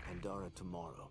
Pandora tomorrow.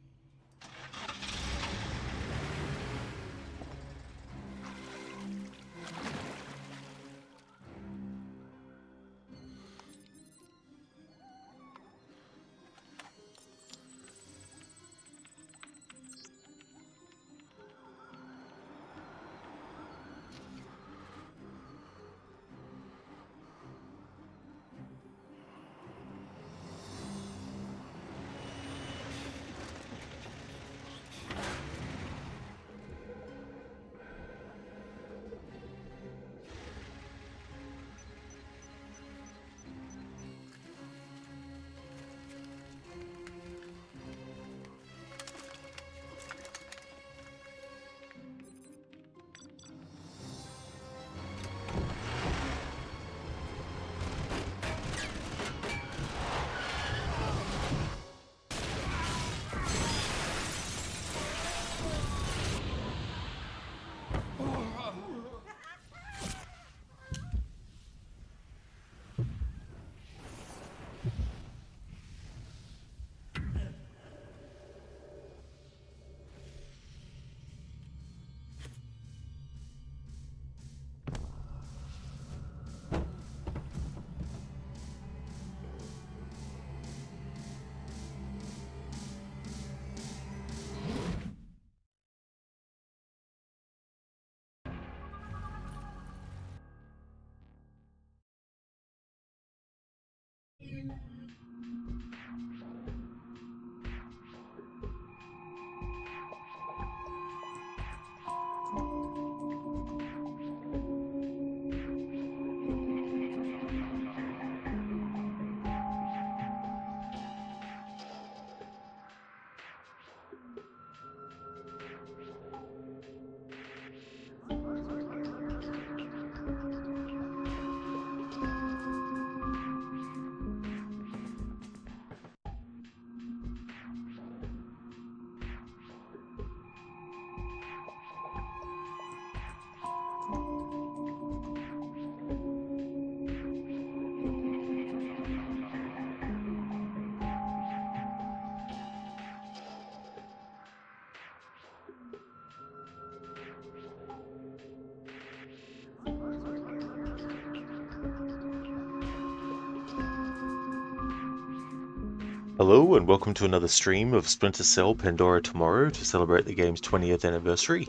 Hello and welcome to another stream of Splinter Cell Pandora tomorrow to celebrate the game's 20th anniversary.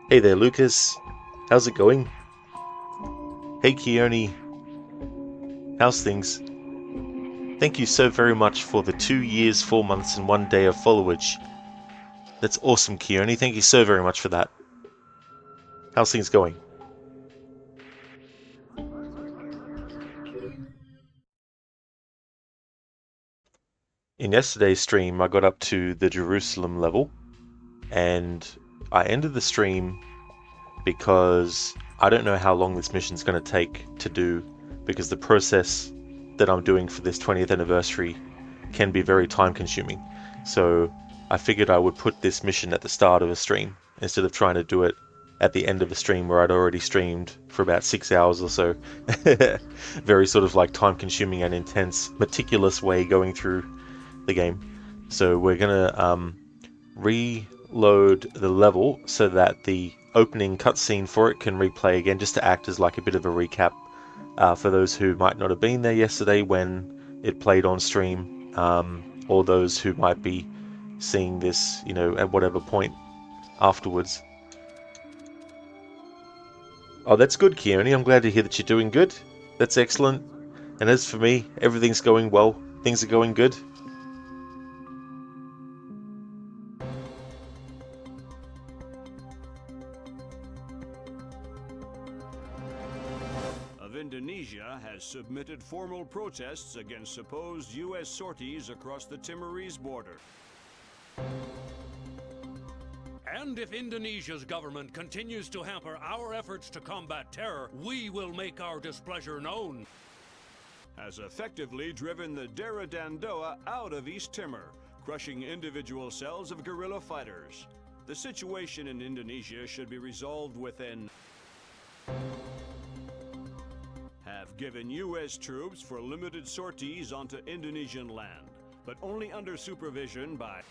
Hey there Lucas, how's it going? Hey Keone, how's things? Thank you so very much for the 2 years, 4 months and 1 day of followage. That's awesome Keone, thank you so very much for that. How's things going? In yesterday's stream I got up to the Jerusalem level and I ended the stream because I don't know how long this mission's going to take to do, because the process that I'm doing for this 20th anniversary can be very time consuming. So I figured I would put this mission at the start of a stream instead of trying to do it at the end of a stream where I'd already streamed for about 6 hours or so. Very sort of like time consuming and intense, meticulous way going through the game. So we're gonna reload the level so that the opening cutscene for it can replay again, just to act as like a bit of a recap for those who might not have been there yesterday when it played on stream, or those who might be seeing this, at whatever point afterwards. Oh, that's good, Keone. I'm glad to hear that you're doing good. That's excellent. And as for me, everything's going well. Things are going good. Of Indonesia has submitted formal protests against supposed U.S. sorties across the Timorese border. And if Indonesia's government continues to hamper our efforts to combat terror, we will make our displeasure known. Has effectively driven the Dera Dandoa out of East Timor, crushing individual cells of guerrilla fighters. The situation in Indonesia should be resolved within. Have given U.S. troops for limited sorties onto Indonesian land, but only under supervision by.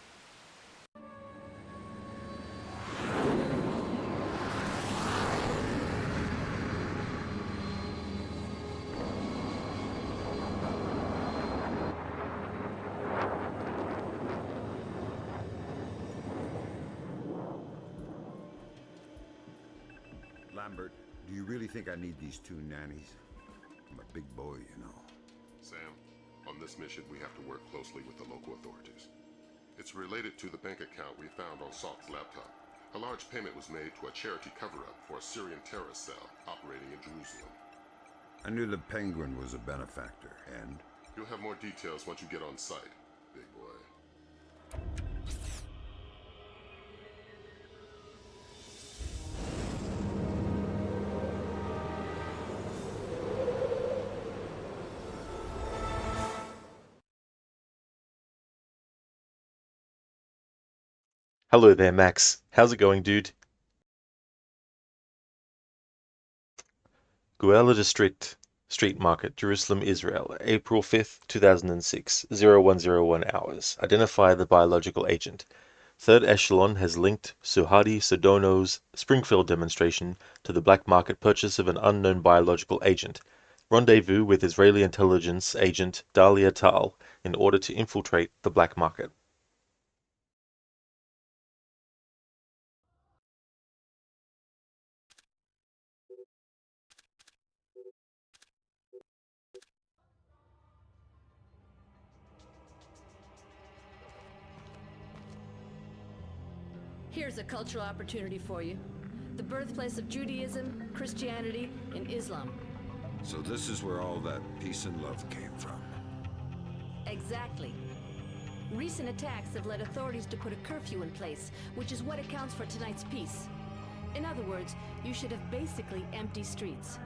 Lambert, do you really think I need these two nannies? I'm a big boy, you know. Sam, on this mission we have to work closely with the local authorities. It's related to the bank account we found on Salt's laptop. A large payment was made to a charity cover-up for a Syrian terrorist cell operating in Jerusalem. I knew the Penguin was a benefactor, and? You'll have more details once you get on site, big boy. Hello there, Max. How's it going, dude? Guela District Street Market, Jerusalem, Israel, April 5th, 2006, 0101 hours. Identify the biological agent. Third Echelon has linked Suhadi Sodono's Springfield demonstration to the black market purchase of an unknown biological agent. Rendezvous with Israeli intelligence agent Dalia Tal in order to infiltrate the black market. Here's a cultural opportunity for you. The birthplace of Judaism, Christianity, and Islam. So this is where all that peace and love came from. Exactly. Recent attacks have led authorities to put a curfew in place, which is what accounts for tonight's peace. In other words, you should have basically empty streets.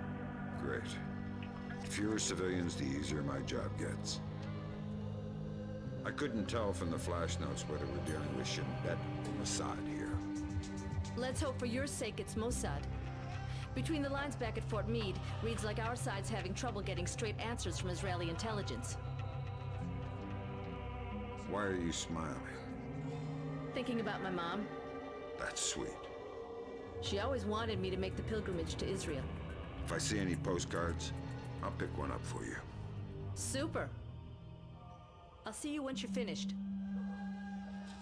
Great. The fewer civilians, the easier my job gets. I couldn't tell from the flash notes whether we're dealing with Shin Bet or Mossad here. Let's hope for your sake it's Mossad. Between the lines back at Fort Meade, reads like our side's having trouble getting straight answers from Israeli intelligence. Why are you smiling? Thinking about my mom? That's sweet. She always wanted me to make the pilgrimage to Israel. If I see any postcards, I'll pick one up for you. Super! I'll see you once you're finished.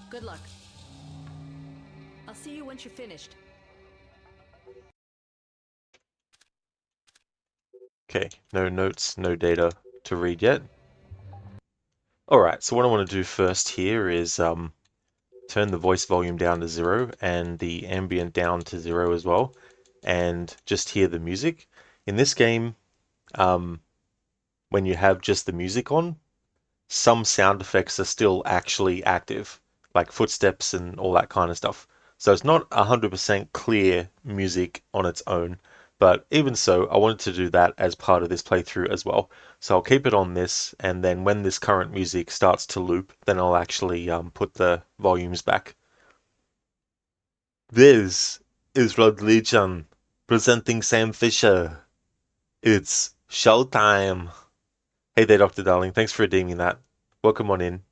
Good luck. I'll see you once you're finished. Okay, no notes, no data to read yet. Alright, so what I want to do first here is turn the voice volume down to 0 and the ambient down to 0 as well, and just hear the music. In this game, when you have just the music on, some sound effects are still actually active, like footsteps and all that kind of stuff. So it's not 100% clear music on its own, but even so, I wanted to do that as part of this playthrough as well. So I'll keep it on this, and then when this current music starts to loop, then I'll actually put the volumes back. This is Rod Legion presenting Sam Fisher. It's showtime. Hey there, Dr. Darling. Thanks for redeeming that. Welcome on in.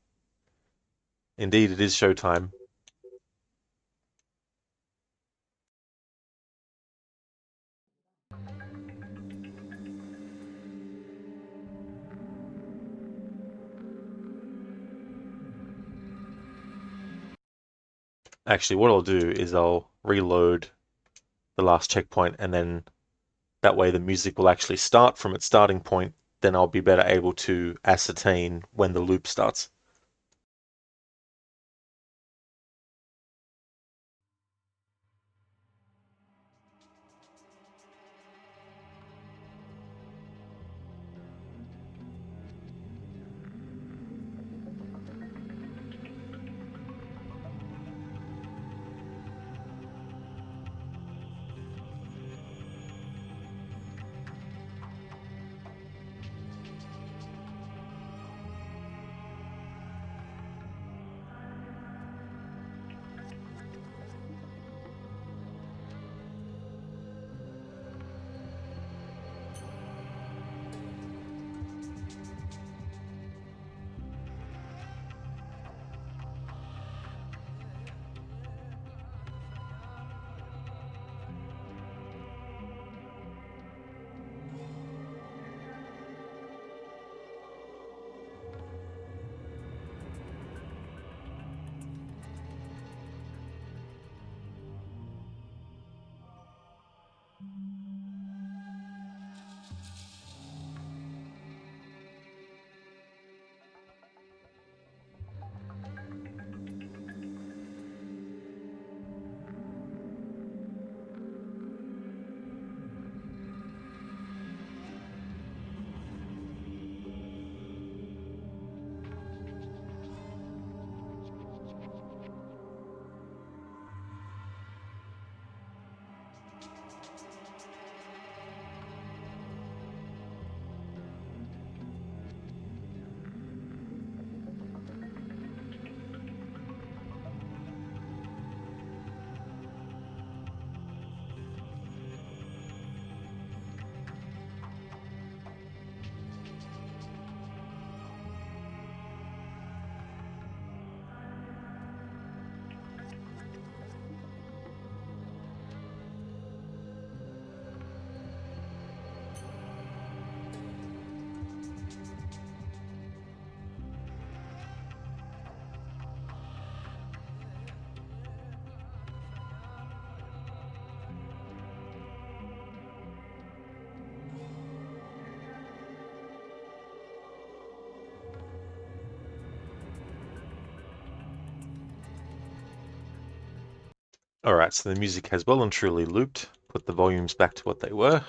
Indeed, it is showtime. Actually, what I'll do is I'll reload the last checkpoint, and then that way the music will actually start from its starting point. Then I'll be better able to ascertain when the loop starts. Alright, so the music has well and truly looped. Put the volumes back to what they were.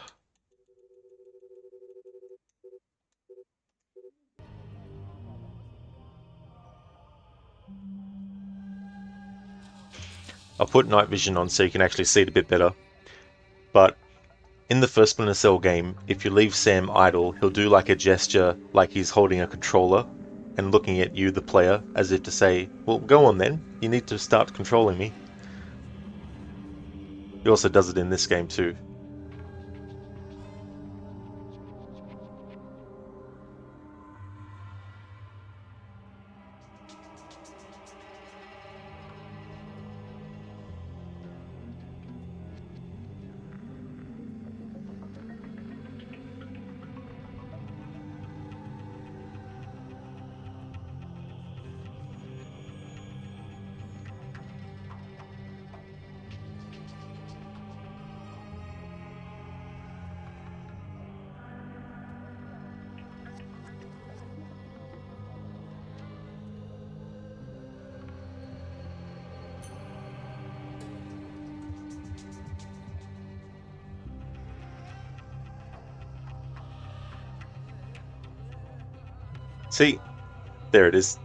I'll put night vision on so you can actually see it a bit better. But in the first Splinter Cell game, if you leave Sam idle, he'll do like a gesture like he's holding a controller and looking at you, the player, as if to say, well, go on then, you need to start controlling me. He also does it in this game too. See? There it is.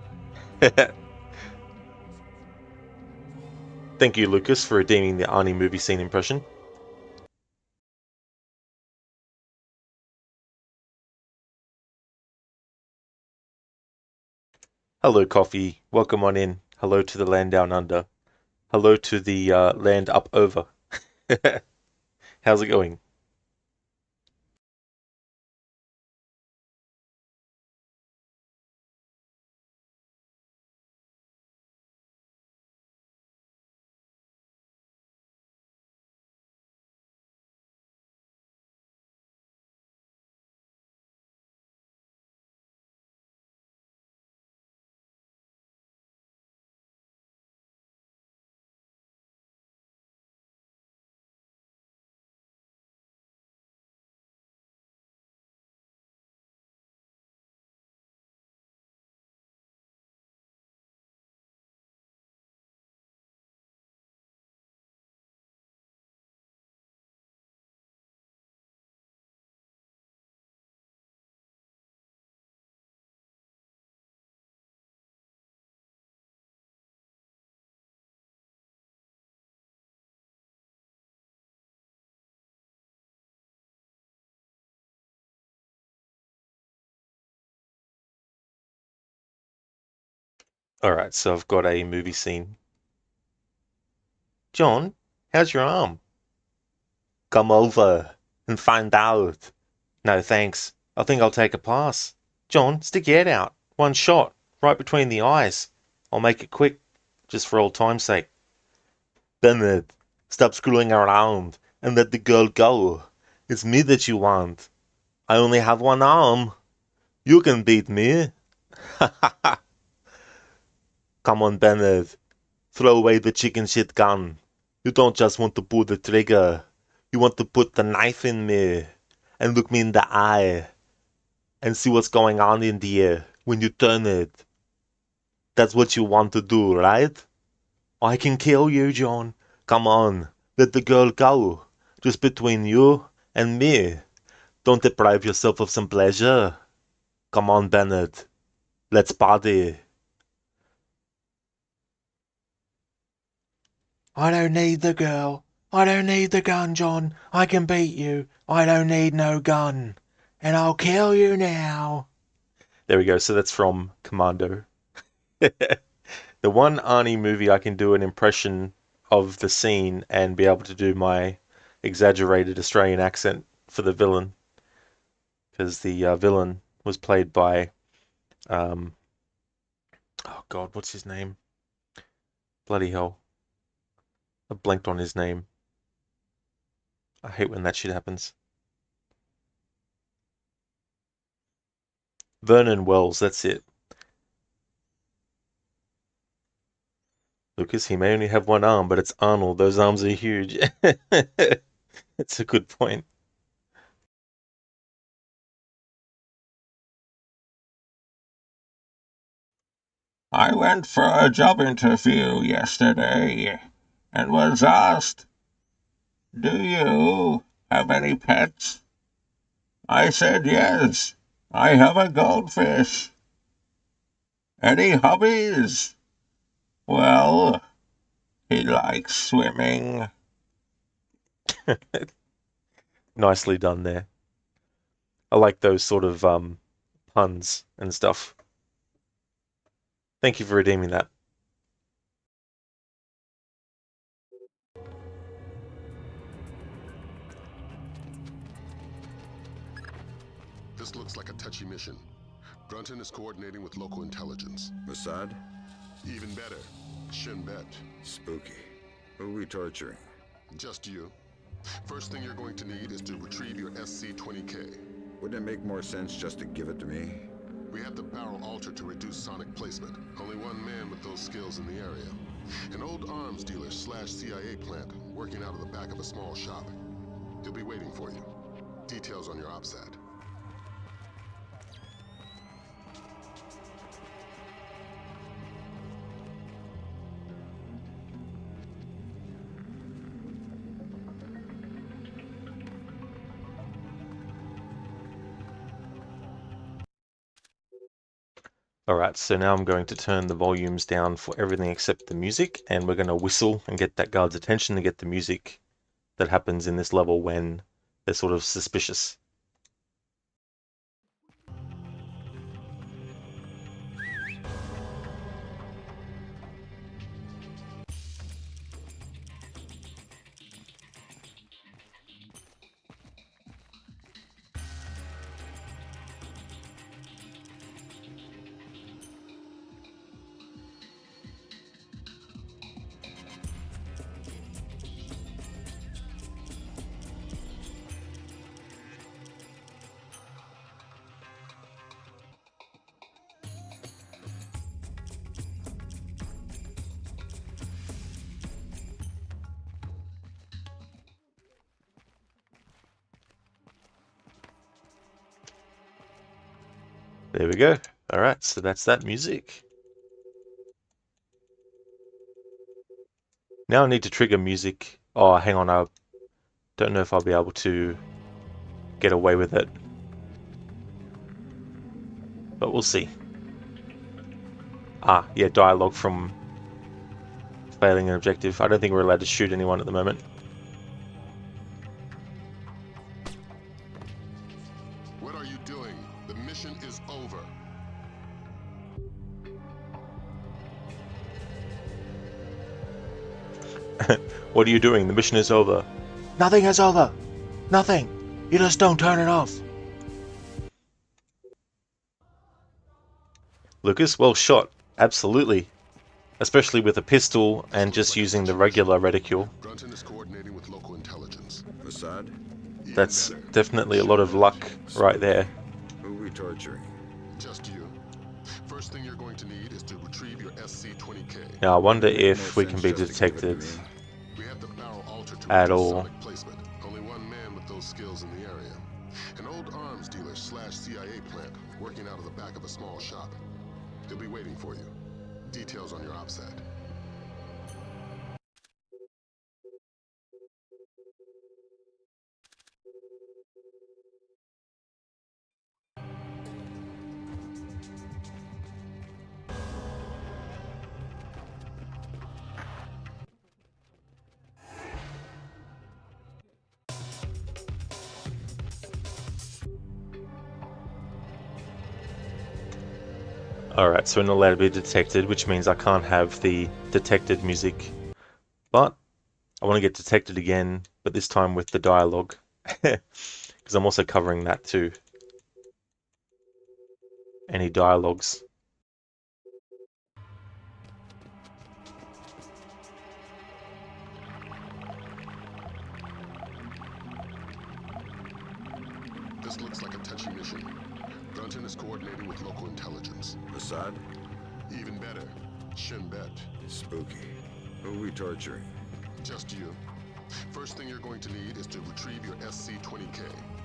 Thank you, Lucas, for redeeming the Arnie movie scene impression. Hello, Coffee. Welcome on in. Hello to the land down under. Hello to the land up over. How's it going? Alright, so I've got a movie scene. John, how's your arm? Come over and find out. No, thanks. I think I'll take a pass. John, stick your head out. One shot, right between the eyes. I'll make it quick, just for old time's sake. Bennett, stop screwing around and let the girl go. It's me that you want. I only have one arm. You can beat me. Come on, Bennett. Throw away the chicken shit gun. You don't just want to pull the trigger. You want to put the knife in me and look me in the eye and see what's going on in there when you turn it. That's what you want to do, right? I can kill you, John. Come on, let the girl go. Just between you and me. Don't deprive yourself of some pleasure. Come on, Bennett. Let's party. I don't need the girl. I don't need the gun, John. I can beat you. I don't need no gun. And I'll kill you now. There we go. So that's from Commando. The one Arnie movie I can do an impression of the scene and be able to do my exaggerated Australian accent for the villain. Because the villain was played by, oh God, what's his name? Bloody hell. I blanked on his name. I hate when that shit happens. Vernon Wells, that's it. Lucas, he may only have one arm, but it's Arnold. Those arms are huge. It's a good point. I went for a job interview yesterday and was asked, "Do you have any pets?" I said yes, I have a goldfish. Any hobbies? Well, he likes swimming. Nicely done there. I like those sort of puns and stuff. Thank you for redeeming that. This looks like a touchy mission. Brunton is coordinating with local intelligence. Mossad? Even better, Shin Bet. Spooky. Who are we torturing? Just you. First thing you're going to need is to retrieve your SC-20K. Wouldn't it make more sense just to give it to me? We have the barrel altered to reduce sonic placement. Only one man with those skills in the area. An old arms dealer / CIA plant working out of the back of a small shop. He'll be waiting for you. Details on your OPSAT. Alright, so now I'm going to turn the volumes down for everything except the music, and we're going to whistle and get that guard's attention to get the music that happens in this level when they're sort of suspicious. There we go. Alright, so that's that music. Now I need to trigger music. Oh, hang on, I don't know if I'll be able to get away with it. But we'll see. Ah, yeah, dialogue from failing an objective. I don't think we're allowed to shoot anyone at the moment. What are you doing? The mission is over. What are you doing? The mission is over. Nothing is over. Nothing. You just don't turn it off. Lucas, well shot. Absolutely. Especially with a pistol and just using the regular reticule. Brunton is coordinating with local intelligence. Assad? That's definitely a lot of luck right there. Who are we torturing? Just you. First thing you're going to need is to retrieve your SC-20K. Now I wonder Wouldn't it make if more we can sense be just to give it to detected me? We have the barrel altered to at reduce all. sonic placement. Only one man with those skills in the area. An old arms dealer / CIA plant working out of the back of a small shop. They'll be waiting for you. Details on your OPSAT. Alright, so we're not allowed to be detected, which means I can't have the detected music. But I want to get detected again, but this time with the dialogue. Because I'm also covering that too. Any dialogues. This looks like a touchy mission. Brunton is coordinating with local intelligence. Assad? Even better, Shin Bet. Spooky. Who are we torturing? Just you. First thing you're going to need is to retrieve your SC-20K.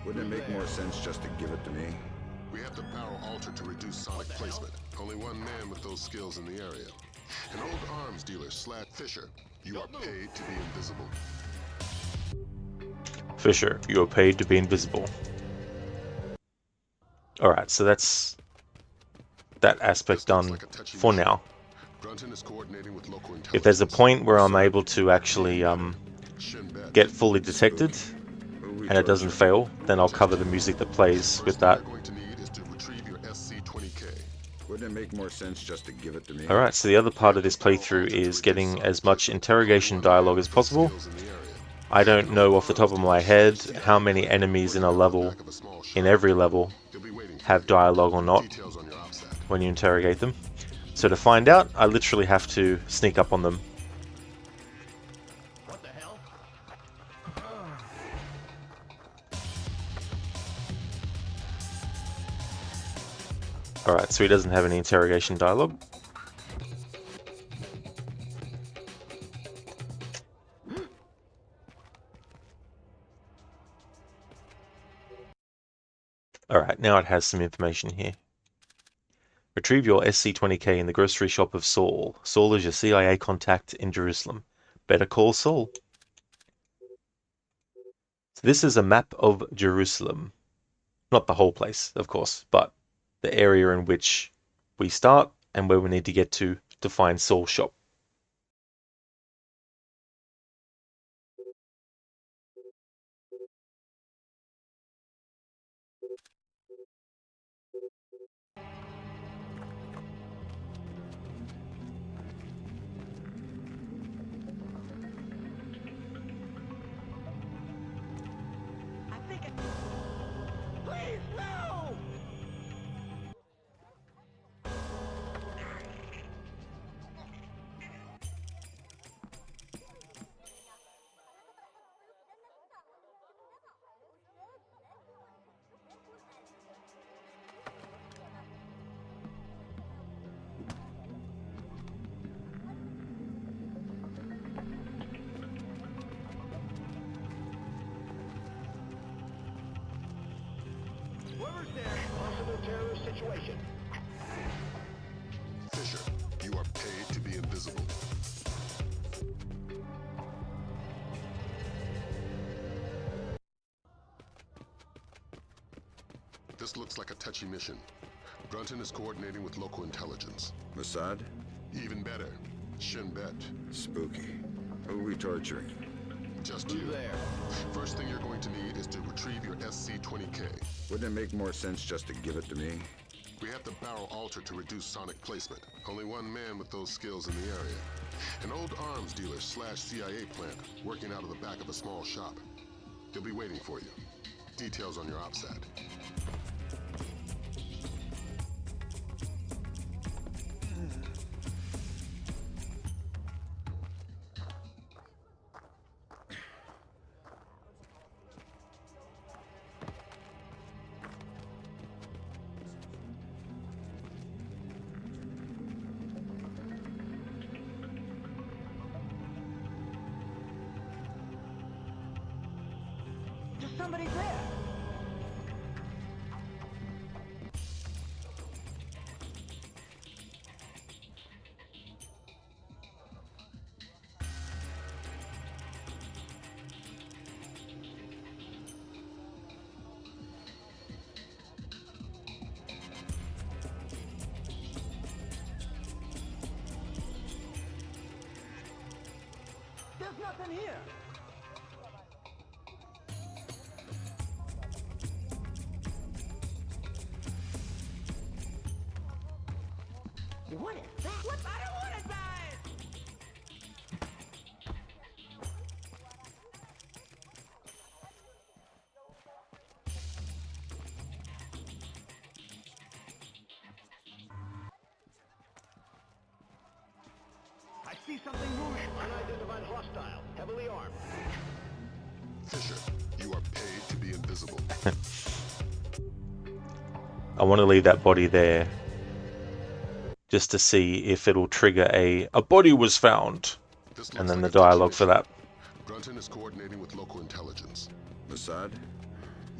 Wouldn't it make more sense just to give it to me? We have the barrel altered to reduce sonic placement. Only one man with those skills in the area. An old arms dealer / Fisher. You are paid to be invisible. Fisher, you are paid to be invisible. Alright, so that's that aspect done for now. Brunton is coordinating with local intelligence. If there's a point where I'm able to actually get fully detected and it doesn't fail, then I'll cover the music that plays with that. Wouldn't it make more sense just to give it to me? Alright, so the other part of this playthrough is getting as much interrogation dialogue as possible. I don't know off the top of my head how many enemies in a level, in every level, have dialogue or not when you interrogate them. So to find out, I literally have to sneak up on them. What the hell? Alright, so he doesn't have any interrogation dialogue. Alright, now it has some information here. Retrieve your SC-20K in the grocery shop of Saul. Saul is your CIA contact in Jerusalem. Better call Saul. So this is a map of Jerusalem. Not the whole place, of course, but the area in which we start and where we need to get to find Saul's shop. Please, no! Whoever's there, possible terrorist situation. Fisher, you are paid to be invisible. This looks like a touchy mission. Brunton is coordinating with local intelligence. Assad? Even better, Shin Bet. Spooky. Who are we torturing? Just you. There. First thing you're going to need is to retrieve your SC-20K. Wouldn't it make more sense just to give it to me? We have the barrel altered to reduce sonic placement. Only one man with those skills in the area. An old arms dealer / CIA plant working out of the back of a small shop. He'll be waiting for you. Details on your OPSAT. Just somebody there. There's nothing here. What is that? What? I don't want to die! I see something moving. Unidentified hostile, heavily armed. Fisher, you are paid to be invisible. I want to leave that body there just to see if it'll trigger a body was found, This and looks then the like a touchy dialogue for mission. that. Brunton is coordinating with local intelligence. Mossad?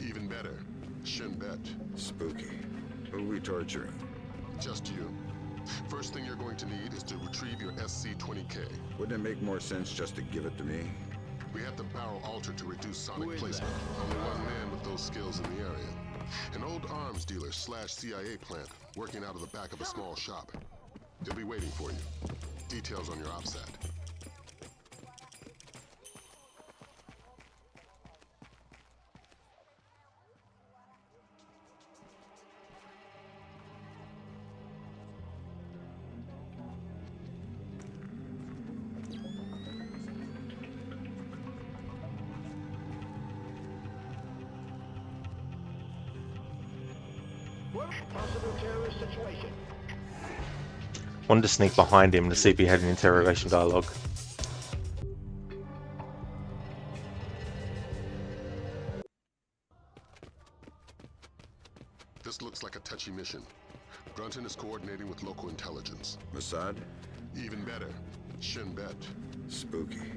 Even better, Shin Bet. Spooky. Who are we torturing? Just you. First thing you're going to need is to retrieve your SC-20K. Wouldn't it make more sense just to give it to me? We have the barrel altered to reduce sonic Who is placement. Only one man with those skills in the area. An old arms dealer / CIA plant working out of the back of a small shop. He'll be waiting for you. Details on your OPSAT. Possible terrorist situation. Wanted to sneak behind him to see if he had an interrogation dialogue. This looks like a touchy mission. Brunton is coordinating with local intelligence. Mossad? Even better, Shin Bet. Spooky.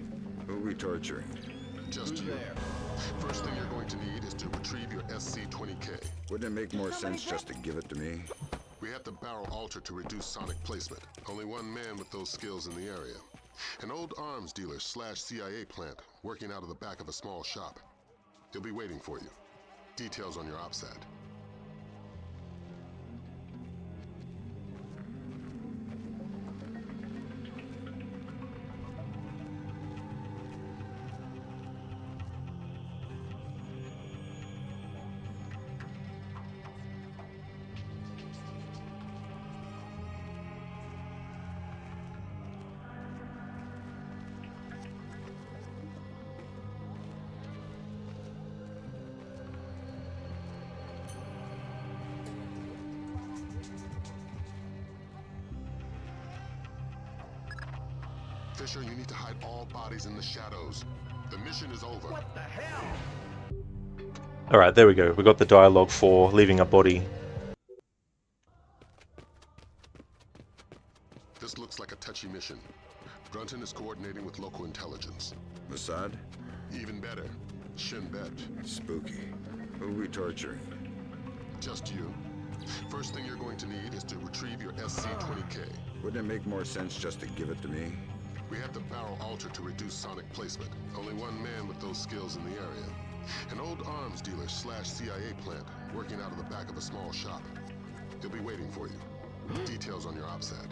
Who are we torturing? Just you. First thing you're going to need is to retrieve your SC-20K. Wouldn't it make more sense just to give it to me? We have the barrel altered to reduce sonic placement. Only one man with those skills in the area. An old arms dealer / CIA plant working out of the back of a small shop. He'll be waiting for you. Details on your OPSAT. Fisher, you need to hide all bodies in the shadows. The mission is over. What the hell? Alright, there we go. We got the dialogue for leaving a body. This looks like a touchy mission. Brunton is coordinating with local intelligence. Mossad? Even better, Shin Bet. Spooky. Who are we torturing? Just you. First thing you're going to need is to retrieve your SC-20K. Wouldn't it make more sense just to give it to me? We have the barrel altered to reduce sonic placement. Only one man with those skills in the area. An old arms dealer / CIA plant working out of the back of a small shop. He'll be waiting for you. Details on your OPSAT.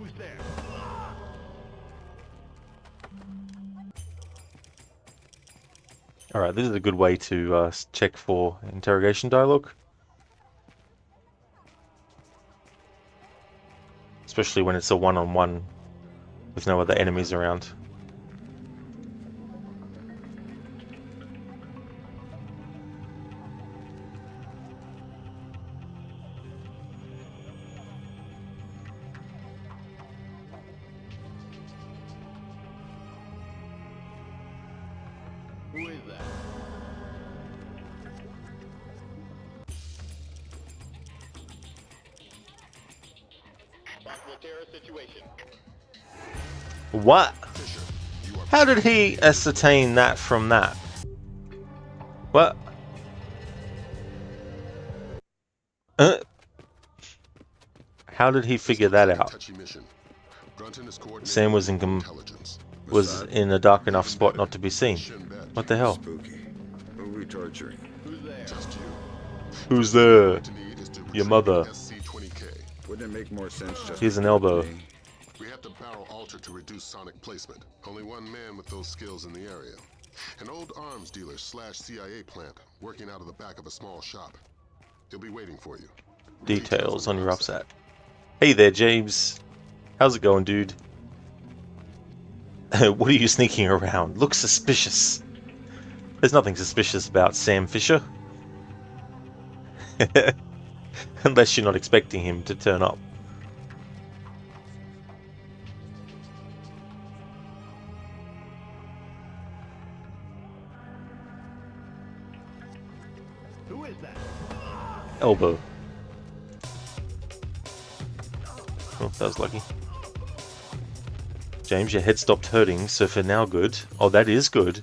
Who's there? Alright, this is a good way to check for interrogation dialogue. Especially when it's a one-on-one with no other enemies around. Who is that? Possible terror situation. What? Fisher, you are How did he ascertain that from that? What? How did he figure that like a out? touchy mission. Brunton is coordinating Sam was with in intelligence. was Mossad? in a dark enough Even spot better. not to be seen. Shin Bet. What the hell? Spooky. Who are we torturing? Who's there? Just you. Who's What we're there? going to need is to Your retrieve mother. the SC-20K. Wouldn't it make more sense just Here's to an give it to elbow. me? We have to barrel alter to reduce sonic placement. Only one man with those skills in the area. An old arms dealer / CIA plant working out of the back of a small shop. He'll be waiting for you. Details on your upset. Hey there, James. How's it going, dude? What are you sneaking around? Looks suspicious. There's nothing suspicious about Sam Fisher. Unless you're not expecting him to turn up. Who is that? Elbow. Oh, that was lucky. James, your head stopped hurting, so for now good. Oh, that is good.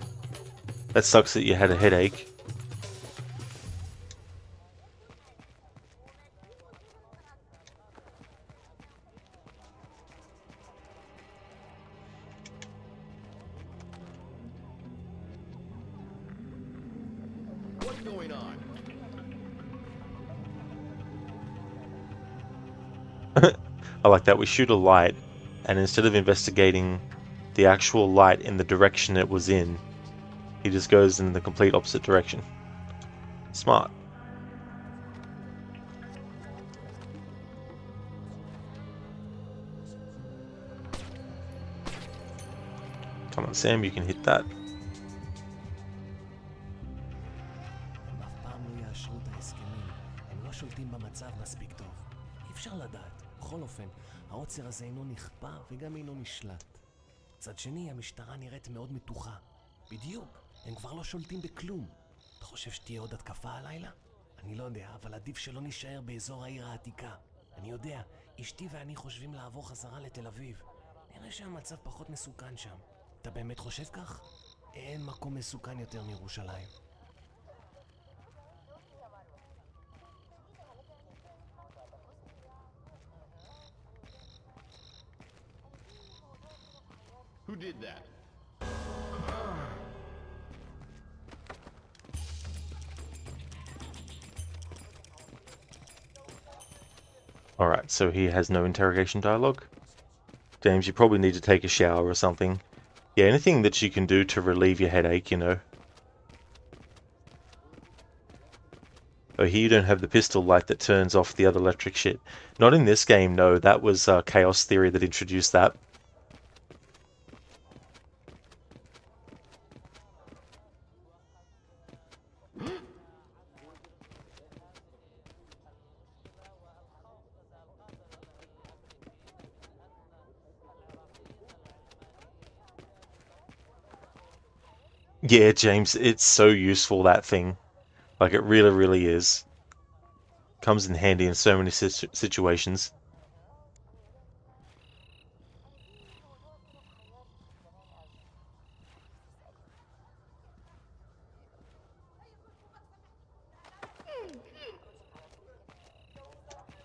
That sucks that you had a headache. What's going on? I like that. We shoot a light, and instead of investigating the actual light in the direction it was in, he just goes in the complete opposite direction. Smart. Come on, Sam, you can hit that. הם אף פעם לא יאשרו את ההסכמים. הם לא שולטים במצב מספיק טוב. אי אפשר לדעת. בכל אופן, העוצר הזה אינו נכפה וגם אינו נשלט. מצד שני, המשטרה נראית מאוד מתוחה. בדיוק, הם כבר לא שולטים בכלום. אתה חושב שתהיה עוד התקפה הלילה? אני לא יודע, אבל עדיף שלא נשאר באזור העיר העתיקה. אני יודע, אשתי ואני חושבים לעבור חזרה לתל אביב. נראה שהמצב פחות מסוכן שם. אתה באמת חושב כך? אין מקום מסוכן יותר מירושלים. Who did that? Alright, so he has no interrogation dialogue. James, you probably need to take a shower or something. Yeah, anything that you can do to relieve your headache, you know. Oh, here you don't have the pistol light that turns off the other electric shit. Not in this game, no. That was Chaos Theory that introduced that. Yeah, James, it's so useful, that thing. Like, it really, really is. Comes in handy in so many situations.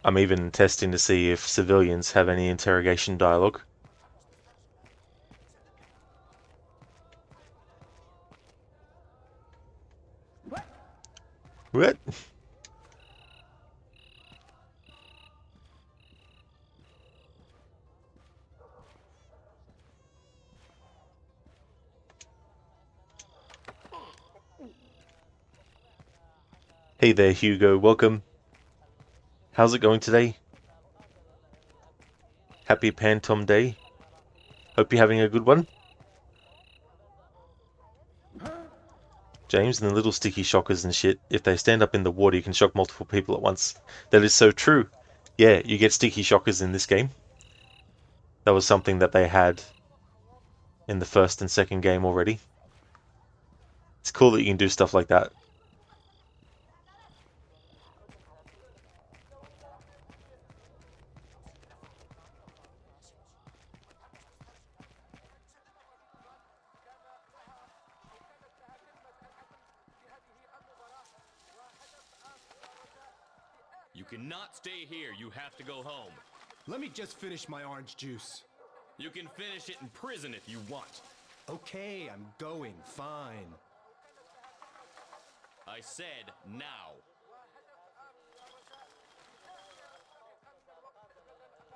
I'm even testing to see if civilians have any interrogation dialogue. What? Hey there, Hugo. Welcome. How's it going today? Happy Pantom Day. Hope you're having a good one. James, and the little sticky shockers and shit, if they stand up in the water, you can shock multiple people at once. That is so true. Yeah, you get sticky shockers in this game. That was something that they had in the first and second game already. It's cool that you can do stuff like that. You cannot stay here. You have to go home. Let me just finish my orange juice. You can finish it in prison if you want. Okay, I'm going. Fine. I said now.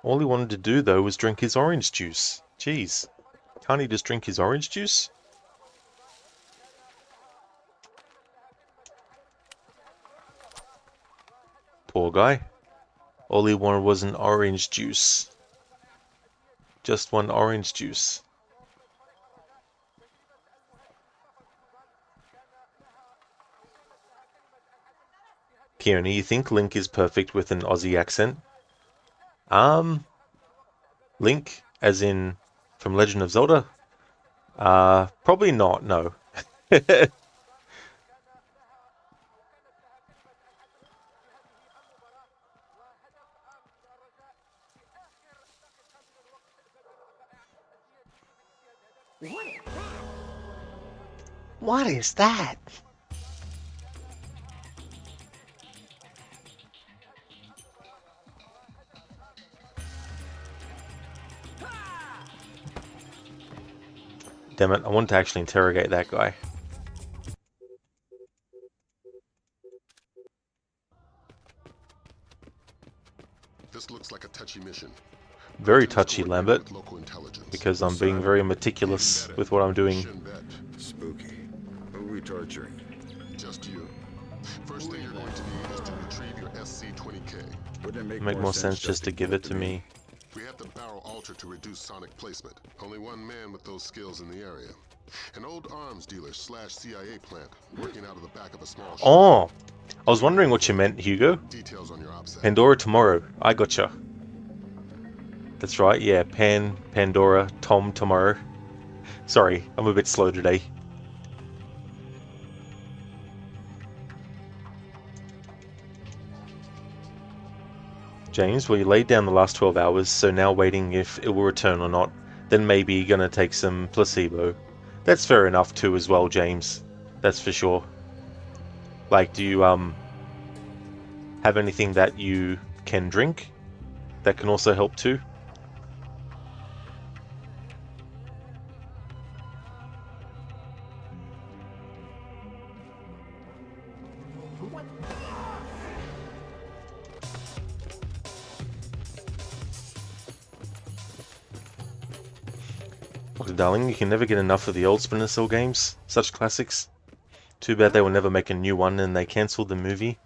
All he wanted to do, though, was drink his orange juice. Jeez. Can't he just drink his orange juice? Poor guy. All he wanted was an orange juice. Just one orange juice. Kearney, you think Link is perfect with an Aussie accent? Link, as in from Legend of Zelda? Probably not, no. What is that? Damn it, I wanted to actually interrogate that guy. This looks like a touchy mission. Very touchy, Lambert, With local intelligence. because I'm being very meticulous with what I'm doing. Shin Bet. Spooky. Who are we torturing? Just you. First thing you're going to need is to retrieve your SC-20K. Wouldn't it Make more sense just to give it to me. We have the barrel altered to reduce sonic placement. Only one man with those skills in the area. An old arms dealer / CIA plant working out of the back of a small shop. Oh! I was wondering what you meant, Hugo. Details on your OPSEC. Pandora tomorrow. I gotcha. That's right, yeah. Pandora, Tom tomorrow. Sorry, I'm a bit slow today. James, well, you laid down the last 12 hours, so now waiting if it will return or not. Then maybe you're gonna take some placebo. That's fair enough too as well, James. That's for sure. Like, do you have anything that you can drink that can also help too? Look, darling, you can never get enough of the old Splinter Cell games. Such classics. Too bad they will never make a new one and they cancelled the movie.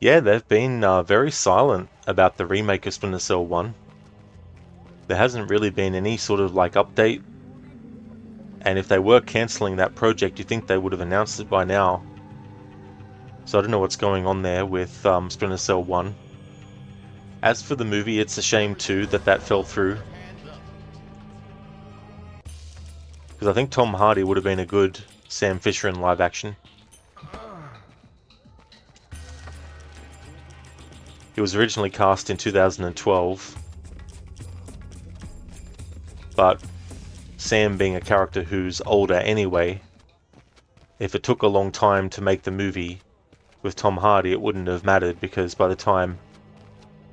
Yeah, they've been very silent about the remake of Splinter Cell 1. There hasn't really been any sort of like update. And if they were cancelling that project, you think they would have announced it by now. So I don't know what's going on there with Splinter Cell 1. As for the movie, it's a shame too that that fell through. Because I think Tom Hardy would have been a good Sam Fisher in live action. He was originally cast in 2012. But Sam being a character who's older anyway, if it took a long time to make the movie with Tom Hardy, it wouldn't have mattered because by the time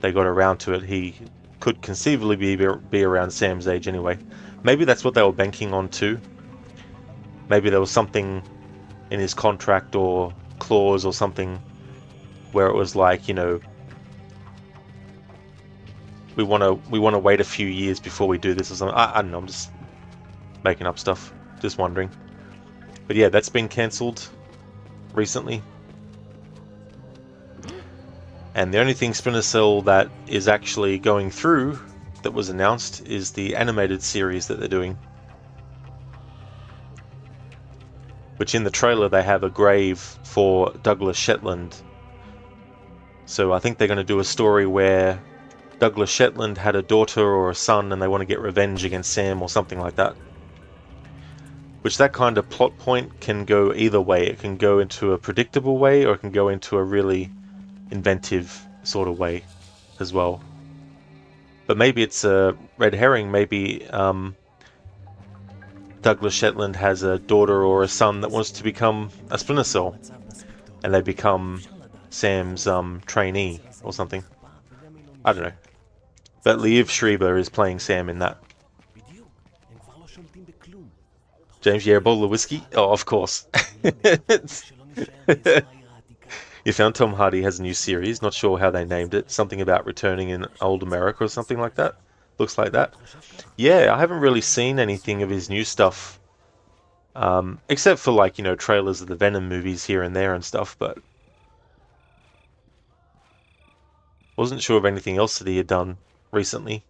they got around to it, he could conceivably be around Sam's age anyway. Maybe that's what they were banking on too. Maybe there was something in his contract or clause or something where it was like, you know, we want to wait a few years before we do this or something. I don't know. I'm just making up stuff. Just wondering. But yeah, that's been cancelled recently. And the only thing Splinter Cell that is actually going through that was announced is the animated series that they're doing. Which in the trailer they have a grave for Douglas Shetland. So I think they're going to do a story where Douglas Shetland had a daughter or a son and they want to get revenge against Sam or something like that. Which that kind of plot point can go either way. It can go into a predictable way or it can go into a really inventive sort of way as well. But maybe it's a red herring. Maybe Douglas Shetland has a daughter or a son that wants to become a Splinter Cell, and they become Sam's trainee or something. I don't know. But Liev Schreiber is playing Sam in that. James, yeah, a bottle of whiskey? Oh, of course. You found Tom Hardy has a new series. Not sure how they named it. Something about returning in old America or something like that. Looks like that. Yeah, I haven't really seen anything of his new stuff. Except for, like, you know, trailers of the Venom movies here and there and stuff, but wasn't sure of anything else that he had done recently.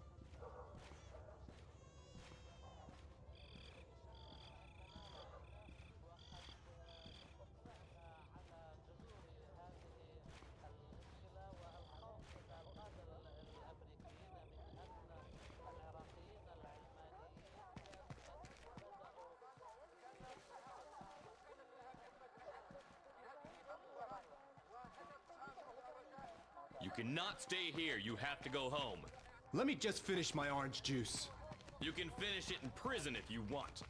You cannot stay here. You have to go home. Let me just finish my orange juice. You can finish it in prison if you want.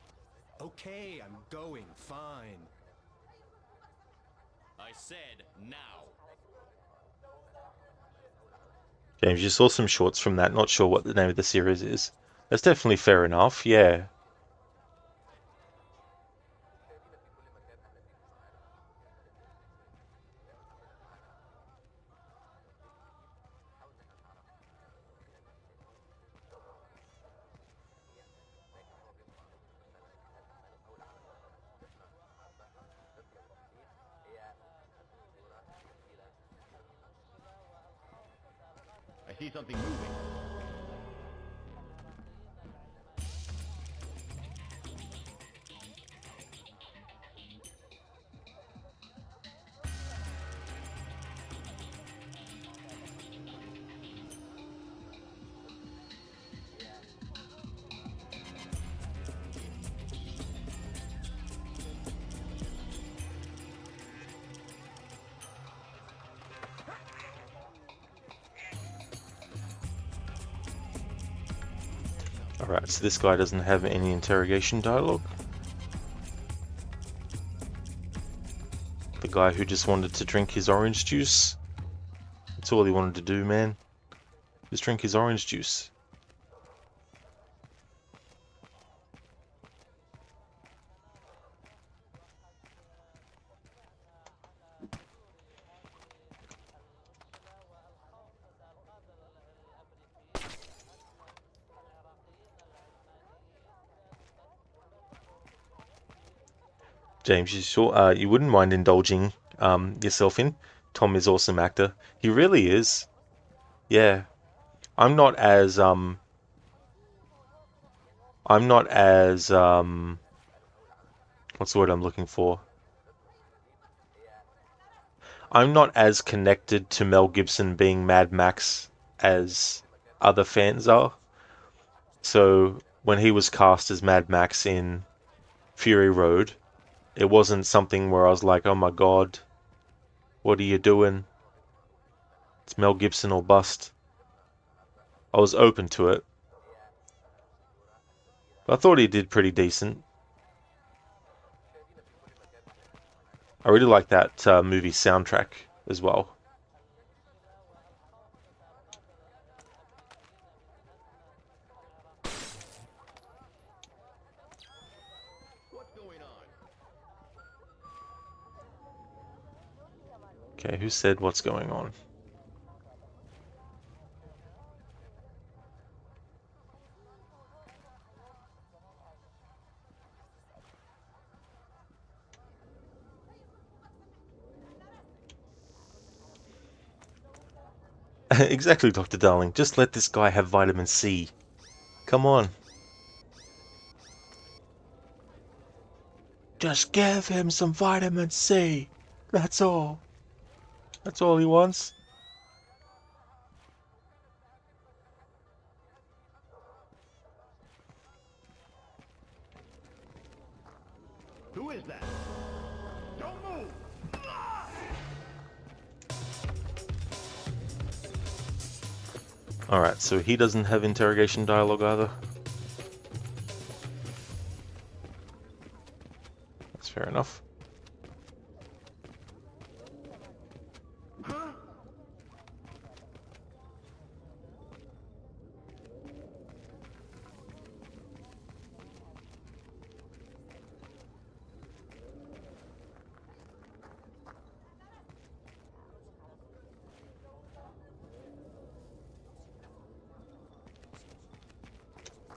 Okay, I'm going. Fine. I said now. James, you saw some shorts from that. Not sure what the name of the series is. That's definitely fair enough, yeah. I see something moving. Alright, so this guy doesn't have any interrogation dialogue. The guy who just wanted to drink his orange juice. That's all he wanted to do, man. Just drink his orange juice. James, you sure you wouldn't mind indulging yourself in? Tom is awesome actor. He really is. Yeah. I'm not as what's the word I'm looking for? I'm not as connected to Mel Gibson being Mad Max as other fans are. So when he was cast as Mad Max in Fury Road, it wasn't something where I was like, oh my god, what are you doing? It's Mel Gibson or bust. I was open to it. But I thought he did pretty decent. I really like that movie soundtrack as well. What's going on? Okay, who said what's going on? Exactly, Dr. Darling. Just let this guy have vitamin C. Come on. Just give him some vitamin C. That's all. That's all he wants. Who is that? Don't move! Alright, so he doesn't have interrogation dialogue either. That's fair enough.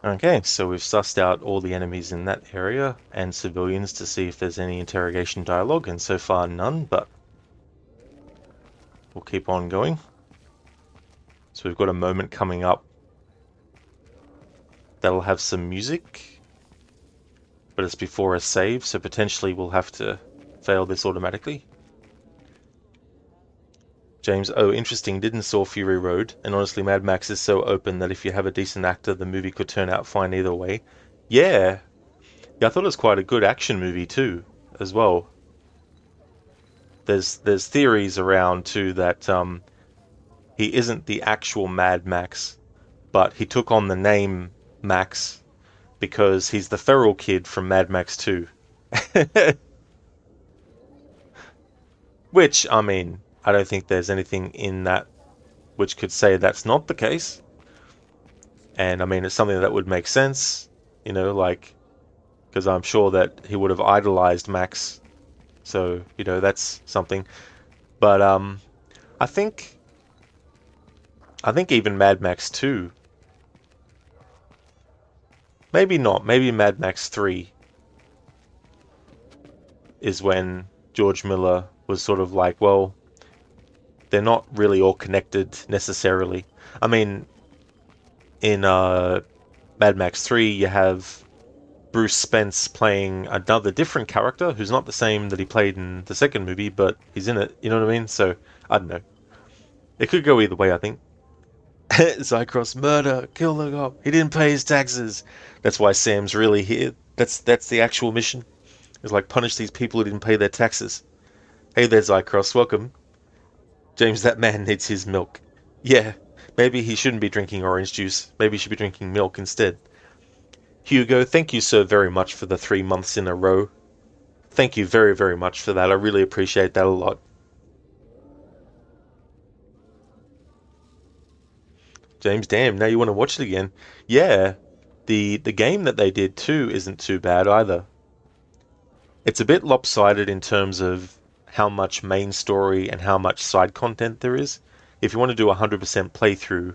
Okay, so we've sussed out all the enemies in that area and civilians to see if there's any interrogation dialogue, and so far none, but we'll keep on going. So we've got a moment coming up that'll have some music, but it's before a save, so potentially we'll have to fail this automatically. James, oh, interesting, didn't saw Fury Road, and honestly Mad Max is so open that if you have a decent actor, the movie could turn out fine either way. Yeah, I thought it was quite a good action movie too, as well. There's theories around too that he isn't the actual Mad Max, but he took on the name Max because he's the feral kid from Mad Max 2. Which, I mean, I don't think there's anything in that which could say that's not the case. And I mean, it's something that would make sense, you know, like, because I'm sure that he would have idolized Max. So, you know, that's something. But I think even Mad Max 2, maybe not, maybe Mad Max 3 is when George Miller was sort of like, well, they're not really all connected necessarily. I mean, in Mad Max 3, you have Bruce Spence playing another different character who's not the same that he played in the second movie, but he's in it, you know what I mean? So, I don't know. It could go either way, I think. Zycross, murder, kill the cop. He didn't pay his taxes. That's why Sam's really here. That's the actual mission. It's like punish these people who didn't pay their taxes. Hey there, Zycross, welcome. James, that man needs his milk. Yeah, maybe he shouldn't be drinking orange juice. Maybe he should be drinking milk instead. Hugo, thank you so very much for the 3 months in a row. Thank you very, very much for that. I really appreciate that a lot. James, damn, now you want to watch it again. Yeah, the game that they did too isn't too bad either. It's a bit lopsided in terms of how much main story and how much side content there is. If you want to do a 100% playthrough,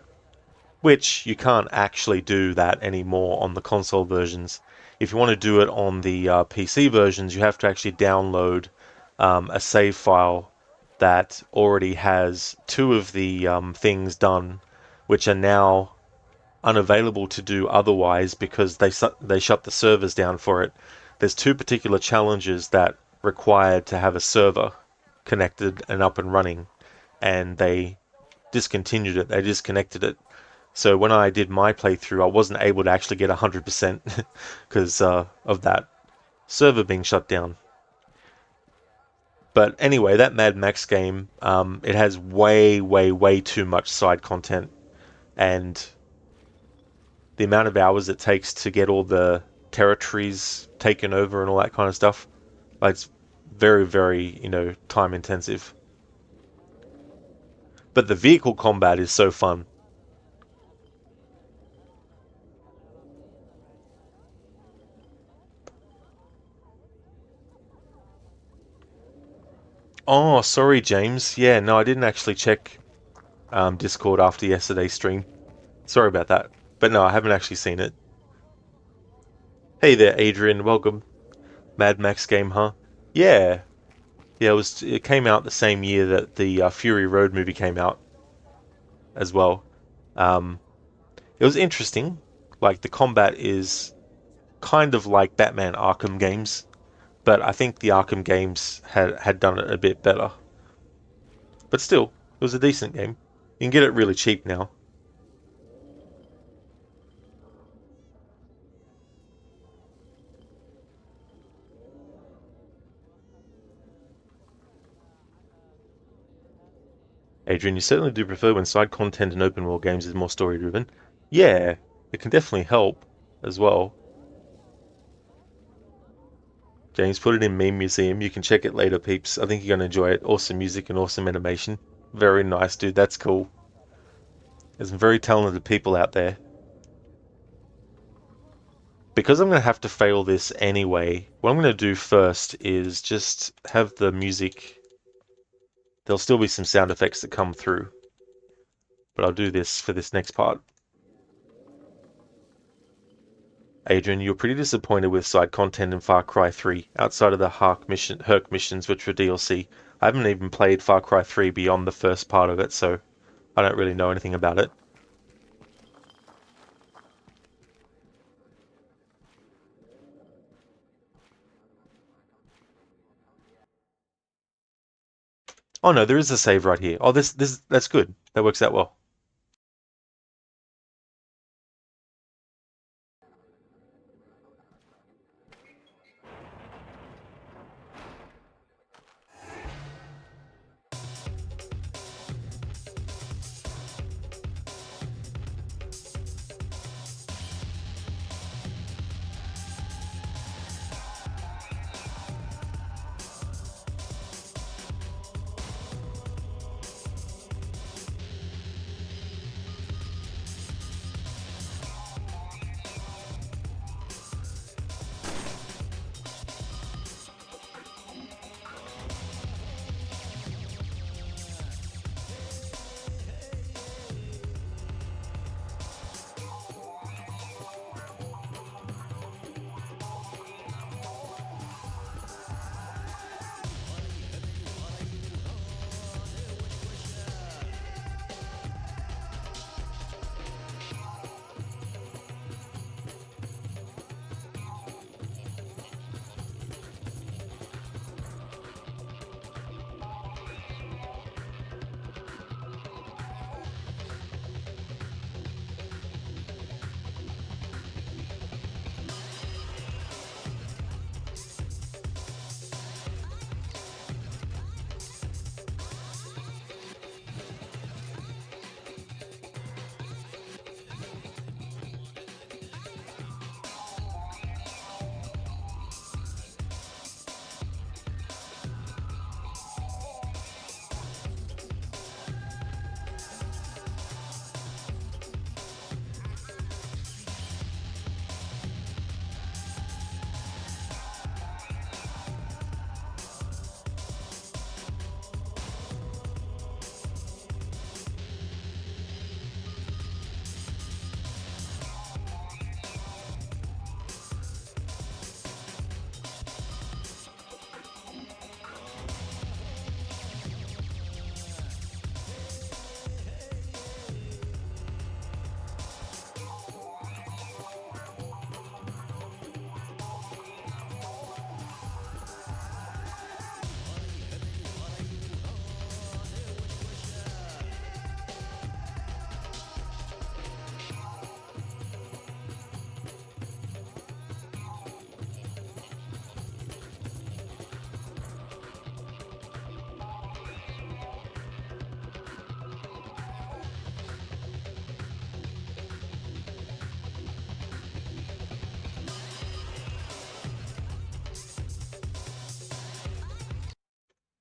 which you can't actually do that anymore on the console versions. If you want to do it on the PC versions, you have to actually download a save file that already has 2 of the things done, which are now unavailable to do otherwise because they shut the servers down for it. There's 2 particular challenges that required to have a server connected and up and running, and they discontinued it. They disconnected it. So when I did my playthrough, I wasn't able to actually get 100% because of that server being shut down. But anyway, that Mad Max game, it has way, way, way too much side content, and the amount of hours it takes to get all the territories taken over and all that kind of stuff, like, it's very, very, you know, time intensive. But the vehicle combat is so fun. Oh, sorry, James. Yeah, no, I didn't actually check Discord after yesterday's stream. Sorry about that. But no, I haven't actually seen it. Hey there, Adrian. Welcome. Mad Max game, huh? Yeah. Yeah, it came out the same year that the Fury Road movie came out. as well. It was interesting. Like, the combat is kind of like Batman Arkham games, but I think the Arkham games had done it a bit better. But still, it was a decent game. You can get it really cheap now. Adrian, you certainly do prefer when side content in open world games is more story driven. Yeah, it can definitely help as well. James, put it in Meme Museum. You can check it later, peeps. I think you're going to enjoy it. Awesome music and awesome animation. Very nice, dude. That's cool. There's some very talented people out there. Because I'm going to have to fail this anyway, what I'm going to do first is just have the music. There'll still be some sound effects that come through, but I'll do this for this next part. Adrian, you're pretty disappointed with side content in Far Cry 3, outside of the Herc missions, which were DLC. I haven't even played Far Cry 3 beyond the first part of it, so I don't really know anything about it. Oh no, there is a save right here. Oh, that's good. That works out well.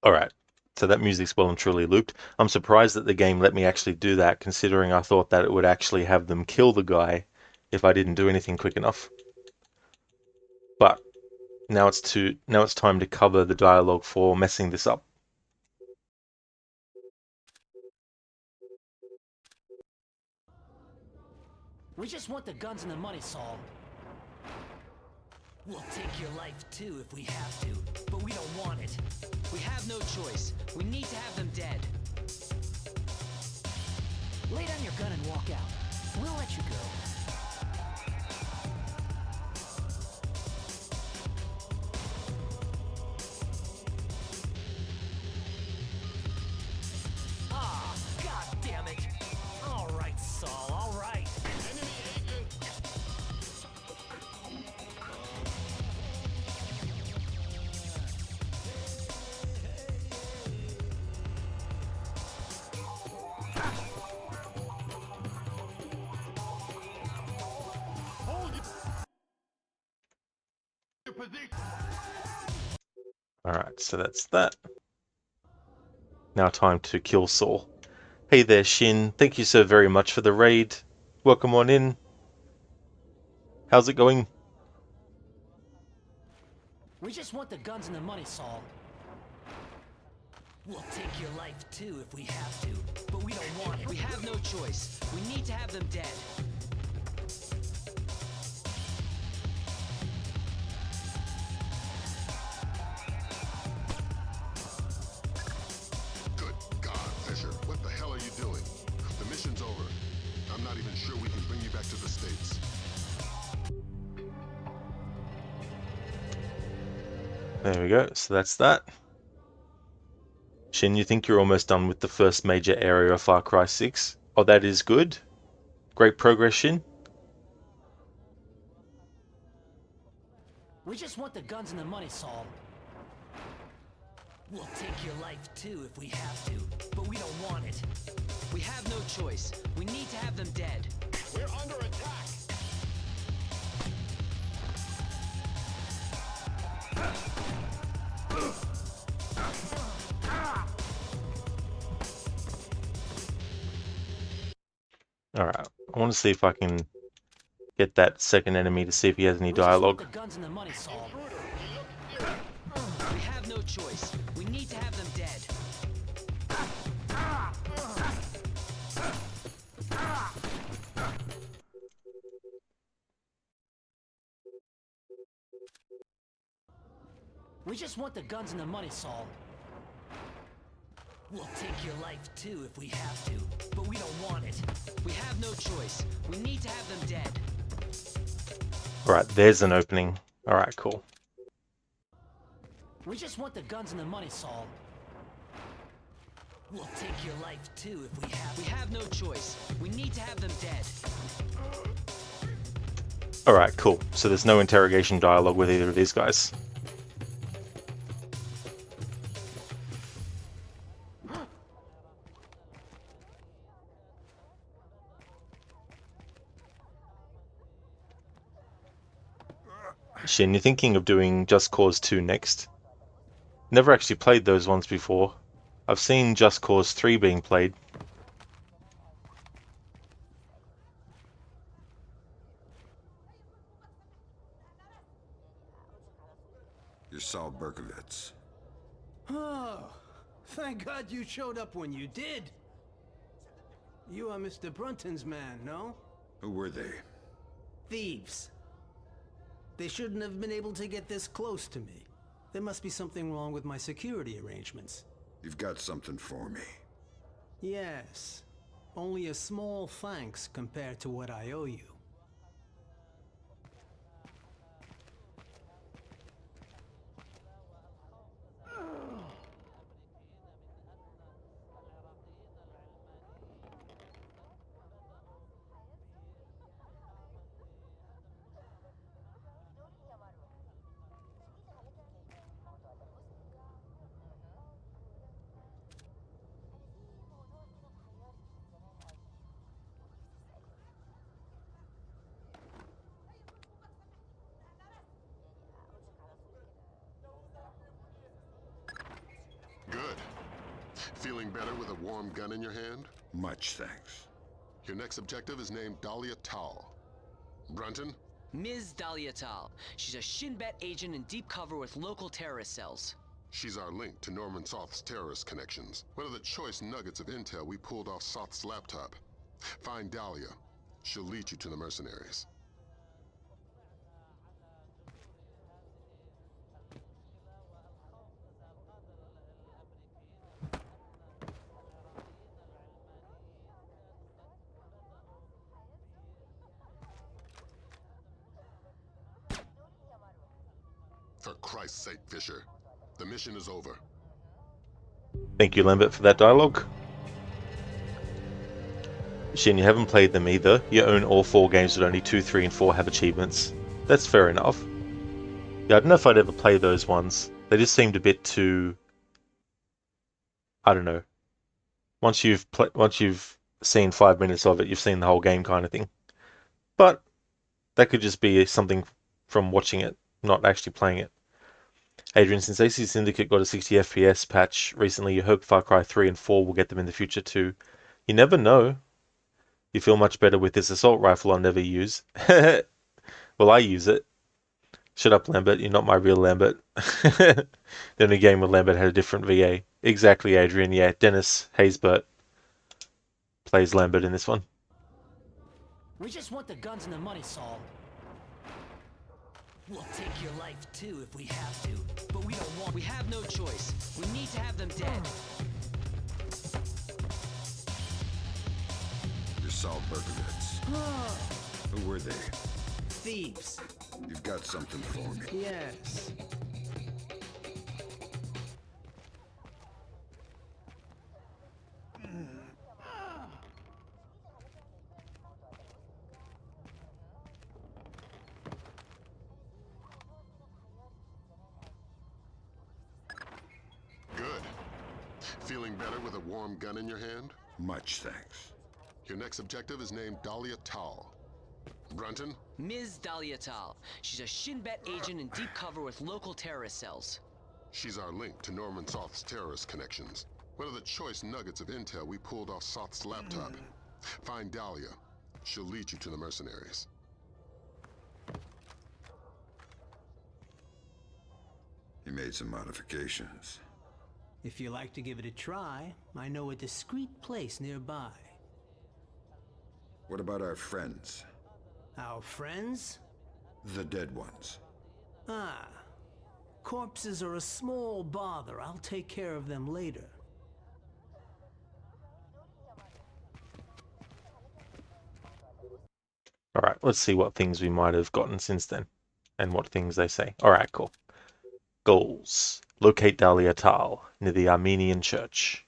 Alright, so that music's well and truly looped. I'm surprised that the game let me actually do that, considering I thought that it would actually have them kill the guy if I didn't do anything quick enough. But now it's time to cover the dialogue for messing this up. We just want the guns and the money, Saul. We'll take your life too if we have to, but we don't want it. We have no choice. We need to have them dead. Lay down your gun and walk out. We'll let you go. Ah, god damn it. All right, Saul, all right. Alright, so that's that. Now time to kill Saul. Hey there, Shin. Thank you so very much for the raid. Welcome on in. How's it going? We just want the guns and the money, Saul. We'll take your life too if we have to, but we don't want it. We have no choice. We need to have them dead. Good God, Fisher, what the hell are you doing? The mission's over. I'm not even sure we can bring you back to the States. There we go, so that's that. Shin, you think you're almost done with the first major area of Far Cry 6? Oh, that is good. Great progress, Shin. We just want the guns and the money, Saul. We'll take your life too if we have to, but we don't want it. We have no choice. We need to have them dead. We're under attack! Alright, I want to see if I can get that second enemy to see if he has any We just want dialogue. the guns and the money, Saul. We have no choice. We need to have them dead. We just want the guns and the money, Saul. We'll take your life too if we have to, but we don't want it. We have no choice. We need to have them dead. Alright, there's an opening. Alright, cool. We just want the guns and the money, Saul. We'll take your life too if we have to. We have no choice. We need to have them dead. Alright, cool. So there's no interrogation dialogue with either of these guys. Shin, you're thinking of doing Just Cause 2 next? Never actually played those ones before. I've seen Just Cause 3 being played. You're Saul Berkovitz. Oh, thank God you showed up when you did. You are Mr. Brunton's man, no? Who were they? Thieves. They shouldn't have been able to get this close to me. There must be something wrong with my security arrangements. You've got something for me. Yes. Only a small thanks compared to what I owe you. Good. Feeling better with a warm gun in your hand? Much thanks. Your next objective is named Dahlia Tal. Brunton? Ms. Dahlia Tal. She's a Shin Bet agent in deep cover with local terrorist cells. She's our link to Norman Soth's terrorist connections. One of the choice nuggets of intel we pulled off Soth's laptop. Find Dahlia. She'll lead you to the mercenaries. For Christ's sake, Fisher. The mission is over. Thank you, Lambert, for that dialogue. Shin, you haven't played them either. You own all 4 games, but only 2, 3, and 4 have achievements. That's fair enough. Yeah, I don't know if I'd ever play those ones. They just seemed a bit too... I don't know. Once you've seen 5 minutes of it, you've seen the whole game kind of thing. But that could just be something from watching it, not actually playing it. Adrian, since AC Syndicate got a 60 FPS patch recently, you hope Far Cry 3 and 4 will get them in the future too. You never know. You feel much better with this assault rifle I'll never use. Well, I use it. Shut up, Lambert. You're not my real Lambert. Then a game where Lambert had a different VA. Exactly, Adrian. Yeah, Dennis Haysbert plays Lambert in this one. We just want the guns and the money, Saul. We'll take your life too if we have to, but we don't want. We have no choice. We need to have them dead. Your Saul Berkowitz. Who were they? Thieves. You've got something for me. Yes. Good. Feeling better with a warm gun in your hand? Much thanks. Your next objective is named Dahlia Tal. Brunton? Ms. Dahlia Tal. She's a Shin Bet agent in deep cover with local terrorist cells. She's our link to Norman Soth's terrorist connections. One of the choice nuggets of intel we pulled off Soth's laptop. Find Dahlia. She'll lead you to the mercenaries. He made some modifications. If you like to give it a try, I know a discreet place nearby. What about our friends? Our friends? The dead ones. Ah. Corpses are a small bother. I'll take care of them later. Alright, let's see what things we might have gotten since then. And what things they say. Alright, cool. Goals. Locate Dahlia Tal, near the Armenian church.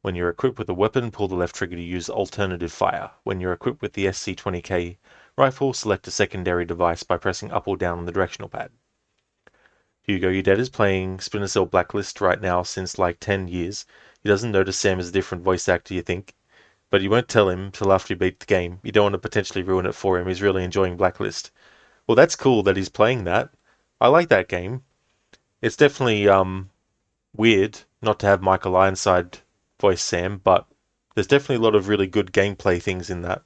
When you're equipped with a weapon, pull the left trigger to use alternative fire. When you're equipped with the SC-20K rifle, select a secondary device by pressing up or down on the directional pad. Hugo, your dad is playing Splinter Cell Blacklist right now since like 10 years. He doesn't notice Sam is a different voice actor, you think. But you won't tell him till after you beat the game. You don't want to potentially ruin it for him. He's really enjoying Blacklist. Well, that's cool that he's playing that. I like that game. It's definitely weird not to have Michael Ironside voice Sam, but there's definitely a lot of really good gameplay things in that.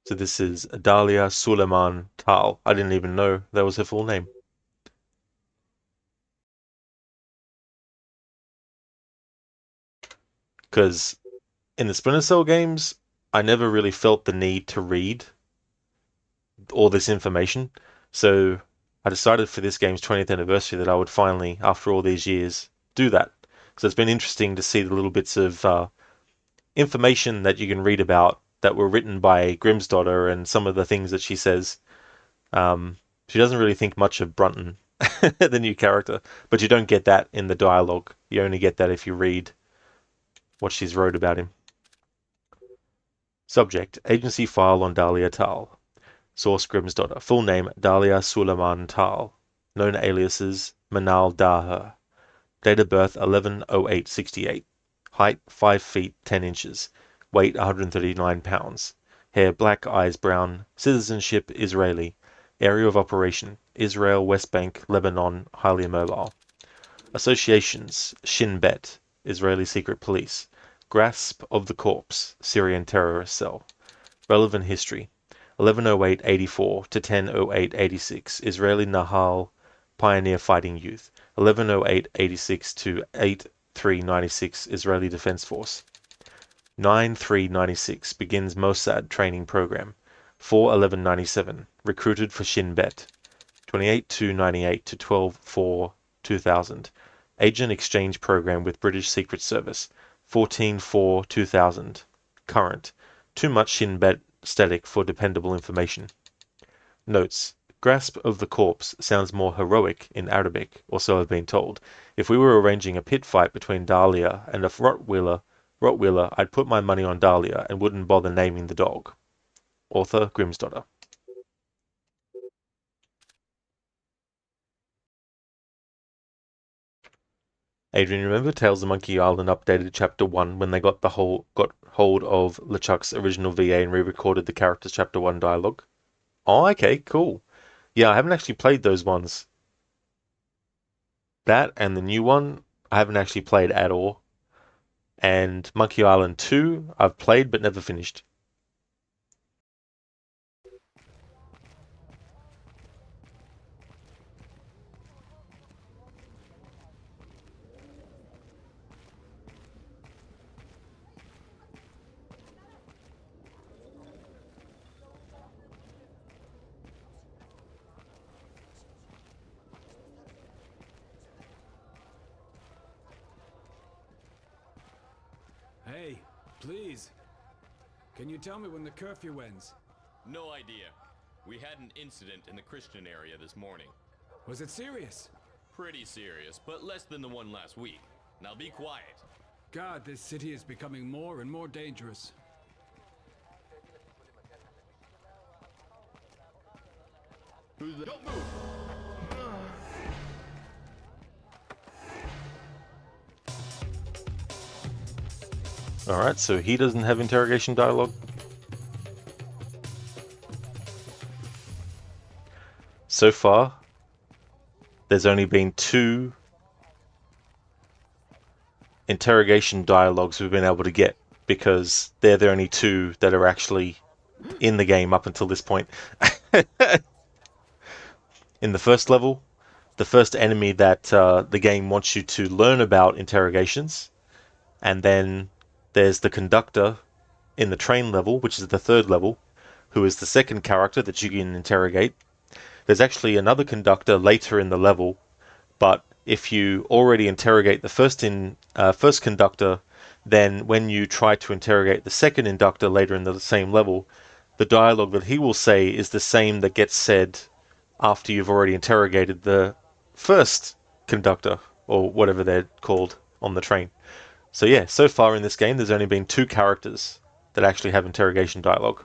So this is Dahlia Suleiman Tal. I didn't even know that was her full name. Because in the Splinter Cell games, I never really felt the need to read all this information. So I decided for this game's 20th anniversary that I would finally, after all these years, do that. So it's been interesting to see the little bits of information that you can read about that were written by Grimm's daughter and some of the things that she says. She doesn't really think much of Brunton, the new character, but you don't get that in the dialogue. You only get that if you read what she's wrote about him. Subject, agency file on Dahlia Tal. Source, Grimm's daughter. Full name, Dahlia Suleiman Tal. Known aliases, Manal Daher. Date of birth, 11/08/68. Height, 5 feet 10 inches. Weight, 139 pounds. Hair black, eyes brown. Citizenship, Israeli. Area of operation, Israel, West Bank, Lebanon, highly immobile. Associations, Shin Bet, Israeli Secret Police. Grasp of the Corpse, Syrian terrorist cell. Relevant history, 11/08/84 to 10/08/86, Israeli Nahal Pioneer Fighting Youth. 11/08/86 to 8/3/96, Israeli Defense Force. 9/3/96 begins Mossad training program. 4/11/97 recruited for Shin Bet. 28/2/98 to 12/4/2000 agent exchange program with British Secret Service. 14/4/2000 current. Too much Shin Bet static for dependable information. Notes. Grasp of the corpse sounds more heroic in Arabic, or so I've been told. If we were arranging a pit fight between Dahlia and a Rottweiler, I'd put my money on Dahlia and wouldn't bother naming the dog. Author Grimsdottir. Adrian, remember Tales of Monkey Island updated Chapter 1 when they got hold of LeChuck's original VA and re-recorded the character's Chapter 1 dialogue? Oh, okay, cool. Yeah, I haven't actually played those ones. That and the new one, I haven't actually played at all. And Monkey Island 2, I've played but never finished. Hey, please. Can you tell me when the curfew ends? No idea. We had an incident in the Christian area this morning. Was it serious? Pretty serious, but less than the one last week. Now be quiet. God, this city is becoming more and more dangerous. Who's the... Don't move! Alright, so he doesn't have interrogation dialogue. So far, there's only been 2 interrogation dialogues we've been able to get, because they're the only 2 that are actually in the game up until this point. In the first level, the first enemy that the game wants you to learn about interrogations, and then there's the conductor in the train level, which is the 3rd level, who is the second character that you can interrogate. There's actually another conductor later in the level, but if you already interrogate the first conductor, then when you try to interrogate the second conductor later in the same level, the dialogue that he will say is the same that gets said after you've already interrogated the first conductor, or whatever they're called, on the train. So yeah, so far in this game, there's only been 2 characters that actually have interrogation dialogue.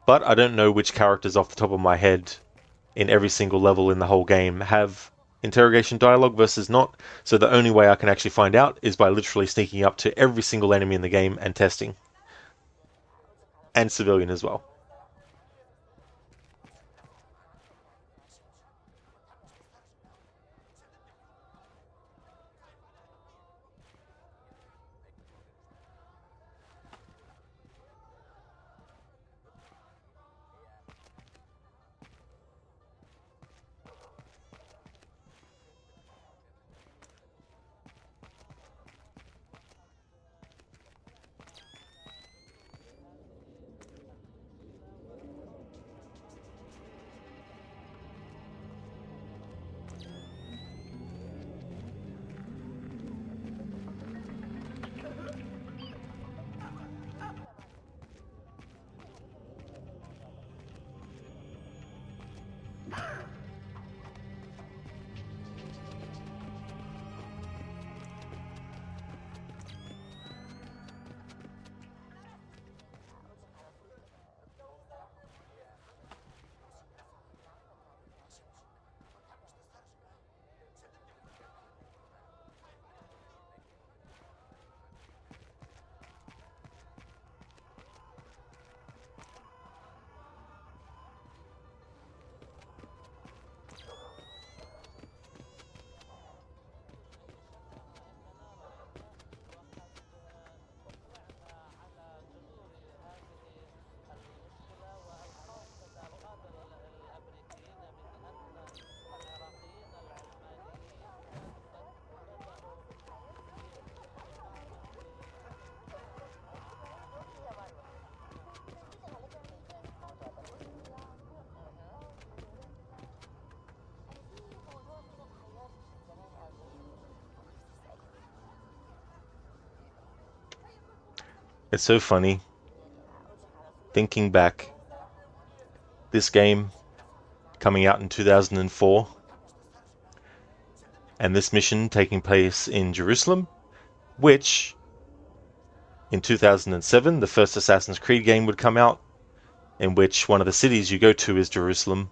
But I don't know which characters off the top of my head in every single level in the whole game have interrogation dialogue versus not, so the only way I can actually find out is by literally sneaking up to every single enemy in the game and testing. And civilian as well. It's so funny. thinking back, this game coming out in 2004, and this mission taking place in Jerusalem, which in 2007 the first Assassin's Creed game would come out, in which one of the cities you go to is Jerusalem.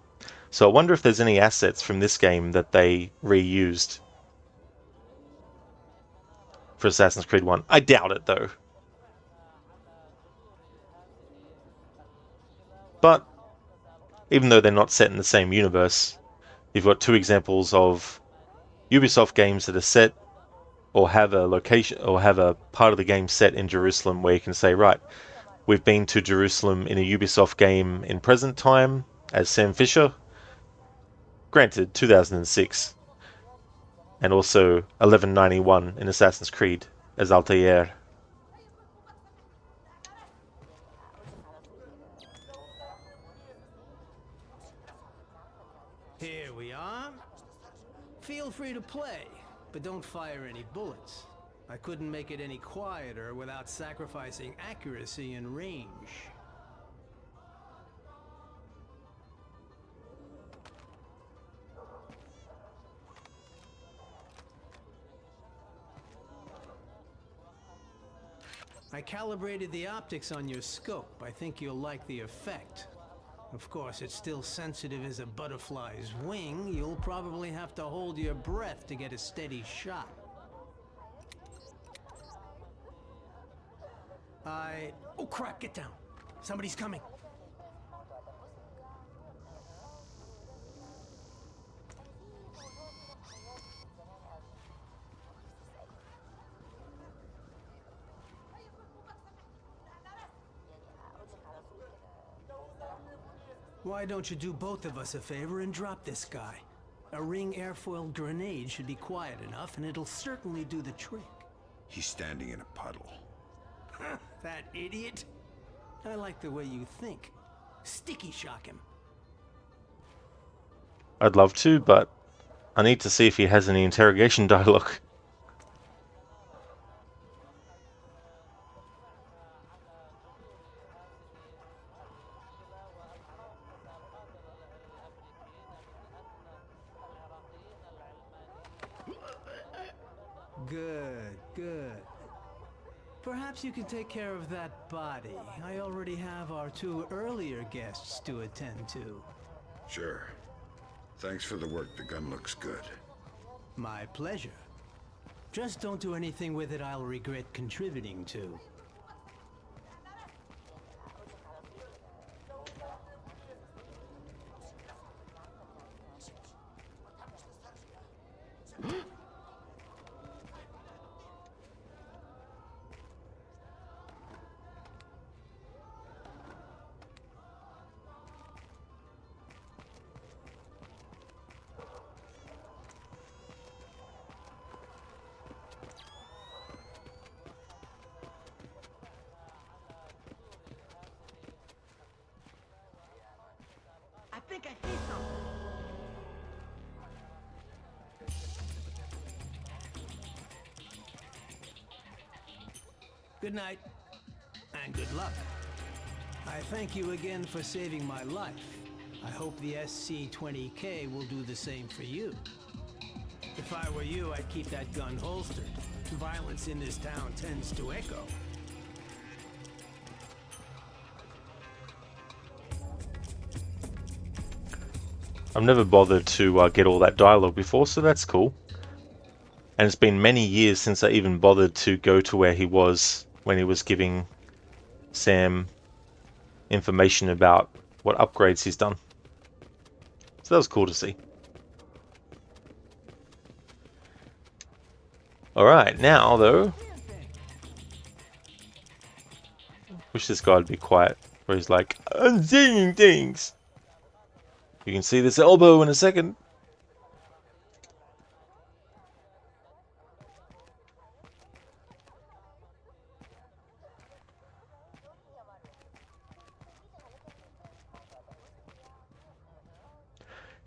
So I wonder if there's any assets from this game that they reused for Assassin's Creed 1. I doubt it, though. But even though they're not set in the same universe, you've got two examples of Ubisoft games that are set or have a location or have a part of the game set in Jerusalem where you can say, right, we've been to Jerusalem in a Ubisoft game in present time as Sam Fisher. Granted, 2006. And also 1191 in Assassin's Creed as Altair. Here we are. Feel free to play, but don't fire any bullets. I couldn't make it any quieter without sacrificing accuracy and range. I calibrated the optics on your scope. I think you'll like the effect. Of course, it's still sensitive as a butterfly's wing. You'll probably have to hold your breath to get a steady shot. Oh crap, get down. Somebody's coming. Why don't you do both of us a favor and drop this guy? A ring airfoil grenade should be quiet enough, and it'll certainly do the trick. He's standing in a puddle. That idiot? I like the way you think. Sticky shock him. I'd love to, but I need to see if he has any interrogation dialogue. Good, good. Perhaps you can take care of that body. I already have our two earlier guests to attend to. Sure. Thanks for the work. The gun looks good. My pleasure. Just don't do anything with it I'll regret contributing to. I think I see something. Good night, and good luck. I thank you again for saving my life. I hope the SC-20K will do the same for you. If I were you, I'd keep that gun holstered. Violence in this town tends to echo. I've never bothered to get all that dialogue before, so that's cool. And it's been many years since I even bothered to go to where he was when he was giving Sam information about what upgrades he's done. So that was cool to see. Alright, now though, wish this guy would be quiet, where he's like, I'm seeing things! You can see this elbow in a second.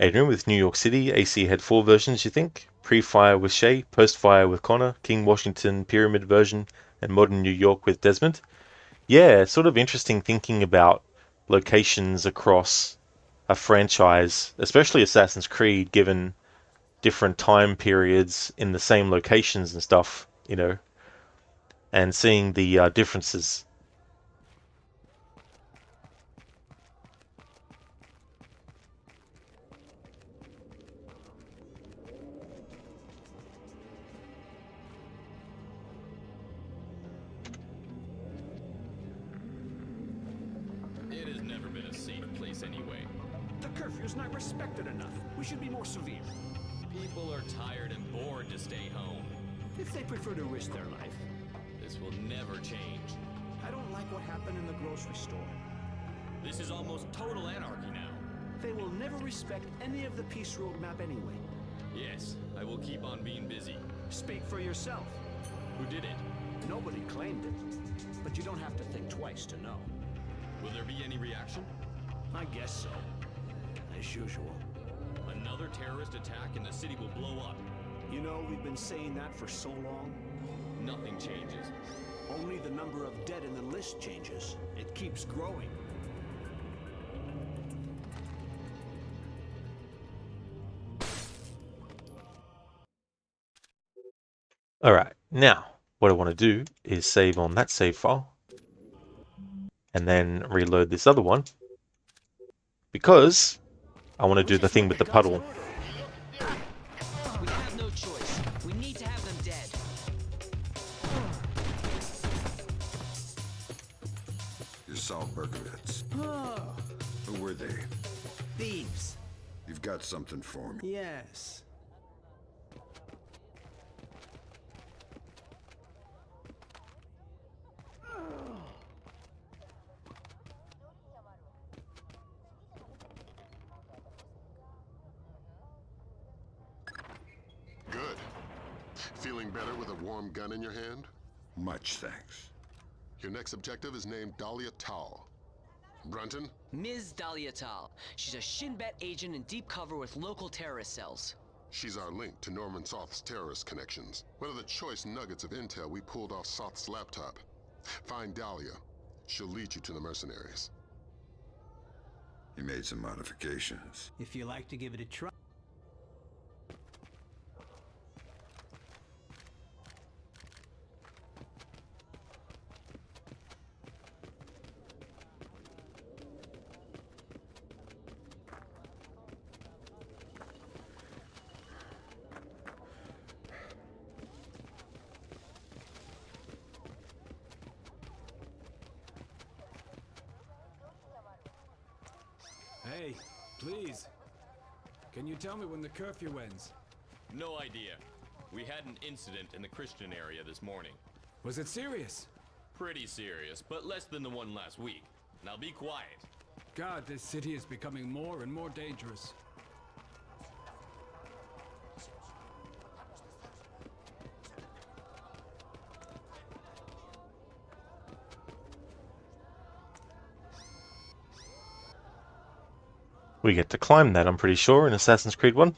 Adrian with New York City, AC had 4 versions, you think? Pre-fire with Shay, post-fire with Connor, King Washington Pyramid version, and Modern New York with Desmond. Yeah, it's sort of interesting thinking about locations across a franchise, especially Assassin's Creed, given different time periods in the same locations and stuff, and seeing the differences. It has never been a safe place anyway. The curfew's not respected enough. We should be more severe. People are tired and bored to stay home. If they prefer to risk their life. This will never change. I don't like what happened in the grocery store. This is almost total anarchy now. They will never respect any of the peace roadmap anyway. Yes, I will keep on being busy. Speak for yourself. Who did it? Nobody claimed it. But you don't have to think twice to know. Will there be any reaction? I guess so. As usual. Another terrorist attack and the city will blow up. You know, we've been saying that for so long. Nothing changes. Only the number of dead in the list changes. It keeps growing. Alright, now what I want to do is save on that save file and then reload this other one because I want to do the thing with the puddle. We have no choice. We need to have them dead. You saw Berkovitz. Oh, Who were they? thieves. You've got something for me. Yes. Good. Feeling better with a warm gun in your hand? Much thanks. Your next objective is named Dahlia Tal. Brunton? Ms. Dahlia Tal. She's a Shin Bet agent in deep cover with local terrorist cells. She's our link to Norman Soth's terrorist connections. One of the choice nuggets of intel we pulled off Soth's laptop. Find Dahlia. She'll lead you to the mercenaries. You made some modifications. If you like to give it a try. Hey, please. Can you tell me when the curfew ends? No idea. We had an incident in the Christian area this morning. Was it serious? Pretty serious, but less than the one last week. Now be quiet. God, this city is becoming more and more dangerous. We get to climb that, I'm pretty sure, in Assassin's Creed 1.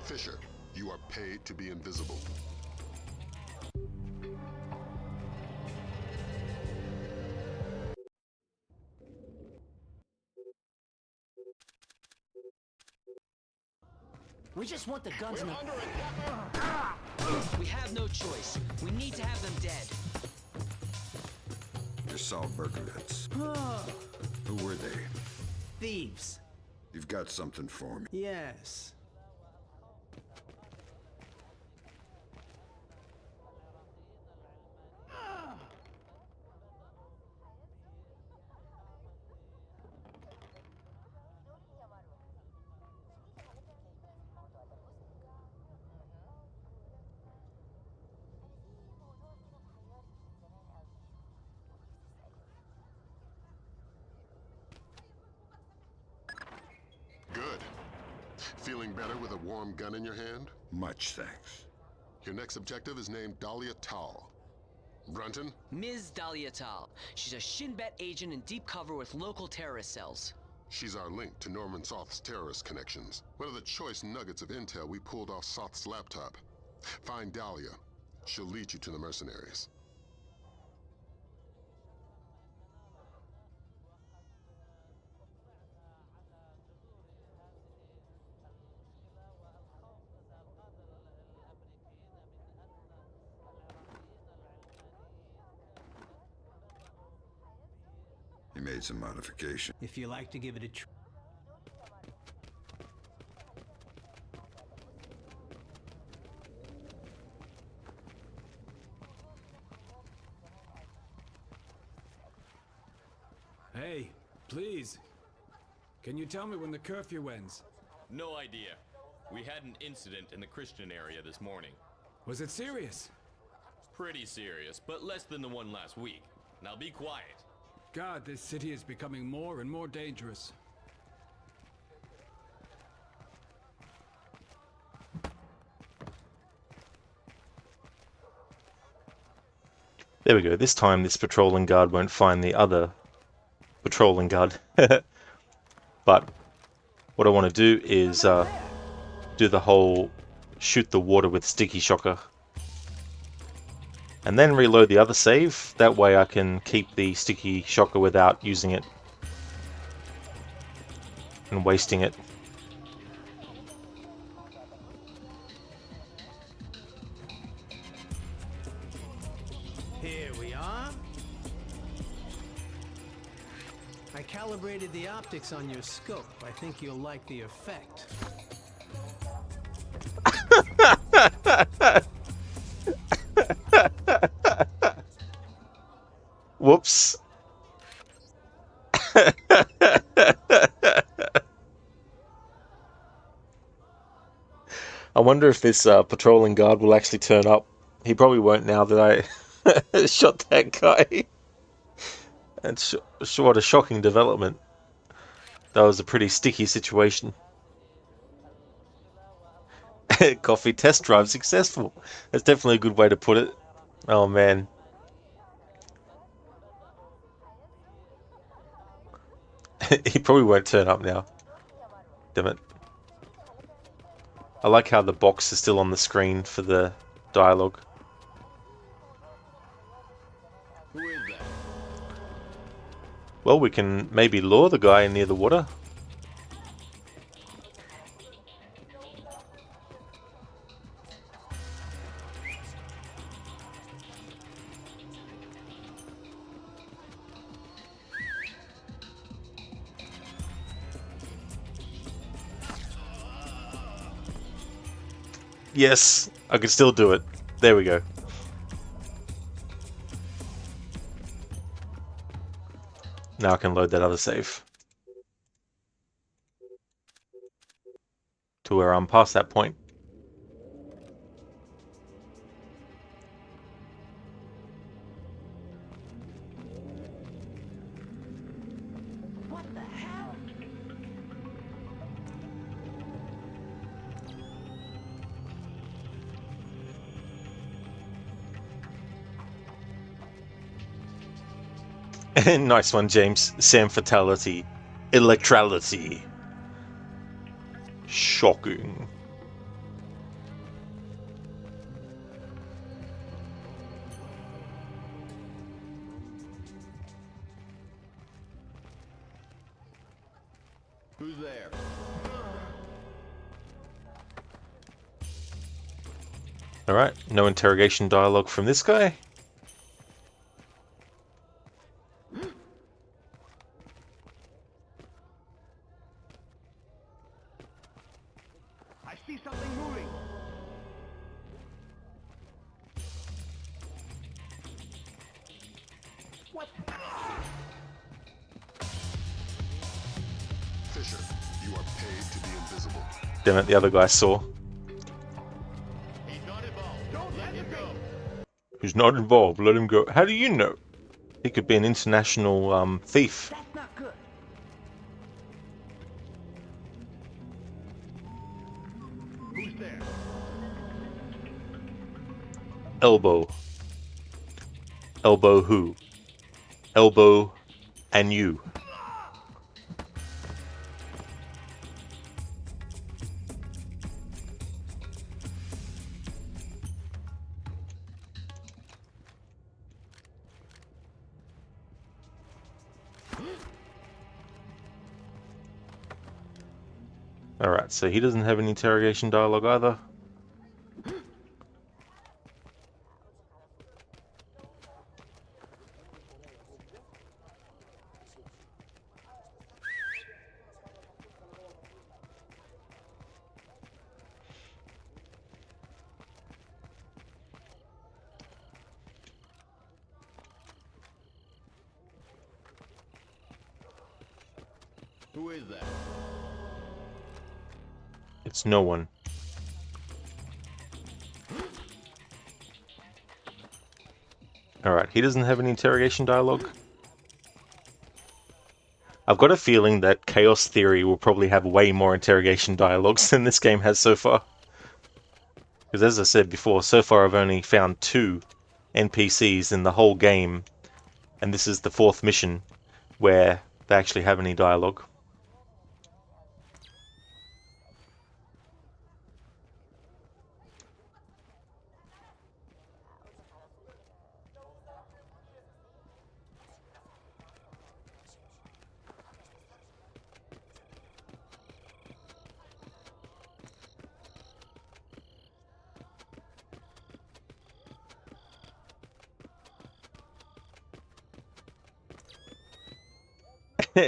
Fisher, you are paid to be invisible. We just want the guns in the... We have no choice. We need to have them dead. You saw Berkovitz. Oh, Who were they? thieves. You've got something for me. Yes. Good. Feeling better with a warm gun in your hand? Much thanks. Your next objective is named Dahlia Tal. Brunton? Ms. Dahlia Tal. She's a Shin Bet agent in deep cover with local terrorist cells. She's our link to Norman Soth's terrorist connections. One of the choice nuggets of intel we pulled off Soth's laptop. Find Dahlia. She'll lead you to the mercenaries. He made some modification. If you like to give it a try. Hey, please. Can you tell me when the curfew ends? No idea. We had an incident in the Christian area this morning. Was it serious? Pretty serious, but less than the one last week. Now be quiet. God, this city is becoming more and more dangerous. There we go. This time this patrolling guard won't find the other patrolling guard. But what I want to do is do the whole shoot the water with sticky shocker. And then reload the other save. That way I can keep the sticky shocker without using it and wasting it. Here we are. I calibrated the optics on your scope. I think you'll like the effect. Whoops. I wonder if this patrolling guard will actually turn up. He probably won't now that I shot that guy. And what a shocking development. That was a pretty sticky situation. Coffee test drive successful. That's definitely a good way to put it. Oh man. He probably won't turn up now. Damn it. I like how the box is still on the screen for the dialogue. Who is that? Well, we can maybe lure the guy near the water. Yes, I can still do it. There we go. Now I can load that other save. To where I'm past that point. What the hell? Nice one, James. Sam Fatality. Electrality. Shocking. Who's there? Alright, no interrogation dialogue from this guy. I see something moving. What? Fisher, you are paid to be invisible. Damn it, the other guy saw. He's not involved. Don't let him go. Who's not involved, let him go. How do you know? He could be an international thief. That's not good. Who's there? Elbow. Elbow who? Elbow and you. Alright, so he doesn't have any interrogation dialogue either. Who is that? It's no one. Alright, he doesn't have any interrogation dialogue. I've got a feeling that Chaos Theory will probably have way more interrogation dialogues than this game has so far. Because as I said before, so far I've only found 2 NPCs in the whole game, and this is the 4th mission where they actually have any dialogue.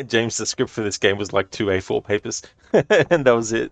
James, the script for this game was like 2 A4 papers, and that was it.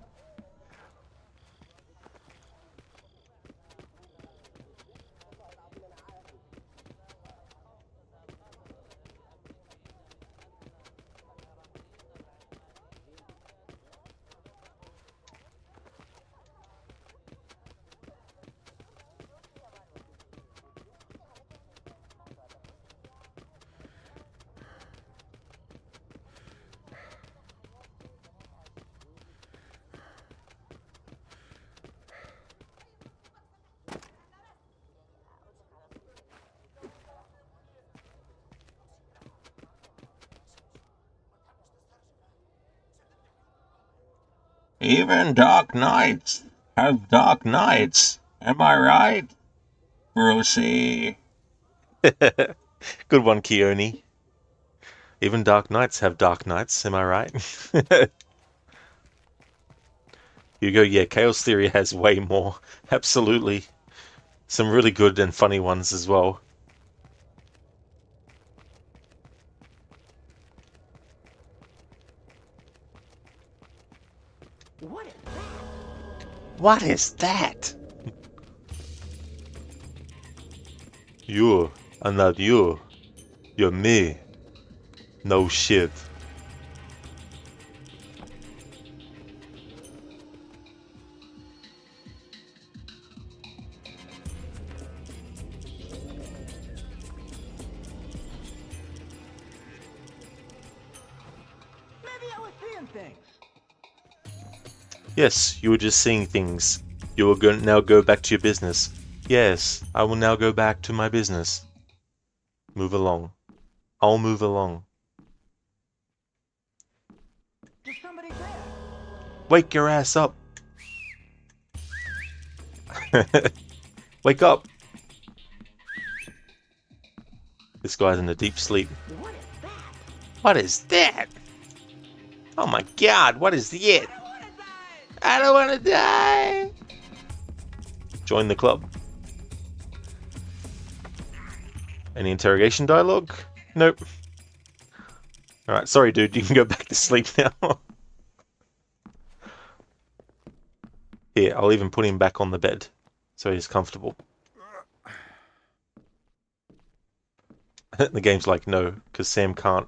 Even dark nights have dark nights. Am I right, Brucey? Good one, Keone. Even dark nights have dark nights, am I right? You go, yeah, Chaos Theory has way more. Absolutely. Some really good and funny ones as well. What is that? What is that? You are not you. You're me. No shit. Maybe I was seeing things. Yes, you were just seeing things. You will now go back to your business. Yes, I will now go back to my business. Move along. I'll move along. There's somebody there. Wake your ass up. Wake up. This guy's in a deep sleep. What is that? What is that? Oh my god, what is it? I don't want to die. Join the club. Any interrogation dialogue? Nope. Alright, sorry dude, you can go back to sleep now. Here, I'll even put him back on the bed, so he's comfortable. The game's like, no, because Sam can't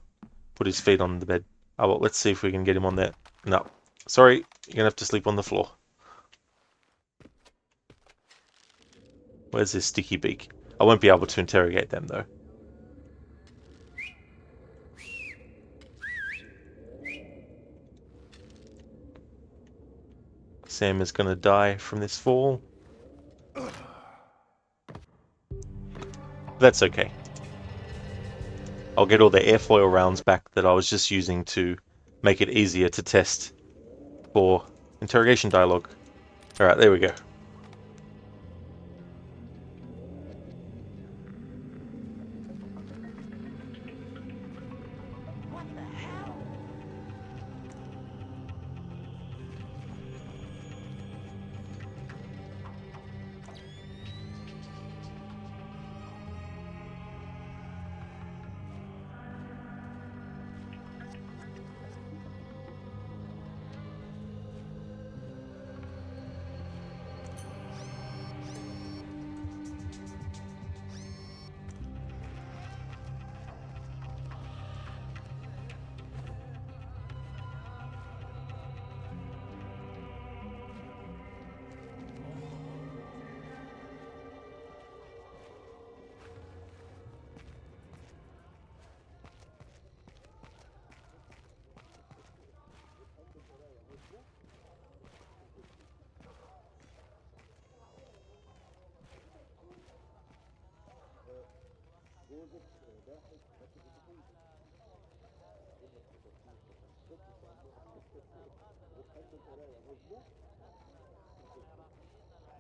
put his feet on the bed. Oh well, let's see if we can get him on there. No. Sorry, you're gonna have to sleep on the floor. Where's this sticky beak? I won't be able to interrogate them, though. Sam is gonna die from this fall. That's okay. I'll get all the airfoil rounds back that I was just using to make it easier to test for interrogation dialogue. Alright, there we go. What the hell?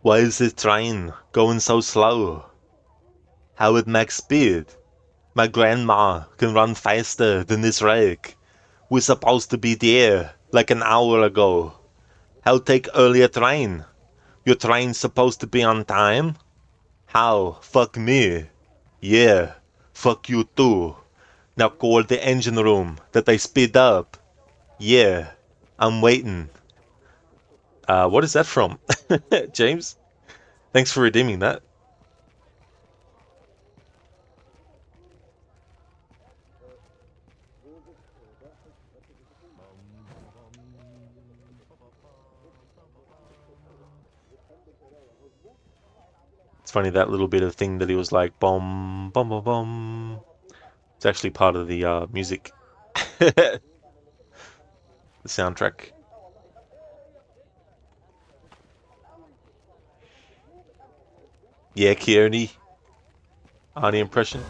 Why is the train going so slow? How it makes speed? My grandma can run faster than this wreck. We're supposed to be there like an hour ago. How take earlier train? Your train's supposed to be on time? How? Fuck me. Yeah, fuck you too. Now call the engine room that they speed up. Yeah, I'm waiting. What is that from? James? Thanks for redeeming that. It's funny that little bit of thing that he was like, bom, bom, bom, bom. It's actually part of the music. The soundtrack. Yeah, Kearney. Arnie impression.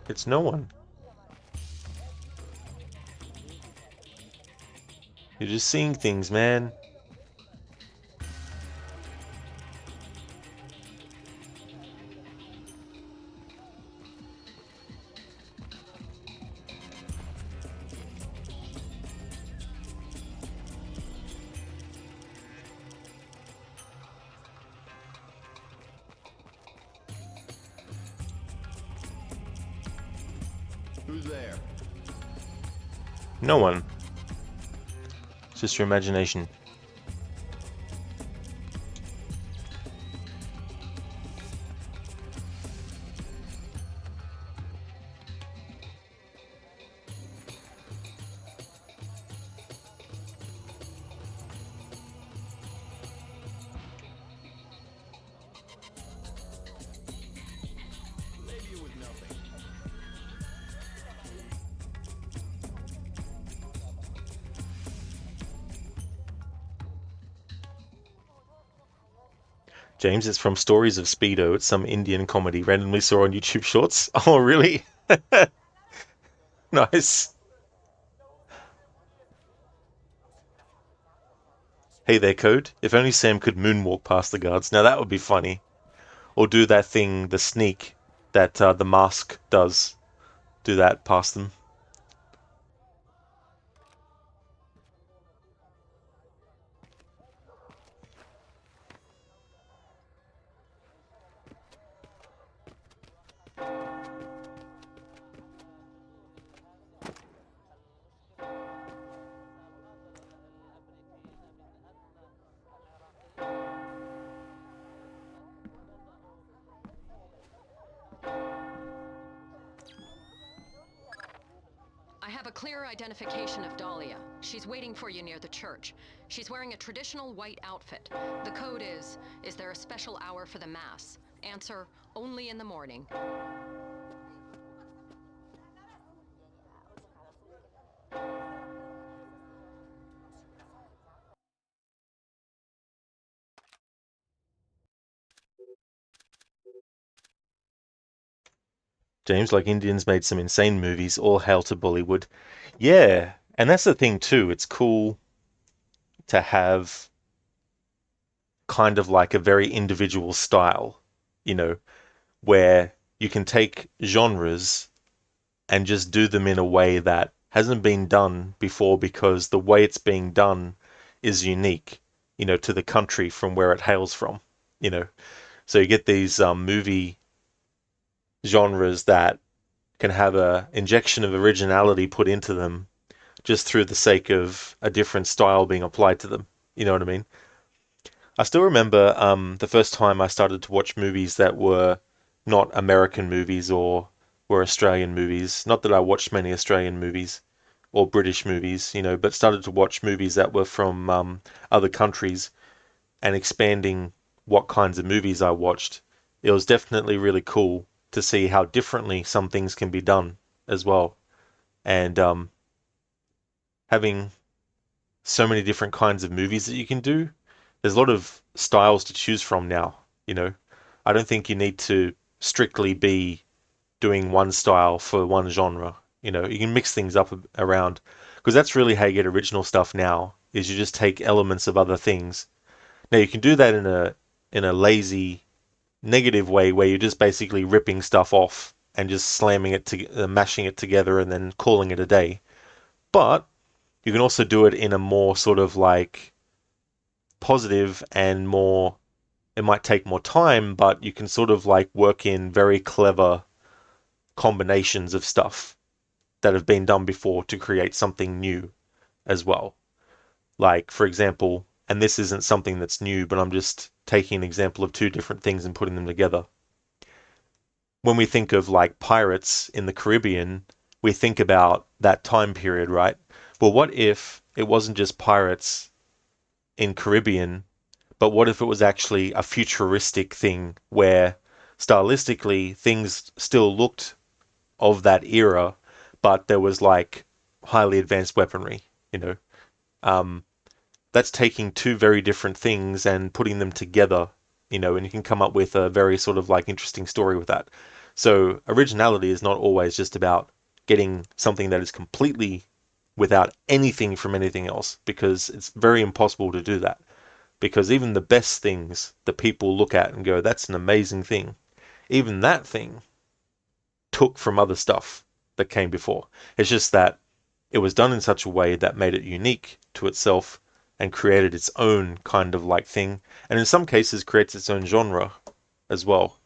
It's no one. You're just seeing things, man. Who's there? No one. It's just your imagination. Maybe it was nothing. James, it's from Stories of Speedo. It's some Indian comedy randomly saw on YouTube Shorts. Oh, really? Nice. Hey there, Code. If only Sam could moonwalk past the guards. Now that would be funny. Or do that thing, the sneak, that the mask does. Do that past them. I have a clear identification of Dahlia. She's waiting for you near the church. She's wearing a traditional white outfit. The code is there a special hour for the Mass? Answer, only in the morning. James, like Indians made some insane movies, all hail to Bollywood. Yeah, and that's the thing too. It's cool to have kind of like a very individual style, you know, where you can take genres and just do them in a way that hasn't been done before because the way it's being done is unique, you know, to the country from where it hails from, you know. So you get these movie genres that can have a injection of originality put into them just through the sake of a different style being applied to them. You know what I mean? I still remember the first time I started to watch movies that were not American movies or were Australian movies. Not that I watched many Australian movies or British movies, you know, but started to watch movies that were from other countries and expanding what kinds of movies I watched. It was definitely really cool to see how differently some things can be done as well. And having so many different kinds of movies that you can do, there's a lot of styles to choose from now, you know. I don't think you need to strictly be doing one style for one genre. You know, you can mix things up around, because that's really how you get original stuff now, is you just take elements of other things. Now you can do that in a lazy, negative way where you're just basically ripping stuff off and just slamming it to mashing it together and then calling it a day. But you can also do it in a more sort of like positive and more, it might take more time, but you can sort of like work in very clever combinations of stuff that have been done before to create something new as well. Like, for example, and this isn't something that's new, but I'm just taking an example of two different things and putting them together. When we think of like pirates in the Caribbean, we think about that time period, right? Well, what if it wasn't just pirates in Caribbean, but what if it was actually a futuristic thing where stylistically things still looked of that era, but there was like highly advanced weaponry, you know? That's taking two very different things and putting them together, you know, and you can come up with a very sort of like interesting story with that. So originality is not always just about getting something that is completely without anything from anything else, because it's very impossible to do that. Because even the best things that people look at and go, that's an amazing thing, even that thing took from other stuff that came before. It's just that it was done in such a way that made it unique to itself and created its own kind of like thing, and in some cases creates its own genre as well.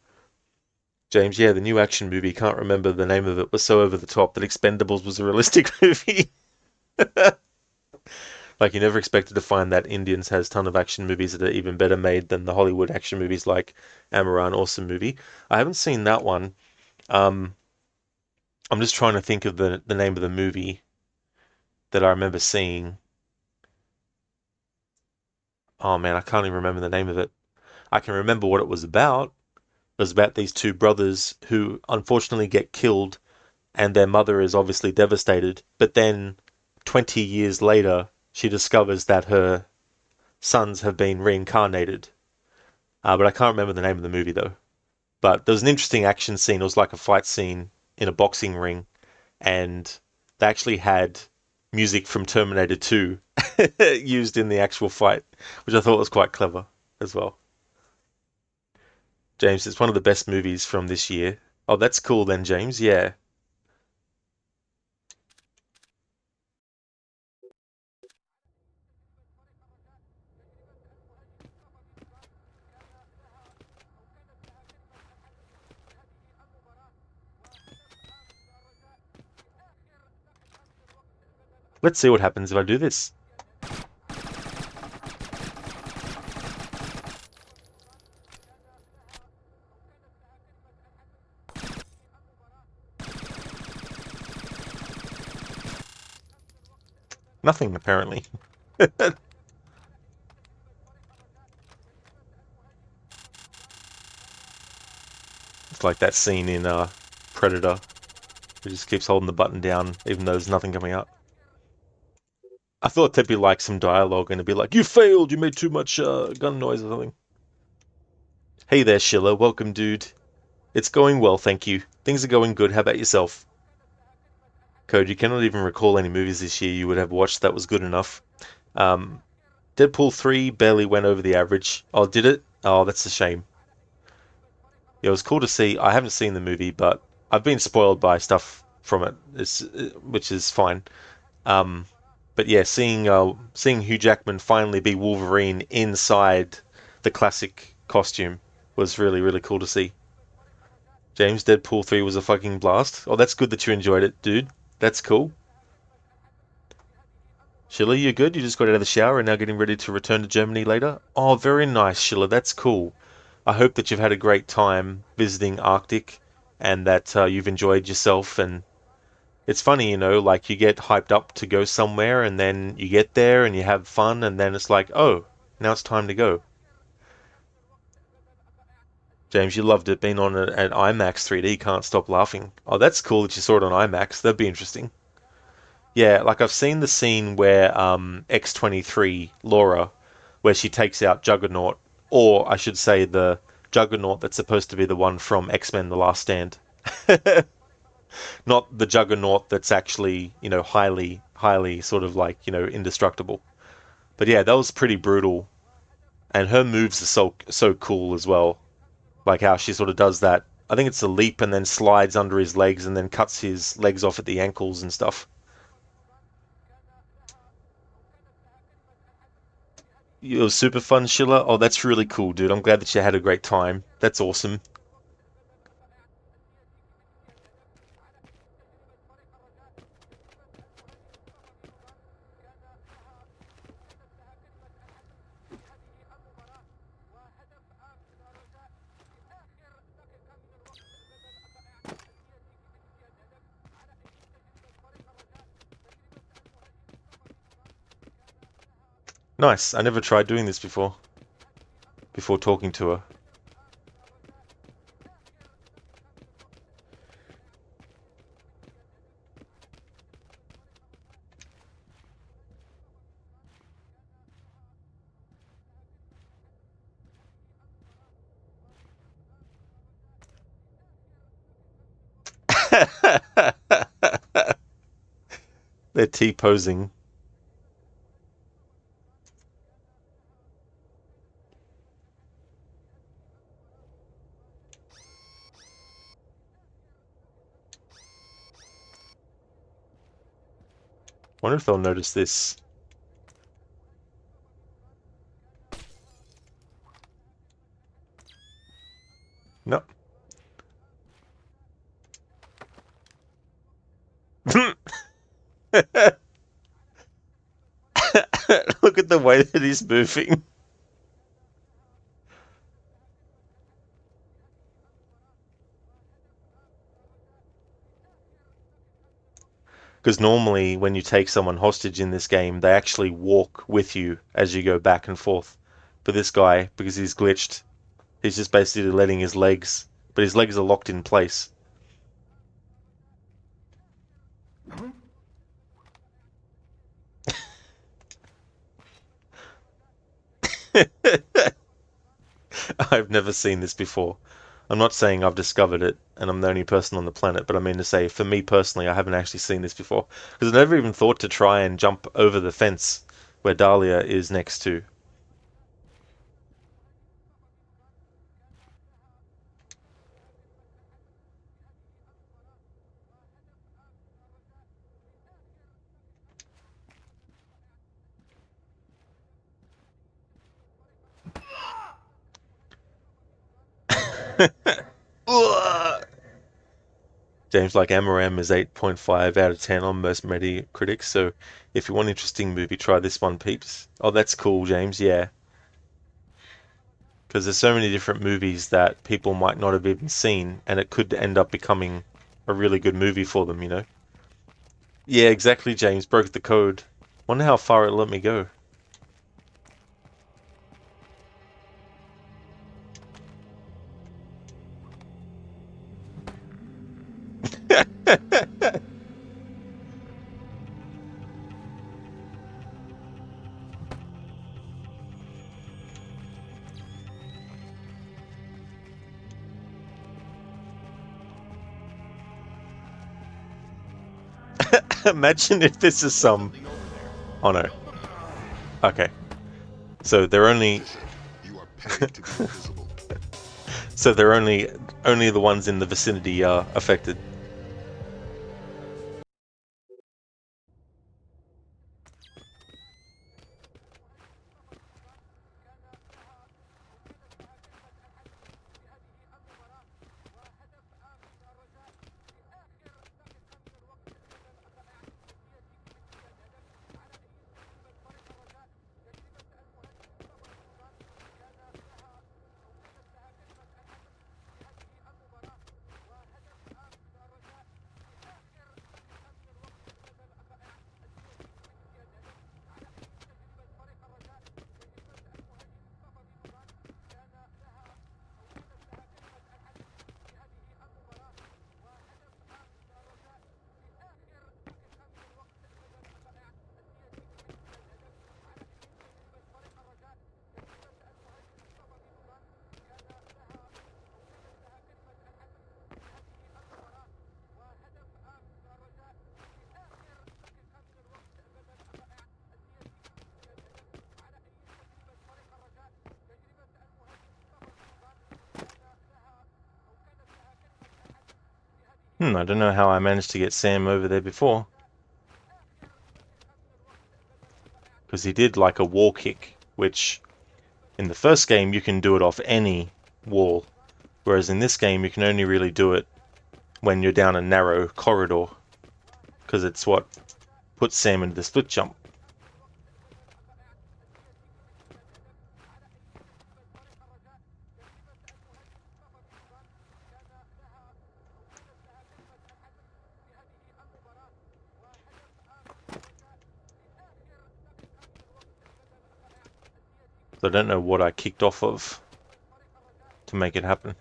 James, yeah, the new action movie, can't remember the name of it, was so over the top that Expendables was a realistic movie. Like, you never expected to find that Indians has a ton of action movies that are even better made than the Hollywood action movies like Amaran, awesome movie. I haven't seen that one. I'm just trying to think of the name of the movie that I remember seeing. Oh man, I can't even remember the name of it. I can remember what it was about. It was about these two brothers who unfortunately get killed, and their mother is obviously devastated. But then 20 years later, she discovers that her sons have been reincarnated. But I can't remember the name of the movie though. But there was an interesting action scene. It was like a fight scene in a boxing ring, and they actually had music from Terminator 2 used in the actual fight, which I thought was quite clever as well. James, it's one of the best movies from this year. Oh, that's cool then, James. Yeah. Let's see what happens if I do this. Nothing, apparently. It's like that scene in Predator. He just keeps holding the button down even though there's nothing coming up. I thought there'd be like some dialogue and it'd be like, you failed, you made too much gun noise or something. Hey there, Schiller. Welcome, dude. It's going well, thank you. Things are going good. How about yourself? Code, you cannot even recall any movies this year you would have watched that was good enough. Um, Deadpool 3 barely went over the average. Oh, did it? Oh, that's a shame. Yeah, it was cool to see. I haven't seen the movie, but I've been spoiled by stuff from it, which is fine. Um, but yeah, seeing Hugh Jackman finally be Wolverine inside the classic costume was really, really cool to see. James, Deadpool 3 was a fucking blast. Oh, that's good that you enjoyed it, dude. That's cool. Schiller, you good? You just got out of the shower and now getting ready to return to Germany later? Oh, very nice, Schiller. That's cool. I hope that you've had a great time visiting Arctic and that you've enjoyed yourself. And it's funny, you know, like you get hyped up to go somewhere and then you get there and you have fun and then it's like, oh, now it's time to go. James, you loved it being on an IMAX 3D. Can't stop laughing. Oh, that's cool that you saw it on IMAX. That'd be interesting. Yeah, like I've seen the scene where X-23 Laura, where she takes out Juggernaut, or I should say the Juggernaut that's supposed to be the one from X-Men: The Last Stand. Not the juggernaut that's actually, you know, highly sort of like, you know, indestructible. But yeah, that was pretty brutal. And her moves are so cool as well. Like how she sort of does that. I think it's a leap and then slides under his legs and then cuts his legs off at the ankles and stuff. It was super fun, Sheila. Oh, that's really cool, dude. I'm glad that you had a great time. That's awesome. Nice. I never tried doing this before talking to her. They're T-posing. Wonder if they'll notice this. Nope. Look at the way that he's moving. Because normally when you take someone hostage in this game, they actually walk with you as you go back and forth. But this guy, because he's glitched, he's just basically letting his legs, but his legs are locked in place. I've never seen this before. I'm not saying I've discovered it and I'm the only person on the planet, but I mean to say, for me personally, I haven't actually seen this before. Because I never even thought to try and jump over the fence where Dahlia is next to. James, like Amaram is 8.5 out of 10 on most Metacritic, so if you want an interesting movie, try this one, peeps. Oh, that's cool, James, yeah. Because there's so many different movies that people might not have even seen, and it could end up becoming a really good movie for them, you know? Yeah, exactly, James. Broke the code. Wonder how far it let me go. Imagine if this is some... Oh no. Okay. So they're only... So they're only the ones in the vicinity are affected. I don't know how I managed to get Sam over there before. Because he did like a wall kick, which in the first game you can do it off any wall. Whereas in this game you can only really do it when you're down a narrow corridor. Because it's what puts Sam into the split jump. So I don't know what I kicked off of to make it happen.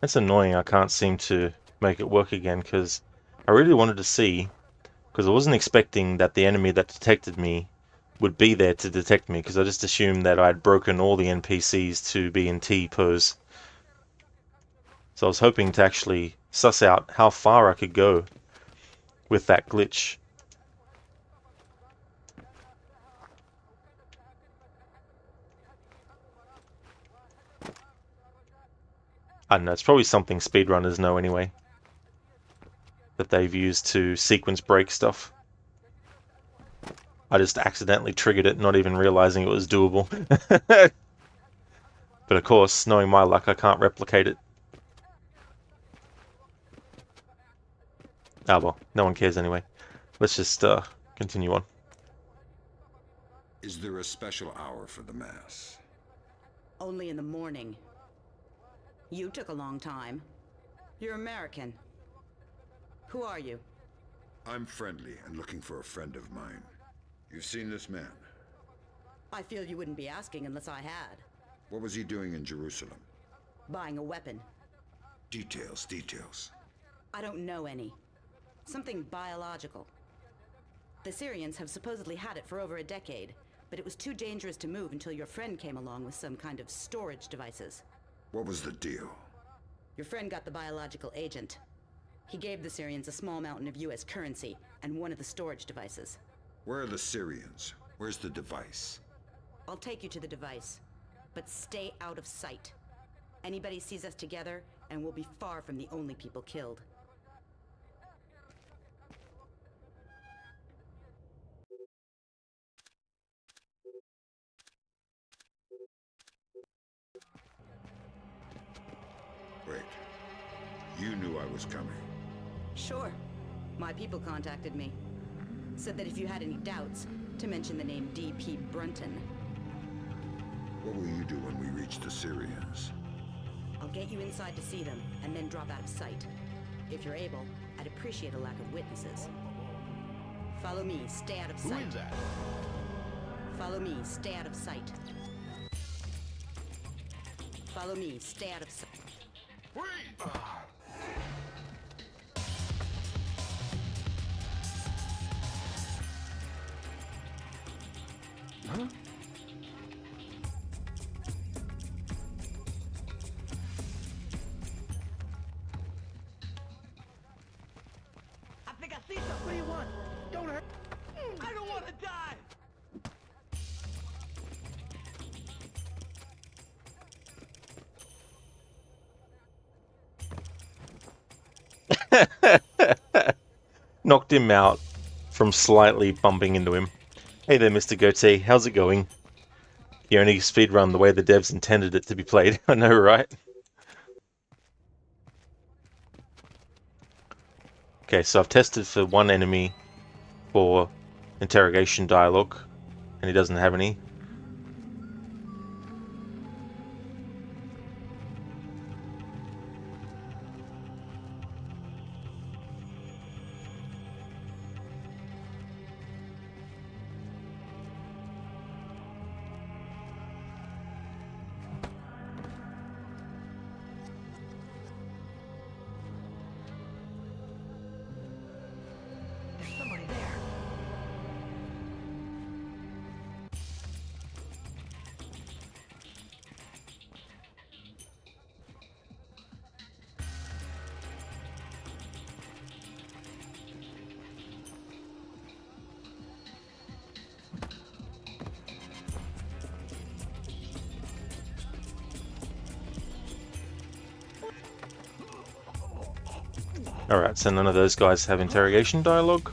It's annoying I can't seem to make it work again, because I really wanted to see, because I wasn't expecting that the enemy that detected me would be there to detect me, because I just assumed that I'd broken all the NPCs to be in T pose. So I was hoping to actually suss out how far I could go with that glitch. I don't know, it's probably something speedrunners know anyway, that they've used to sequence break stuff. I just accidentally triggered it, not even realizing it was doable. But of course, knowing my luck, I can't replicate it. Ah well, no one cares anyway. Let's just continue on. Is there a special hour for the Mass? Only in the morning. You took a long time. You're American. Who are you? I'm friendly and looking for a friend of mine. You've seen this man? I feel you wouldn't be asking unless I had. What was he doing in Jerusalem? Buying a weapon. Details. I don't know any. Something biological. The Syrians have supposedly had it for over a decade, but it was too dangerous to move until your friend came along with some kind of storage devices. What was the deal? Your friend got the biological agent. He gave the Syrians a small mountain of US currency and one of the storage devices. Where are the Syrians? Where's the device? I'll take you to the device, but stay out of sight. Anybody sees us together, and we'll be far from the only people killed. Wait. You knew I was coming. Sure. My people contacted me. Said that if you had any doubts, to mention the name D.P. Brunton. What will you do when we reach the Syrians? I'll get you inside to see them, and then drop out of sight. If you're able, I'd appreciate a lack of witnesses. Follow me, stay out of sight. Who is that? Follow me, stay out of sight. Follow me, stay out of sight. Huh? I think I see something. What do you want? Don't hurt. I don't want to die. Knocked him out from slightly bumping into him. Hey there, Mr. Goatee. How's it going? You only speedrun the way the devs intended it to be played. I know, right? Okay, so I've tested for one enemy for interrogation dialogue, and he doesn't have any. There's somebody there. Alright, so none of those guys have interrogation dialogue.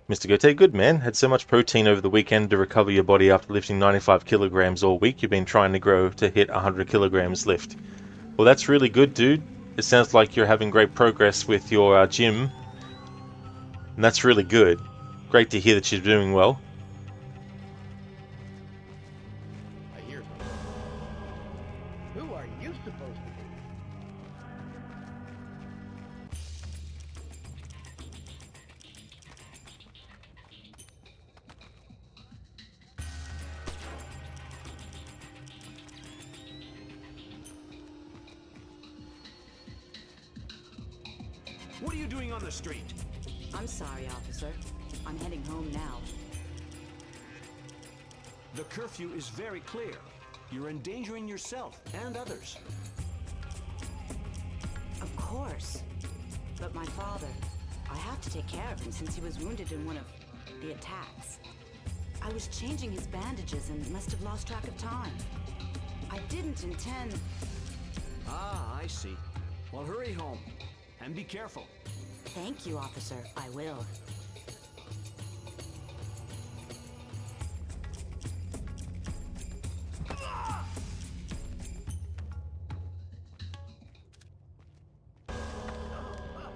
Mr. Gote, good man. Had so much protein over the weekend to recover your body after lifting 95 kilograms all week. You've been trying to grow to hit 100 kilograms lift. Well, that's really good, dude. It sounds like you're having great progress with your gym. And that's really good. Great to hear that you're doing well. I hear something. Who are you supposed to be? What are you doing on the street? I'm sorry, officer. I'm heading home now. The curfew is very clear. You're endangering yourself and others. Of course. But my father, I have to take care of him since he was wounded in one of the attacks. I was changing his bandages and must have lost track of time. I didn't intend... Ah, I see. Well, hurry home. And be careful. Thank you, officer. I will.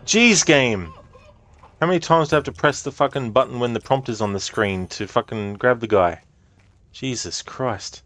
Jeez, game! How many times do I have to press the fucking button when the prompt is on the screen to fucking grab the guy? Jesus Christ.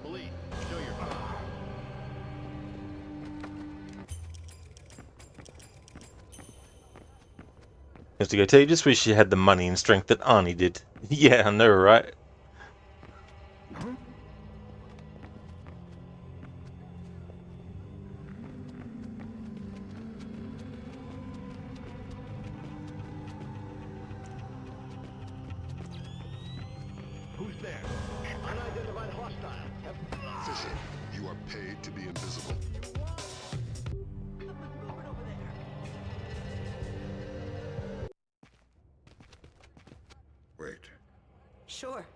Police, show your... Mr. Gote, you just wish you had the money and strength that Arnie did. Yeah, I know, right? Who's there? Unidentified hostile. Fisher, you are paid to be invisible. Wait. Sure.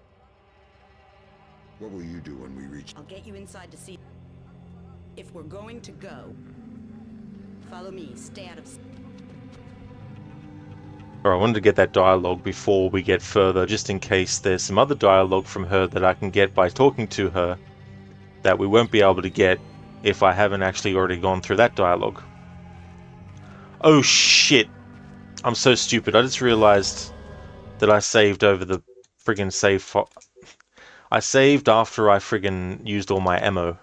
What will you do when we reach? I'll get you inside to see. If we're going to go, follow me. Stay out of. Or I wanted to get that dialogue before we get further, just in case there's some other dialogue from her that I can get by talking to her that we won't be able to get if I haven't actually already gone through that dialogue. Oh shit! I'm so stupid. I just realized that I saved over the friggin' save file. I saved after I friggin' used all my ammo.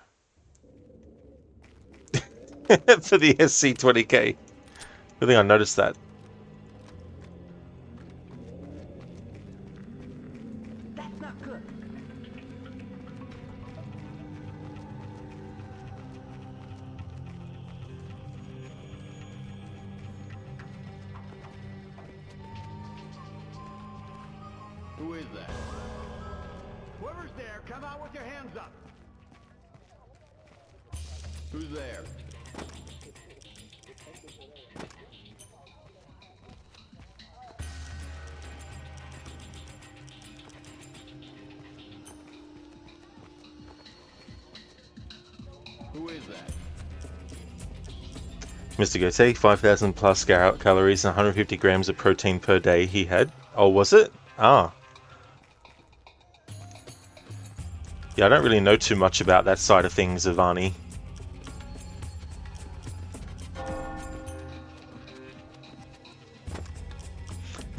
For the SC20K. I think I noticed that. That's not good. Who is that? Whoever's there, come out with your hands up. Who's there? Who is that? Mr. Gote, 5,000 plus calories and 150 grams of protein per day he had. Oh, was it? Ah. Yeah, I don't really know too much about that side of things, Ivani.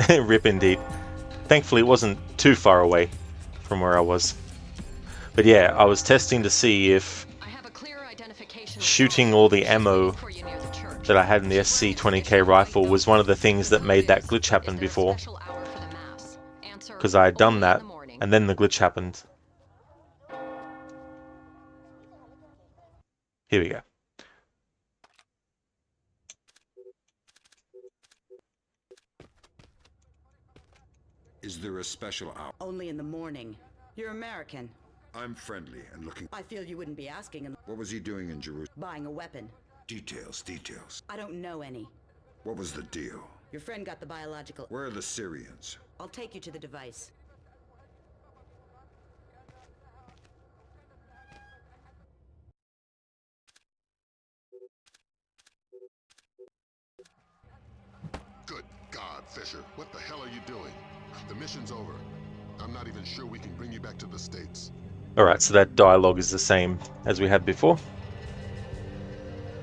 Rip indeed. Thankfully it wasn't too far away from where I was. But yeah, I was testing to see if shooting all the ammo that I had in the SC20K rifle was one of the things that made that glitch happen before. Because I had done that, and then the glitch happened. Here we go. Is there a special hour? Only in the morning. You're American. I'm friendly and looking. I feel you wouldn't be asking. What was he doing in Jerusalem? Buying a weapon. Details, details. I don't know any. What was the deal? Your friend got the biological. Where are the Syrians? I'll take you to the device. Good God, Fisher, what the hell are you doing? The mission's over. I'm not even sure we can bring you back to the States. Alright, so that dialogue is the same as we had before.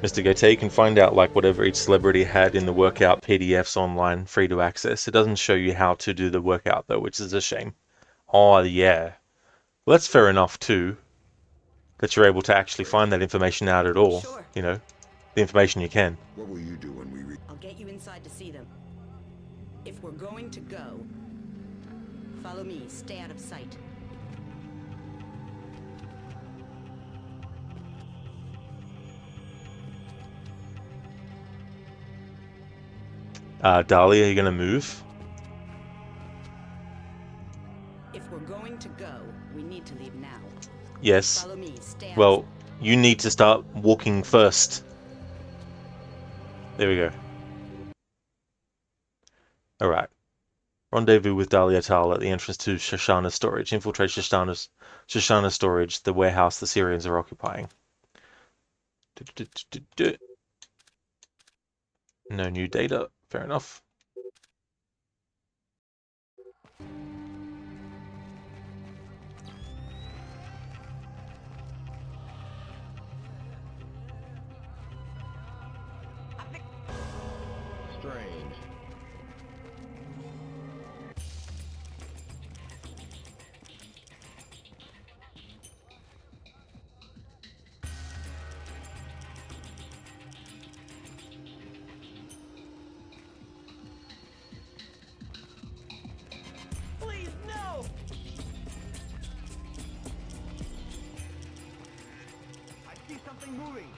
Mr. Gote, you can find out like whatever each celebrity had in the workout PDFs online, free to access. It doesn't show you how to do the workout though, which is a shame. Oh yeah. Well, that's fair enough too, that you're able to actually find that information out at all. Sure. You know, the information you can. What will you do when we reach? I'll get you inside to see them. If we're going to go, follow me. Stay out of sight. Dahlia, are you going to move? If we're going to go, we need to leave now. Yes. Follow me. Stay out. Well, you need to start walking first. There we go. Alright. Rendezvous with Dahlia Tal at the entrance to Shoshana Storage. Infiltrate Shoshana Storage, the warehouse the Syrians are occupying. No new data. Fair enough. Strange. Please, no! I see something moving.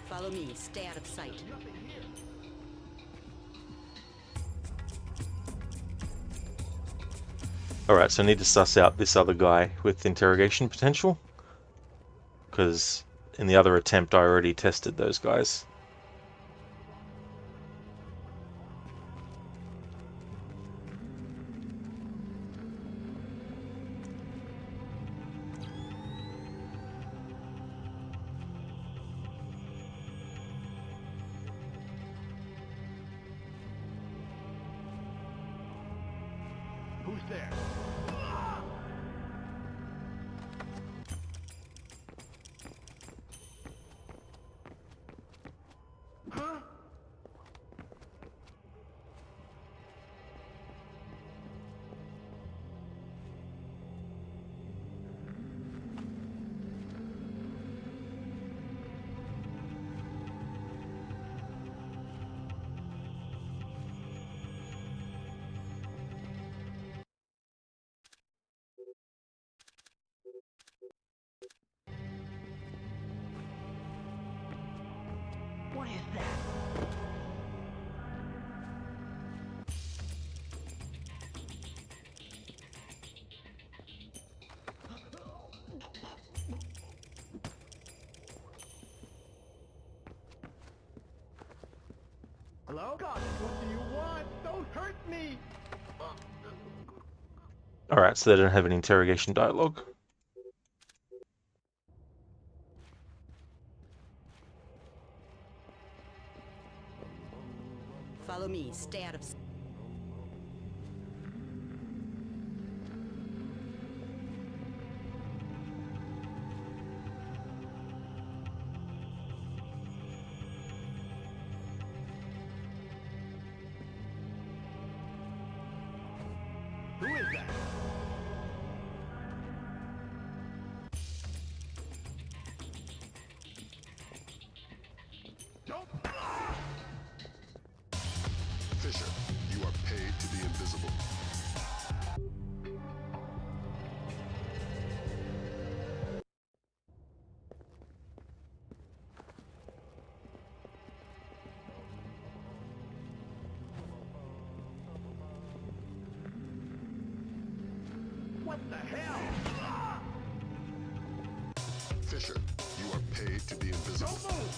Follow me. Stay out of sight. Alright, so I need to suss out this other guy with interrogation potential. Because in the other attempt I already tested those guys. Who's there? Huh? What is that? Hello? God, what do you want? Don't hurt me! Alright, so they don't have an interrogation dialogue. Follow me. Stay out of sight. Who is that? Don't. Fisher, you are paid to be invisible. What the hell? Fisher, you are paid to be invisible. Don't move!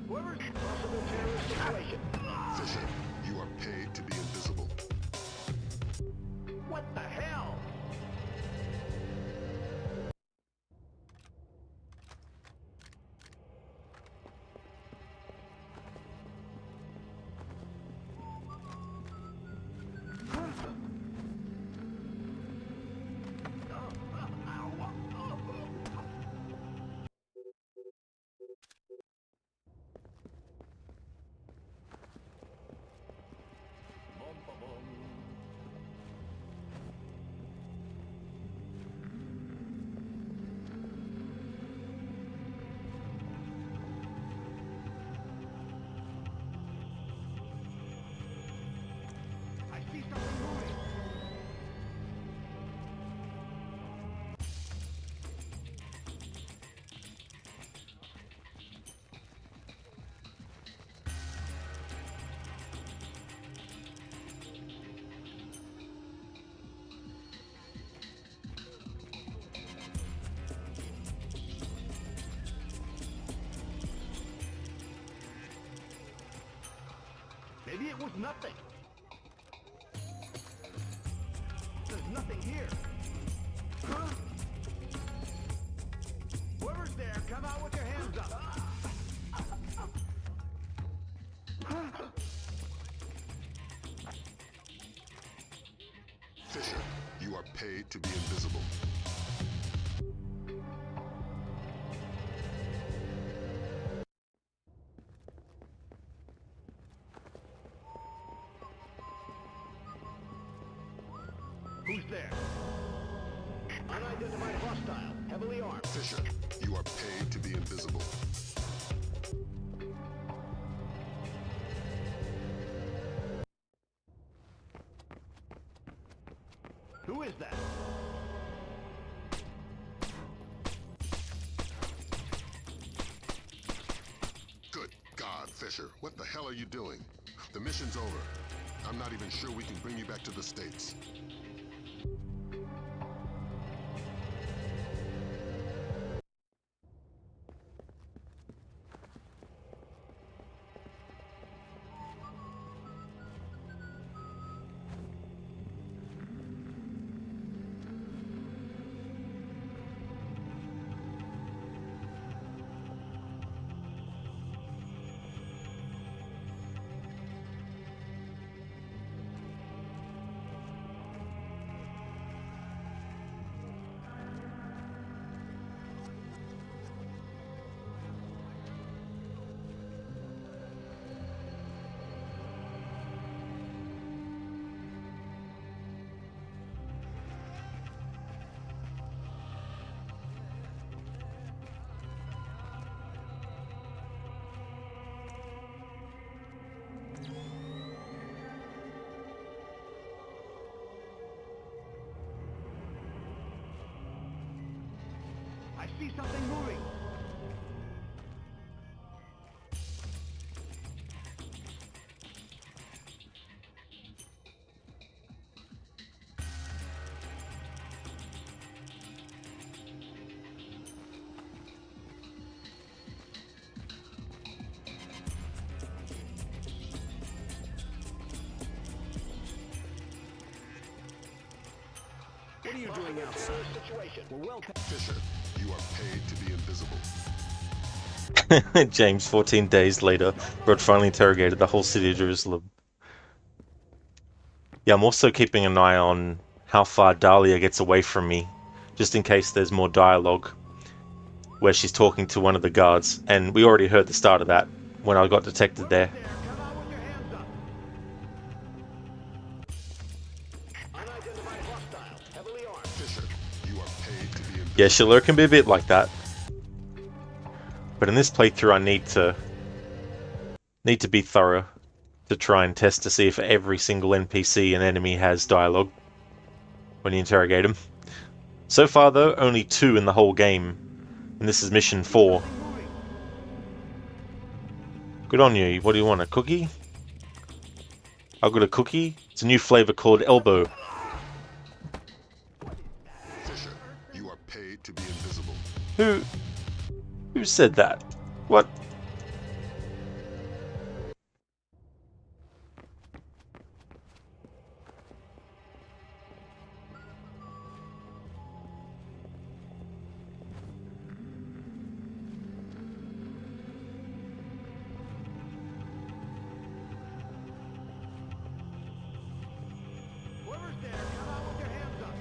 Whoever's possible terrorist situation. Fisher, you are paid to be invisible. What the hell? I see something moving. Maybe it was nothing. There's nothing here. Huh? Whoever's there, come out with your hands up. Fisher, you are paid to be invisible. Who's there? Unidentified hostile. heavily armed. Fisher, you are paid to be invisible. Who is that? Good God, Fisher, what the hell are you doing? The mission's over. I'm not even sure we can bring you back to the States. I see something moving. What are you doing outside? We're well Fisher, you are paid to be invisible. James, 14 days later, Rod finally interrogated the whole city of Jerusalem. Yeah, I'm also keeping an eye on how far Dahlia gets away from me, just in case there's more dialogue where she's talking to one of the guards, and we already heard the start of that when I got detected there. Fisher, you are paid to be invisible. Yeah, Shiller can be a bit like that. But in this playthrough I need to be thorough to try and test to see if every single NPC and enemy has dialogue when you interrogate them. So far though, only 2 in the whole game, and this is mission 4. Good on you. What do you want, a cookie? I've got a cookie. It's a new flavor called Elbow. Fisher, you are paid to be invisible. Who said that? What? Whoever's there, come out with your hands up.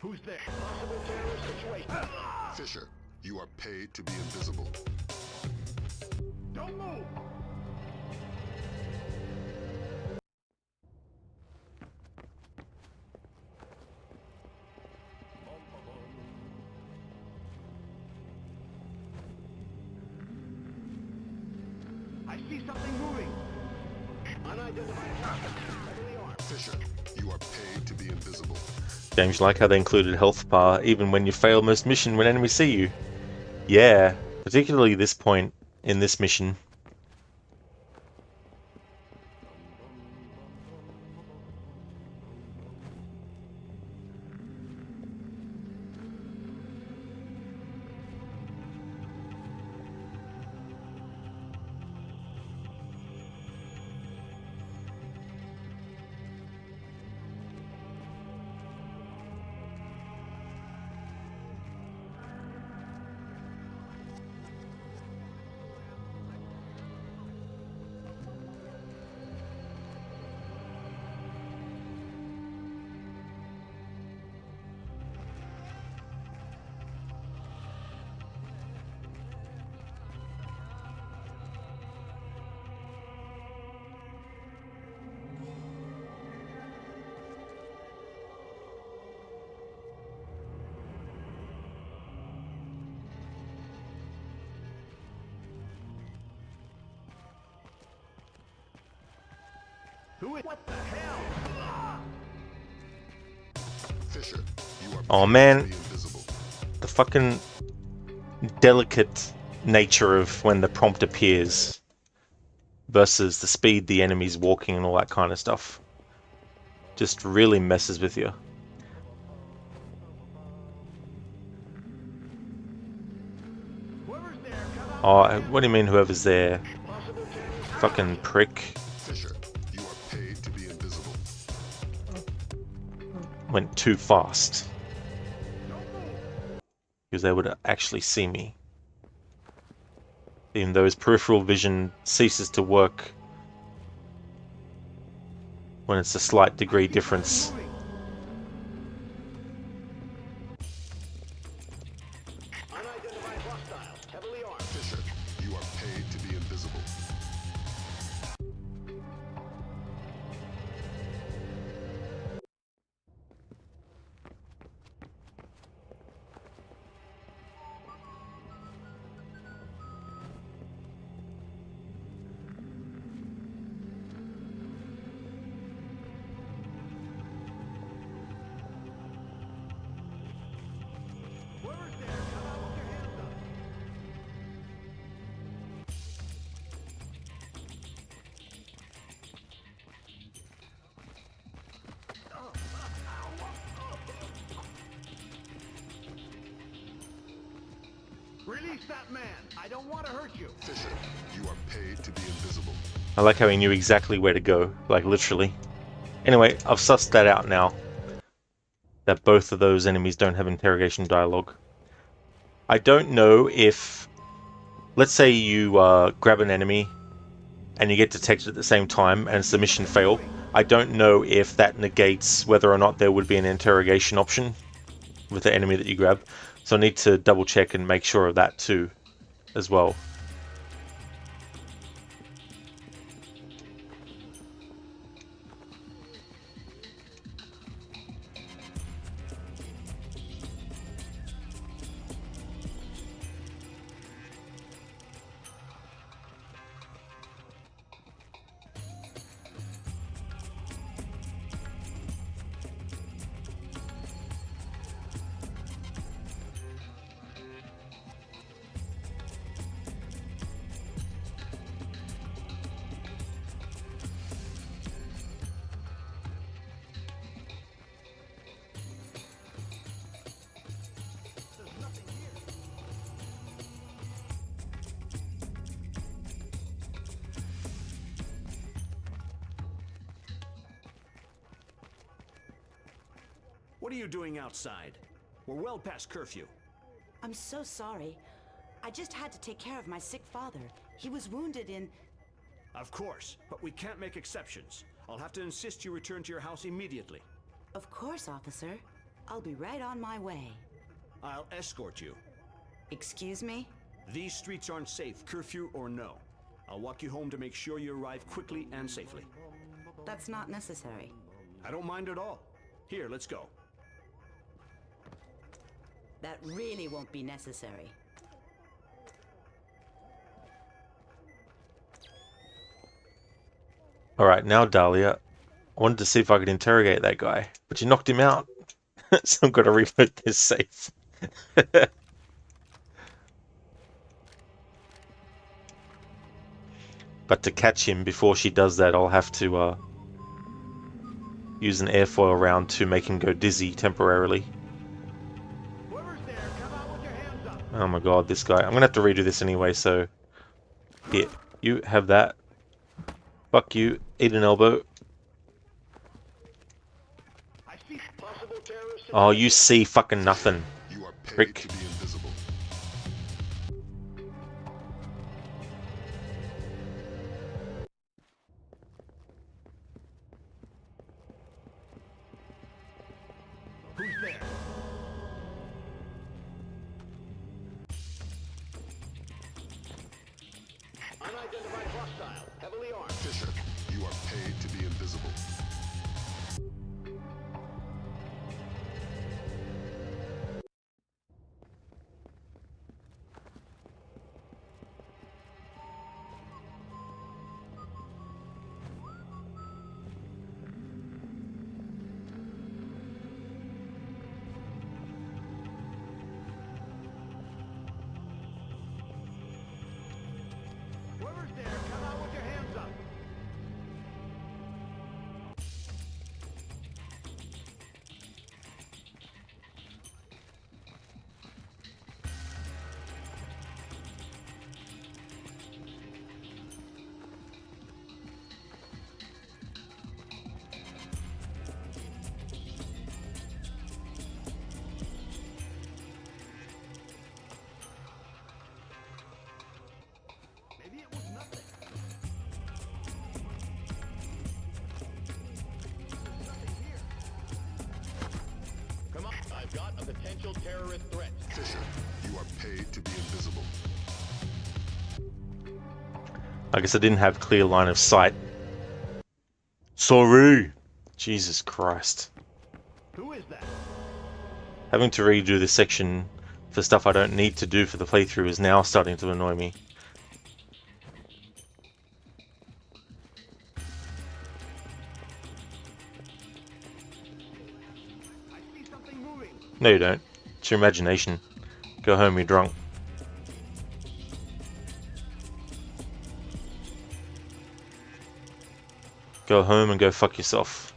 Who's there? Possible terrorist situation. Fisher, you are paid to be invisible. Don't move! I see something moving. Unidentified target. Heavily armed. Fisher, you are paid to be invisible. James, you like how they included health bar even when you fail most mission when enemies see you? Yeah, particularly this point in this mission. What the hell? Fisher, you are Oh man, the fucking delicate nature of when the prompt appears versus the speed the enemy's walking and all that kind of stuff just really messes with you. Oh, what do you mean whoever's there? Fucking prick. Fisher, you are paid to be invisible. Went too fast. He was able to actually see me. Even though his peripheral vision ceases to work when it's a slight degree difference. Unidentified hostile, heavily armed. Fisher, you are paid to be invisible. Release that man. I don't want to hurt you. Fisher, you are paid to be invisible. I like how he knew exactly where to go, like literally. Anyway, I've sussed that out now. That both of those enemies don't have interrogation dialogue. I don't know if... Let's say you grab an enemy and you get detected at the same time and it's the mission fail. I don't know if that negates whether or not there would be an interrogation option with the enemy that you grab. So I need to double check and make sure of that too, as well. What are you doing outside? We're well past curfew. I'm so sorry. I just had to take care of my sick father. He was wounded in... Of course, but we can't make exceptions. I'll have to insist you return to your house immediately. Of course, officer. I'll be right on my way. I'll escort you. Excuse me? These streets aren't safe, curfew or no. I'll walk you home to make sure you arrive quickly and safely. That's not necessary. I don't mind at all. Here, let's go. That really won't be necessary. Alright, now Dahlia. I wanted to see if I could interrogate that guy, but you knocked him out. So I've got to reboot this safe. But to catch him before she does that, I'll have to use an airfoil round to make him go dizzy temporarily. Oh my god, this guy. I'm gonna have to redo this anyway, so... Here, you have that. Fuck you, eat an elbow. Oh, you see fucking nothing. You are paid Prick. to be invisible. Who's there? Unidentified hostile, heavily armed. Fisher, you are paid to be invisible. terrorist threats. Fisher, you are paid to be invisible. I guess I didn't have clear line of sight. Sorry! Jesus Christ. Who is that? Having to redo this section for stuff I don't need to do for the playthrough is now starting to annoy me. I see something moving. No, you don't. It's your imagination. Go home, you're drunk. Go home and go fuck yourself.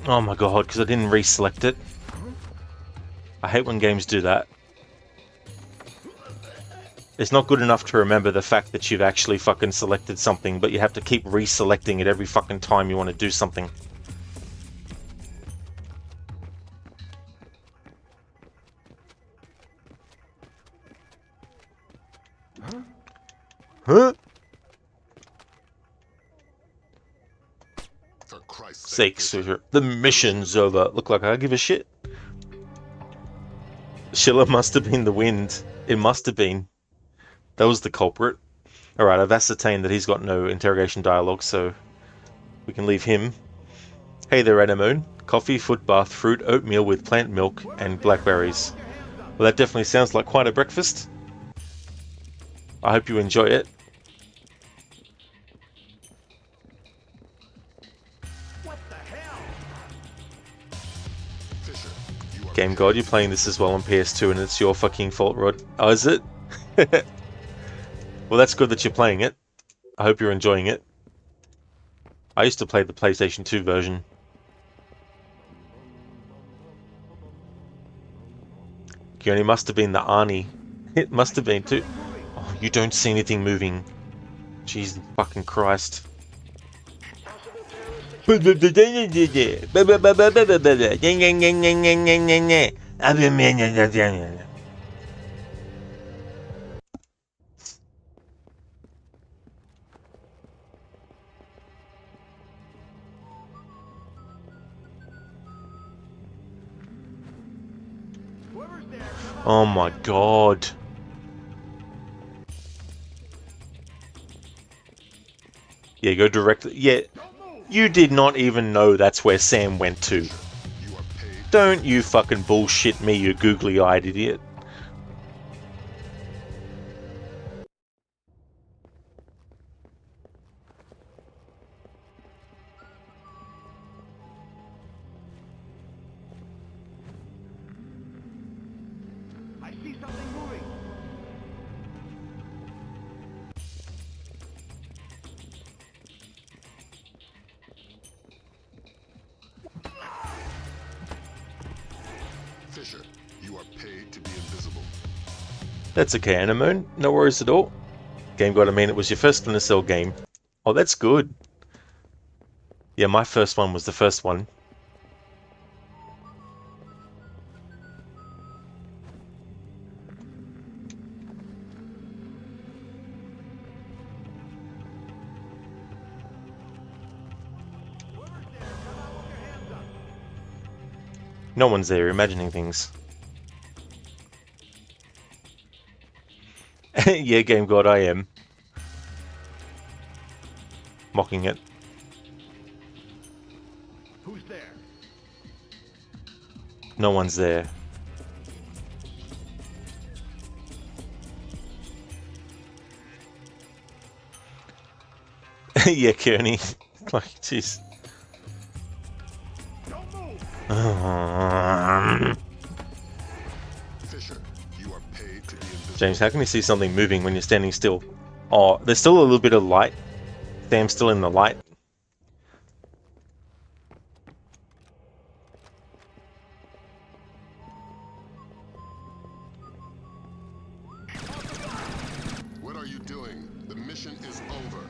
Oh my god, because I didn't reselect it. I hate when games do that. It's not good enough to remember the fact that you've actually fucking selected something, but you have to keep reselecting it every fucking time you want to do something. Huh? For Christ's Sake, Fisher. The mission's over. Look like I give a shit. Schiller must have been the wind. It must have been. That was the culprit. Alright, I've ascertained that he's got no interrogation dialogue, so we can leave him. Hey there, Anemone. Coffee, foot bath, fruit, oatmeal with plant milk, and blackberries. Well, that definitely sounds like quite a breakfast. I hope you enjoy it. What the hell? Fisher, you are Game God, you're playing this as well on PS2 and it's your fucking fault, Rod. Oh, is it? Well, that's good that you're playing it. I hope you're enjoying it. I used to play the PlayStation 2 version. It must have been the Arnie. It must have been too. Oh, you don't see anything moving. Jesus fucking Christ. Oh my god. Yeah, go directly. Yeah, you did not even know that's where Sam went to. Don't you fucking bullshit me, you googly-eyed idiot. I see something moving. Fisher, you are paid to be invisible. That's okay, Anemone. No worries at all. Game God, I mean, it was your first Splinter Cell game. Oh, that's good. Yeah, my first one was the first one. No one's there, imagining things. Yeah, Game God, I am. Mocking it. Who's there? No one's there. Yeah, Kearney. Like, jeez. Fisher, you are paid to be invisible. James, how can you see something moving when you're standing still? Oh, there's still a little bit of light. Sam's still in the light. What are you doing? The mission is over.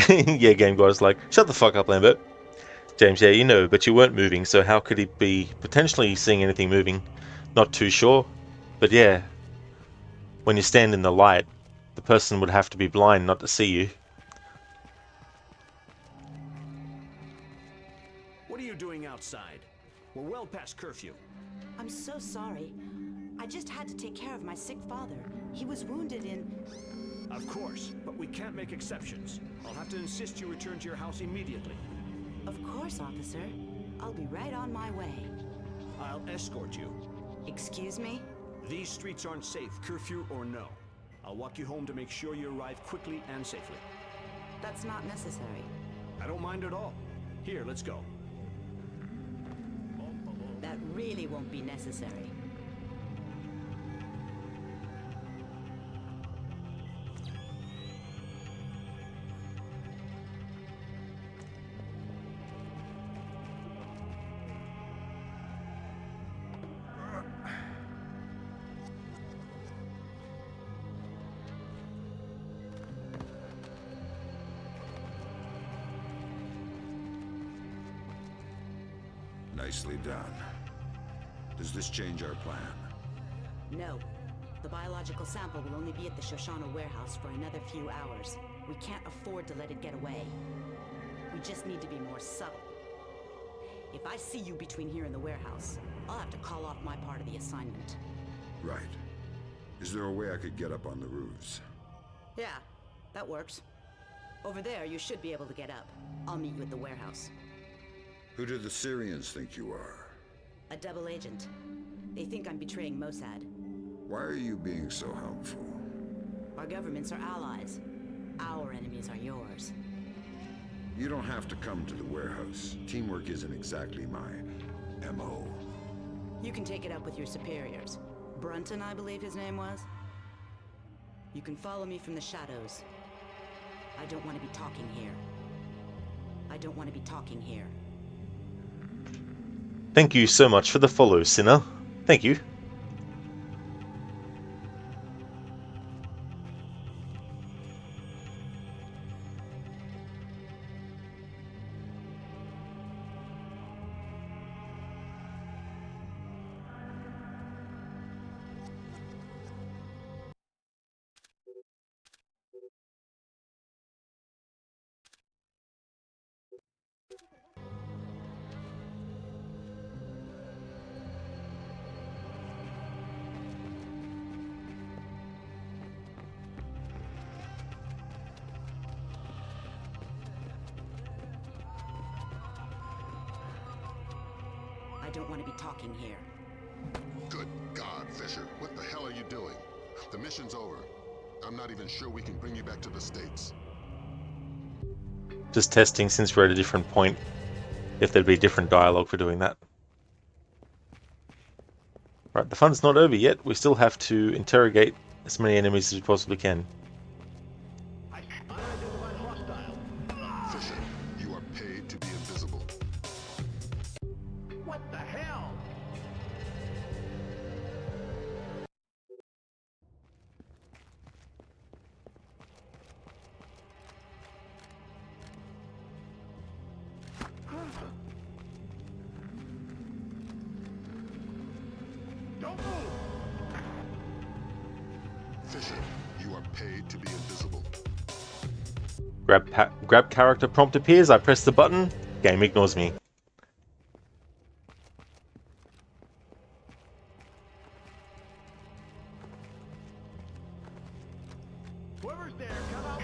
Yeah, Game Guy's like, shut the fuck up, Lambert. James, yeah, you know, but you weren't moving, so how could he be potentially seeing anything moving? Not too sure. But yeah, when you stand in the light, the person would have to be blind not to see you. What are you doing outside? We're well past curfew. I'm so sorry. I just had to take care of my sick father. He was wounded in... Of course, but we can't make exceptions. I'll have to insist you return to your house immediately. Of course, officer. I'll be right on my way. I'll escort you. Excuse me? These streets aren't safe, curfew or no. I'll walk you home to make sure you arrive quickly and safely. That's not necessary. I don't mind at all. Here, let's go. That really won't be necessary. Nicely done. Does this change our plan? No. The biological sample will only be at the Shoshana warehouse for another few hours. We can't afford to let it get away. We just need to be more subtle. If I see you between here and the warehouse, I'll have to call off my part of the assignment. Right. Is there a way I could get up on the roofs? Yeah, that works. Over there, you should be able to get up. I'll meet you at the warehouse. Who do the Syrians think you are? A double agent. They think I'm betraying Mossad. Why are you being so helpful? Our governments are allies. Our enemies are yours. You don't have to come to the warehouse. Teamwork isn't exactly my MO. You can take it up with your superiors. Brunton, I believe his name was. You can follow me from the shadows. I don't want to be talking here. I don't want to be talking here. Thank you so much for the follow, Sinner. Thank you. I don't want to be talking here. Good God, Fisher, what the hell are you doing? The mission's over. I'm not even sure we can bring you back to the States. Just testing since we're at a different point, if there'd be different dialogue for doing that. Right, the fun's not over yet. We still have to interrogate as many enemies as we possibly can. Fisher, you are paid to be invisible. What the hell? Don't move! Fisher, you are paid to be invisible. Grab character prompt appears, I press the button, game ignores me. Whoever's there, come out.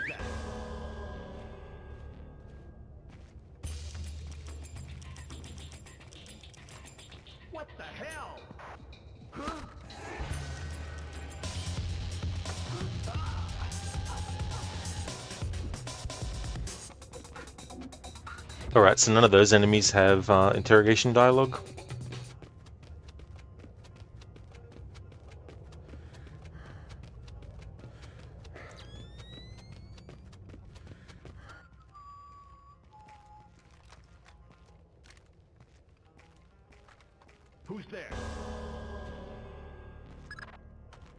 is that? What the hell? Huh? Alright, so none of those enemies have interrogation dialogue. Who's there?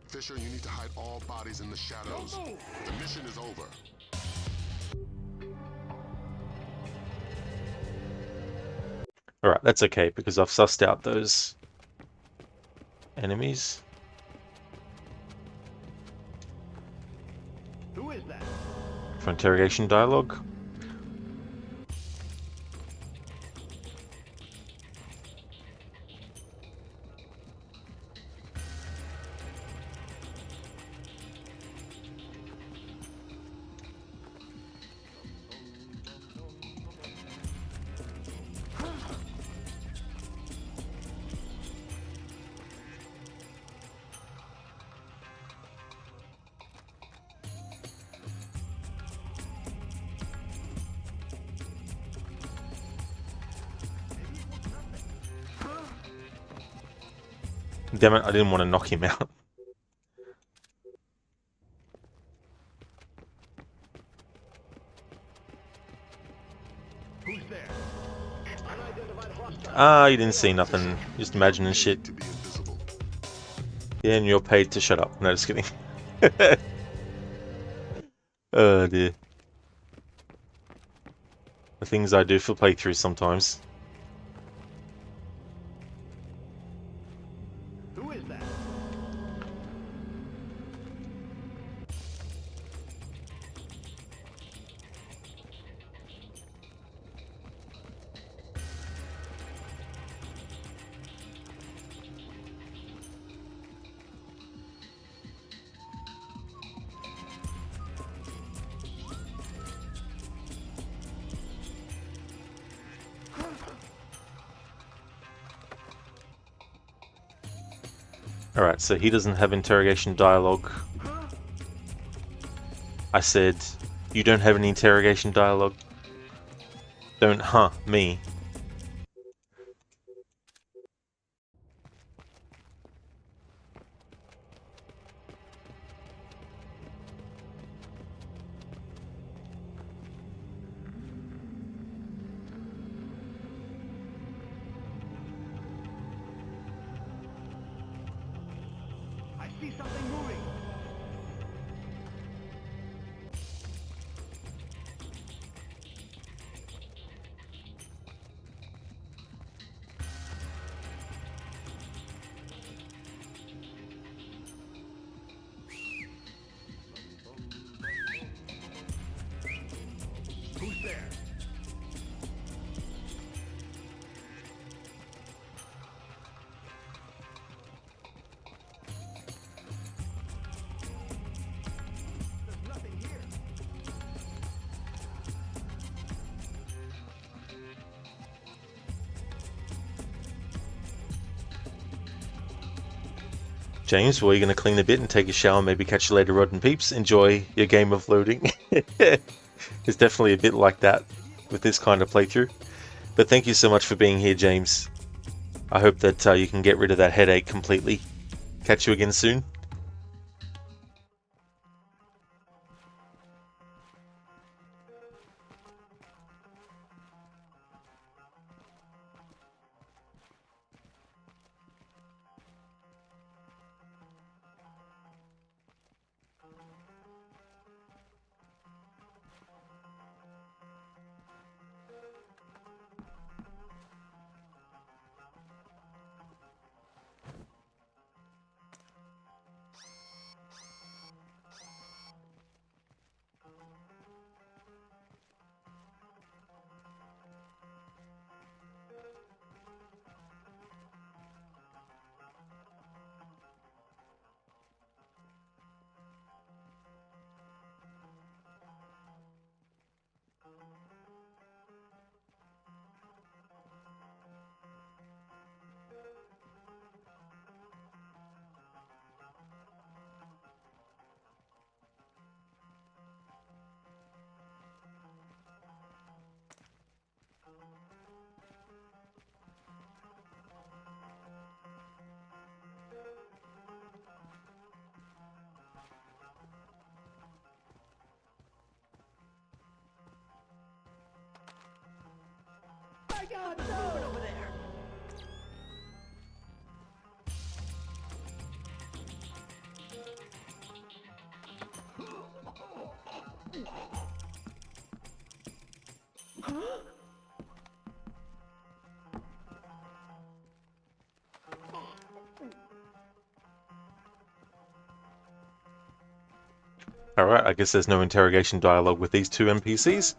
Fisher, you need to hide all bodies in the shadows. Don't move. The mission is over. Alright, that's okay, because I've sussed out those enemies. Who is that? For interrogation dialogue. Damn it, I didn't want to knock him out. Who's there? Unidentified hostile. Ah, you didn't see nothing. Just imagining shit. Yeah, and you're paid to shut up. No, just kidding. Oh dear. The things I do for playthroughs sometimes. Who is that? Alright, so he doesn't have interrogation dialogue. I said, you don't have any interrogation dialogue. Don't me. I see something moving. Who's there? There's nothing here. James, well, you're going to clean a bit and take a shower, maybe catch you later, Rod and Peeps. Enjoy your game of loading. It's definitely a bit like that with this kind of playthrough. But thank you so much for being here, James. I hope that you can get rid of that headache completely. Catch you again soon. God, no! Over there. Alright, I guess there's no interrogation dialogue with these two NPCs.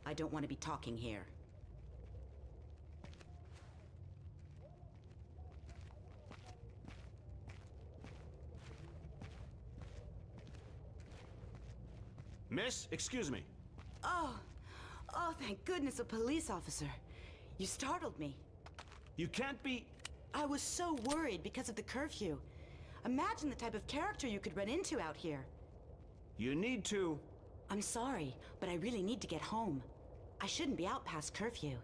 I don't want to be talking here. Miss, excuse me. Oh, thank goodness, a police officer. You startled me. You can't be... I was so worried because of the curfew. Imagine the type of character you could run into out here. You need to... I'm sorry, but I really need to get home. I shouldn't be out past curfew.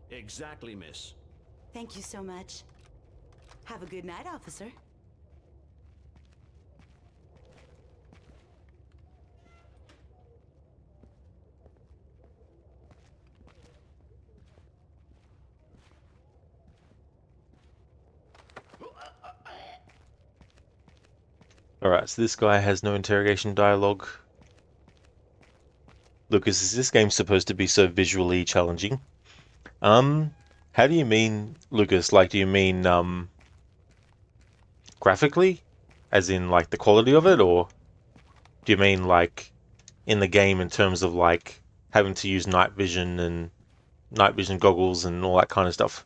Exactly, miss. Thank you so much. Have a good night, officer. Alright, so this guy has no interrogation dialogue. Lucas, is this game supposed to be so visually challenging? How do you mean, Lucas? Like, do you mean, graphically? As in, like, the quality of it? Or do you mean, like, in the game in terms of, like, having to use night vision goggles and all that kind of stuff?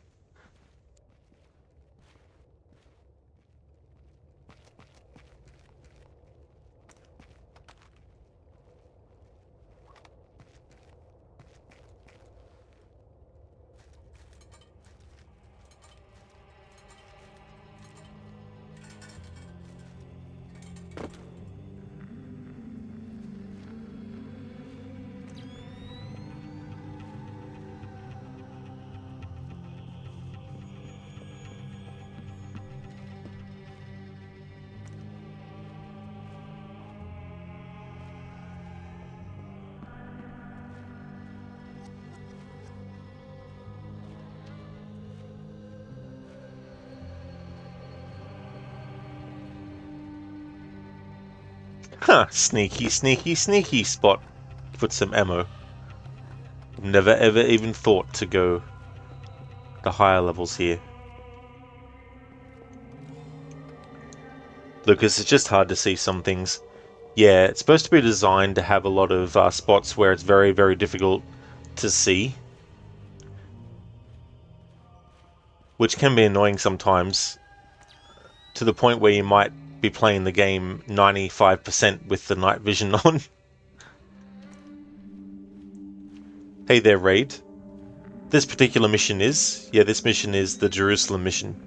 Huh, sneaky, sneaky, sneaky spot. Put some ammo. Never ever even thought to go the higher levels here. Lucas, it's just hard to see some things. Yeah, it's supposed to be designed to have a lot of spots where it's very, very difficult to see. Which can be annoying sometimes, to the point where you might be playing the game 95% with the night vision on. Hey there, Raid. This particular mission is... Yeah, this mission is the Jerusalem mission.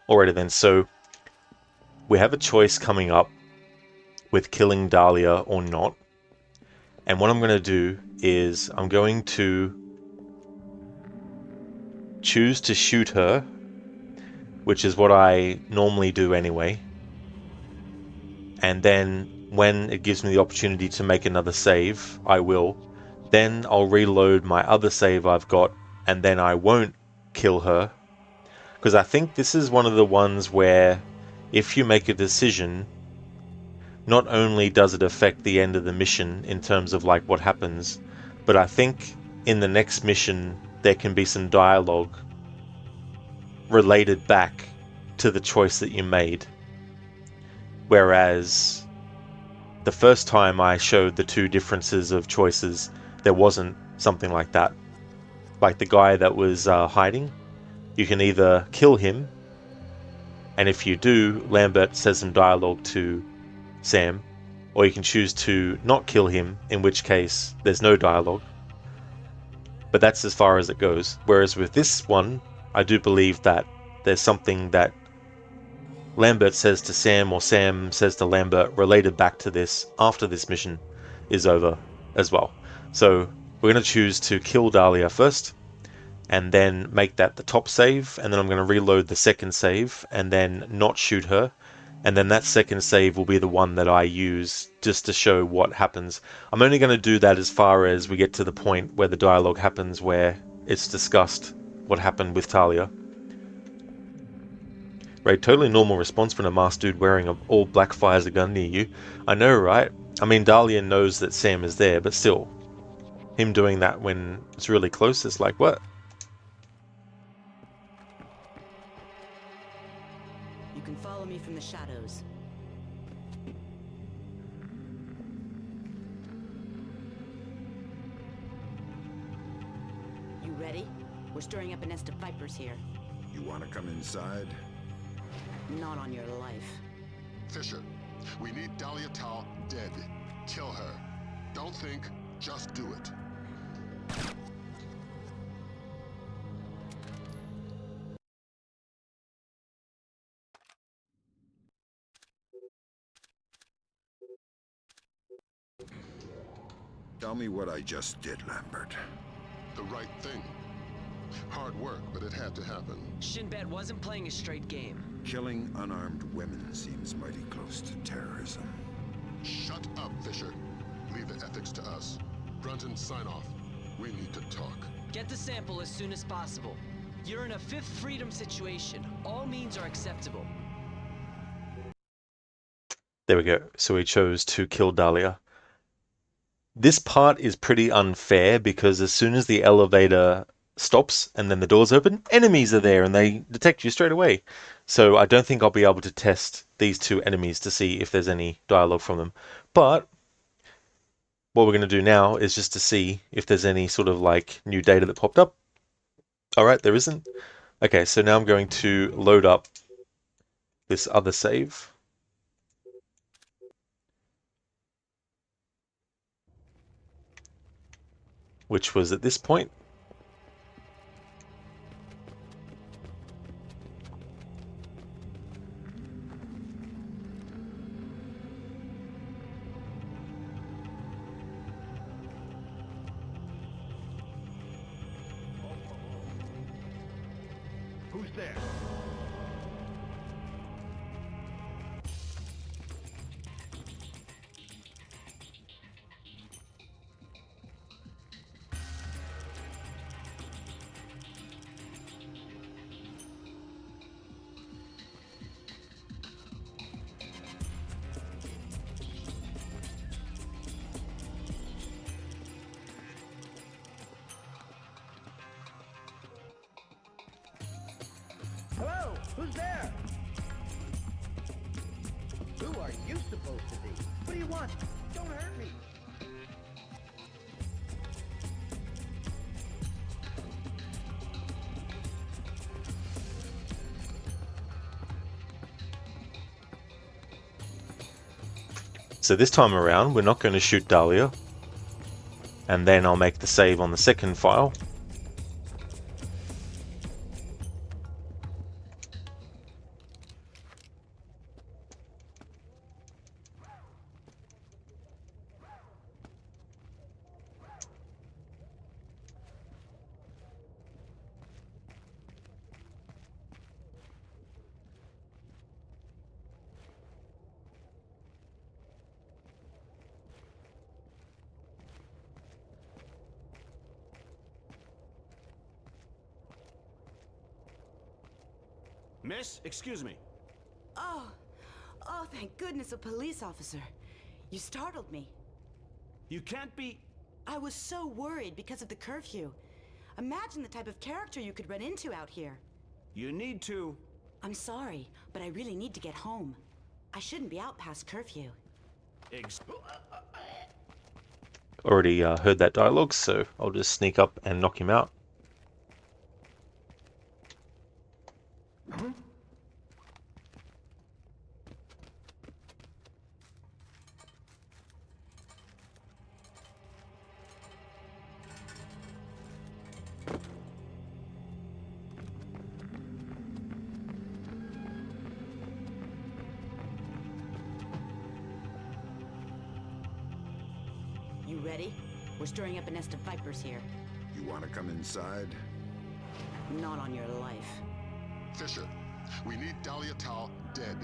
Alrighty then, so we have a choice coming up with killing Dahlia or not. And what I'm going to do is I'm going to choose to shoot her, which is what I normally do anyway. And then when it gives me the opportunity to make another save, I will. Then I'll reload my other save I've got, and then I won't kill her. Because I think this is one of the ones where if you make a decision, not only does it affect the end of the mission in terms of like what happens, but I think in the next mission there can be some dialogue related back to the choice that you made. Whereas the first time I showed the two differences of choices, there wasn't something like that. Like the guy that was hiding, you can either kill him, and if you do, Lambert says some dialogue to Sam, or you can choose to not kill him, in which case there's no dialogue. But that's as far as it goes. Whereas with this one, I do believe that there's something that Lambert says to Sam or Sam says to Lambert related back to this after this mission is over as well. So we're going to choose to kill Dahlia first and then make that the top save, and then I'm going to reload the second save and then not shoot her, and then that second save will be the one that I use just to show what happens. I'm only going to do that as far as we get to the point where the dialogue happens where it's discussed what happened with Talia. Right, totally normal response when a masked dude wearing an all black fires a gun near you. I know, right? I mean, Dahlia knows that Sam is there, but still, him doing that when it's really close is like, what? You can follow me from the shadows. You ready? We're stirring up a nest of vipers here. You want to come inside? Not on your life. Fisher, we need Dahlia Tal dead. Kill her. Don't think, just do it. Tell me what I just did, Lambert. The right thing. Hard work, but it had to happen. Shinbet wasn't playing a straight game. Killing unarmed women seems mighty close to terrorism. Shut up, Fisher. Leave the ethics to us. Brunton, sign off. We need to talk. Get the sample as soon as possible. You're in a Fifth Freedom situation. All means are acceptable. There we go. So he chose to kill Dahlia. This part is pretty unfair because as soon as the elevator stops and then the doors open, enemies are there and they detect you straight away. So I don't think I'll be able to test these two enemies to see if there's any dialogue from them. But what we're going to do now is just to see if there's any sort of like new data that popped up. Alright, there isn't. Okay, so now I'm going to load up this other save. Which was at this point. Who's there? Hello? Who's there? Who are you supposed to be? What do you want? Don't hurt me. So this time around, we're not going to shoot Dahlia. And then I'll make the save on the second file. Miss, excuse me. Oh, thank goodness, a police officer. You startled me. You can't be... I was so worried because of the curfew. Imagine the type of character you could run into out here. You need to... I'm sorry, but I really need to get home. I shouldn't be out past curfew. Already heard that dialogue, so I'll just sneak up and knock him out. You ready? We're stirring up a nest of vipers here. You want to come inside? Not on your life. Fisher, we need Dahlia Tal dead.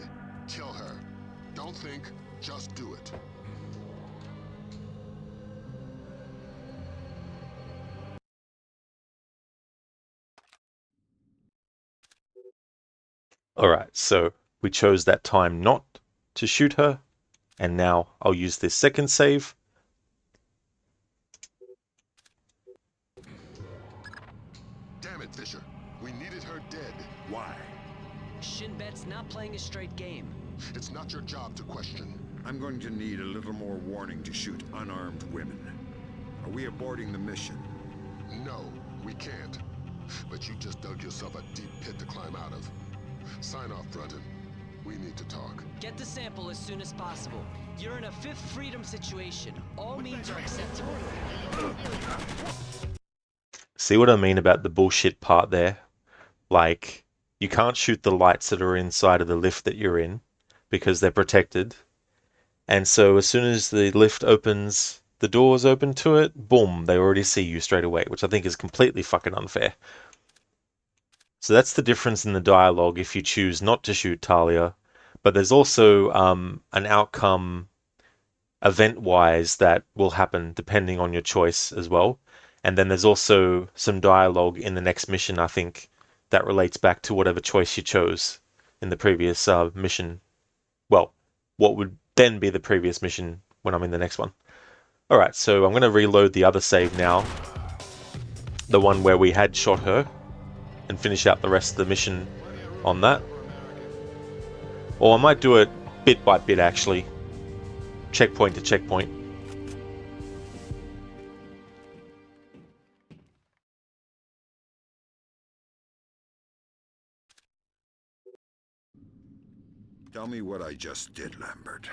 Kill her. Don't think, just do it. Alright, so we chose that time not to shoot her, and now I'll use this second save. Damn it, Fisher. We needed her dead. Why? Shinbet's not playing a straight game. It's not your job to question. I'm going to need a little more warning to shoot unarmed women. Are we aborting the mission? No, we can't. But you just dug yourself a deep pit to climb out of. Sign off, Brunton. We need to talk. Get the sample as soon as possible. You're in a Fifth Freedom situation. All means are acceptable. See what I mean about the bullshit part there? Like, you can't shoot the lights that are inside of the lift that you're in because they're protected. And so as soon as the lift opens, the doors open to it, boom, they already see you straight away, which I think is completely fucking unfair. So that's the difference in the dialogue if you choose not to shoot Talia. But there's also an outcome event-wise that will happen depending on your choice as well. And then there's also some dialogue in the next mission, I think, that relates back to whatever choice you chose in the previous mission. Well, what would then be the previous mission when I'm in the next one. Alright, so I'm going to reload the other save now. The one where we had shot her. And finish out the rest of the mission on that. Or I might do it bit by bit, actually. Checkpoint to checkpoint. Tell me what I just did, Lambert.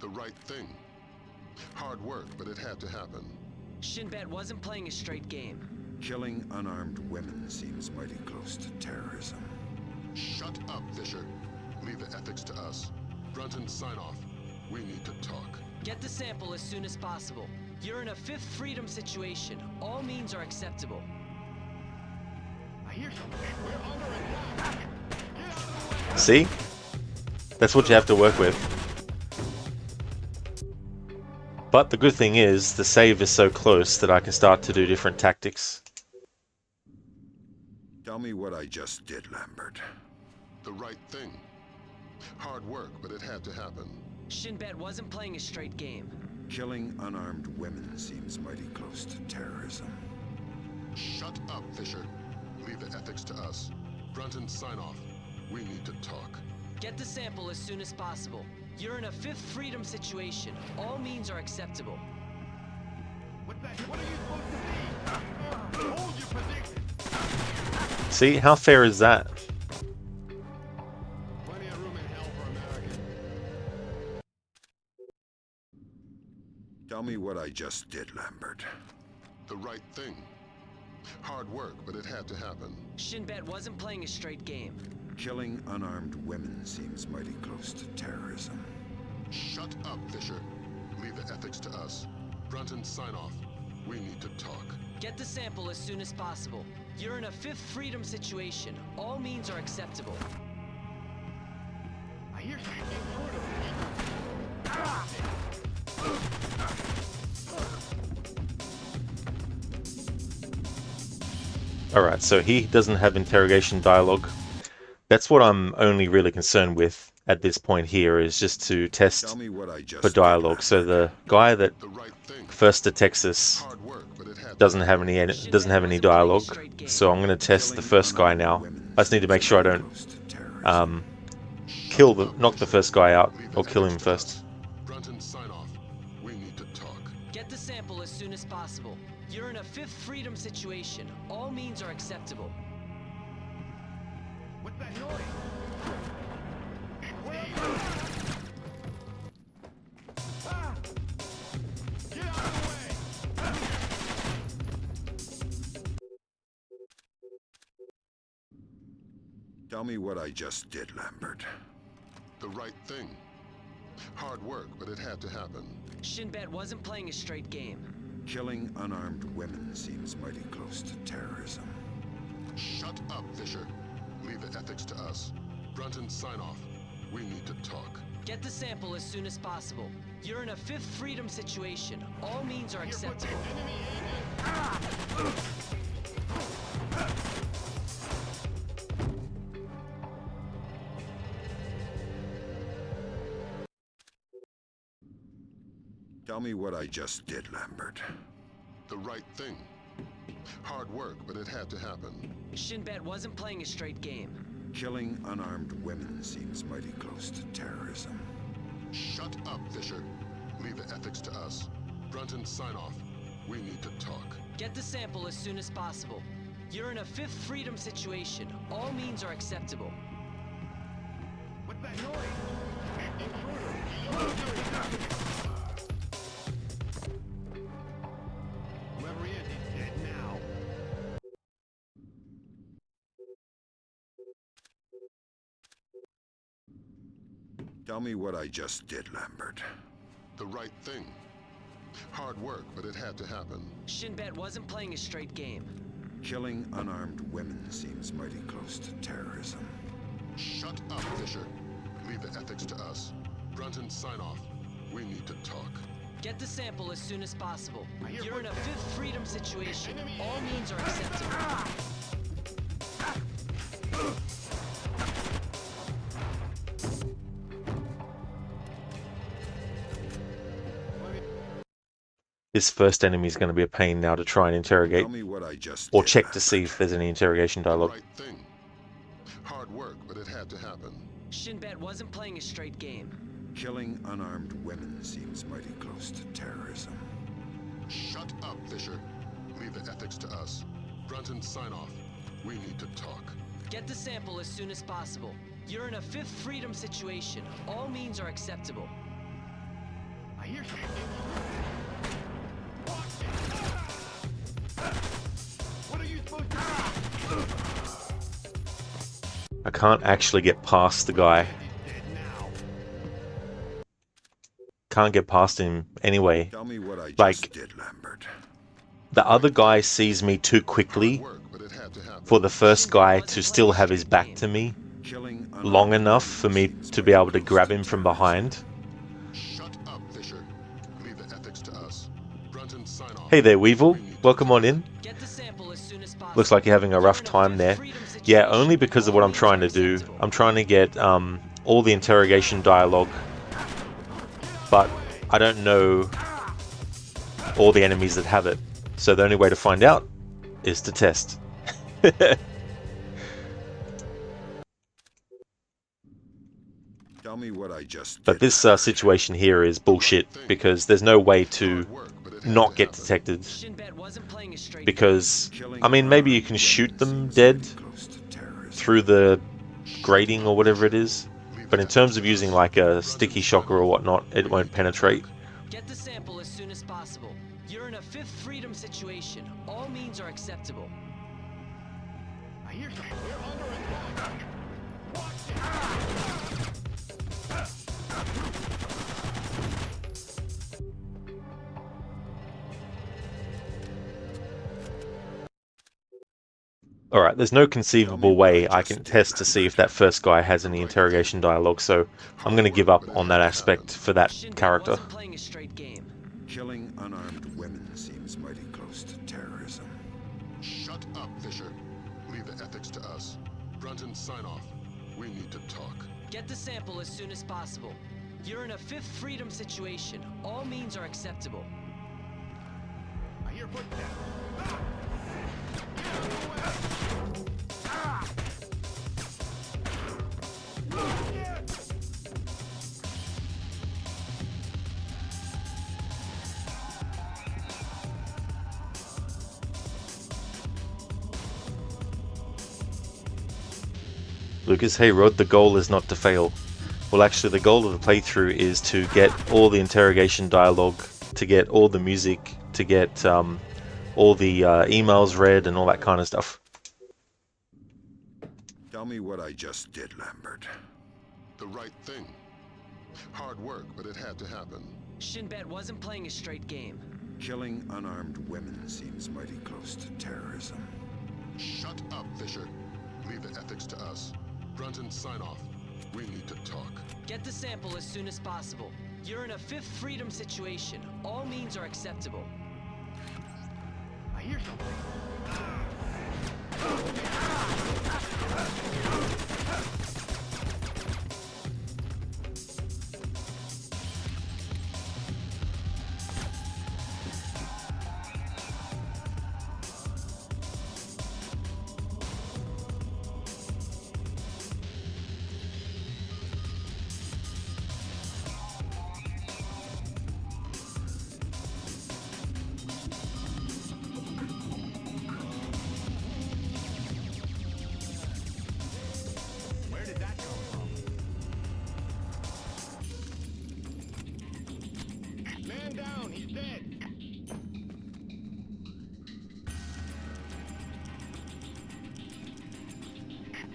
The right thing. Hard work, but it had to happen. Shinbet wasn't playing a straight game. Killing unarmed women seems mighty close to terrorism. Shut up, Fisher. Leave the ethics to us. Brunton, sign off. We need to talk. Get the sample as soon as possible. You're in a Fifth Freedom situation. All means are acceptable. I hear something. We're under attack. Get out of the way. See? That's what you have to work with. But the good thing is, the save is so close that I can start to do different tactics. Tell me what I just did, Lambert. The right thing. Hard work, but it had to happen. Shinbet wasn't playing a straight game. Killing unarmed women seems mighty close to terrorism. Shut up, Fisher. Leave the ethics to us. Brunton, sign off. We need to talk. Get the sample as soon as possible. You're in a Fifth Freedom situation. All means are acceptable. What's that? What are you supposed to be? Hold your position. See, how fair is that? Plenty of room in hell for Americans. Tell me what I just did, Lambert. The right thing. Hard work, but it had to happen. Shinbet wasn't playing a straight game. Killing unarmed women seems mighty close to terrorism. Shut up, Fisher. Leave the ethics to us. Brunton, sign off. We need to talk. Get the sample as soon as possible. You're in a Fifth Freedom situation. All means are acceptable. I hear something. Alright, so he doesn't have interrogation dialogue. That's what I'm only really concerned with at this point here, is just to test for dialogue. So the guy that first detects us doesn't have any dialogue. So I'm going to test the first guy now. I just need to make sure I don't knock the first guy out or kill him first. Get the sample as soon as possible. You're in a fifth freedom situation. All means are acceptable. What's that noise? Ah! Get out of the way! Tell me what I just did, Lambert. The right thing. Hard work, but it had to happen. Shinbet wasn't playing a straight game. Killing unarmed women seems mighty close to terrorism. Shut up, Fisher. Leave the ethics to us. Brunton, sign off. We need to talk. Get the sample as soon as possible. You're in a fifth freedom situation. All means are acceptable. Tell me what I just did, Lambert. The right thing. Hard work, but it had to happen. Shinbet wasn't playing a straight game. Killing unarmed women seems mighty close to terrorism. Shut up, Fisher. Leave the ethics to us. Brunton, sign off. We need to talk. Get the sample as soon as possible. You're in a fifth freedom situation. All means are acceptable. What's that noise? Intruder! Whoever he is dead now. Tell me what I just did, Lambert. The right thing. Hard work, but it had to happen. Shinbet wasn't playing a straight game. Killing unarmed women seems mighty close to terrorism. Shut up, Fisher. Leave the ethics to us. Brunton, sign off. We need to talk. Get the sample as soon as possible. You're in a fifth freedom situation. All means are acceptable. This first enemy is going to be a pain now to try and interrogate, or check to see if there's any interrogation dialogue. Right thing. Hard work, but it had to happen. Shinbet wasn't playing a straight game. Killing unarmed women seems mighty close to terrorism. Shut up, Fisher. Leave the ethics to us. Brunton, sign off. We need to talk. Get the sample as soon as possible. You're in a fifth freedom situation. All means are acceptable. I hear something. What are you supposed to do? I can't actually get past the guy. Can't get past him anyway. Tell me what I Like, just did, Lambert. the other guy sees me too quickly for the first guy to still have his back to me long enough for me to be able to grab him from behind. Shut up, Fisher. Leave the ethics to us. Brunton, sign off. Hey there, Weevil. Welcome on in. Get the sample as soon as possible. Looks like you're having a rough time there. Yeah, only because of what I'm trying to do. I'm trying to get all the interrogation dialogue, but I don't know all the enemies that have it. So the only way to find out is to test. Tell me what I just But this situation here is bullshit, because there's no way to not get detected. Because, I mean, maybe you can shoot them dead through the grating or whatever it is, but in terms of using like a sticky shocker or whatnot, it won't penetrate. Get the sample as soon as possible. You're in a fifth freedom situation. All means are acceptable. I hear something. We're under attack. Watch it. Alright, there's no conceivable way I can test to see if that first guy has any interrogation dialogue, so I'm going to give up on that aspect for that character. Playing a straight game. Killing unarmed women seems mighty close to terrorism. Shut up, Fisher. Leave the ethics to us. Brunton, sign off. We need to talk. Get the sample as soon as possible. You're in a fifth freedom situation. All means are acceptable. I hear footsteps. Lucas, hey Rod, the goal is not to fail. Well, actually, the goal of the playthrough is to get all the interrogation dialogue, to get all the music, to get all the emails read and all that kind of stuff. Tell me what I just did, Lambert. The right thing. Hard work, but it had to happen. Shinbet wasn't playing a straight game. Killing unarmed women seems mighty close to terrorism. Shut up, Fisher. Leave the ethics to us. Brunton, sign off. We need to talk. Get the sample as soon as possible. You're in a fifth freedom situation. All means are acceptable. I hear something.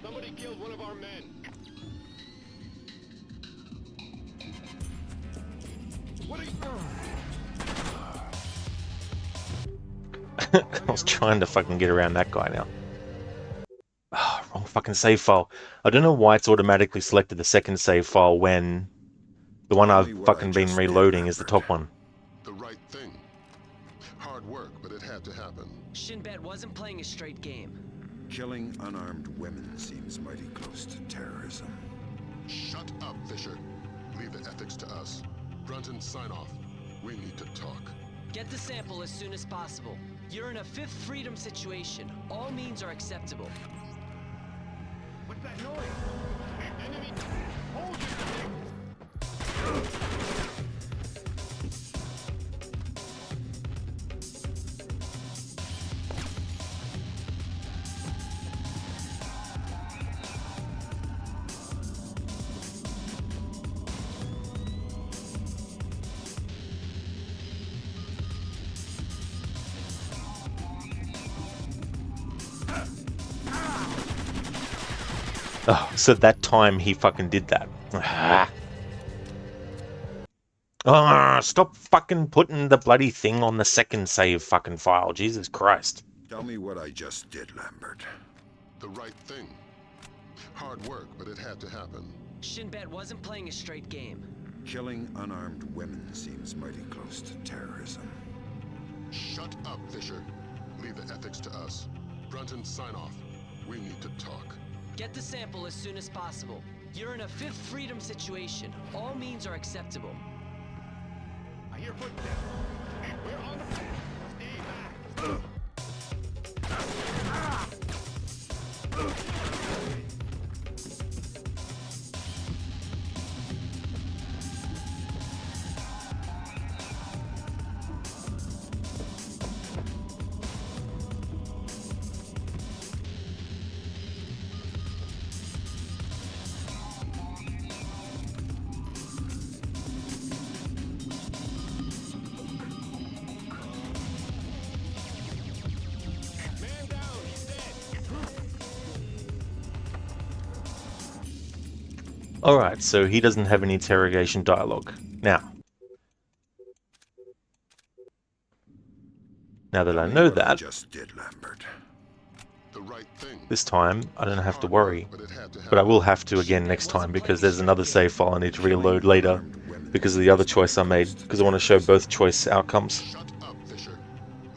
Somebody killed one of our men. What are you... I was trying to fucking get around that guy now. Oh, wrong fucking save file. I don't know why it's automatically selected the second save file when the one I've fucking been reloading is the top one. The right thing. Hard work, but it had to happen. Shinbet wasn't playing a straight game. Killing unarmed women seems mighty close to terrorism. Shut up, Fisher. Leave the ethics to us. Brunton, sign off. We need to talk. Get the sample as soon as possible. You're in a fifth freedom situation. All means are acceptable. What's that noise? Enemy! Hold your Oh, so that time he fucking did that. Stop fucking putting the bloody thing on the second save fucking file. Jesus Christ. Tell me what I just did, Lambert. The right thing. Hard work, but it had to happen. Shinbet wasn't playing a straight game. Killing unarmed women seems mighty close to terrorism. Shut up, Fisher. Leave the ethics to us. Brunton, sign off. We need to talk. Get the sample as soon as possible. You're in a fifth freedom situation. All means are acceptable. I hear footsteps. We're on the... Stay Alright, so he doesn't have any interrogation dialogue. Now that I know that, this time I don't have to worry. But I will have to again next time because there's another save file I need to reload later because of the other choice I made, because I want to show both choice outcomes. Shut up, Fisher.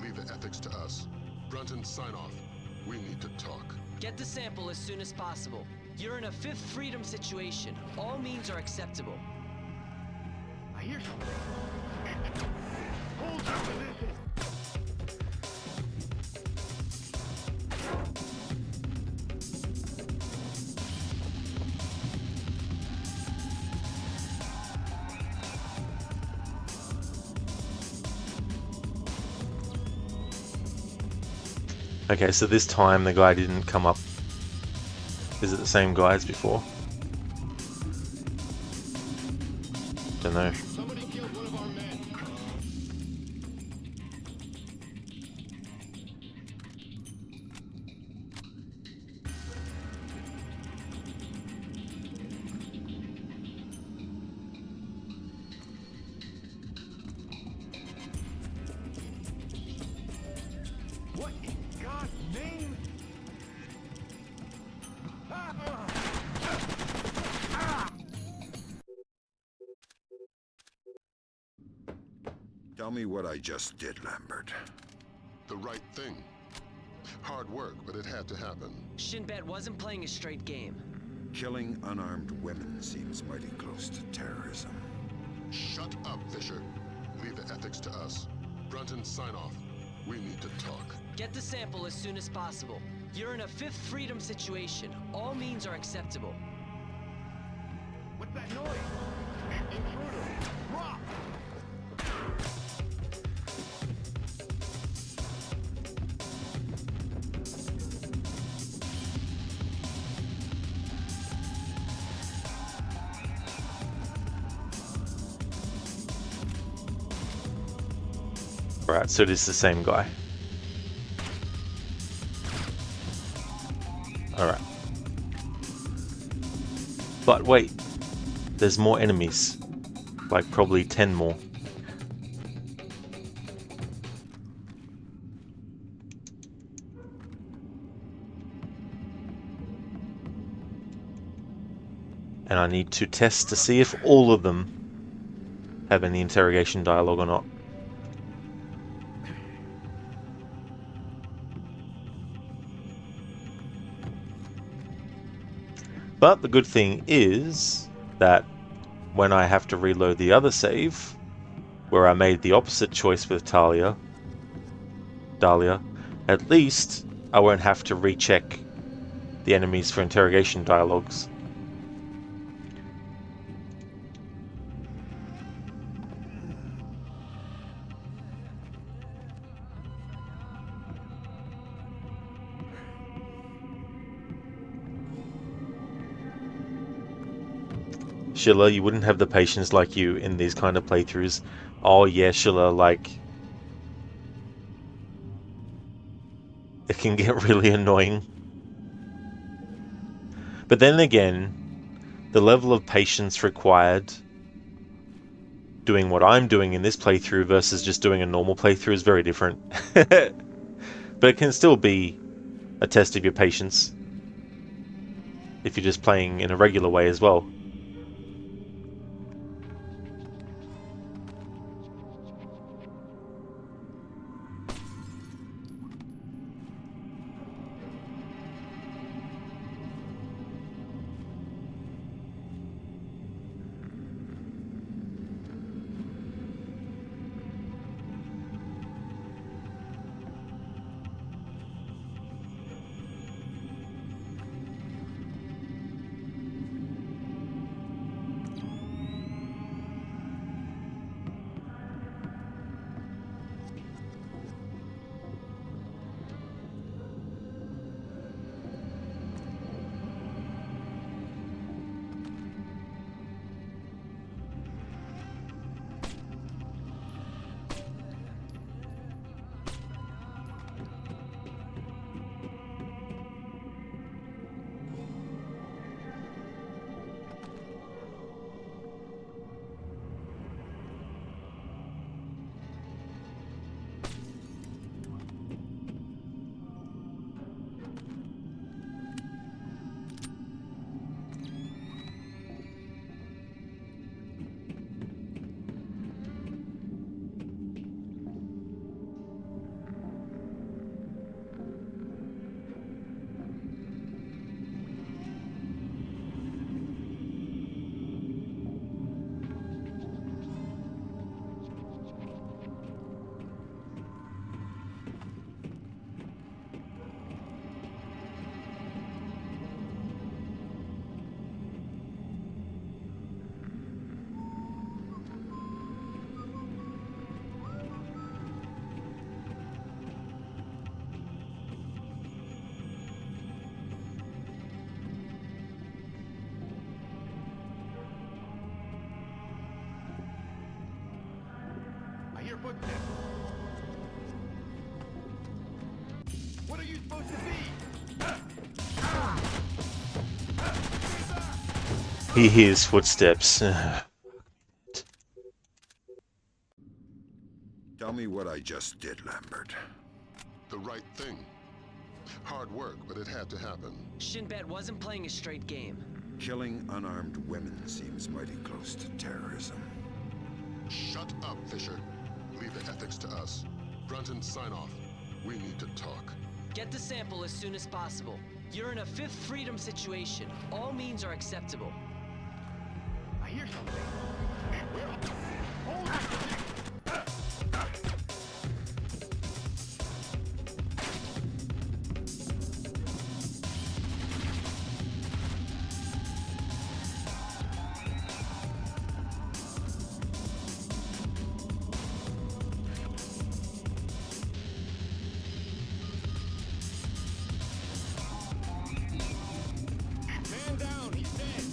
Leave the ethics to us. Brunton, sign off. We need to talk. Get the sample as soon as possible. You're in a fifth freedom situation. All means are acceptable. I hear something. Hold your position. Okay, so this time the guy didn't come up. Is it the same guy as before? Don't know. Somebody killed one of our men. What in God's name? Tell me what I just did, Lambert. The right thing. Hard work, but it had to happen. Shinbet wasn't playing a straight game. Killing unarmed women seems mighty close to terrorism. Shut up, Fisher. Leave the ethics to us. Brunton, sign off. We need to talk. Get the sample as soon as possible. You're in a fifth freedom situation. All means are acceptable. What's that noise? Intruder! Drop! Right, so it is the same guy. Alright. But wait, there's more enemies. Like probably 10 more. And I need to test to see if all of them have any interrogation dialogue or not. But the good thing is that when I have to reload the other save, where I made the opposite choice with Dahlia, at least I won't have to recheck the enemies for interrogation dialogues. Schiller, you wouldn't have the patience like you in these kind of playthroughs. Oh yeah, Schiller, like... it can get really annoying. But then again, the level of patience required doing what I'm doing in this playthrough versus just doing a normal playthrough is very different. But it can still be a test of your patience if you're just playing in a regular way as well. footsteps. What are you supposed to be? He hears footsteps. Tell me what I just did, Lambert. The right thing. Hard work, but it had to happen. Shinbet wasn't playing a straight game. Killing unarmed women seems mighty close to terrorism. Shut up, Fisher. Leave the ethics to us. Brunton, sign off. We need to talk. Get the sample as soon as possible. You're in a Fifth Freedom situation. All means are acceptable. I hear something. Hold it! Man down, he's dead.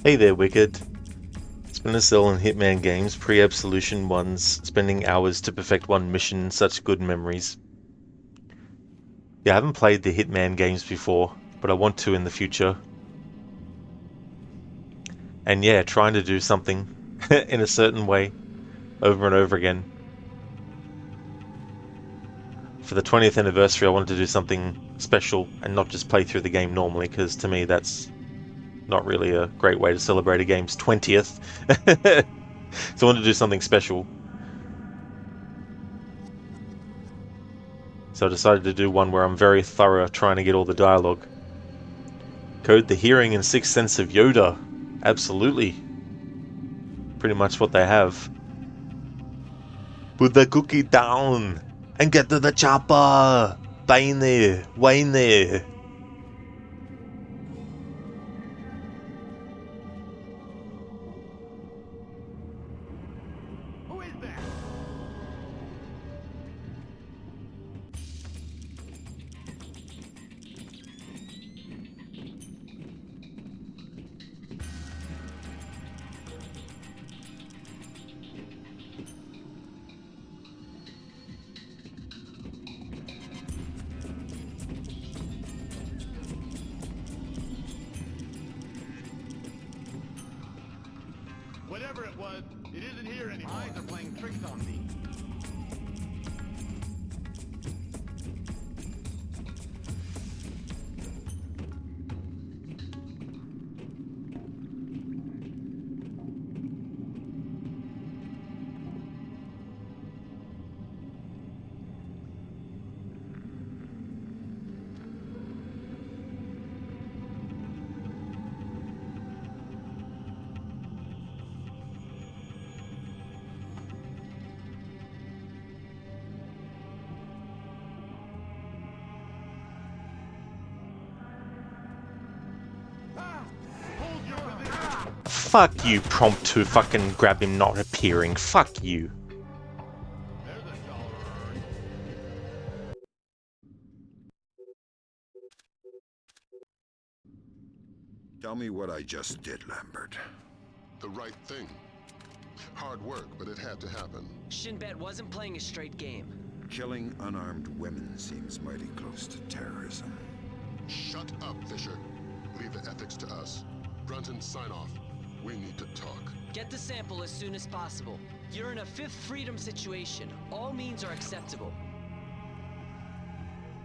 Hey there, Wicked. Splinter Cell and Hitman games, pre-Absolution ones, spending hours to perfect one mission, such good memories. Yeah, I haven't played the Hitman games before, but I want to in the future. And yeah, trying to do something in a certain way, over and over again. For the 20th anniversary, I wanted to do something special and not just play through the game normally, because to me that's not really a great way to celebrate a game's 20th. So I wanted to do something special. So I decided to do one where I'm very thorough trying to get all the dialogue. Code the hearing and sixth sense of Yoda. Absolutely. Pretty much what they have. Put the cookie down and get to the chopper. Bane there. Wayne there. Who is that? Whatever it was, it isn't here anymore. Eyes are playing tricks on me. Hold your position. Fuck you, prompt to fucking grab him not appearing. Fuck you. There's a dollar earned. Tell me what I just did, Lambert. The right thing. Hard work, but it had to happen. Shinbet wasn't playing a straight game. Killing unarmed women seems mighty close to terrorism. Shut up, Fisher. Leave the ethics to us. Brunton, sign off. We need to talk. Get the sample as soon as possible. You're in a Fifth Freedom situation. All means are acceptable.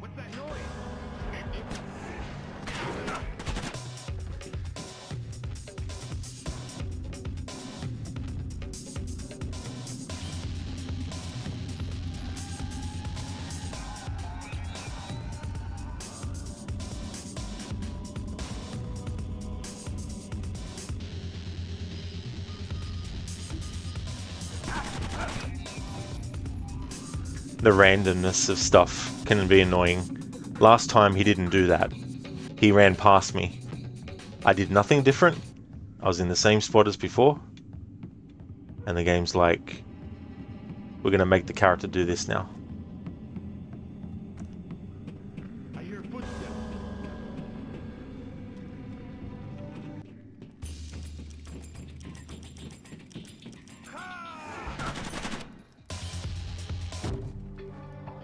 What's that noise? The randomness of stuff can be annoying. Last time he didn't do that. He ran past me. I did nothing different. I was in the same spot as before. And the game's like, we're going to make the character do this now. I hear footsteps.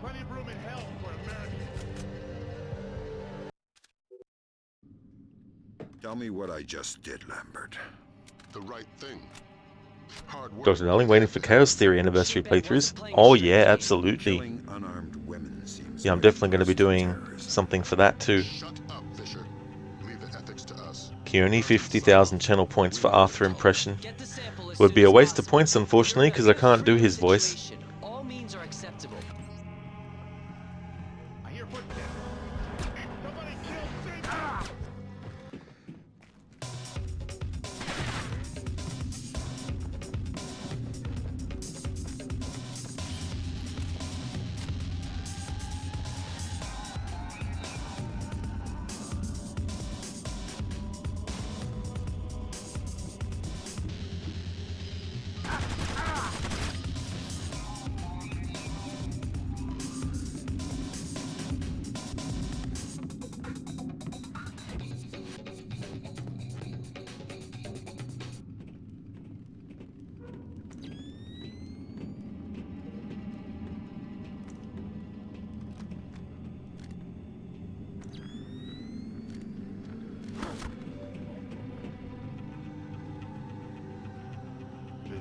20 room in hell for Americans. Tell me what I just did, Lambert. The right thing. Hard work. Dr. Darling, waiting for Chaos Theory anniversary playthroughs. Oh yeah, absolutely. Killing unarmed women seems Yeah, I'm definitely going to be doing something for that too. Shut up, Fisher. Leave the ethics to us. Only 50,000 channel points for Arthur impression. Would be a waste of points, unfortunately, because I can't do his voice. All means are acceptable. I hear footsteps. Somebody kill Splinter!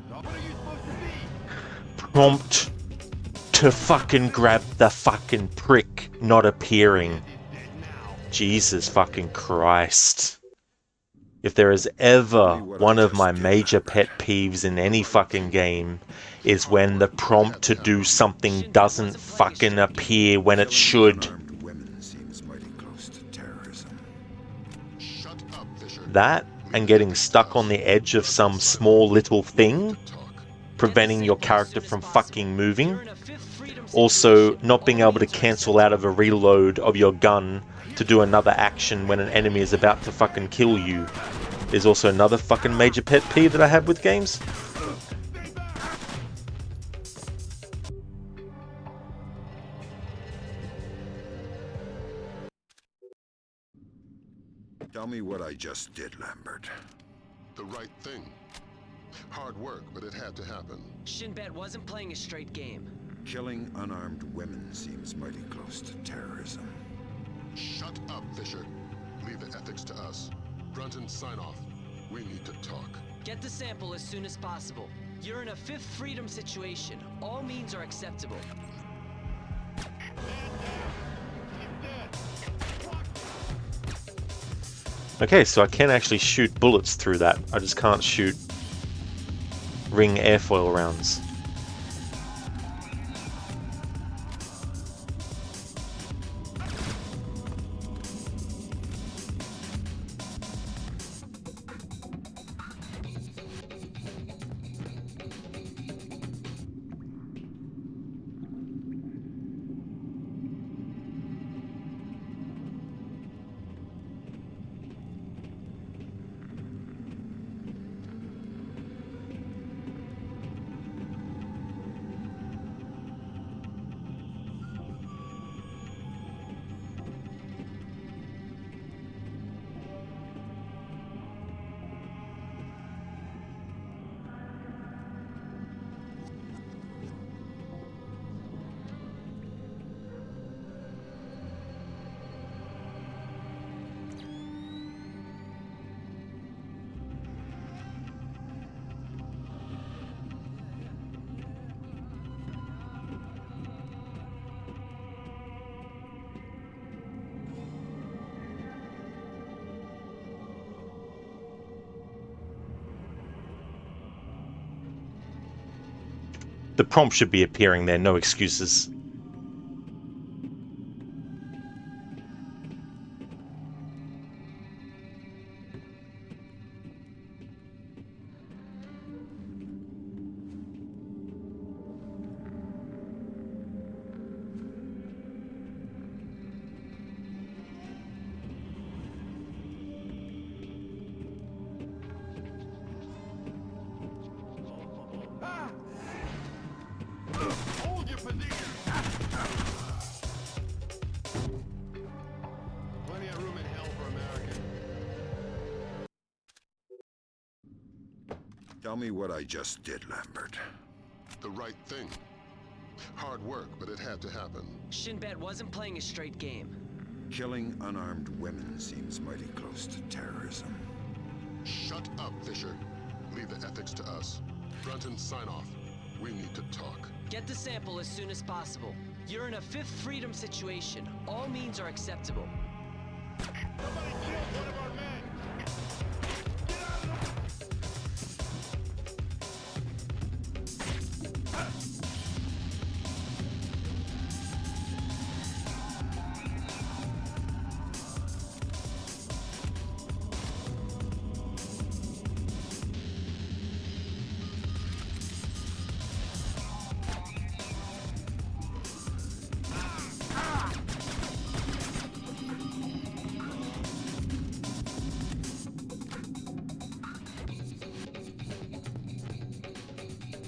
What are you supposed to be? Prompt to fucking grab the fucking prick not appearing. Jesus fucking Christ. If there is ever one of my major pet peeves in any fucking game, is when the prompt to do something doesn't fucking appear when it should. Unarmed women seems mighty close to terrorism. Shut up, Fisher. That and getting stuck on the edge of some small little thing, preventing your character from fucking moving. Also, not being able to cancel out of a reload of your gun to do another action when an enemy is about to fucking kill you is also another fucking major pet peeve that I have with games. Tell me what I just did, Lambert. The right thing. Hard work, but it had to happen. Shinbet wasn't playing a straight game. Killing unarmed women seems mighty close to terrorism. Shut up, Fisher. Leave the ethics to us. Brunton, sign off. We need to talk. Get the sample as soon as possible. You're in a fifth freedom situation. All means are acceptable. Okay, so I can actually shoot bullets through that. I just can't shoot ring airfoil rounds. The prompt should be appearing there, no excuses. Hold your position. Plenty of room in hell for Americans. Tell me what I just did, Lambert. The right thing. Hard work, but it had to happen. Shinbet wasn't playing a straight game. Killing unarmed women seems mighty close to terrorism. Shut up, Fisher. Leave the ethics to us. Brunton, sign off. We need to talk. Get the sample as soon as possible. You're in a fifth freedom situation. All means are acceptable. Somebody killed one of our men.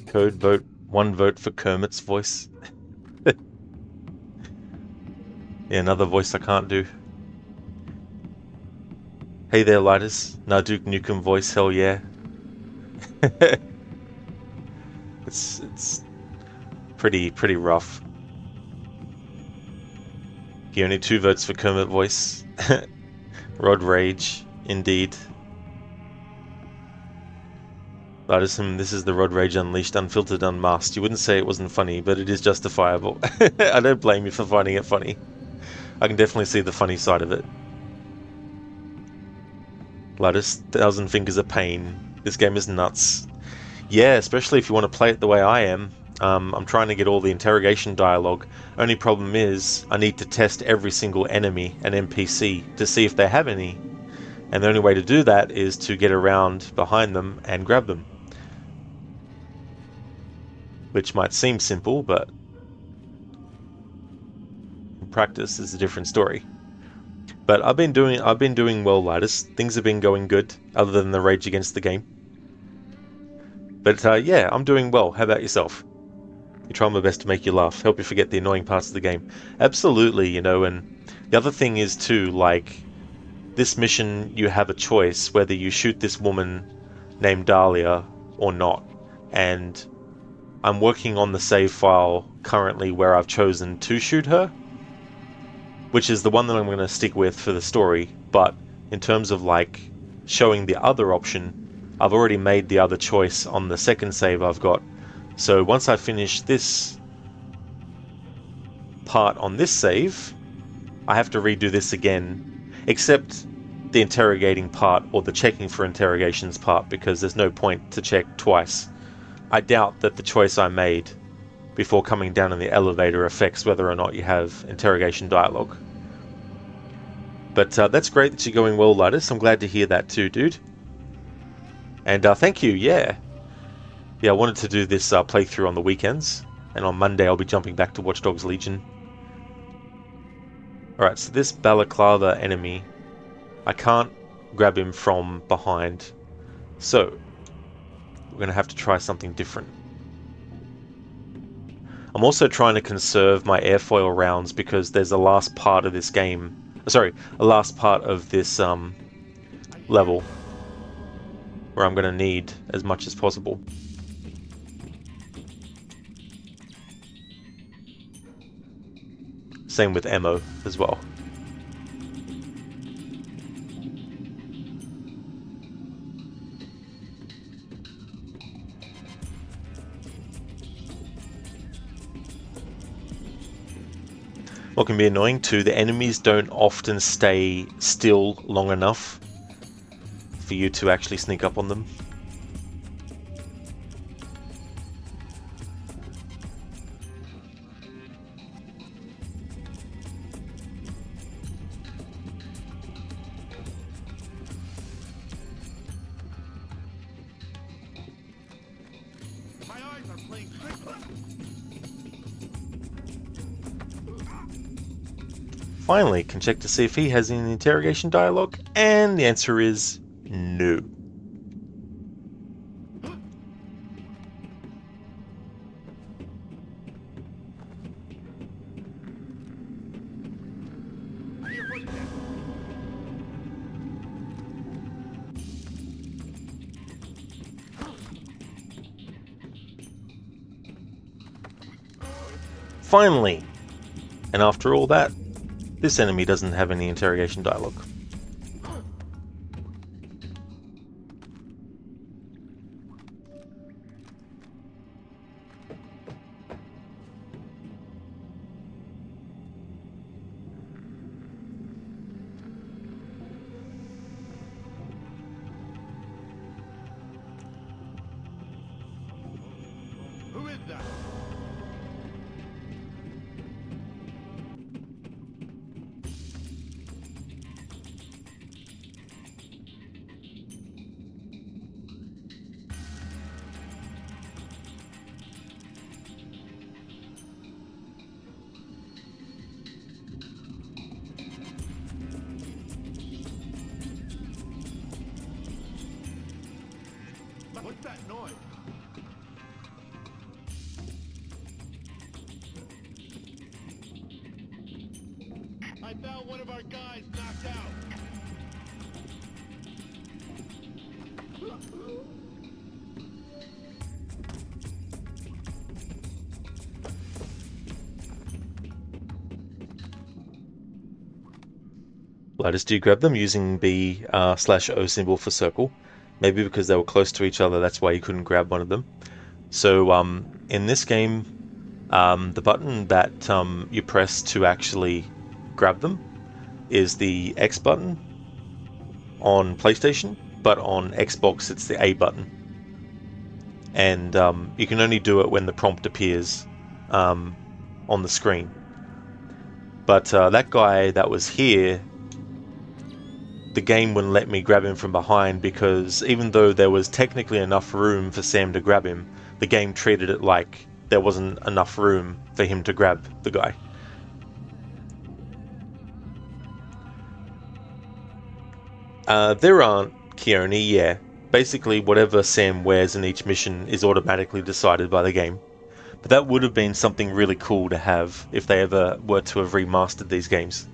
Code vote, 1 vote for Kermit's voice. Yeah, another voice I can't do. Hey there, lighters. Duke Nukem voice, hell yeah. It's pretty rough. Okay, only 2 votes for Kermit voice. Rod Rage, indeed. Lartism, this is the Rod Rage Unleashed, unfiltered, unmasked. You wouldn't say it wasn't funny, but it is justifiable. I don't blame you for finding it funny. I can definitely see the funny side of it. Lartis, 1,000 fingers of pain. This game is nuts. Yeah, especially if you want to play it the way I am. I'm trying to get all the interrogation dialogue. Only problem is, I need to test every single enemy and NPC to see if they have any. And the only way to do that is to get around behind them and grab them. Which might seem simple, but in practice is a different story. But I've been doing well, Lidus. Things have been going good, other than the rage against the game. But yeah, I'm doing well. How about yourself? You try my best to make you laugh, help you forget the annoying parts of the game. Absolutely, you know, and the other thing is too, like, this mission you have a choice whether you shoot this woman named Dahlia or not. And I'm working on the save file currently where I've chosen to shoot her, which is the one that I'm going to stick with for the story. But in terms of like showing the other option, I've already made the other choice on the second save I've got. So once I finish this part on this save, I have to redo this again, except the interrogating part or the checking for interrogations part, because there's no point to check twice. I doubt that the choice I made before coming down in the elevator affects whether or not you have interrogation dialogue. But that's great that you're going well, Lidus. I'm glad to hear that too, dude. And thank you, yeah. Yeah, I wanted to do this playthrough on the weekends, and on Monday I'll be jumping back to Watch Dogs Legion. Alright, so this balaclava enemy, I can't grab him from behind, so we're going to have to try something different. I'm also trying to conserve my airfoil rounds because there's a last part of this game, a last part of this level where I'm going to need as much as possible. Same with ammo as well. What can be annoying too, the enemies don't often stay still long enough for you to actually sneak up on them. My eyes are playing tricks. Finally, can check to see if he has any interrogation dialogue, and the answer is no. Finally! And after all that, this enemy doesn't have any interrogation dialogue. Who is that? What's that noise? I found one of our guys knocked out. Gladys, do you grab them using the /O symbol for circle? Maybe because they were close to each other, that's why you couldn't grab one of them. So in this game, the button that you press to actually grab them is the X button on PlayStation, but on Xbox it's the A button. And you can only do it when the prompt appears on the screen. But that guy that was here, the game wouldn't let me grab him from behind because even though there was technically enough room for Sam to grab him, the game treated it like there wasn't enough room for him to grab the guy. There aren't, Keone, yeah. Basically whatever Sam wears in each mission is automatically decided by the game. But that would have been something really cool to have if they ever were to have remastered these games.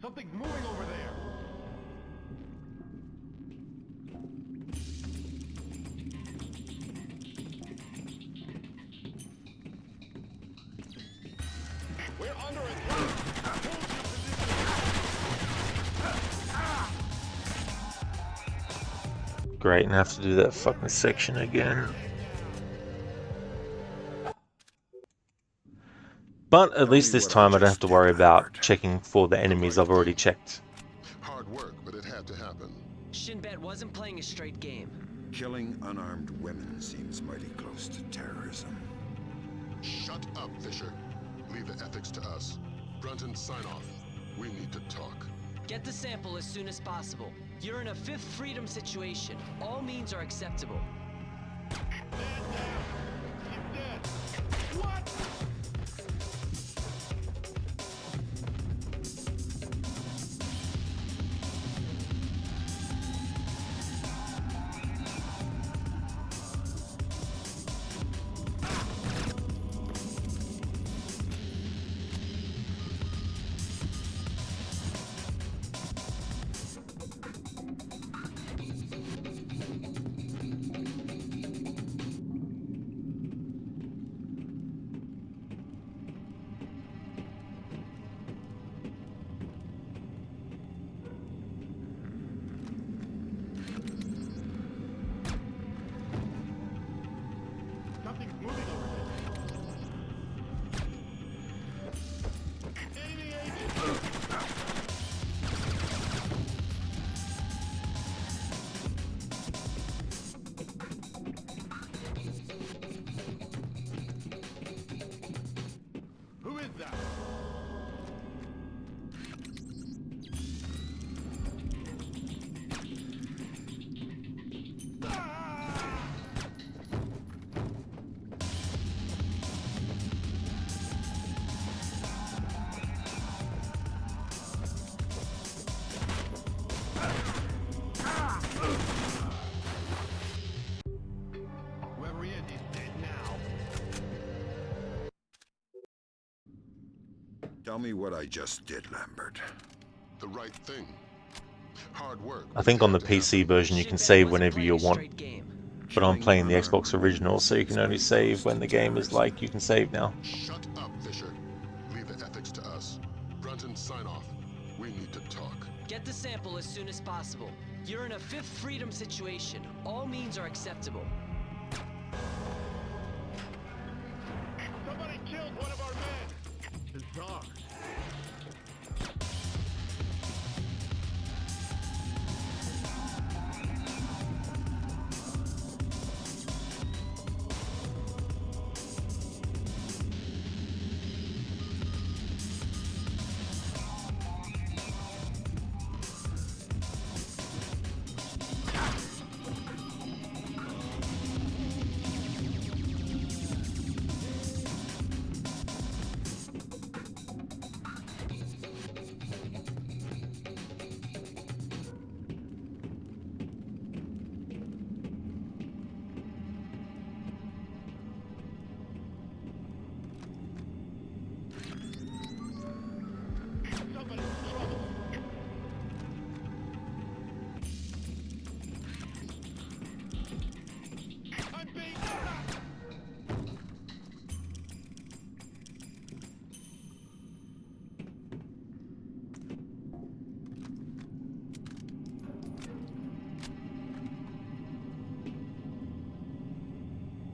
Something's moving over there. We're under attack. Great, and I have to do that fucking section again. But at least this time I don't have to worry about checking for the enemies I've already checked. Hard work, but it had to happen. Shinbet wasn't playing a straight game. Killing unarmed women seems mighty close to terrorism. Shut up, Fisher. Leave the ethics to us. Brunton, sign off. We need to talk. Get the sample as soon as possible. You're in a fifth freedom situation. All means are acceptable. What? Tell me what I just did, Lambert. The right thing. Hard work. I think on the PC version you can save whenever you want. But I'm playing the Xbox original, so you can only save when the game is like you can save now. Shut up, Fisher. Leave the ethics to us. Brunton, sign off. We need to talk. Get the sample as soon as possible. You're in a fifth freedom situation. All means are acceptable. Somebody killed one of our men. His dog.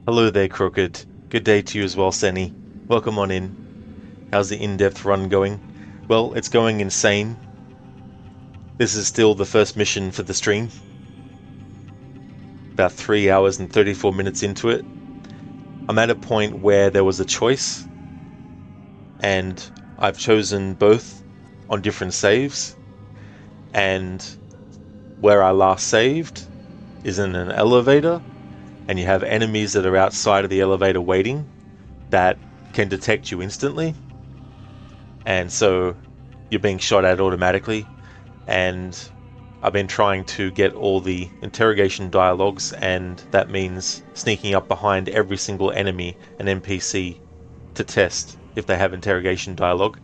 Hello there, Crooked. Good day to you as well, Senny. Welcome on in. How's the in-depth run going? Well, it's going insane. This is still the first mission for the stream. About 3 hours and 34 minutes into it. I'm at a point where there was a choice, and I've chosen both on different saves, and where I last saved is in an elevator, and you have enemies that are outside of the elevator waiting that can detect you instantly, and so you're being shot at automatically. And I've been trying to get all the interrogation dialogues, and that means sneaking up behind every single enemy and NPC to test if they have interrogation dialogue.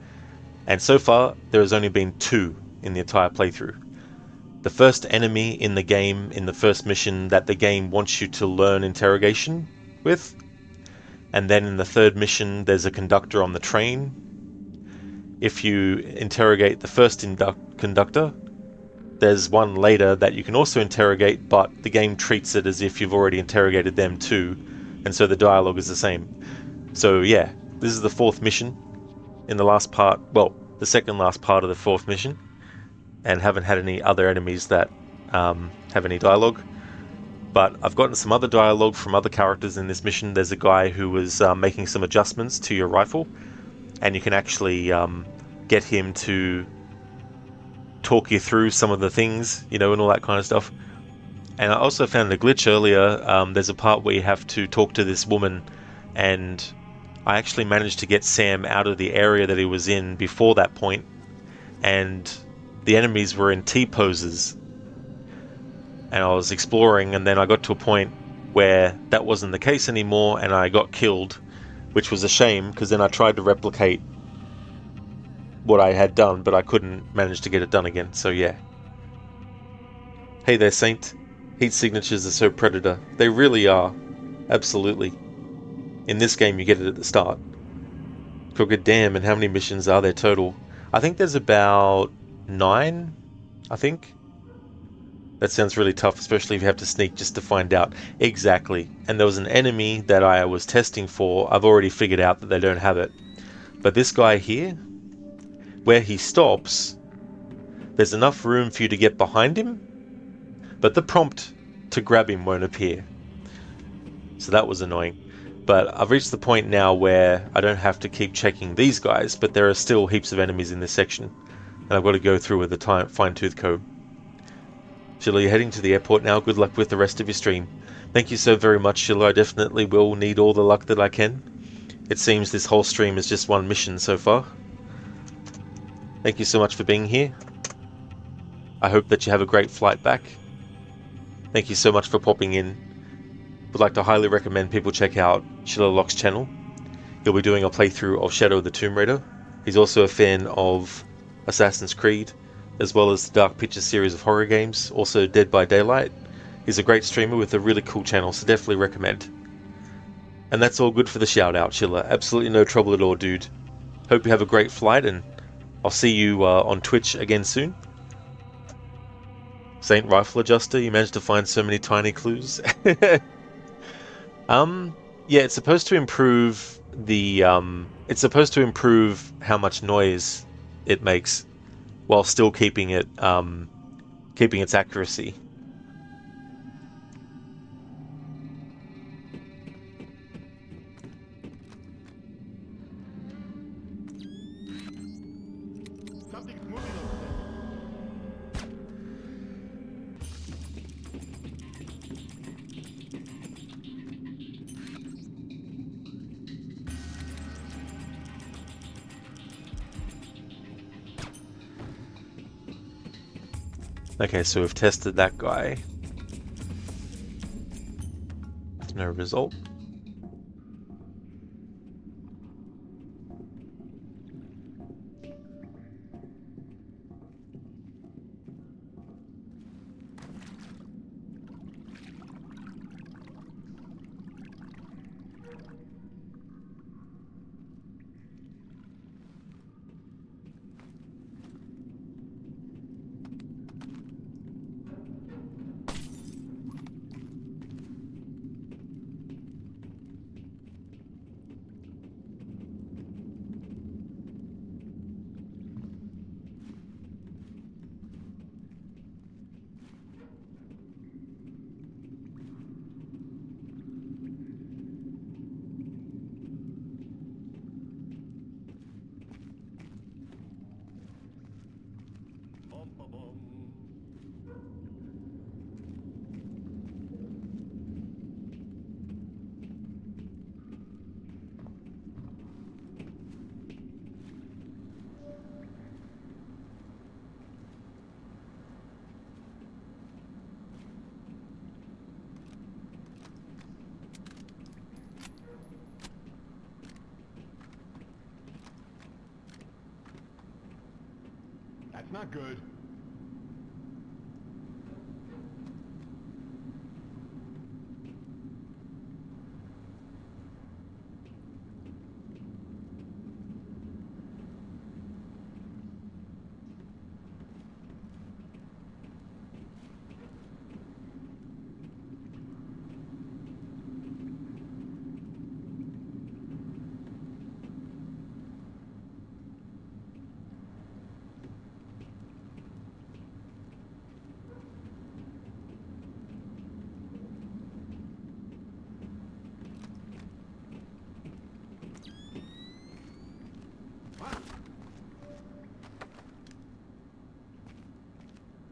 And so far there has only been 2 in the entire playthrough. The first enemy in the game, in the first mission that the game wants you to learn interrogation with. And then in the third mission, there's a conductor on the train. If you interrogate the first conductor, there's one later that you can also interrogate, but the game treats it as if you've already interrogated them too. And so the dialogue is the same. So yeah, this is the 4th mission in the last part, well, the second last part of the 4th mission. And haven't had any other enemies that have any dialogue. But I've gotten some other dialogue from other characters in this mission. There's a guy who was making some adjustments to your rifle, and you can actually get him to talk you through some of the things, you know, and all that kind of stuff. And I also found a glitch earlier. There's a part where you have to talk to this woman, and I actually managed to get Sam out of the area that he was in before that point, and the enemies were in T-poses, and I was exploring, and then I got to a point where that wasn't the case anymore, and I got killed, which was a shame, because then I tried to replicate what I had done, but I couldn't manage to get it done again, so yeah. Hey there, Saint. Heat signatures are so Predator. They really are. Absolutely. In this game you get it at the start. Crooked, damn, and how many missions are there total? I think there's about 9, I think. That sounds really tough, especially if you have to sneak just to find out. Exactly. And there was an enemy that I was testing for. I've already figured out that they don't have it. But this guy here, where he stops, there's enough room for you to get behind him, but the prompt to grab him won't appear. So that was annoying. But I've reached the point now where I don't have to keep checking these guys, but there are still heaps of enemies in this section. And I've got to go through with the fine-tooth comb. Sheila, you're heading to the airport now. Good luck with the rest of your stream. Thank you so very much, Sheila. I definitely will need all the luck that I can. It seems this whole stream is just one mission so far. Thank you so much for being here. I hope that you have a great flight back. Thank you so much for popping in. Would like to highly recommend people check out Sheila Locke's channel. He'll be doing a playthrough of Shadow of the Tomb Raider He's also a fan of Assassin's Creed, as well as the Dark Pictures series of horror games, also Dead by Daylight. He's a great streamer with a really cool channel, so definitely recommend. And that's all good for the shout out, Chiller. Absolutely no trouble at all, dude. Hope you have a great flight, and I'll see you on Twitch again soon. Saint Rifle Adjuster, you managed to find so many tiny clues. Yeah, it's supposed to improve the it's supposed to improve how much noise it makes while still keeping its accuracy. Something's moving over there. Okay, so we've tested that guy. With no result. That's not good.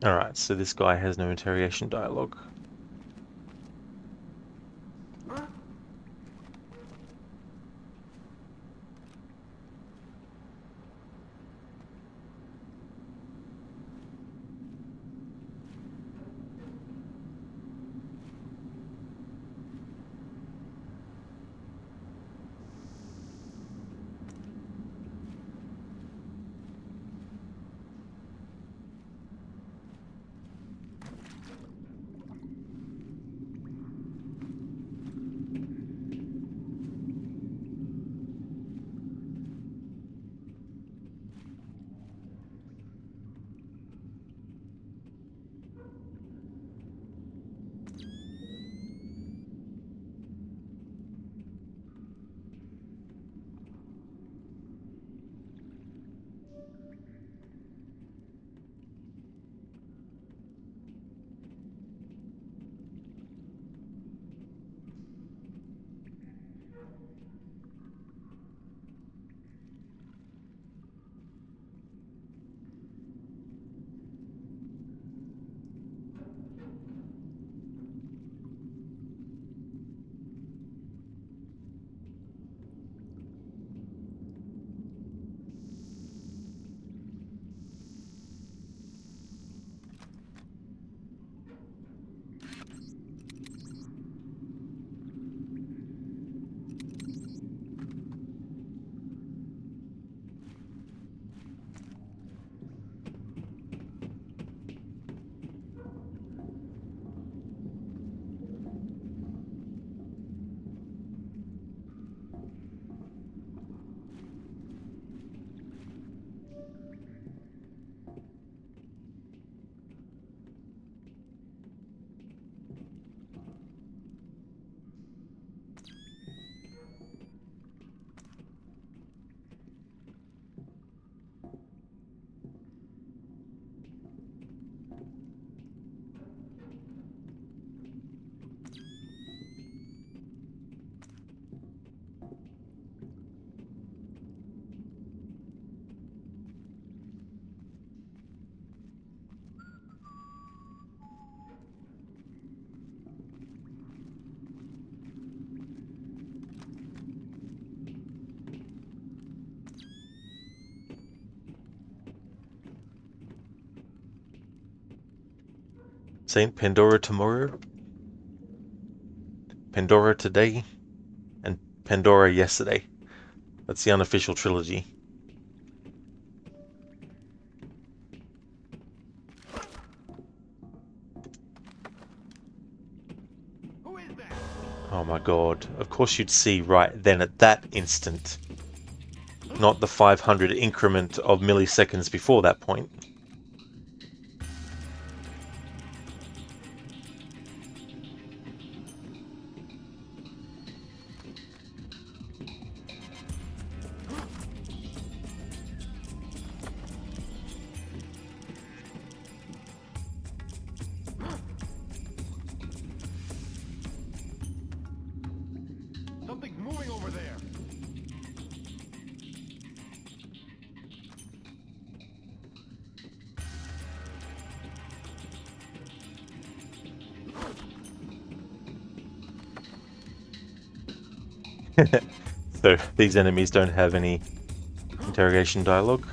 Alright, so this guy has no interrogation dialogue. Saint Pandora tomorrow, Pandora today, and Pandora yesterday. That's the unofficial trilogy. Oh my god, of course you'd see right then at that instant, not the 500 increment of milliseconds before that point. Something's moving over there. So these enemies don't have any interrogation dialogue.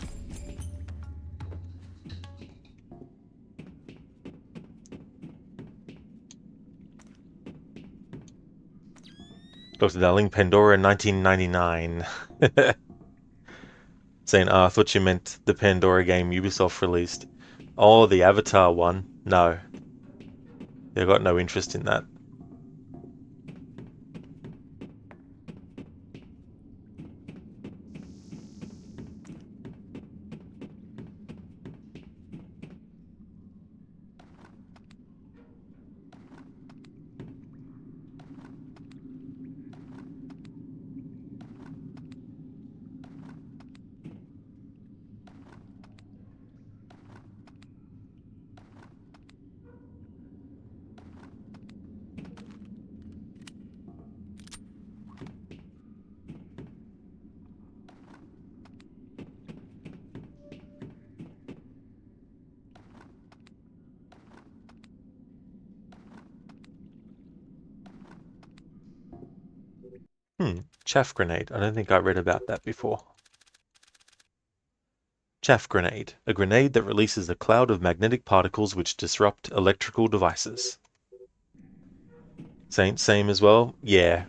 Dr. Darling, Pandora 1999. Saying, I thought you meant the Pandora game Ubisoft released. Oh, the Avatar one? No. I got no interest in that. Chaff grenade. I don't think I read about that before. Chaff grenade. A grenade that releases a cloud of magnetic particles which disrupt electrical devices. Same as well? Yeah.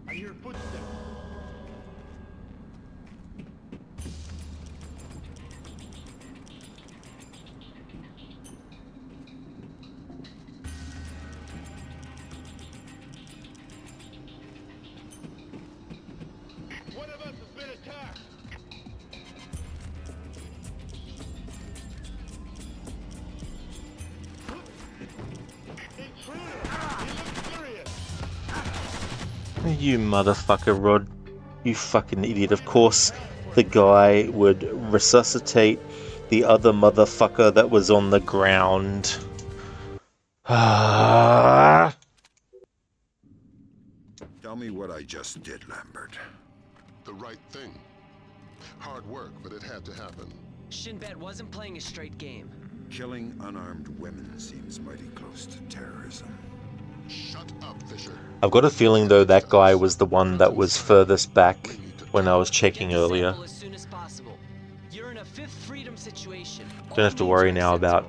I hear footsteps. One of us has been attacked. Intruder! He looks serious. You motherfucker, Rod. You fucking idiot. Of course, the guy would resuscitate the other motherfucker that was on the ground. Tell me what I just did, Lambert. The right thing. Hard work, but it had to happen. Shinbet wasn't playing a straight game. Killing unarmed women seems mighty close to terrorism. Shut up, Fisher. I've got a feeling, though, that guy was the one that was furthest back when I was checking earlier. As soon as possible. You're in a fifth freedom situation. Don't have to worry now about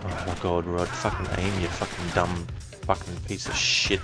Oh my god, Rod, fucking aim, you fucking dumb fucking piece of shit.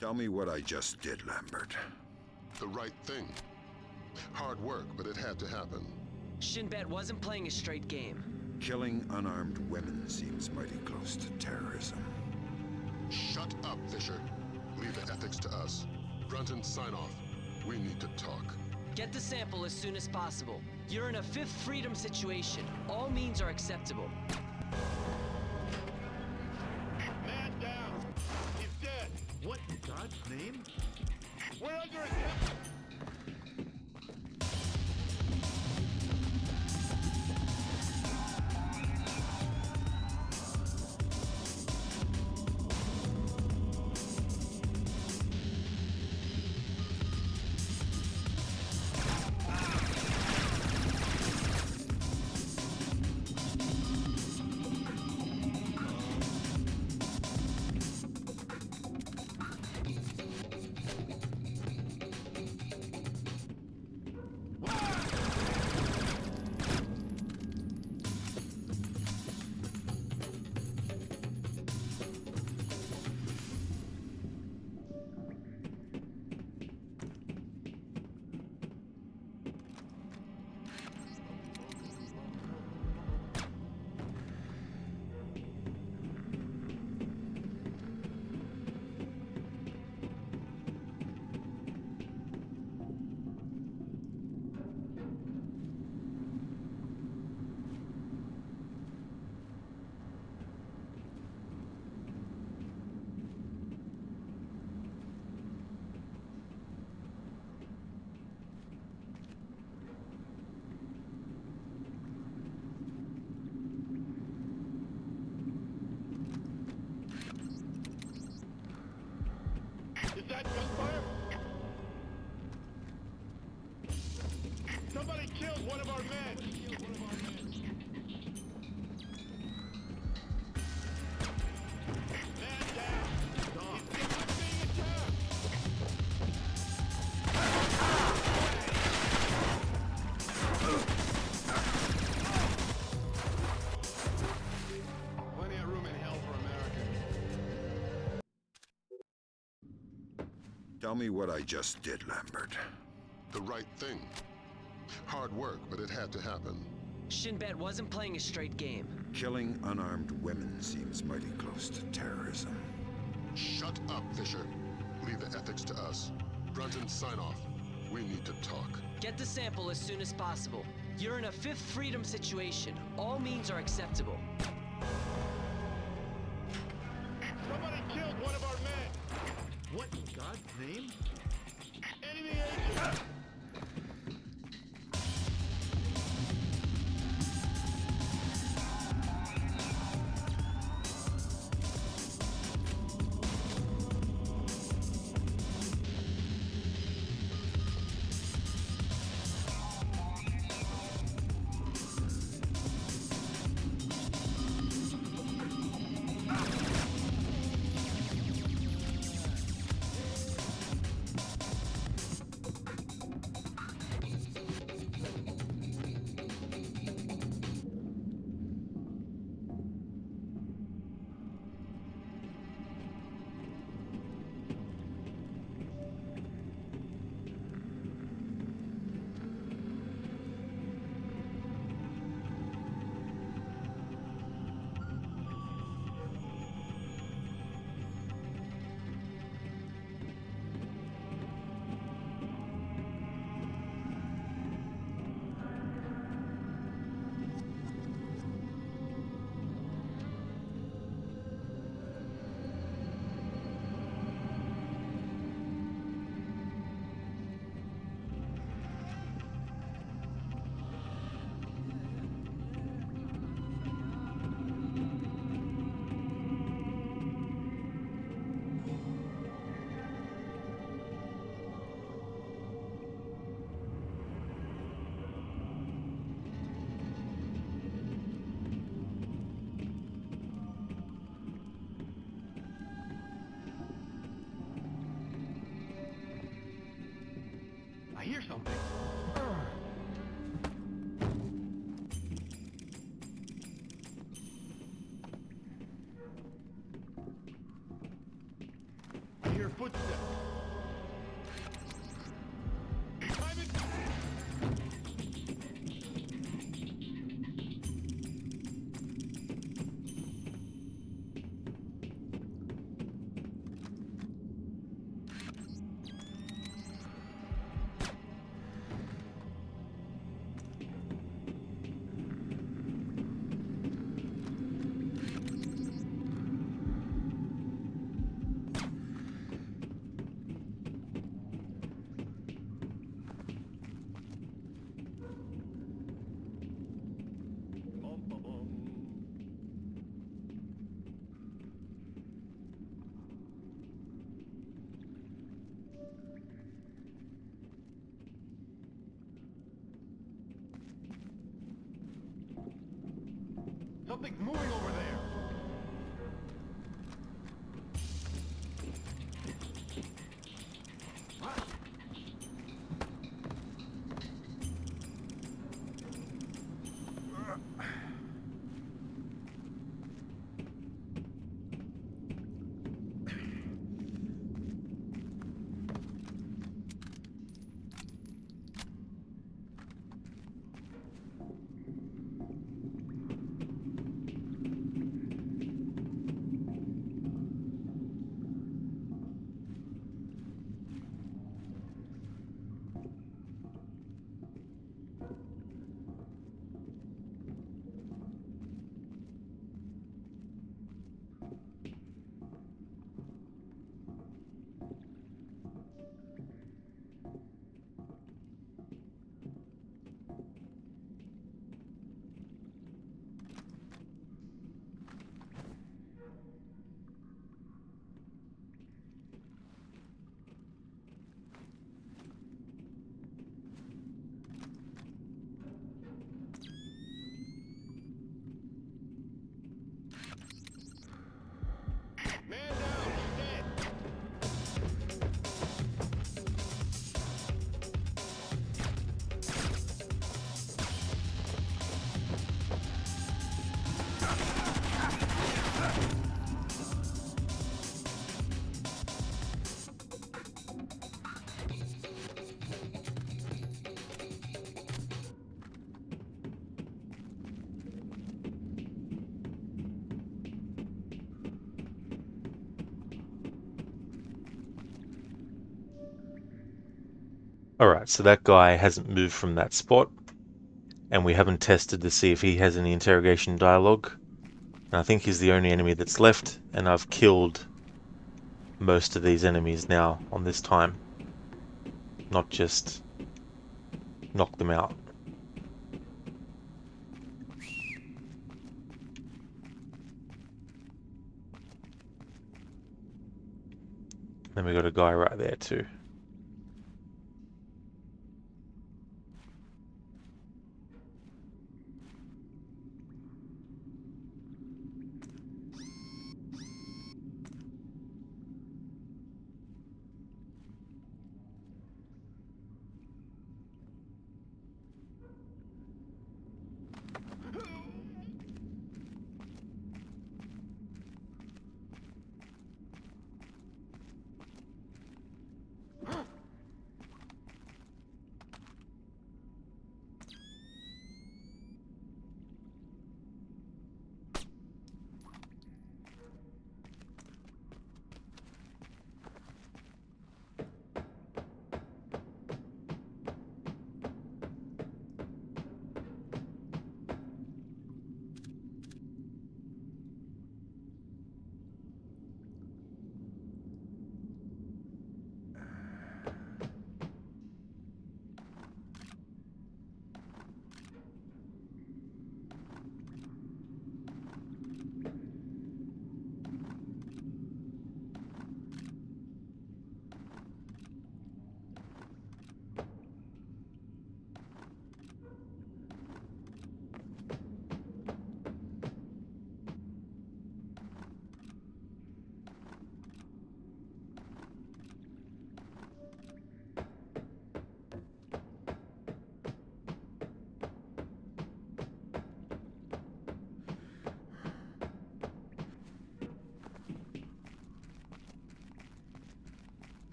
Tell me what I just did, Lambert. The right thing. Hard work, but it had to happen. Shinbet wasn't playing a straight game. Killing unarmed women seems mighty close to terrorism. Shut up, Fisher. Leave the ethics to us. Brunton, sign off. We need to talk. Get the sample as soon as possible. You're in a Fifth Freedom situation. All means are acceptable. Man down! He's dead! What in God's name? We're under attack! Is that gunfire? Somebody killed one of our men! Man down! Stop! I'm being attacked! Plenty of room in hell for Americans. Tell me what I just did, Lambert. The right thing. Hard work, but it had to happen. Shinbet wasn't playing a straight game. Killing unarmed women seems mighty close to terrorism. Shut up, Fisher. Leave the ethics to us. Brunton, sign off. We need to talk. Get the sample as soon as possible. You're in a Fifth Freedom situation. All means are acceptable. Somebody killed one of our men! What in God's name? Enemy agent! footsteps. I'm in... Something's moving over there. Alright, so that guy hasn't moved from that spot, and we haven't tested to see if he has any interrogation dialogue. And I think he's the only enemy that's left, and I've killed most of these enemies now on this time. Not just knock them out. Then we got a guy right there too.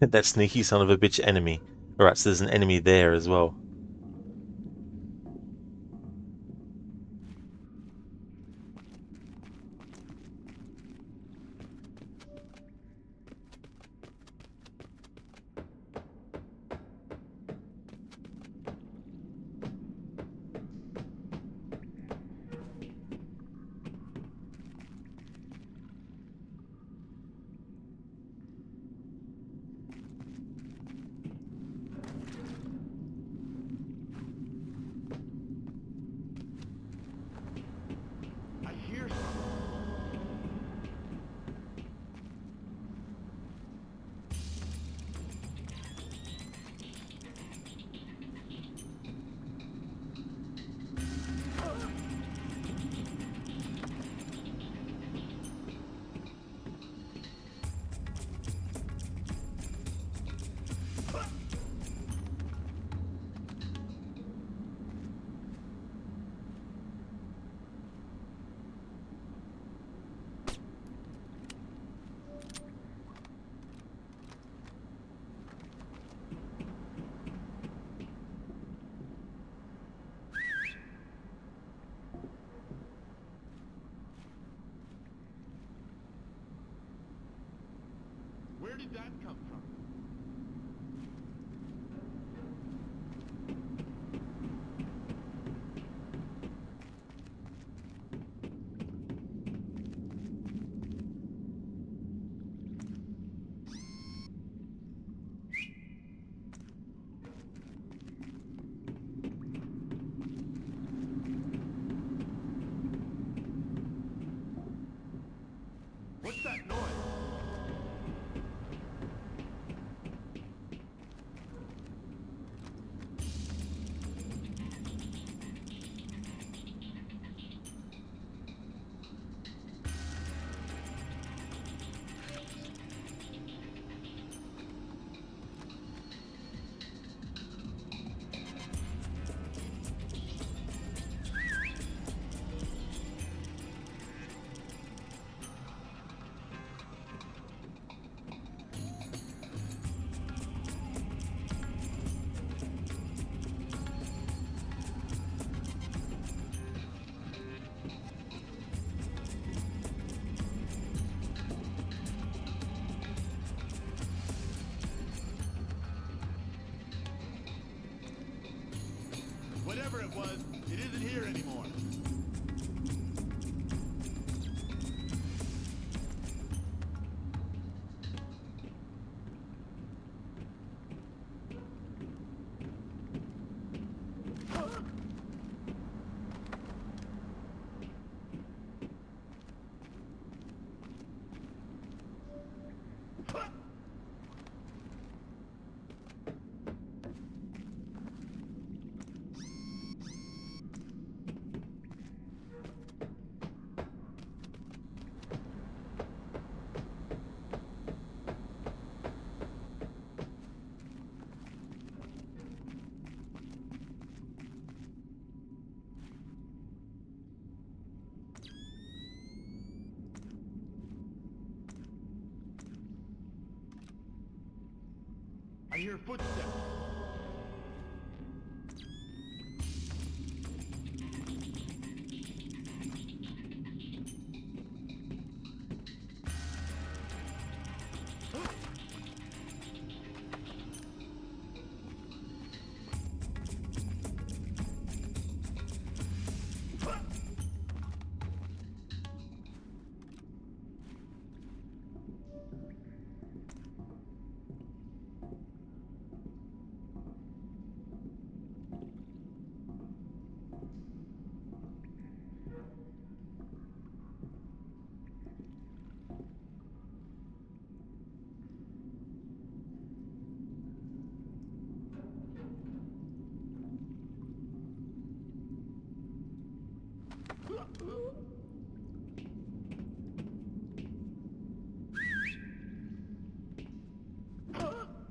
That sneaky son of a bitch enemy. Alright, so there's an enemy there as well. I hear something. Where did that come from? What's that noise? Whatever it was, it isn't here anymore. I hear footsteps.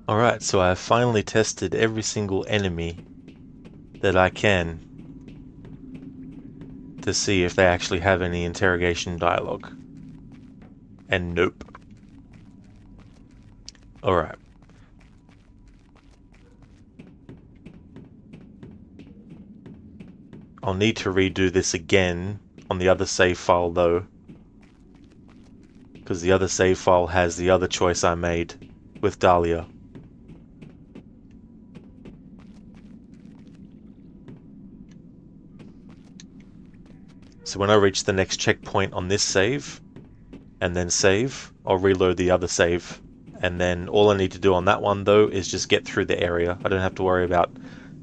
Alright, so I've finally tested every single enemy that I can to see if they actually have any interrogation dialogue. And nope. Alright, I'll need to redo this again on the other save file though, because the other save file has the other choice I made with Dahlia. So when I reach the next checkpoint on this save, and then save, I'll reload the other save. And then all I need to do on that one though is just get through the area. I don't have to worry about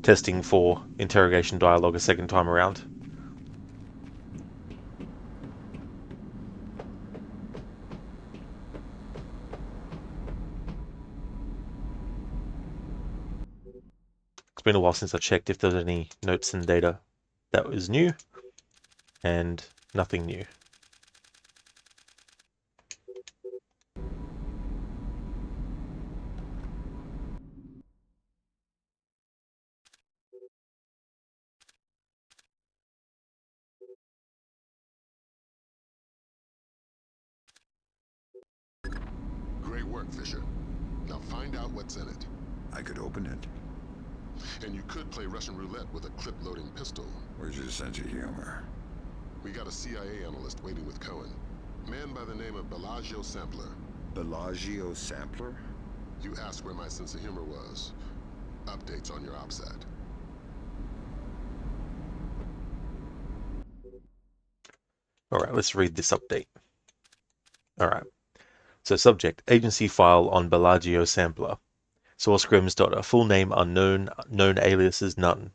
testing for interrogation dialogue a second time around. It's been a while since I checked if there's any notes and data that was new, and nothing new. Great work, Fisher. Now find out what's in it. I could open it. And you could play Russian roulette with a clip-loading pistol. Where's your sense of humor? We got a CIA analyst waiting with Cohen. Man by the name of Bellagio Sampler. Bellagio Sampler? You asked where my sense of humor was. Updates on your OPSAT. Alright, let's read this update. Alright. So subject, agency file on Bellagio Sampler. Source Grimm's daughter, full name unknown, known aliases none.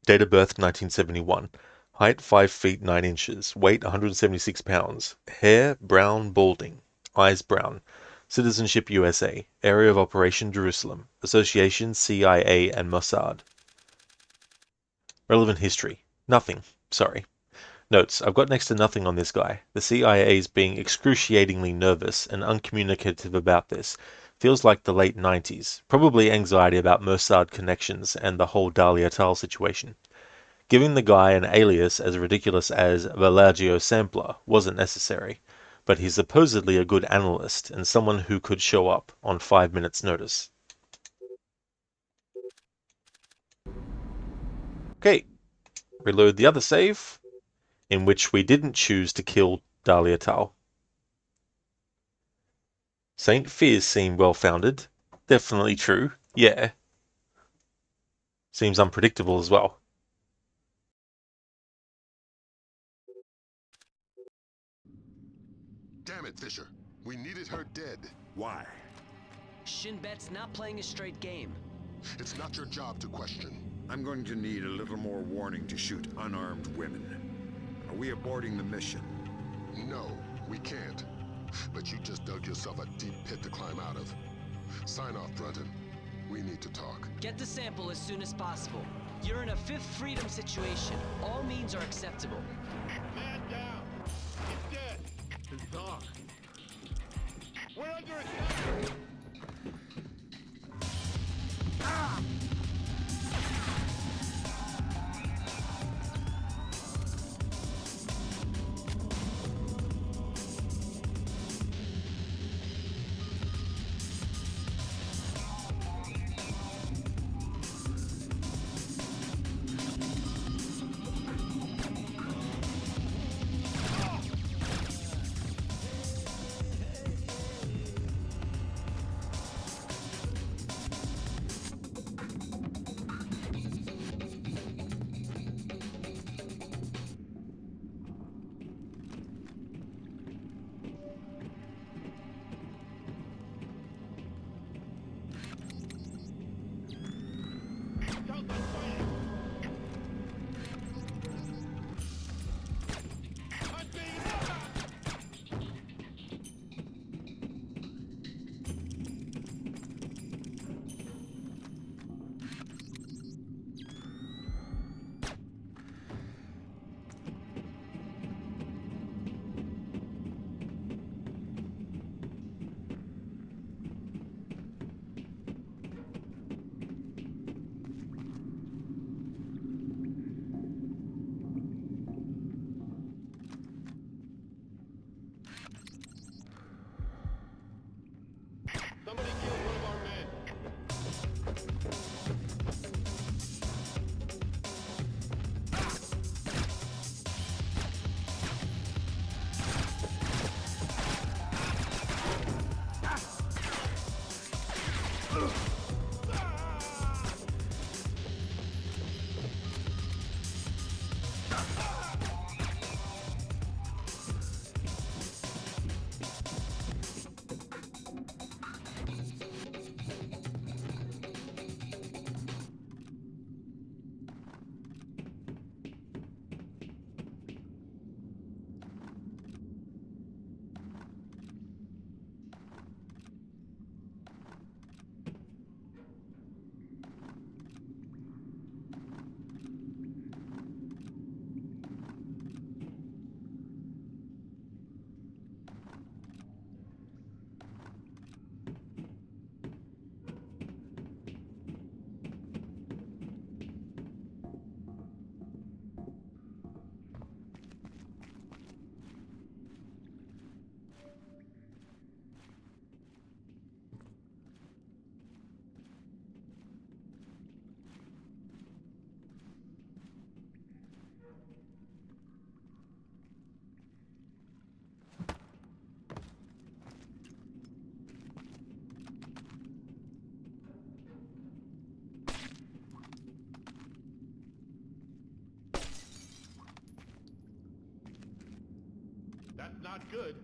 Date of birth 1971. Height 5 feet 9 inches. Weight 176 pounds. Hair brown balding. Eyes brown. Citizenship USA. Area of operation Jerusalem. Association CIA and Mossad. Relevant history. Nothing. Sorry. Notes, I've got next to nothing on this guy. The CIA is being excruciatingly nervous and uncommunicative about this. Feels like the late 90s. Probably anxiety about Mossad connections and the whole Dahlia Tal situation. Giving the guy an alias as ridiculous as Bellagio Sampler wasn't necessary, but he's supposedly a good analyst and someone who could show up on 5 minutes' notice. Okay, reload the other save, in which we didn't choose to kill Dahlia Tal. Saint fears seem well-founded. Definitely true, yeah. Seems unpredictable as well. Damn it, Fisher. We needed her dead. Why? Shin Bet's not playing a straight game. It's not your job to question. I'm going to need a little more warning to shoot unarmed women. Are we aborting the mission? No, we can't. But you just dug yourself a deep pit to climb out of. Sign off, Brunton. We need to talk. Get the sample as soon as possible. You're in a Fifth Freedom situation. All means are acceptable. Man down. He's dead. His dog. We're under attack. Ah! not good.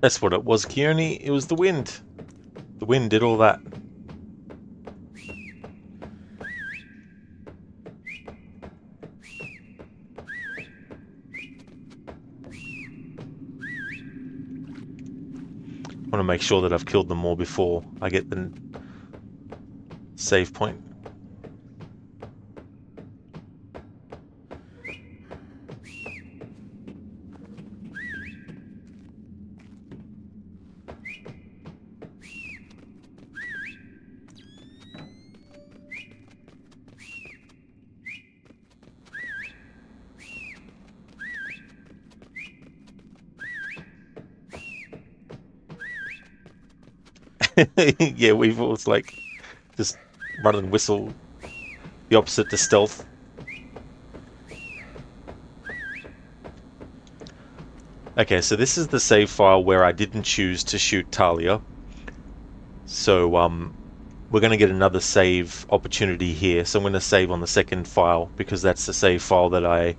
That's what it was, Kearney. It was the wind. The wind did all that. I want to make sure that I've killed them all before I get the save point. Yeah, we've always like just run and whistle, the opposite to stealth. Okay, so this is the save file where I didn't choose to shoot Talia. So we're going to get another save opportunity here. So I'm going to save on the second file because that's the save file that I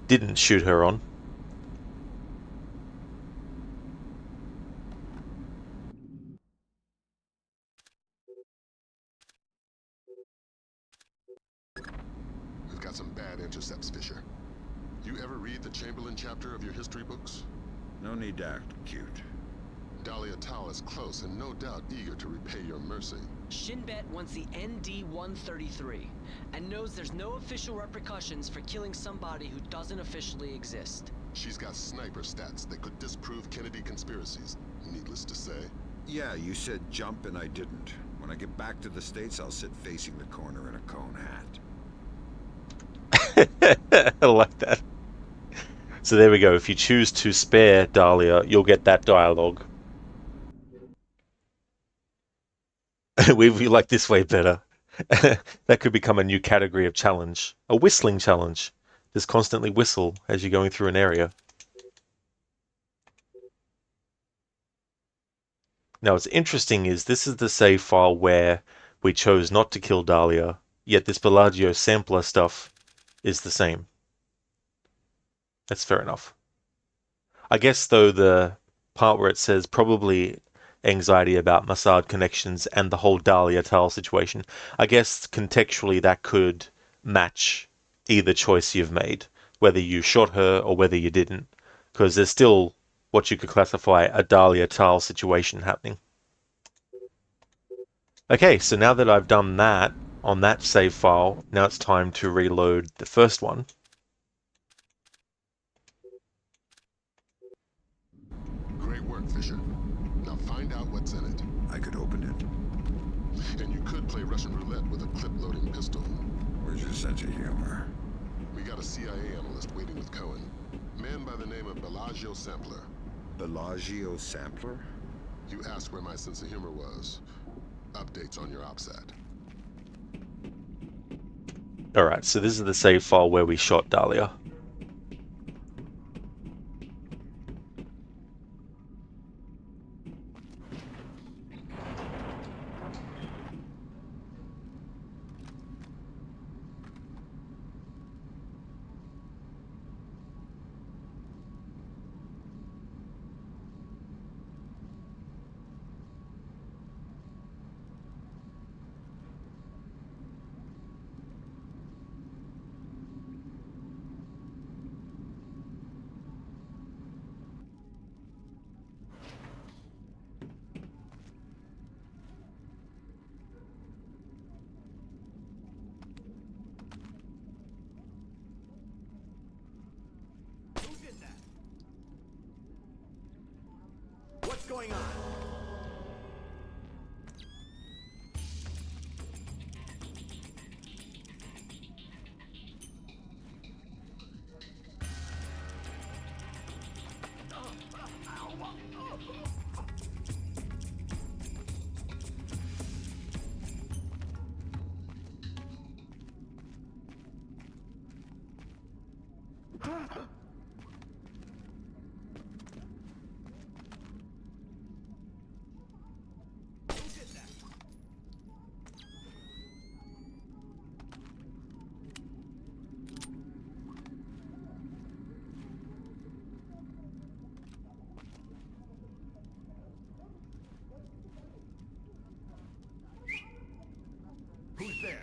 didn't shoot her on. We've got some bad intercepts, Fisher. You ever read the Chamberlain chapter of your history books? No need to act cute. Dahlia Tal is close and no doubt eager to repay your mercy. Shinbet wants the ND-133 and knows there's no official repercussions for killing somebody who doesn't officially exist. She's got sniper stats that could disprove Kennedy conspiracies, needless to say. Yeah, you said jump and I didn't. When I get back to the States, I'll sit facing the corner in a cone hat. I like that. So there we go. If you choose to spare Dahlia, you'll get that dialogue. We like this way better. That could become a new category of challenge. A whistling challenge. Just constantly whistle as you're going through an area. Now what's interesting is this is the save file where we chose not to kill Dahlia, yet this Bellagio sampler stuff is the same. That's fair enough. I guess though the part where it says probably anxiety about Mossad connections and the whole Dahlia Tal situation, I guess contextually that could match either choice you've made, whether you shot her or whether you didn't, because there's still what you could classify a Dahlia Tal situation happening. Okay, so now that I've done that on that save file, now it's time to reload the first one. Great work, Fisher. Now find out what's in it. I could open it. And you could play Russian roulette with a clip-loading pistol. Where's your sense of humor? We got a CIA analyst waiting with Cohen. Man by the name of Bellagio Sampler. Bellagio Sampler? You asked where my sense of humor was. Updates on your OPSAT. Alright, so this is the save file where we shot Dahlia. going on? Who's there?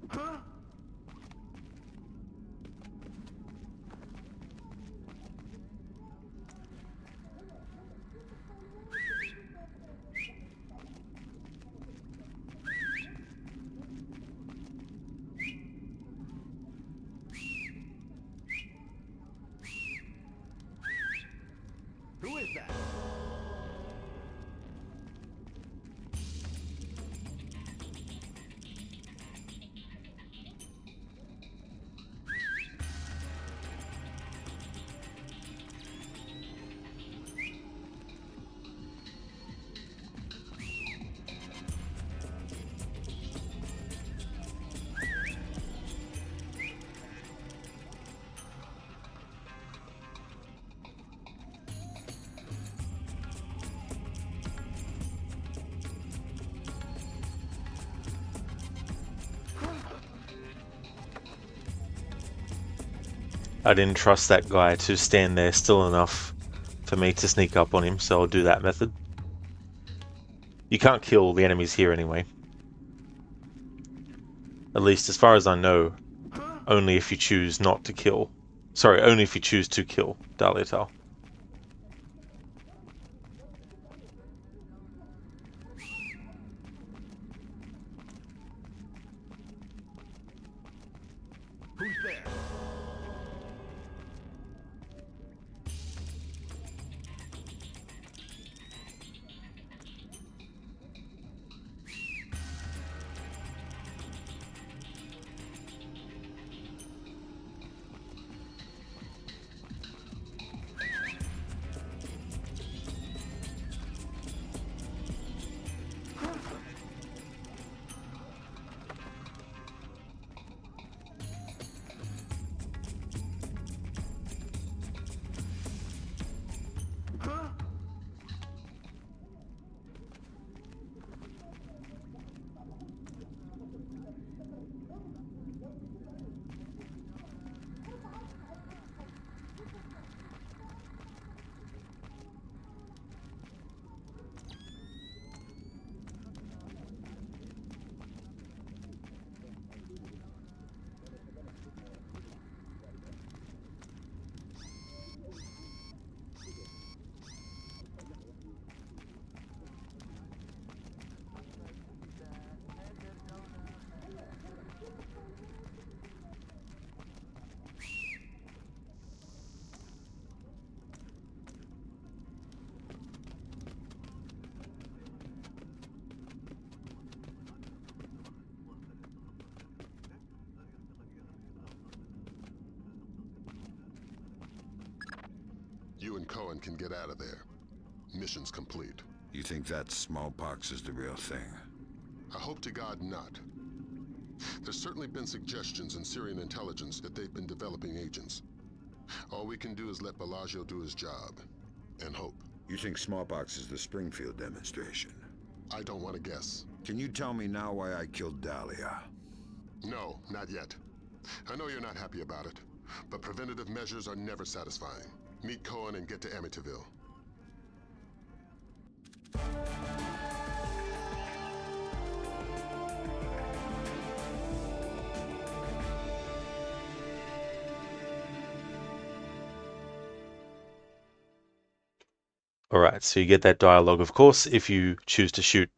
Huh? Who is that? I didn't trust that guy to stand there still enough for me to sneak up on him, so I'll do that method. You can't kill the enemies here anyway. At least as far as I know, only if you choose not to kill. Sorry, only if you choose to kill Daliatal. Who's there? You and Cohen can get out of there. Mission's complete. You think that smallpox is the real thing? I hope to God not. There's certainly been suggestions in Syrian intelligence that they've been developing agents. All we can do is let Bellagio do his job. And hope. You think smallpox is the Springfield demonstration? I don't want to guess. Can you tell me now why I killed Dahlia? No, not yet. I know you're not happy about it, but preventative measures are never satisfying. Meet Cohen and get to Amityville. Alright, so you get that dialogue, of course, if you choose to shoot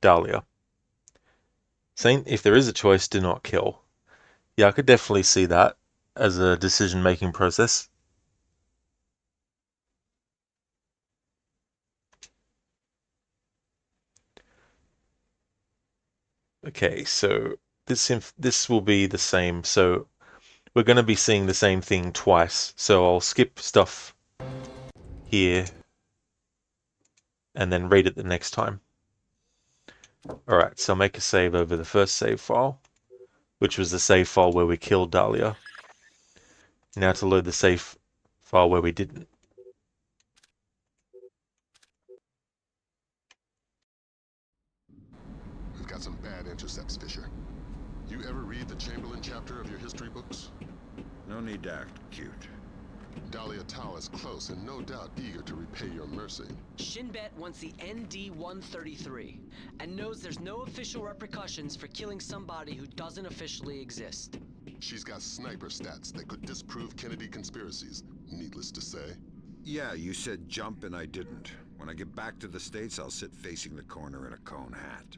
Dahlia. Saying if there is a choice, do not kill. Yeah, I could definitely see that as a decision-making process. Okay, so this will be the same. So we're going to be seeing the same thing twice. So I'll skip stuff here and then read it the next time. Alright, so I'll make a save over the first save file, which was the save file where we killed Dahlia. Now to load the save file where we didn't. We've got some bad intercepts, Fisher. You ever read the Chamberlain chapter of your history books? No need to act cute. Dahlia Tal is close and no doubt eager to repay your mercy. Shinbet wants the ND-133 and knows there's no official repercussions for killing somebody who doesn't officially exist. She's got sniper stats that could disprove Kennedy conspiracies, needless to say. Yeah, you said jump and I didn't. When I get back to the States, I'll sit facing the corner in a cone hat.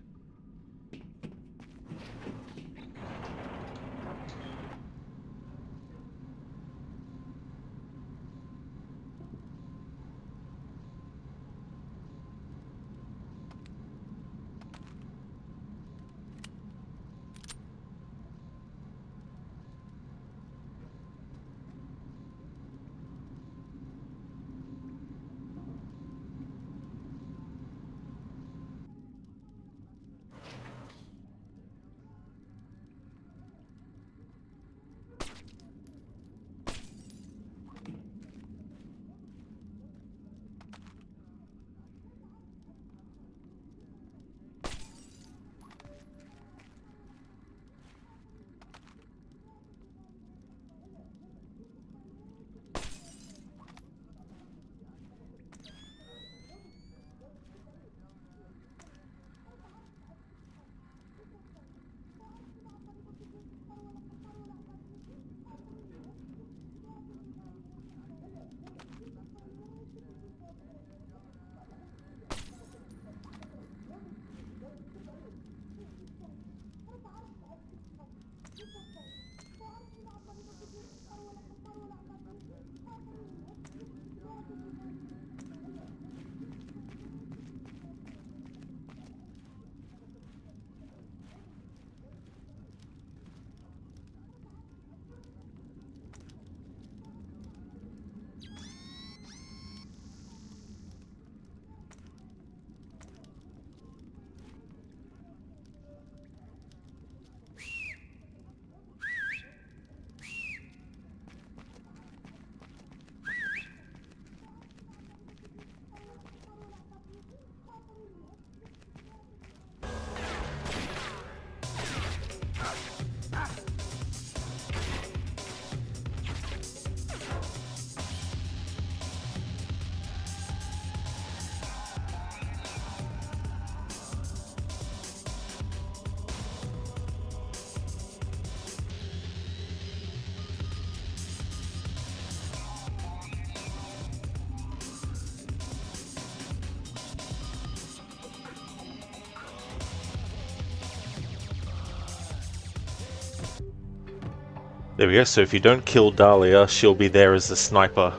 There we go, so if you don't kill Dahlia, she'll be there as the sniper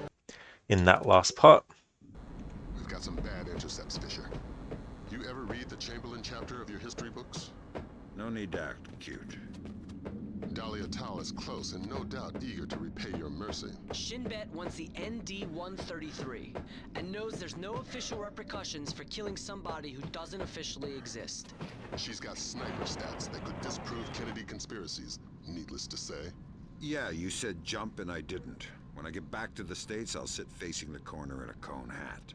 in that last part. We've got some bad intercepts, Fisher. You ever read the Chamberlain chapter of your history books? No need to act cute. Dahlia Tal is close and no doubt eager to repay your mercy. Shinbet wants the ND-133 and knows there's no official repercussions for killing somebody who doesn't officially exist. She's got sniper stats that could disprove Kennedy conspiracies, needless to say. Yeah, you said jump and I didn't. When I get back to the States, I'll sit facing the corner in a cone hat.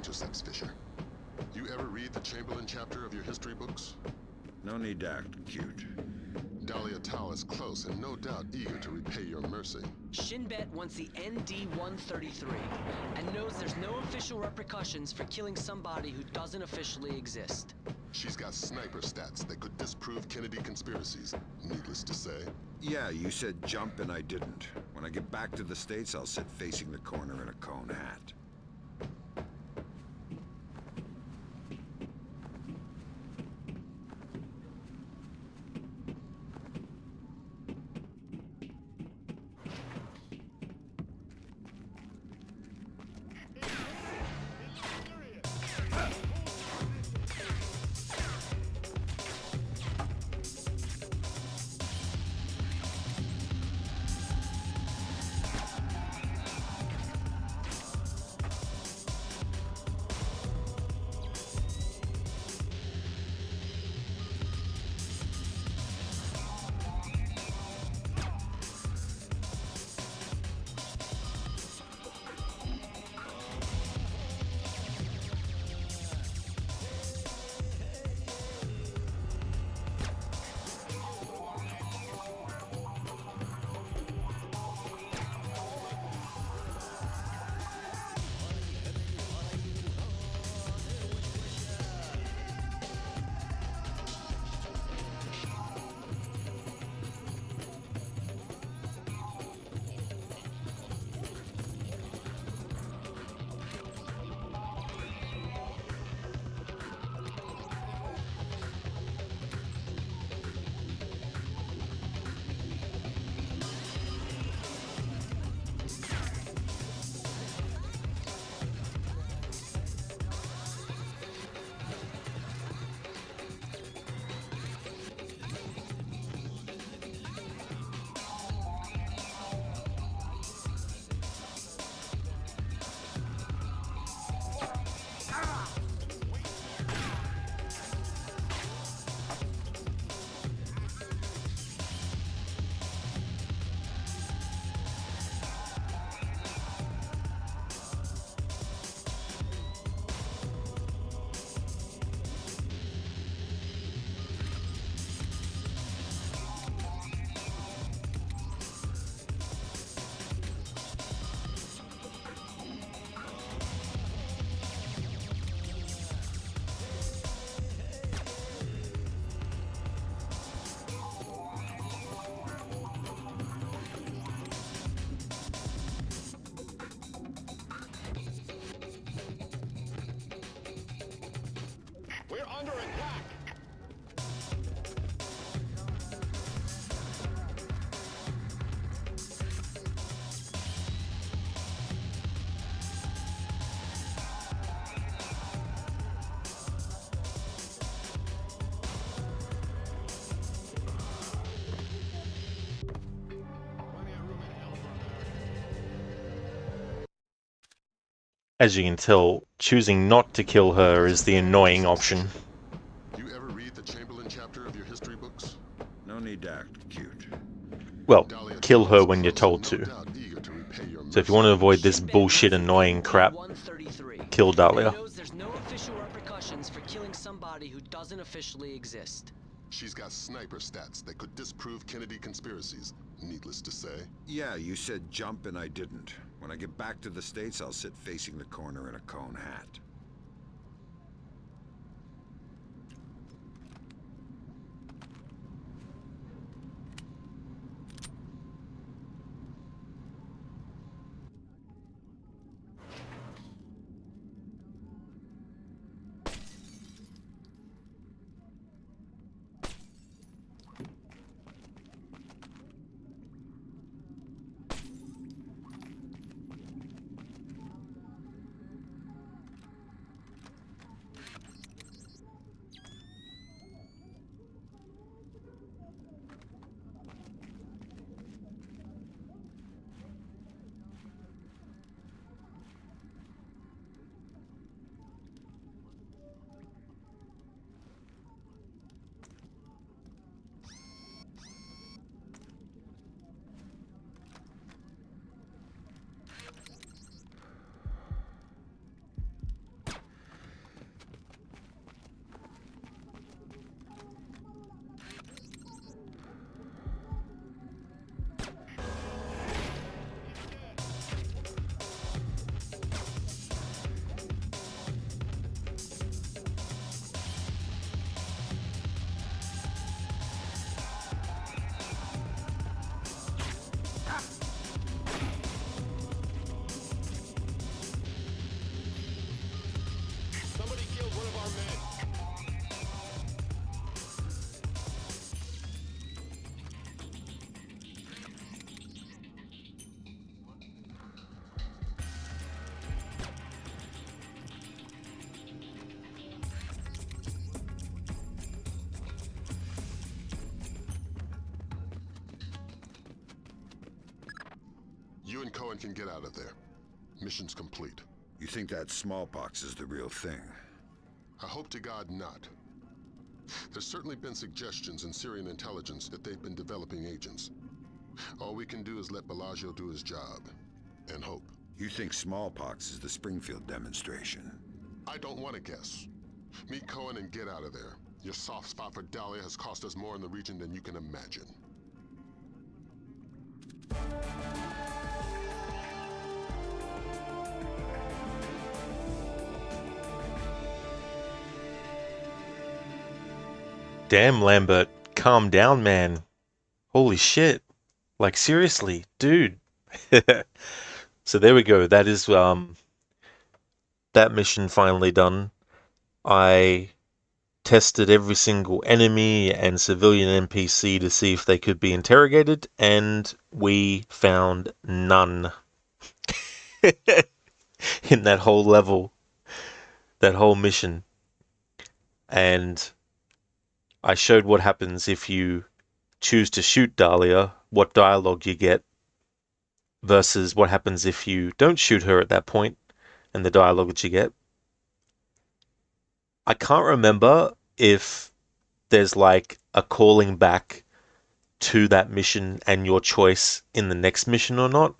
intercepts, Fisher. You ever read the Chamberlain chapter of your history books? No need to act cute. Dahlia Tal is close and no doubt eager to repay your mercy. Shinbet wants the ND-133 and knows there's no official repercussions for killing somebody who doesn't officially exist. She's got sniper stats that could disprove Kennedy conspiracies, needless to say. Yeah, you said jump and I didn't. When I get back to the States, I'll sit facing the corner in a cone hat. We're under attack! As you can tell, choosing not to kill her is the annoying option. You ever read the Chamberlain chapter of your history books? No need to act cute. Well, kill her when you're told to. So if you want to avoid this bullshit annoying crap, kill Dahlia. Knows there's no official repercussions for killing somebody who doesn't officially exist. She's got sniper stats that could disprove Kennedy conspiracies, needless to say. Yeah, you said jump and I didn't. When I get back to the States, I'll sit facing the corner in a cone hat. You and Cohen can get out of there. Mission's complete. You think that smallpox is the real thing? I hope to God not. There's certainly been suggestions in Syrian intelligence that they've been developing agents. All we can do is let Bellagio do his job. And hope. You think smallpox is the Springfield demonstration? I don't want to guess. Meet Cohen and get out of there. Your soft spot for Dahlia has cost us more in the region than you can imagine. Damn, Lambert, calm down, man. Holy shit. Like, seriously, dude. So there we go. That is that mission finally done. I tested every single enemy and civilian NPC to see if they could be interrogated, and we found none in that whole level, that whole mission. And I showed what happens if you choose to shoot Dahlia, what dialogue you get, versus what happens if you don't shoot her at that point, and the dialogue that you get. I can't remember if there's like a calling back to that mission and your choice in the next mission or not.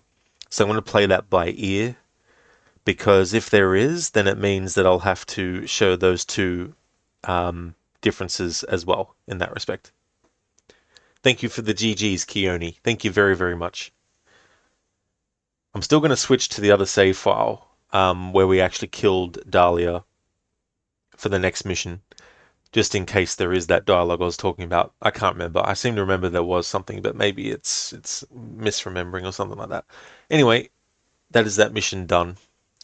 So I'm going to play that by ear, because if there is, then it means that I'll have to show those two differences as well in that respect. Thank you for the GGs, Keone. Thank you very, very much. I'm still going to switch to the other save file where we actually killed Dahlia for the next mission, just in case there is that dialogue I was talking about. I can't remember. I seem to remember there was something, but maybe it's misremembering or something like that. Anyway, that is that mission done,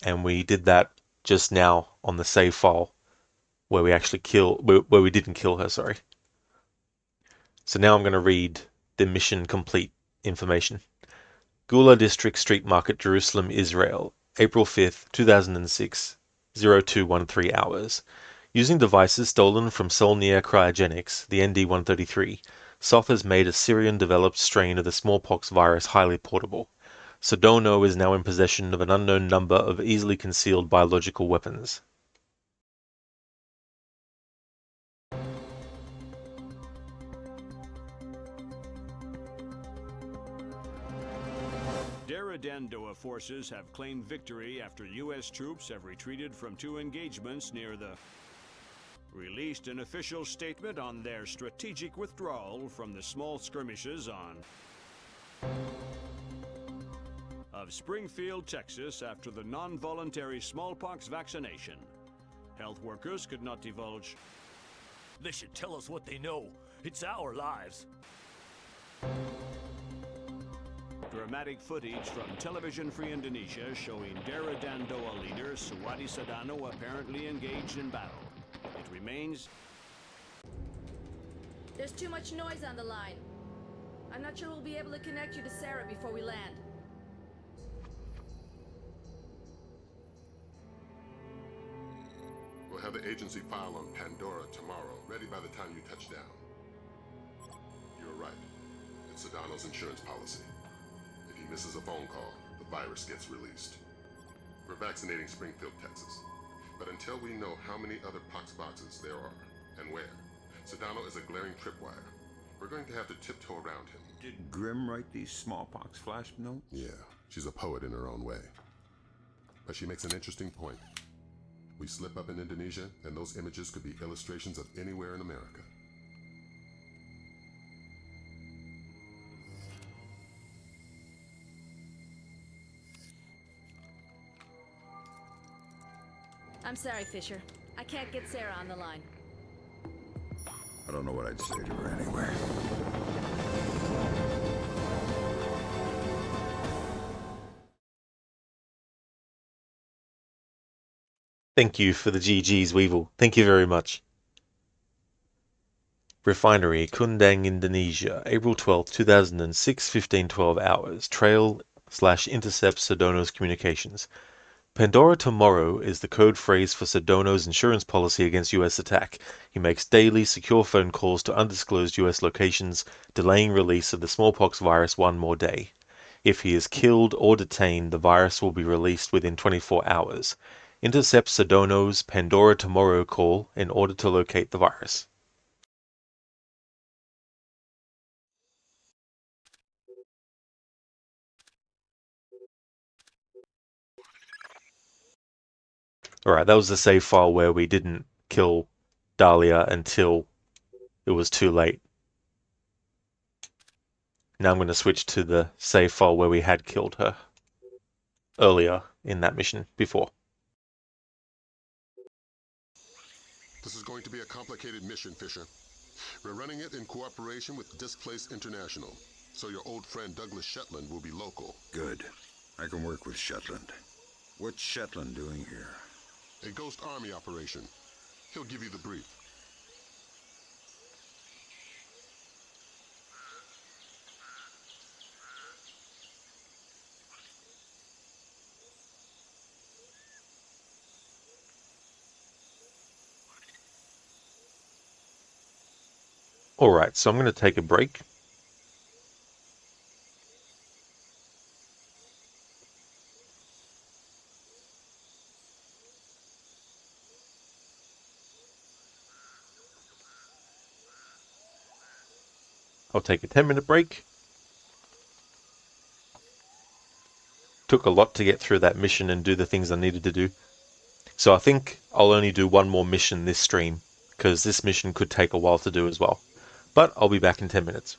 and we did that just now on the save file where we actually where we didn't kill her, sorry. So now I'm going to read the mission complete information. Gula District Street Market, Jerusalem, Israel, April 5th, 2006, 0213 hours. Using devices stolen from Solnier Cryogenics, the ND-133, Soth has made a Syrian-developed strain of the smallpox virus highly portable. Sodono is now in possession of an unknown number of easily concealed biological weapons. Dandoa forces have claimed victory after U.S. troops have retreated from 2 engagements near the... released an official statement on their strategic withdrawal from the small skirmishes of Springfield, Texas after the non-voluntary smallpox vaccination. Health workers could not divulge... They should tell us what they know. It's our lives. Dramatic footage from Television Free Indonesia showing Dera Dandoa leader Suwadi Sadano apparently engaged in battle. It remains... There's too much noise on the line. I'm not sure we'll be able to connect you to Sarah before we land. We'll have the agency file on Pandora tomorrow, ready by the time you touch down. You're right. It's Sedano's insurance policy. If he misses a phone call, the virus gets released. We're vaccinating Springfield, Texas. But until we know how many other pox boxes there are, and where, Sedano is a glaring tripwire. We're going to have to tiptoe around him. Did Grimm write these smallpox flash notes? Yeah, she's a poet in her own way. But she makes an interesting point. We slip up in Indonesia, and those images could be illustrations of anywhere in America. I'm sorry, Fisher. I can't get Sarah on the line. I don't know what I'd say to her anyway. Thank you for the GG's, Weevil. Thank you very much. Refinery, Kundang, Indonesia, April 12th, 2006, 1512 hours. Trail/intercept Sodono's communications. Pandora tomorrow is the code phrase for Sodono's insurance policy against US attack. He makes daily secure phone calls to undisclosed US locations, delaying release of the smallpox virus one more day. If he is killed or detained, the virus will be released within 24 hours. Intercept Sedono's Pandora Tomorrow call in order to locate the virus. Alright, that was the save file where we didn't kill Dahlia until it was too late. Now I'm going to switch to the save file where we had killed her earlier in that mission before. This is going to be a complicated mission, Fisher. We're running it in cooperation with Displaced International, so your old friend Douglas Shetland will be local. Good. I can work with Shetland. What's Shetland doing here? A Ghost Army operation. He'll give you the brief. Alright, so I'm going to take a break. I'll take a 10-minute break. Took a lot to get through that mission and do the things I needed to do. So I think I'll only do one more mission this stream, because this mission could take a while to do as well. But I'll be back in 10 minutes.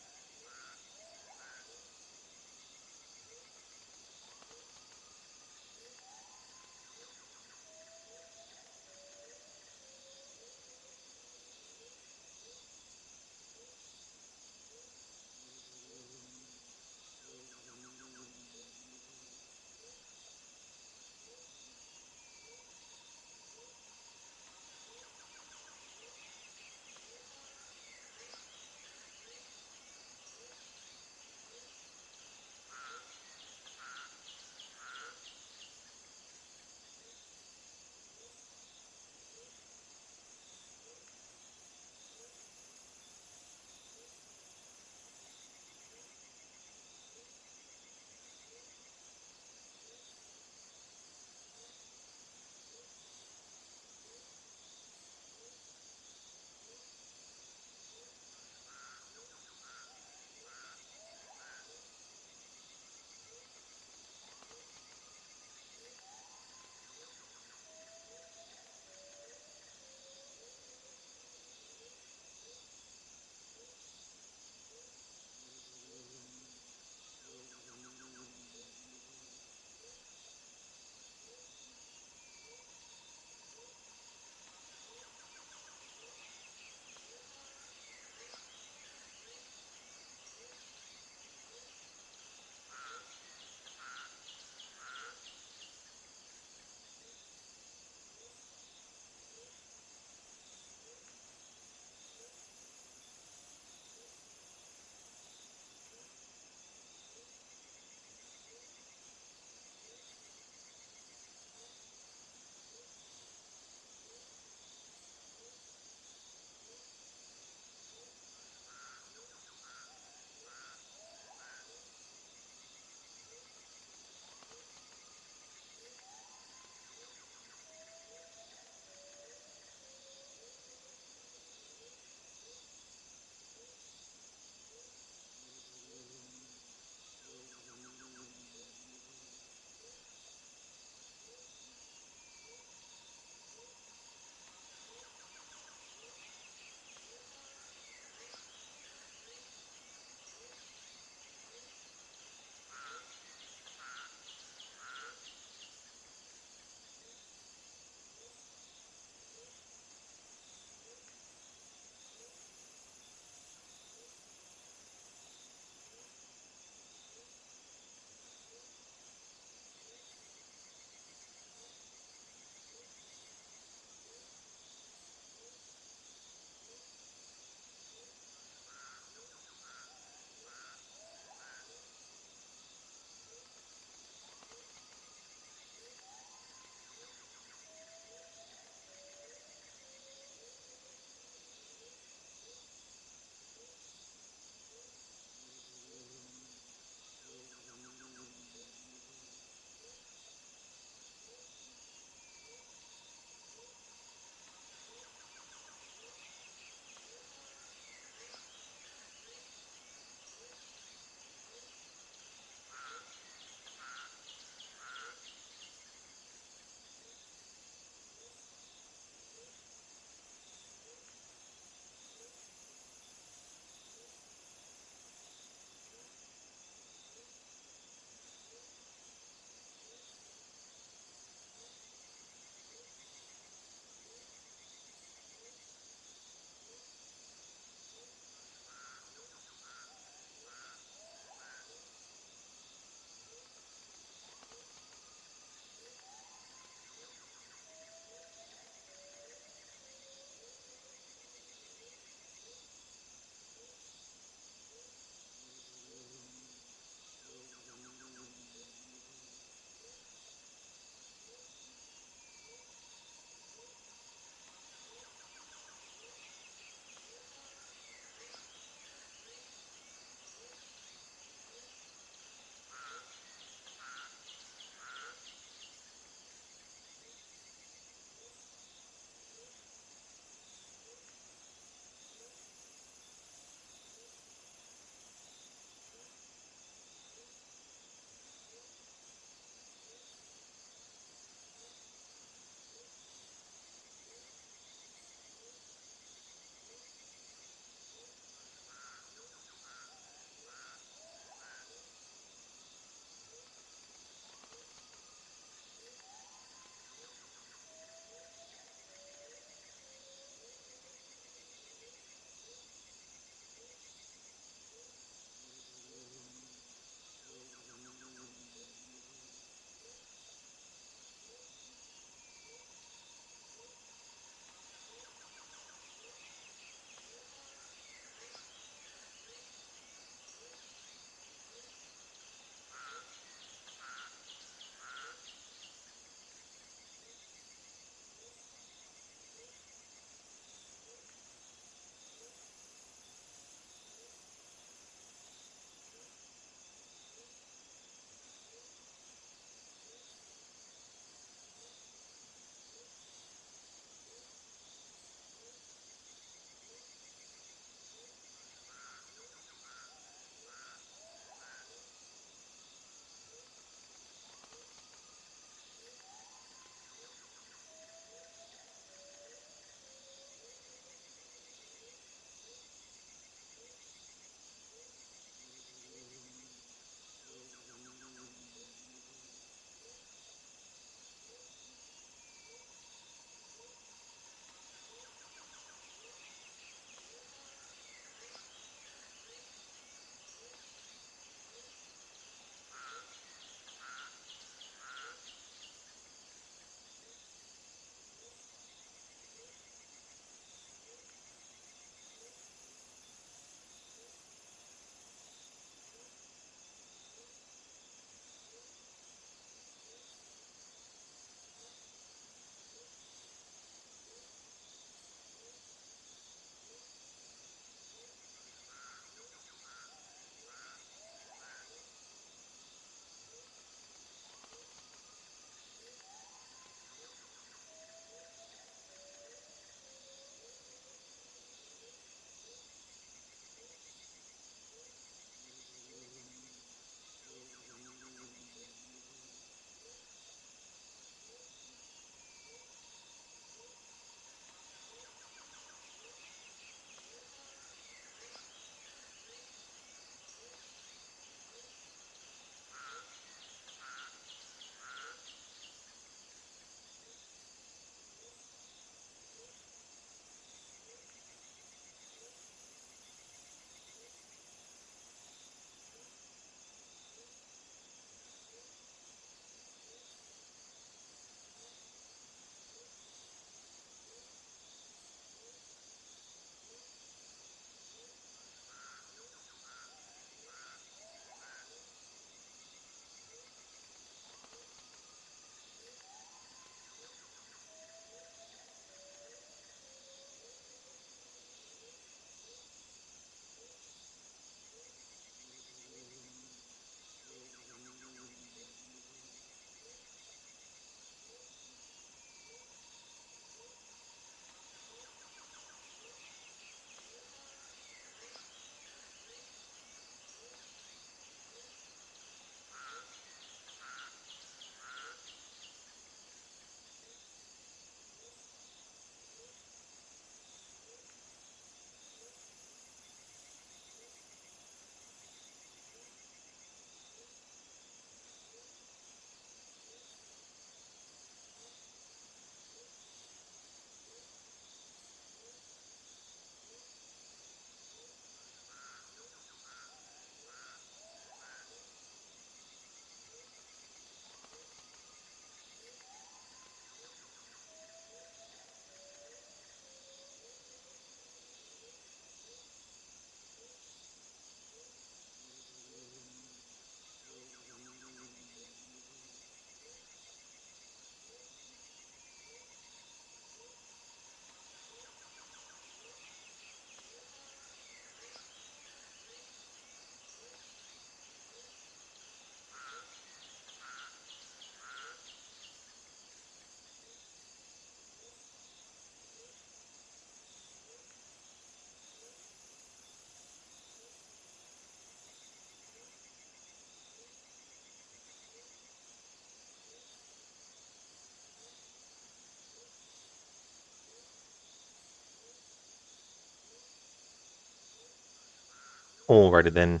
Alrighty then.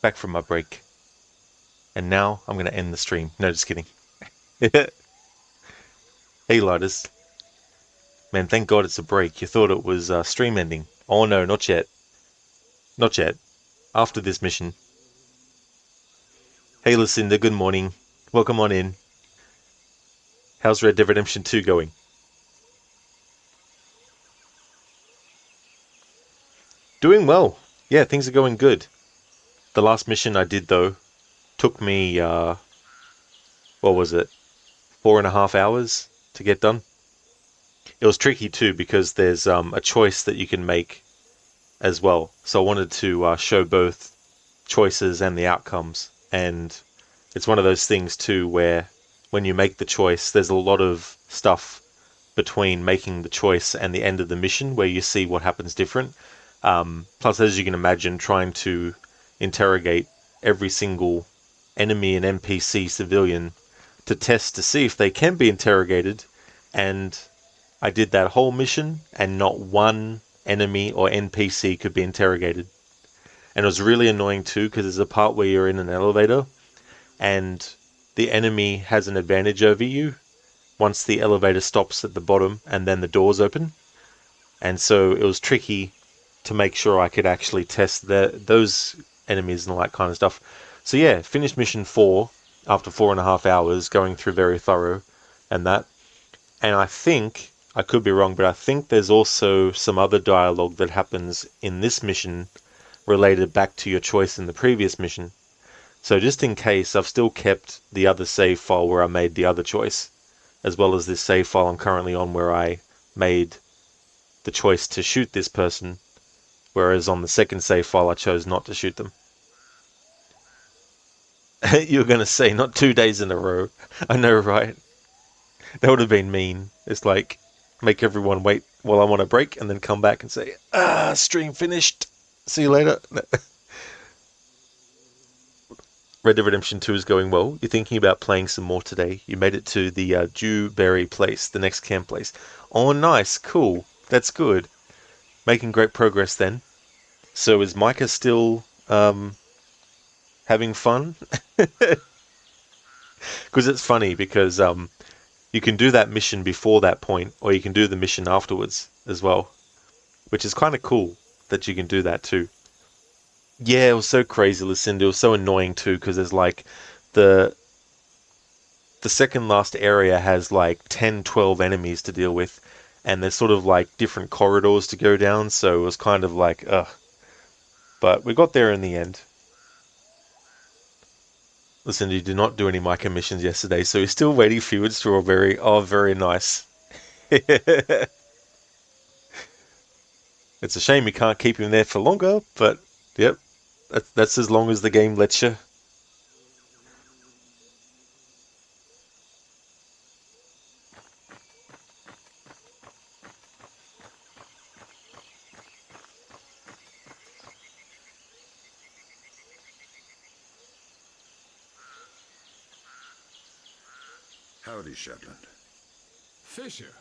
Back from my break. And now I'm going to end the stream. No, just kidding. Hey, Lighters. Man, thank God it's a break. You thought it was stream ending. Oh no, not yet. Not yet. After this mission. Hey, Lucinda, good morning. Welcome on in. How's Red Dead Redemption 2 going? Doing well. Yeah, things are going good. The last mission I did, though, took me, what was it? 4.5 hours to get done. It was tricky, too, because there's a choice that you can make as well. So I wanted to show both choices and the outcomes. And it's one of those things, too, where when you make the choice, there's a lot of stuff between making the choice and the end of the mission where you see what happens different. Plus, as you can imagine, trying to interrogate every single enemy and NPC civilian to test to see if they can be interrogated. And I did that whole mission and not one enemy or NPC could be interrogated. And it was really annoying too because there's a part where you're in an elevator and the enemy has an advantage over you once the elevator stops at the bottom and then the doors open. And so it was tricky to make sure I could actually test those enemies and all that kind of stuff. So yeah, finished mission 4 after 4.5 hours, going through very thorough and that. And I think, I could be wrong, but I think there's also some other dialogue that happens in this mission related back to your choice in the previous mission. So just in case, I've still kept the other save file where I made the other choice, as well as this save file I'm currently on where I made the choice to shoot this person, whereas on the second save file I chose not to shoot them. You were going to say, not 2 days in a row. I know, right? That would have been mean. It's like, make everyone wait while I'm on a break and then come back and say, stream finished. See you later. Red Dead Redemption 2 is going well. You're thinking about playing some more today. You made it to the Dewberry place, the next camp place. Oh, nice. Cool. That's good. Making great progress then. So is Micah still having fun? Because it's funny because you can do that mission before that point, or you can do the mission afterwards as well, which is kind of cool that you can do that too. Yeah, it was so crazy, Lucinda. It was so annoying too because there's like the second last area has like 10, 12 enemies to deal with, and there's sort of like different corridors to go down, so it was kind of like, ugh. But we got there in the end. Listen, you did not do any micro missions yesterday, so he's still waiting for you with Strawberry. Oh, very nice. It's a shame you can't keep him there for longer, but yep, that's as long as the game lets you. Howdy, Shetland. Fisher.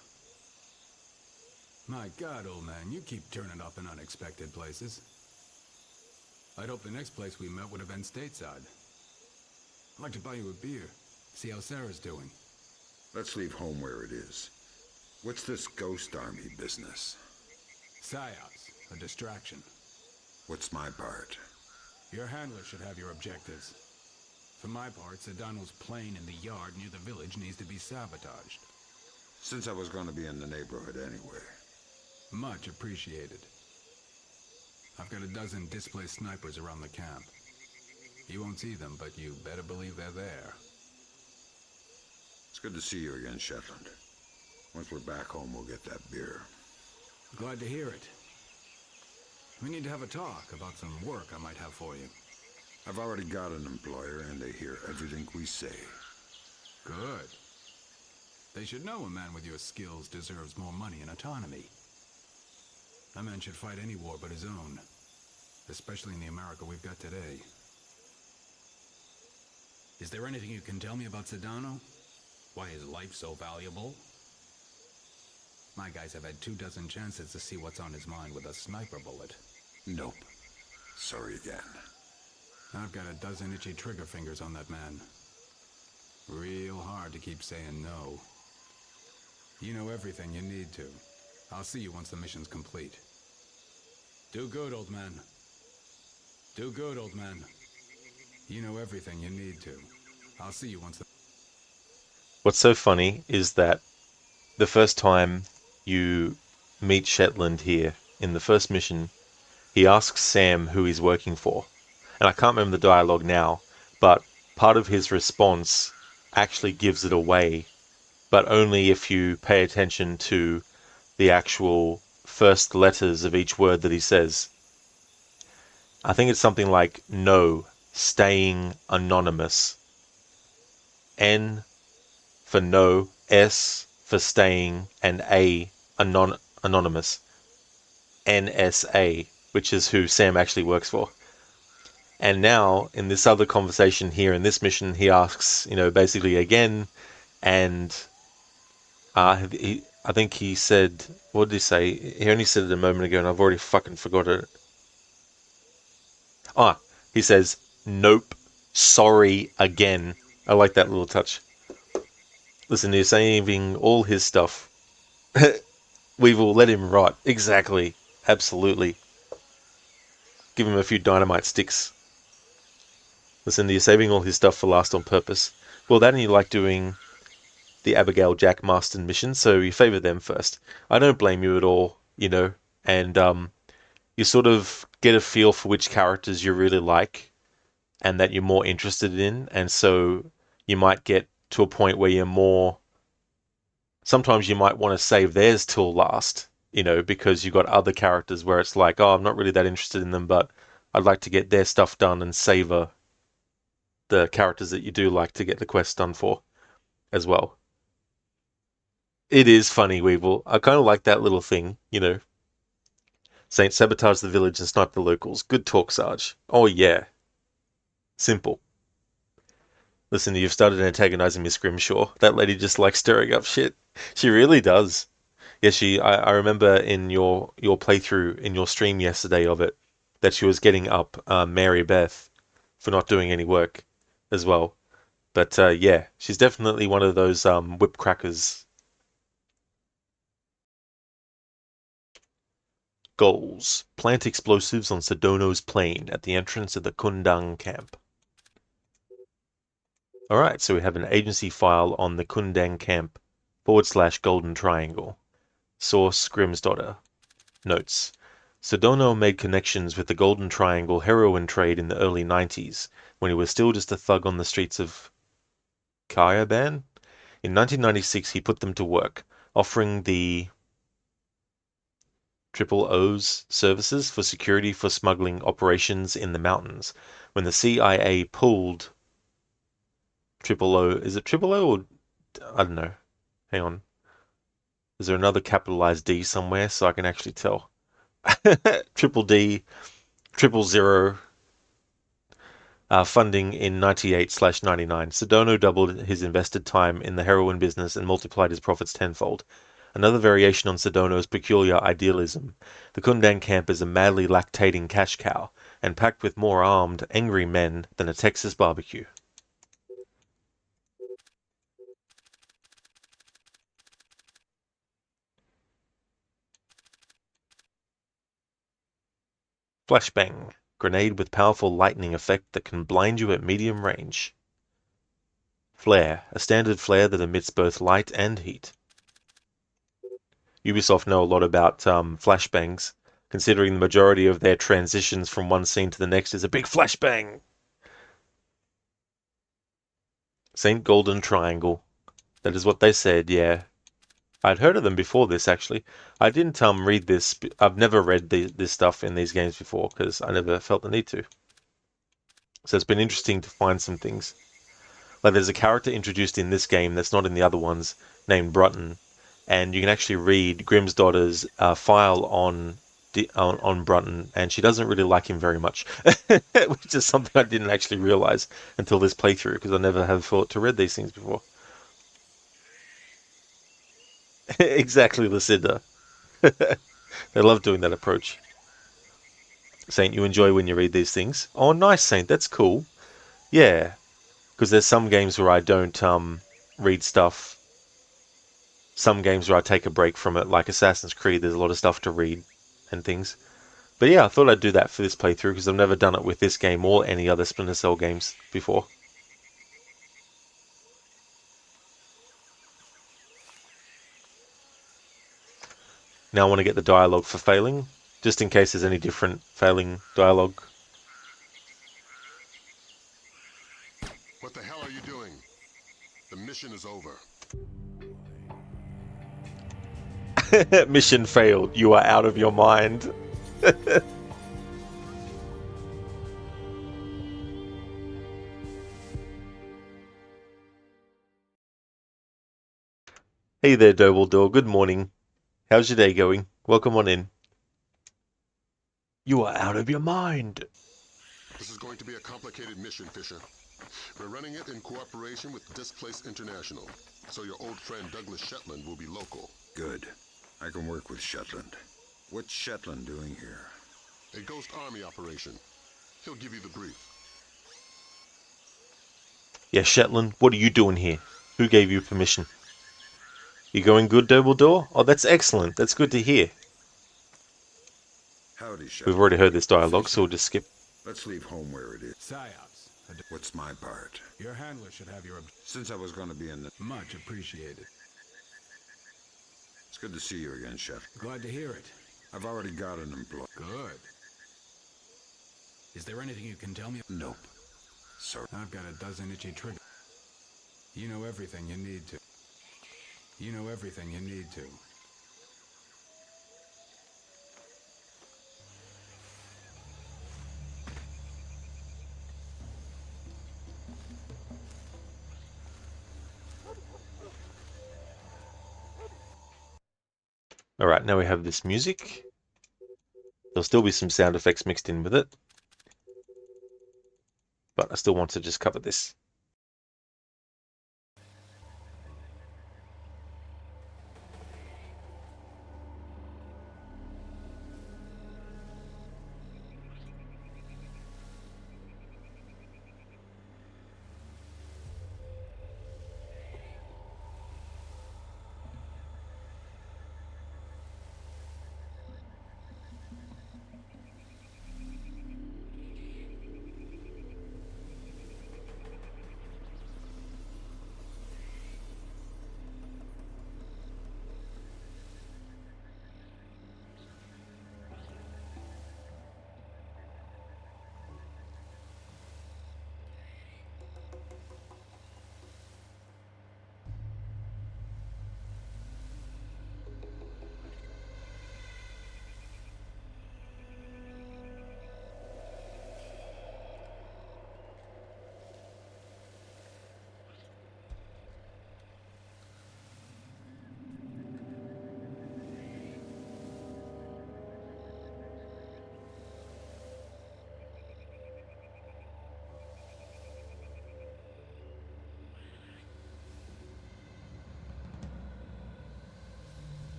My God, old man, you keep turning up in unexpected places. I'd hoped the next place we met would have been stateside. I'd like to buy you a beer, see how Sarah's doing. Let's leave home where it is. What's this ghost army business? PSYOPs, a distraction. What's my part? Your handler should have your objectives. For my part, Sedano's plane in the yard near the village needs to be sabotaged. Since I was going to be in the neighborhood anyway. Much appreciated. I've got a dozen displaced snipers around the camp. You won't see them, but you better believe they're there. It's good to see you again, Shetland. Once we're back home, we'll get that beer. Glad to hear it. We need to have a talk about some work I might have for you. I've already got an employer, and they hear everything we say. Good. They should know a man with your skills deserves more money and autonomy. A man should fight any war but his own, especially in the America we've got today. Is there anything you can tell me about Sedano? Why is life so valuable? My guys have had 24 chances to see what's on his mind with a sniper bullet. Nope. Sorry again. I've got a dozen itchy trigger fingers on that man. Real hard to keep saying no. You know everything you need to. I'll see you once the mission's complete. Do good, old man. Do good, old man. You know everything you need to. I'll see you once the... What's so funny is that the first time you meet Shetland here, in the first mission, he asks Sam who he's working for. And I can't remember the dialogue now, but part of his response actually gives it away, but only if you pay attention to the actual first letters of each word that he says. I think it's something like no, staying anonymous. N for no, S for staying, and A, anonymous. NSA, which is who Sam actually works for. And now, in this other conversation here in this mission, he asks, basically again, and I think he said, what did he say? He only said it a moment ago, and I've already fucking forgot it. He says, nope, sorry again. I like that little touch. Listen, he's saving all his stuff. We will let him rot. Exactly. Absolutely. Give him a few dynamite sticks. Listen, you're saving all his stuff for last on purpose. Well, that and you like doing the Abigail Jack Marston mission, so you favour them first. I don't blame you at all, and you sort of get a feel for which characters you really like and that you're more interested in, and so you might get to a point where you're more... Sometimes you might want to save theirs till last, because you've got other characters where it's like, oh, I'm not really that interested in them, but I'd like to get their stuff done and savor the characters that you do like to get the quest done for as well. It is funny, Weevil. I kind of like that little thing, Saint sabotage the village and snipe the locals. Good talk, Sarge. Oh, yeah. Simple. Listen, you've started antagonizing Miss Grimshaw. That lady just likes stirring up shit. She really does. Yeah, I remember in your playthrough, in your stream yesterday of it, that she was getting up Mary Beth for not doing any work as well. But yeah, she's definitely one of those whip crackers. Goals. Plant explosives on Sedono's plain at the entrance of the Kundang camp. Alright, so we have an agency file on the Kundang camp / Golden Triangle. Source Grimm's daughter. Notes. Sedono made connections with the Golden Triangle heroin trade in the early 90s, when he was still just a thug on the streets of Kayaban. In 1996, he put them to work, offering the Triple O's services for security for smuggling operations in the mountains. When the CIA pulled Triple O, is it Triple O or I don't know? Hang on. Is there another capitalized D somewhere so I can actually tell? Triple D, 000 funding in 98/99. Sedono doubled his invested time in the heroin business and multiplied his profits tenfold. Another variation on Sedono's peculiar idealism. The Kundang camp is a madly lactating cash cow, and packed with more armed, angry men than a Texas barbecue. Flashbang. Grenade with powerful lightning effect that can blind you at medium range. Flare. A standard flare that emits both light and heat. Ubisoft know a lot about flashbangs, considering the majority of their transitions from one scene to the next is a big flashbang. Saint Golden Triangle. That is what they said, yeah. I'd heard of them before this, actually. I didn't read this. I've never read this stuff in these games before, because I never felt the need to. So it's been interesting to find some things. Like there's a character introduced in this game that's not in the other ones, named Brutton, and you can actually read Grimm's daughter's file on Brutton, and she doesn't really like him very much, which is something I didn't actually realize until this playthrough, because I never have thought to read these things before. Exactly, Lucinda. They love doing that approach. Saint, you enjoy when you read these things. Oh, nice, Saint. That's cool. Yeah, because there's some games where I don't read stuff. Some games where I take a break from it, like Assassin's Creed. There's a lot of stuff to read and things. But yeah, I thought I'd do that for this playthrough because I've never done it with this game or any other Splinter Cell games before. Now I want to get the dialogue for failing, just in case there's any different failing dialogue. What the hell are you doing? The mission is over. Mission failed. You are out of your mind. Hey there, Dumbledore. Good morning. How's your day going? Welcome on in. You are out of your mind. This is going to be a complicated mission, Fisher. We're running it in cooperation with Displace International, so your old friend Douglas Shetland will be local. Good. I can work with Shetland. What's Shetland doing here? A Ghost Army operation. He'll give you the brief. Yeah, Shetland, what are you doing here? Who gave you permission? You going good, Dumbledore? Oh, that's excellent. That's good to hear. Howdy, Shetland. We've already heard this dialogue, so we'll just skip. Let's leave home where it is. Psyops. What's my part? Your handler should have your... Since I was going to be in the... Much appreciated. It's good to see you again, Shetland. Glad to hear it. I've already got an employee. Good. Is there anything you can tell me? Nope. Sorry. I've got a dozen itchy triggers. You know everything you need to. You know everything you need to. Alright, now we have this music. There'll still be some sound effects mixed in with it. But I still want to just cover this.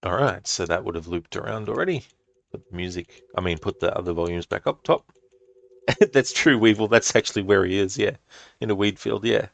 Alright, so that would have looped around already. Put the music, put the other volumes back up top. That's true, Weevil, that's actually where he is, yeah. In a weed field, yeah.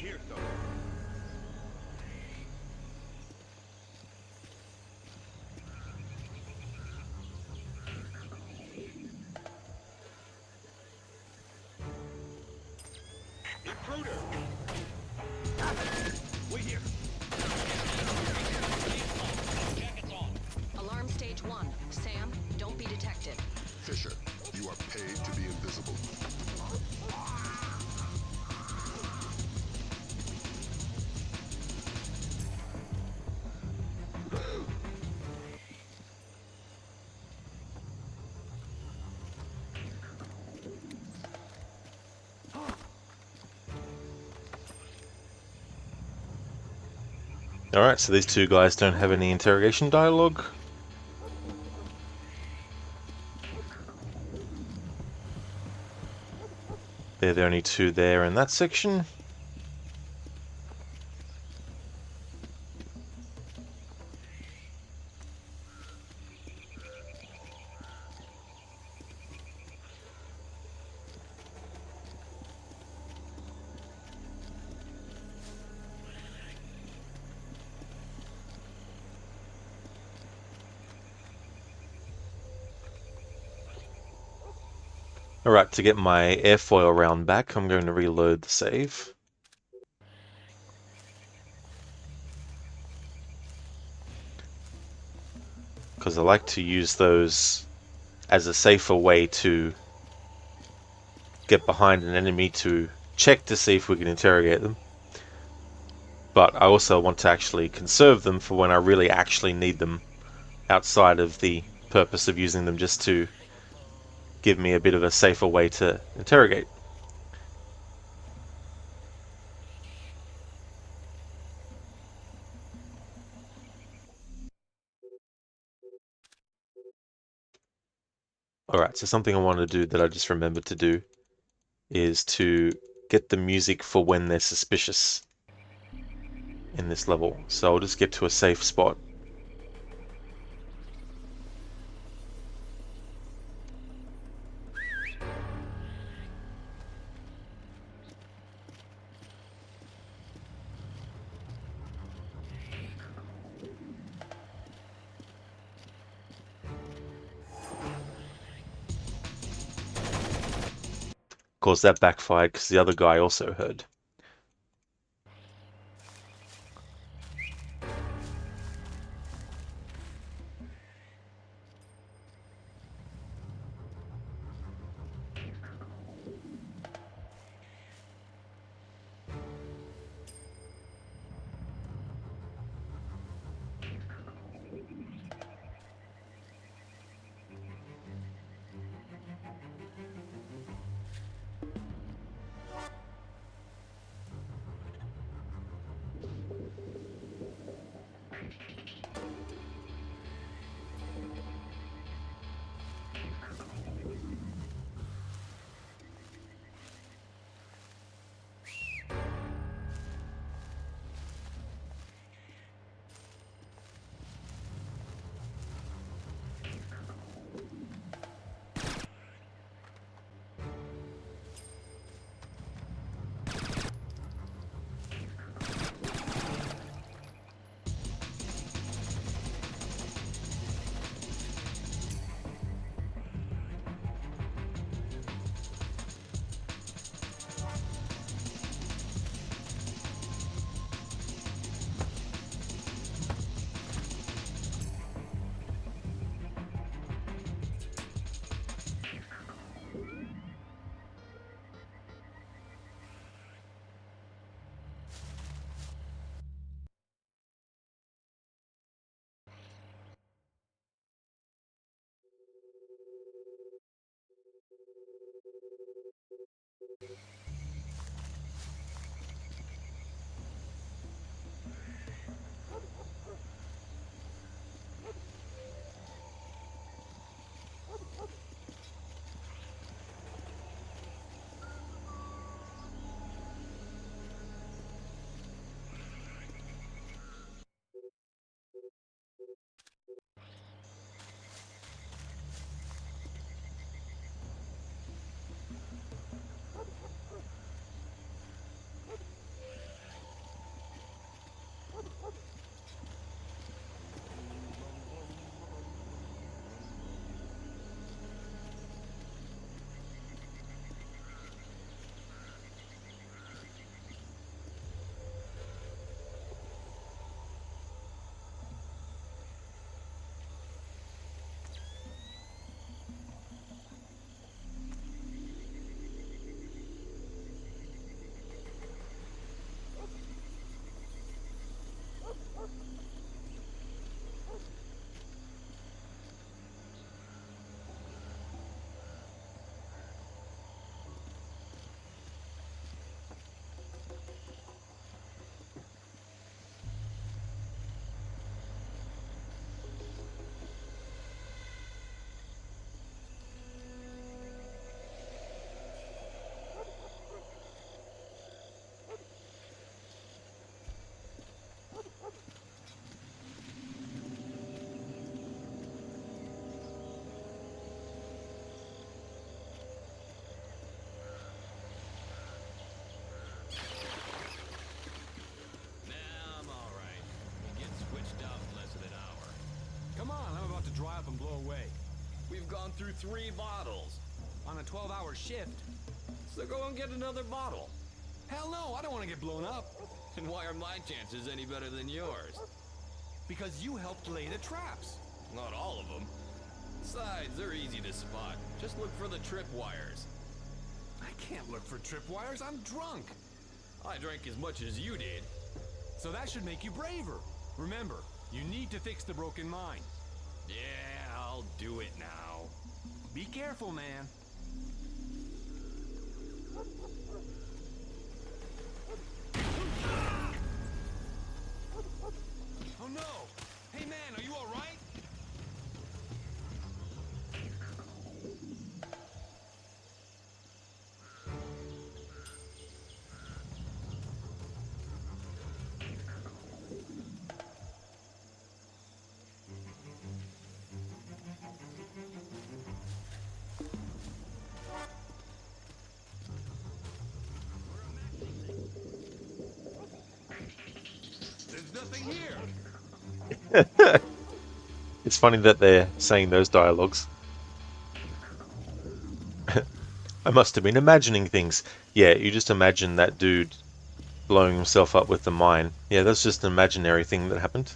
cierto. Intruder! Wait here. Alarm stage 1. Sam, don't be detected. Fisher, you are paid to be invisible. Alright, so these two guys don't have any interrogation dialogue. They're the only two there in that section. Alright, to get my airfoil round back, I'm going to reload the save. Because I like to use those as a safer way to get behind an enemy to check to see if we can interrogate them. But I also want to actually conserve them for when I really actually need them, outside of the purpose of using them just to give me a bit of a safer way to interrogate. Alright, so something I want to do that I just remembered to do is to get the music for when they're suspicious in this level. So I'll just get to a safe spot. Of course, that backfired because the other guy also heard. You've gone through 3 bottles. On a 12-hour shift. So go and get another bottle. Hell no, I don't want to get blown up. And why are my chances any better than yours? Because you helped lay the traps. Not all of them. Besides, they're easy to spot. Just look for the tripwires. I can't look for tripwires, I'm drunk. I drank as much as you did. So that should make you braver. Remember, you need to fix the broken mine. Yeah, I'll do it now. Be careful, man. Oh no! Hey man, are you alright? There's nothing here. It's funny that they're saying those dialogues. I must have been imagining things. Yeah, you just imagine that dude blowing himself up with the mine. Yeah, that's just an imaginary thing that happened.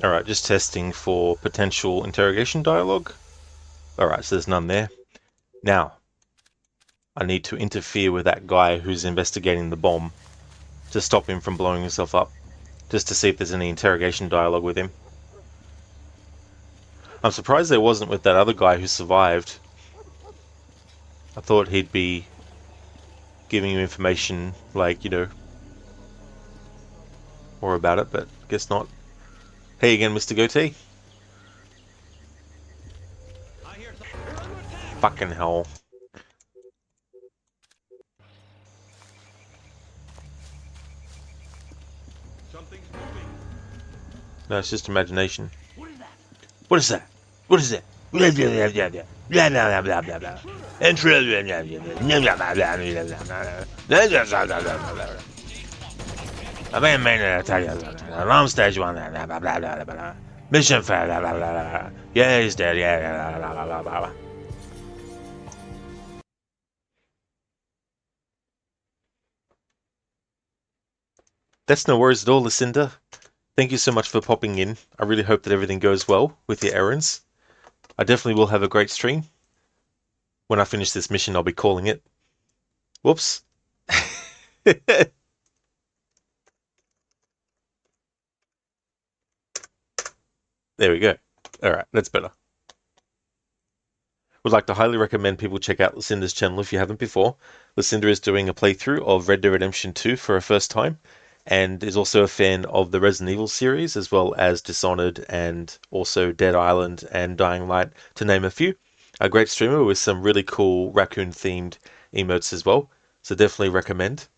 Alright, just testing for potential interrogation dialogue. Alright, so there's none there. Now, I need to interfere with that guy who's investigating the bomb to stop him from blowing himself up, just to see if there's any interrogation dialogue with him. I'm surprised there wasn't with that other guy who survived. I thought he'd be giving you information, like, you know, more about it, but guess not. Hey again, Mr. Goatee. Fucking hell. No, it's just imagination. What is that? What is that? Blah, blah, blah, blah, blah. Blah, blah, blah, blah, blah. I've been made to tell you. Alarm stage 1. Blah, blah, blah, blah, blah. Mission failed. Blah, blah, blah, blah. Yeah, he's dead. Yeah, blah, blah, blah, blah, blah. That's no worries at all, Lucinda. Thank you so much for popping in. I really hope that everything goes well with your errands. I definitely will have a great stream. When I finish this mission, I'll be calling it. Whoops. There we go. Alright, that's better. Would like to highly recommend people check out Lucinda's channel if you haven't before. Lucinda is doing a playthrough of Red Dead Redemption 2 for her first time, and is also a fan of the Resident Evil series, as well as Dishonored and also Dead Island and Dying Light, to name a few. A great streamer with some really cool raccoon-themed emotes as well, so definitely recommend.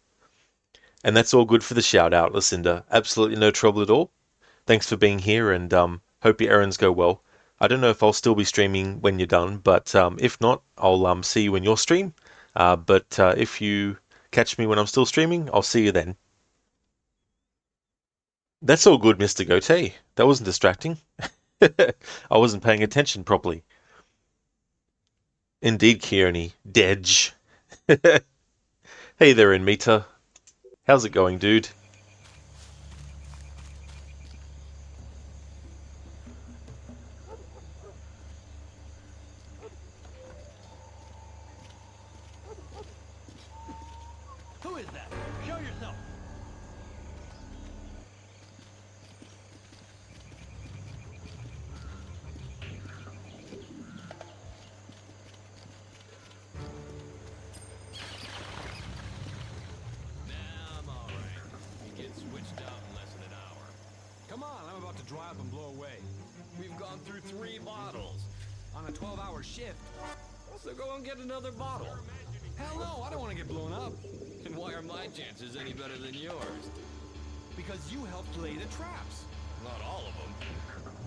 And that's all good for the shout out, Lucinda. Absolutely no trouble at all. Thanks for being here, and hope your errands go well. I don't know if I'll still be streaming when you're done, but if not, I'll see you in your stream. But if you catch me when I'm still streaming, I'll see you then. That's all good, Mr. Goatee. That wasn't distracting. I wasn't paying attention properly. Indeed, Kearney. Dedge. Hey there, Inmeta. How's it going, dude? Who is that? Show yourself. Nah, I'm alright. You get switched out in less than an hour. Come on, I'm about to dry up and blow away. We've gone through 3 bottles. On a 12-hour shift. So go and get another bottle. Hell no, I don't want to get blown up. And why are my chances any better than yours? Because you helped lay the traps. Not all of them.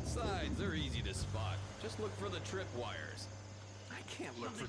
Besides, they're easy to spot. Just look for the trip wires. I can't look for...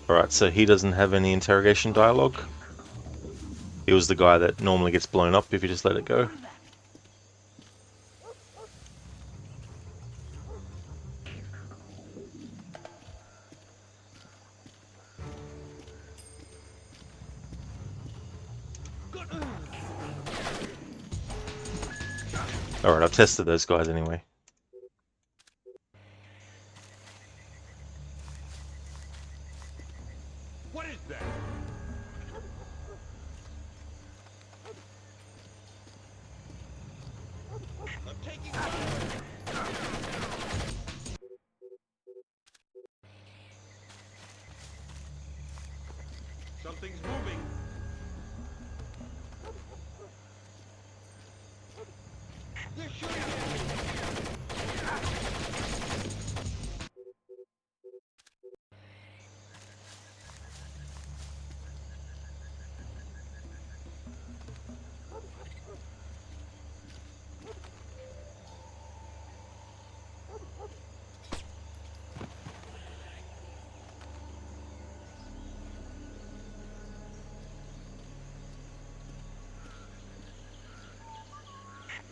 Alright, so he doesn't have any interrogation dialogue. He was the guy that normally gets blown up if you just let it go. Alright, I've tested those guys anyway. What is that? I'm taking Something's moving. They're shooting at me.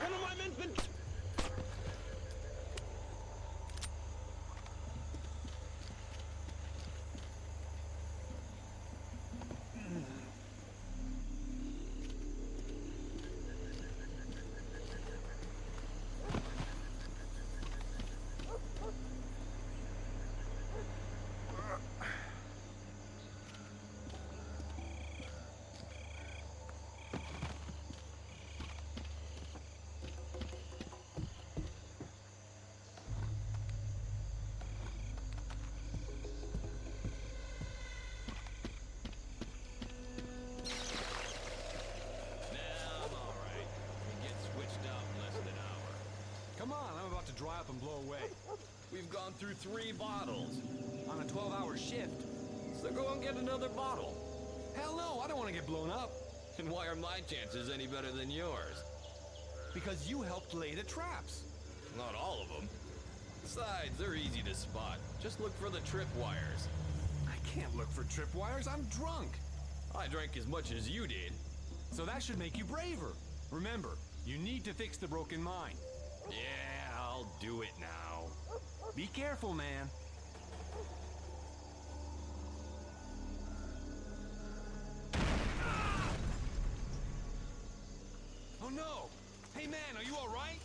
One of my men's been... Come on, I'm about to dry up and blow away. We've gone through 3 bottles. On a 12-hour shift. So go and get another bottle. Hell no, I don't want to get blown up. And why are my chances any better than yours? Because you helped lay the traps. Not all of them. Besides, they're easy to spot. Just look for the trip wires. I can't look for tripwires, I'm drunk. I drank as much as you did. So that should make you braver. Remember, you need to fix the broken mine. Yeah, I'll do it now. Be careful, man. Oh no! Hey man, are you alright?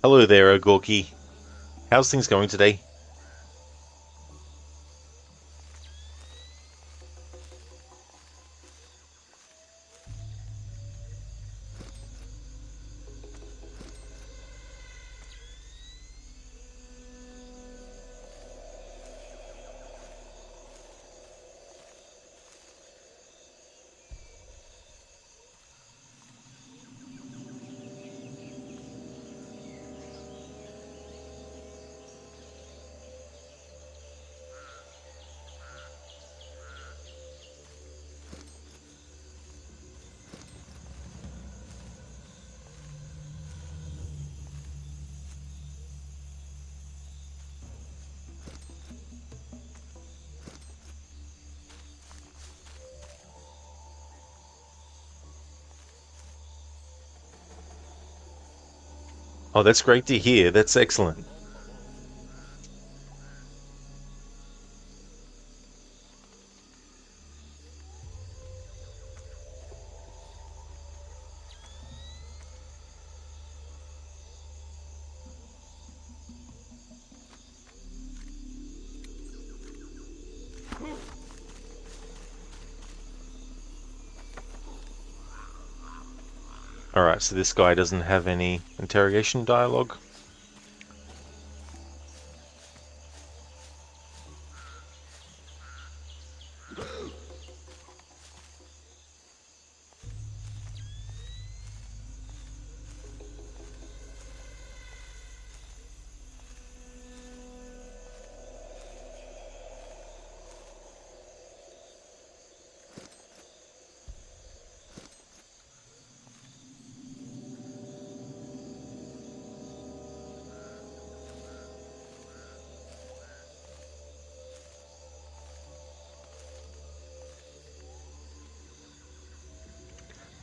Hello there, Gorky. How's things going today? Oh, that's great to hear. That's excellent. Alright, so this guy doesn't have any interrogation dialogue.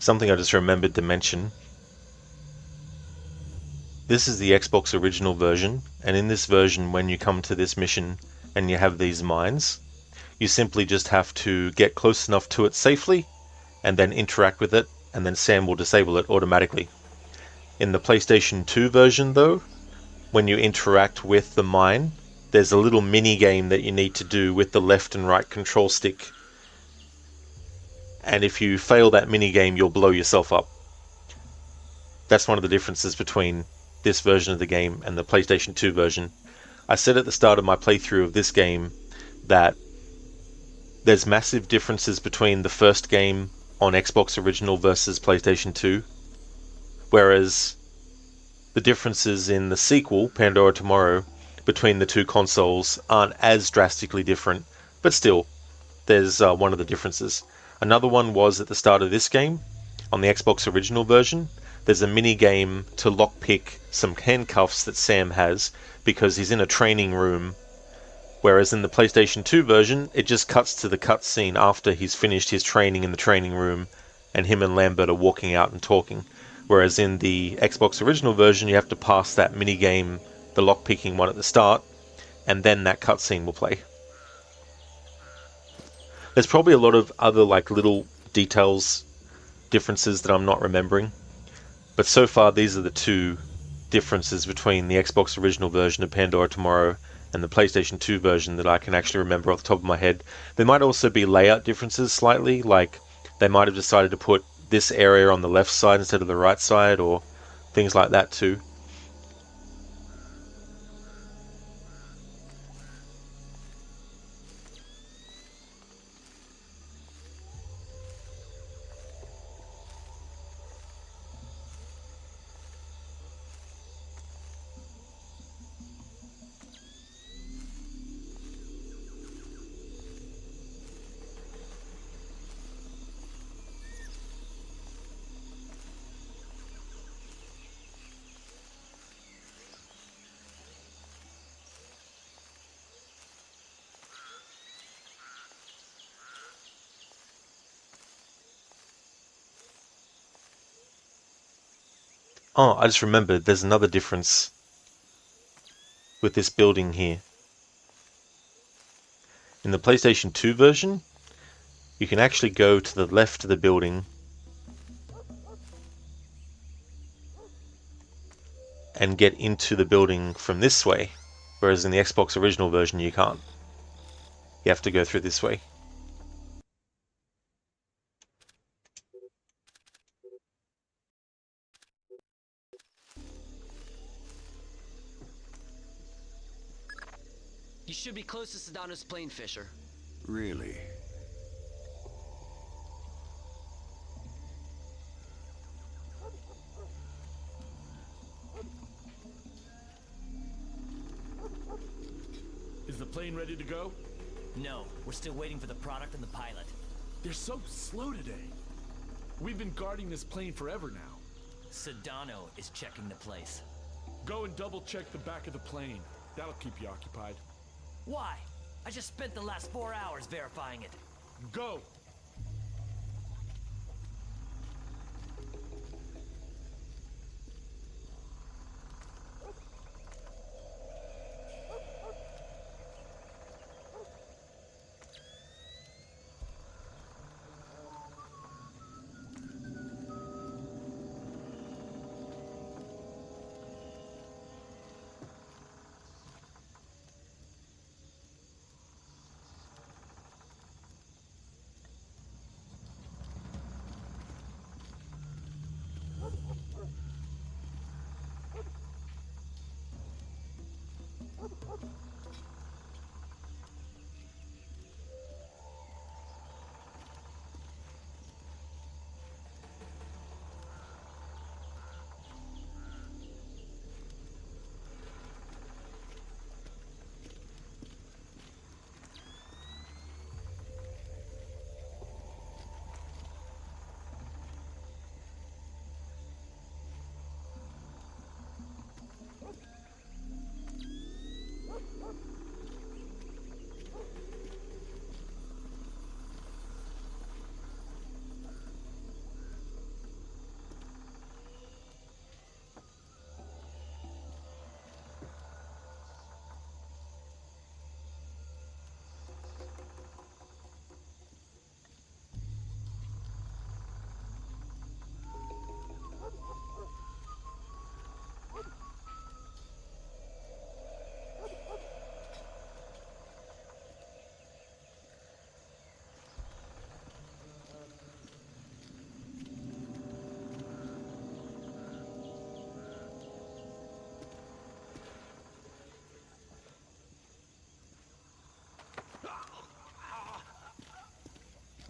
Something I just remembered to mention. This is the Xbox original version, and in this version, when you come to this mission and you have these mines, you simply just have to get close enough to it safely and then interact with it, and then Sam will disable it automatically. In the PlayStation 2 version though, when you interact with the mine, there's a little mini game that you need to do with the left and right control stick. And if you fail that mini game, you'll blow yourself up. That's one of the differences between this version of the game and the PlayStation 2 version. I said at the start of my playthrough of this game that there's massive differences between the first game on Xbox original versus PlayStation 2, whereas the differences in the sequel, Pandora Tomorrow, between the two consoles aren't as drastically different, But still, there's one of the differences. Another one was at the start of this game, on the Xbox original version, there's a mini game to lockpick some handcuffs that Sam has because he's in a training room, whereas in the PlayStation 2 version, it just cuts to the cutscene after he's finished his training in the training room and him and Lambert are walking out and talking. Whereas in the Xbox original version, you have to pass that mini game, the lockpicking one at the start, and then that cutscene will play. There's probably a lot of other like little details, differences that I'm not remembering, but so far these are the two differences between the Xbox original version of Pandora Tomorrow and the PlayStation 2 version that I can actually remember off the top of my head. There might also be layout differences slightly, like they might have decided to put this area on the left side instead of the right side, or things like that too. Oh, I just remembered there's another difference with this building here. In the PlayStation 2 version, you can actually go to the left of the building and get into the building from this way, whereas in the Xbox original version you can't. You have to go through this way. You should be close to Sedano's plane, Fisher. Really? Is the plane ready to go? No, we're still waiting for the product and the pilot. They're so slow today. We've been guarding this plane forever now. Sedano is checking the place. Go and double check the back of the plane. That'll keep you occupied. Why? I just spent the last 4 hours verifying it. Go!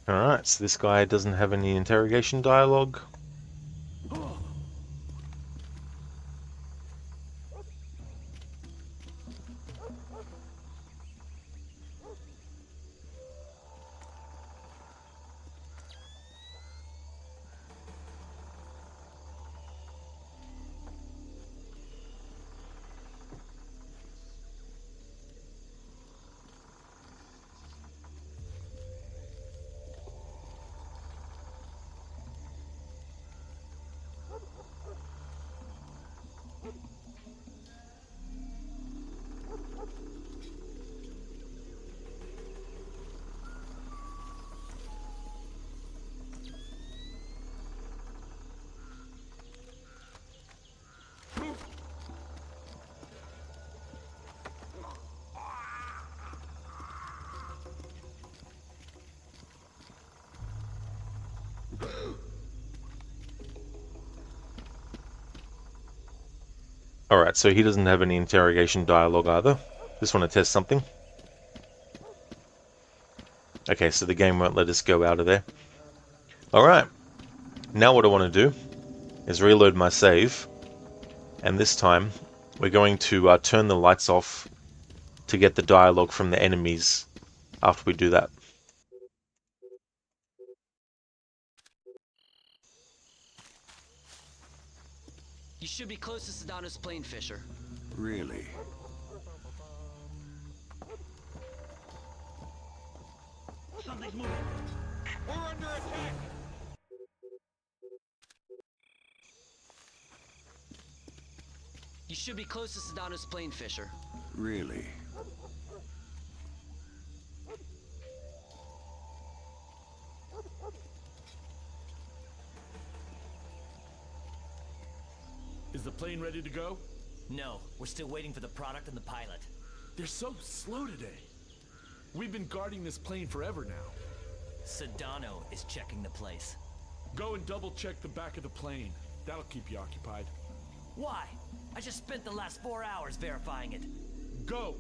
Alright, so this guy doesn't have any interrogation dialogue. Alright, so he doesn't have any interrogation dialogue either. Just want to test something. Okay, so the game won't let us go out of there. Alright, now what I want to do is reload my save, and this time we're going to turn the lights off to get the dialogue from the enemies after we do that. You should be close to Sedano's plane, Fisher. Really? Something's moving. We're under attack. You should be close to Sedano's plane, Fisher. Really? Is the plane ready to go? No, we're still waiting for the product and the pilot. They're so slow today. We've been guarding this plane forever now. Sedano is checking the place. Go and double check the back of the plane. That'll keep you occupied. Why? I just spent the last 4 hours verifying it. Go!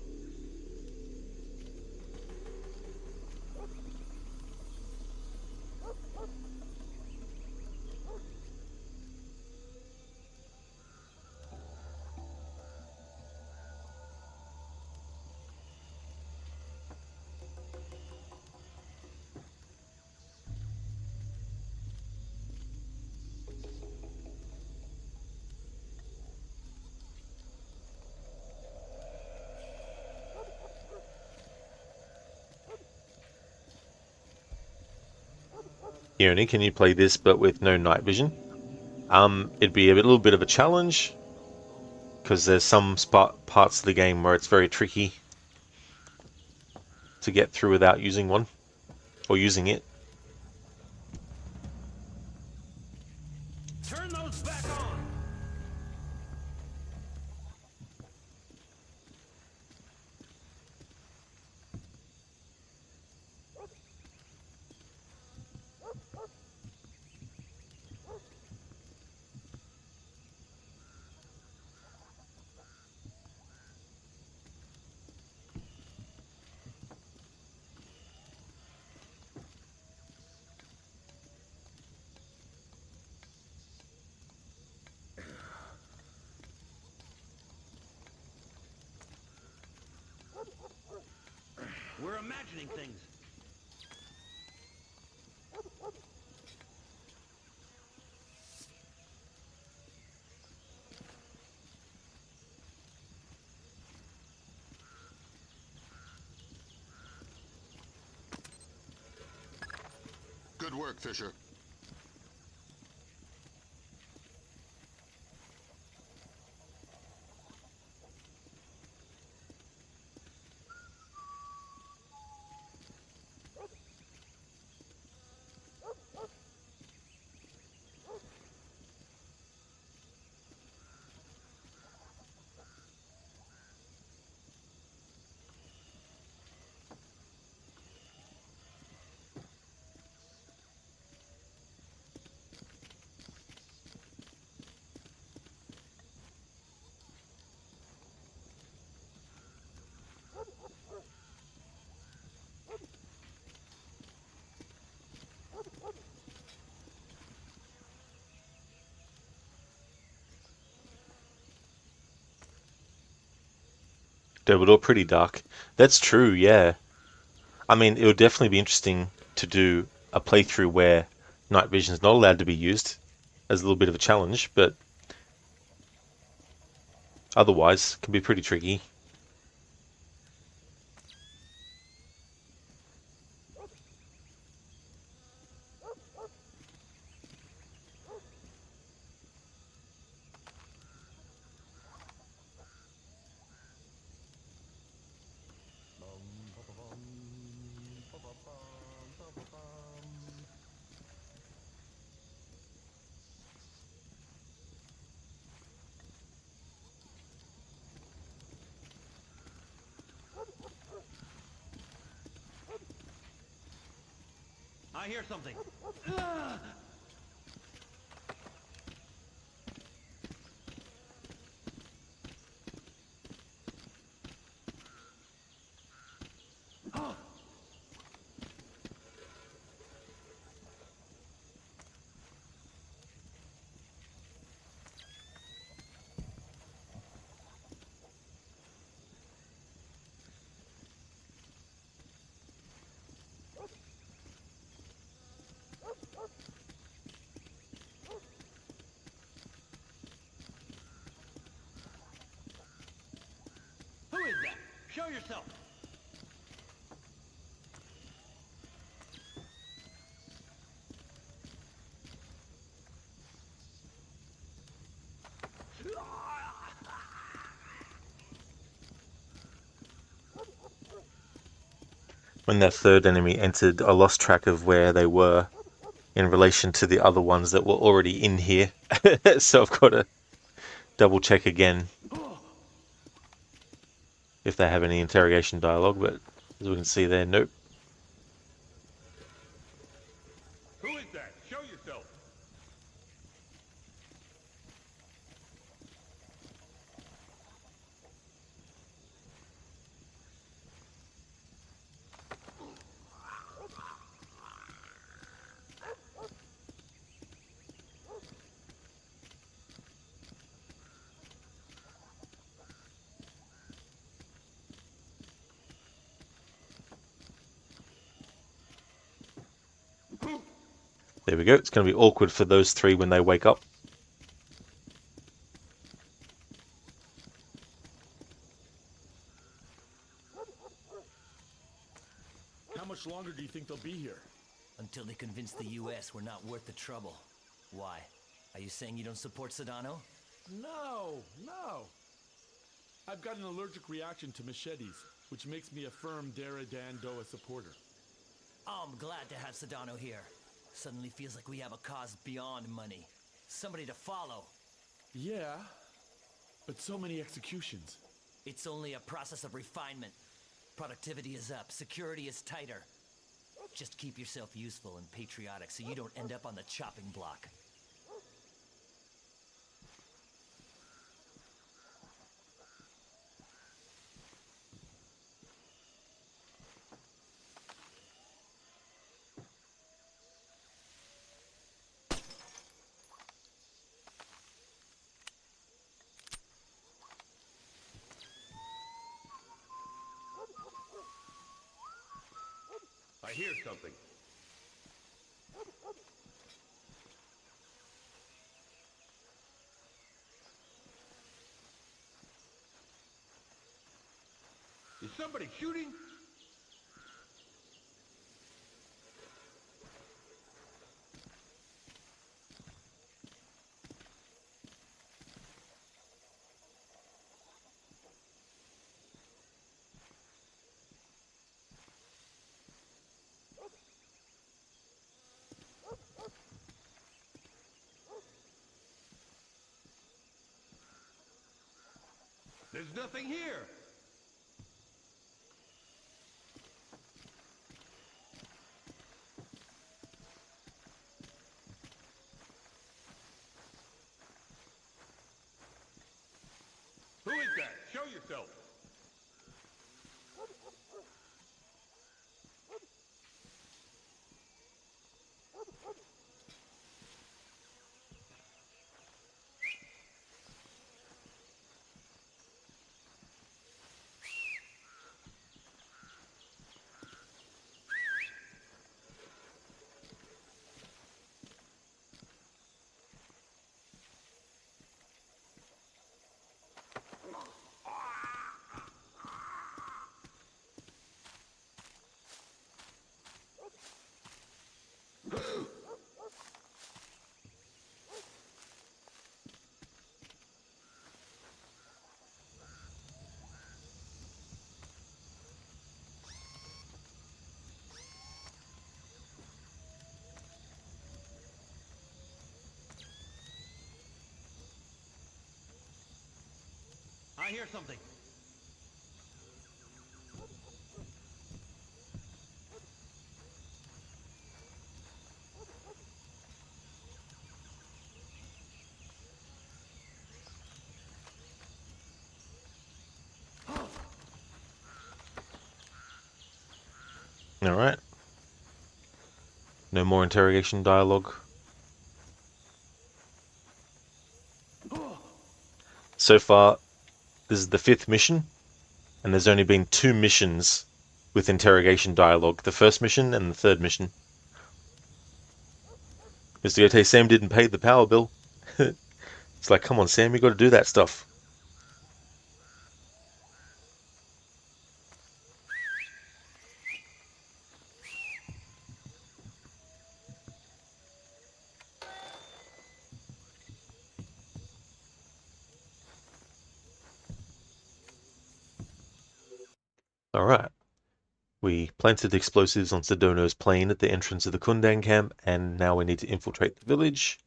Yoni, can you play this but with no night vision? It'd be a little bit of a challenge, because there's some parts of the game where it's very tricky to get through without using one, or using it. Turn those back on. We're imagining things. Good work, Fisher. They were all pretty dark. That's true, yeah. I mean, it would definitely be interesting to do a playthrough where night vision is not allowed to be used as a little bit of a challenge, but otherwise can be pretty tricky. I hear something. show yourself! When that third enemy entered, I lost track of where they were in relation to the other ones that were already in here. So I've got to double check again if they have any interrogation dialogue, but as we can see there, nope. Who is that? Show yourself! There we go. It's going to be awkward for those three when they wake up. How much longer do you think they'll be here? Until they convince the US we're not worth the trouble. Why? Are you saying you don't support Sedano? No, no. I've got an allergic reaction to machetes, which makes me a firm Dara Dandoa supporter. Oh, I'm glad to have Sedano here. Suddenly feels like we have a cause beyond money. Somebody to follow. Yeah, but so many executions. It's only a process of refinement. Productivity is up, security is tighter. Just keep yourself useful and patriotic so you don't end up on the chopping block. I hear something. Is somebody shooting? There's nothing here. Who is that? Show yourself. I hear something. Alright. No more interrogation dialogue. So far, this is the 5th mission, and there's only been 2 missions with interrogation dialogue. The first mission and the third mission. Mr. Yote, Sam didn't pay the power bill. It's like, come on, Sam, you got to do that stuff. Alright. We planted explosives on Sedano's plane at the entrance of the Kundan camp, and now we need to infiltrate the village.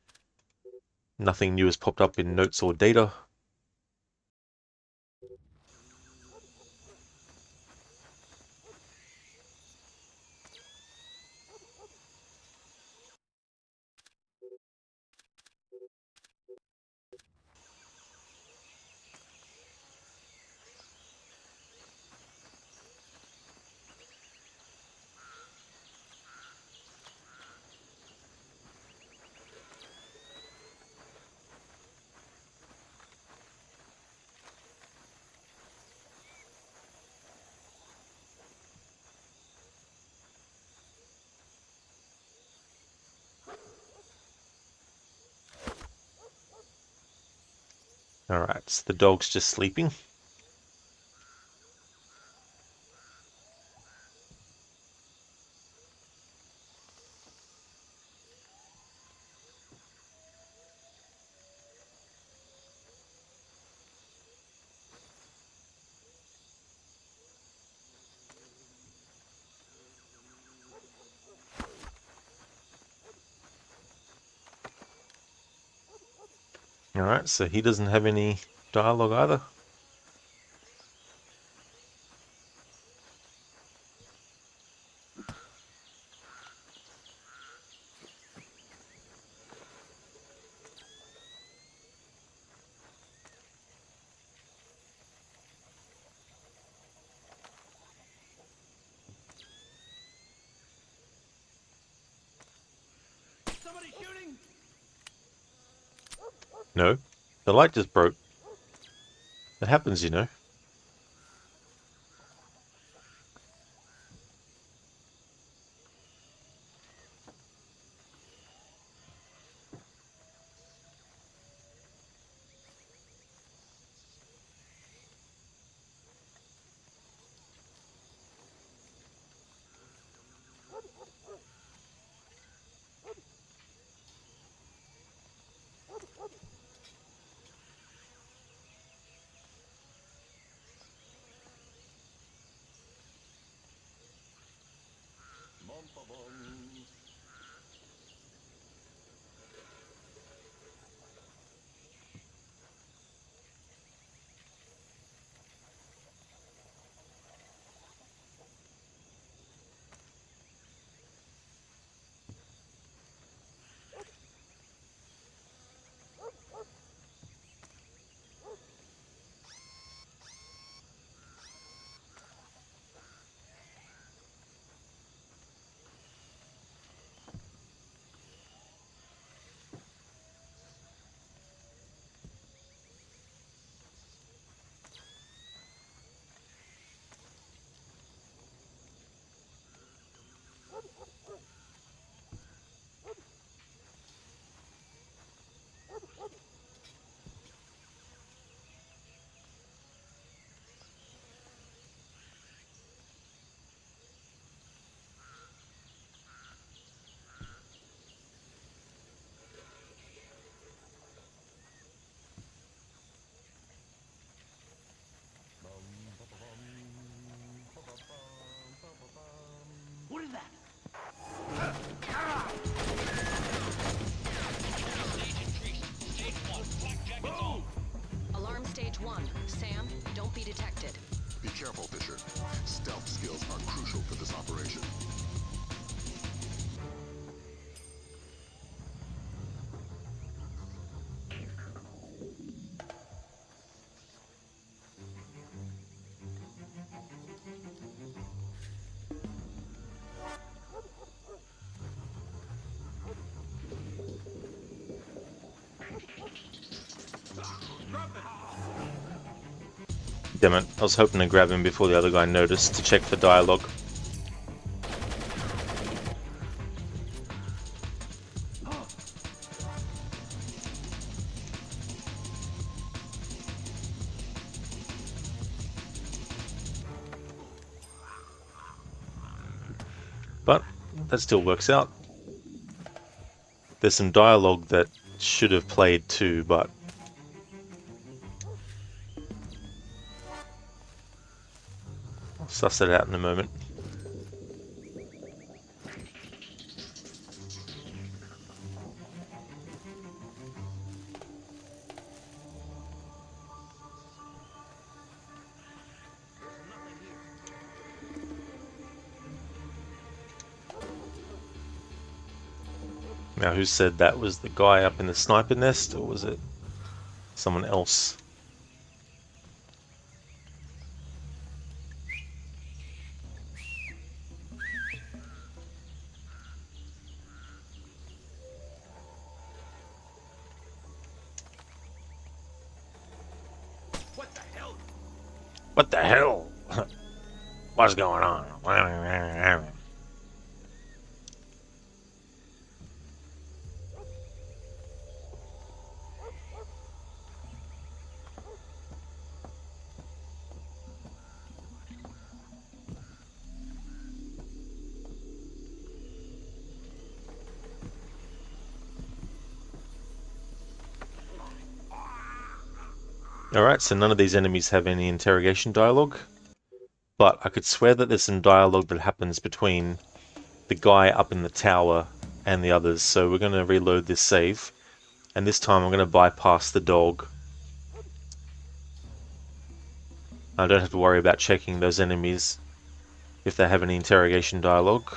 Nothing new has popped up in notes or data. Alright, so the dog's just sleeping. Alright, so he doesn't have any dialogue either. Somebody shooting! No, the light just broke. It happens, you know. What is that? Alarm stage 1. Sam, don't be detected. Be careful, Fisher. Stealth skills are crucial for this operation. Damn it, I was hoping to grab him before the other guy noticed to check for dialogue. But that still works out. There's some dialogue that should have played too, but suss it out in a moment. Now, who said that was the guy up in the sniper nest, or was it someone else? What the hell? What the hell? What's going on? Alright, so none of these enemies have any interrogation dialogue, but I could swear that there's some dialogue that happens between the guy up in the tower and the others, so we're going to reload this save, and this time I'm going to bypass the dog. I don't have to worry about checking those enemies if they have any interrogation dialogue.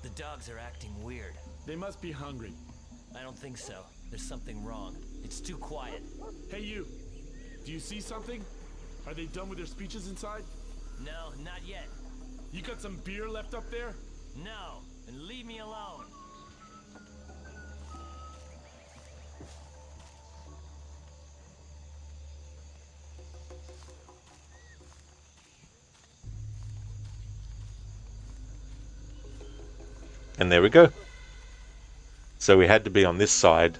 The dogs are acting weird. They must be hungry. I don't think so. There's something wrong. It's too quiet. Hey, you. Do you see something? Are they done with their speeches inside? No, not yet. You got some beer left up there? No, and leave me alone. And there we go. So we had to be on this side,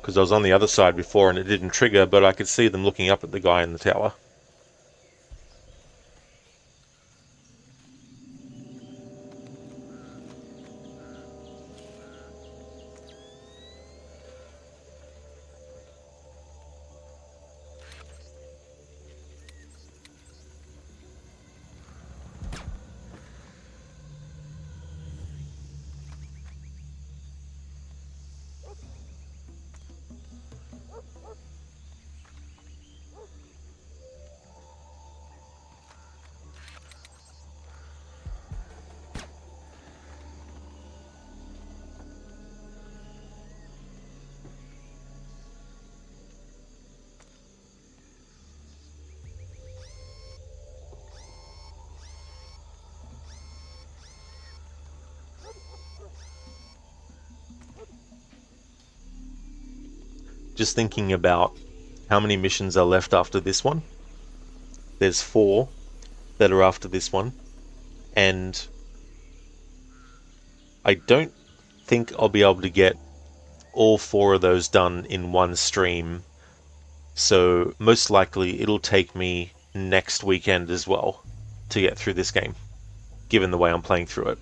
because I was on the other side before and it didn't trigger, but I could see them looking up at the guy in the tower. Just thinking about how many missions are left after this one. There's 4 that are after this one, and I don't think I'll be able to get all 4 of those done in one stream, so most likely it'll take me next weekend as well to get through this game, given the way I'm playing through it.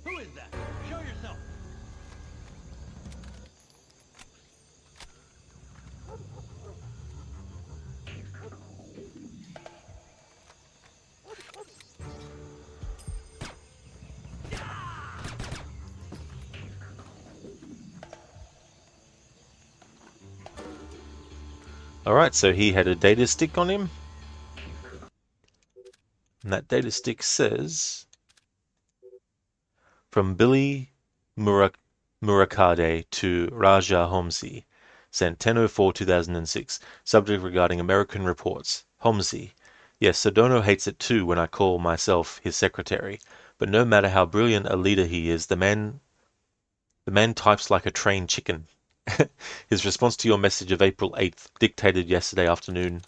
Who is that? Show yourself. Alright, so he had a data stick on him. And that data stick says, from Billy Murakade to Raja Homsi, sent 10:04/2006. Subject regarding American reports. Homsi, Yes, Sedona hates it too when I call myself his secretary, but no matter how brilliant a leader he is, the man types like a trained chicken. His response to your message of April 8th, dictated yesterday afternoon.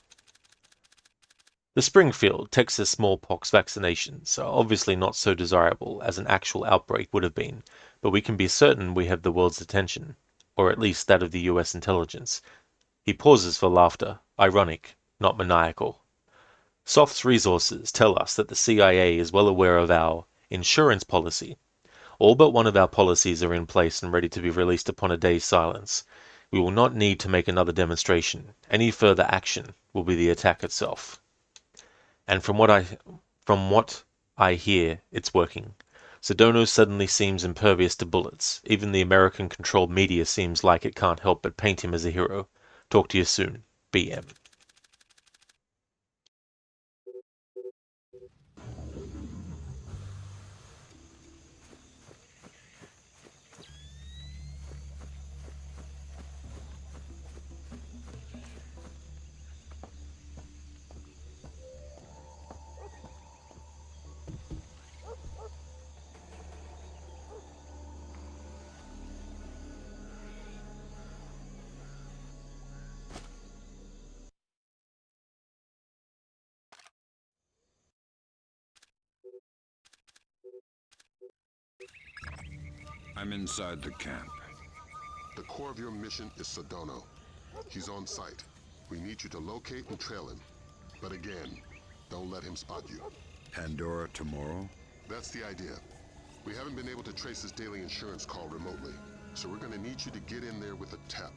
The Springfield, Texas smallpox vaccinations are obviously not so desirable as an actual outbreak would have been, but we can be certain we have the world's attention, or at least that of the US intelligence. He pauses for laughter, ironic, not maniacal. Soft's resources tell us that the CIA is well aware of our insurance policy. All but one of our policies are in place and ready to be released upon a day's silence. We will not need to make another demonstration. Any further action will be the attack itself. And from what I hear, it's working. Sedona suddenly seems impervious to bullets. Even the American-controlled media seems like it can't help but paint him as a hero. Talk to you soon. BM. I'm inside the camp. The core of your mission is Sedona. He's on site. We need you to locate and trail him. But again, don't let him spot you. Pandora tomorrow? That's the idea. We haven't been able to trace his daily insurance call remotely, so we're gonna need you to get in there with a tap.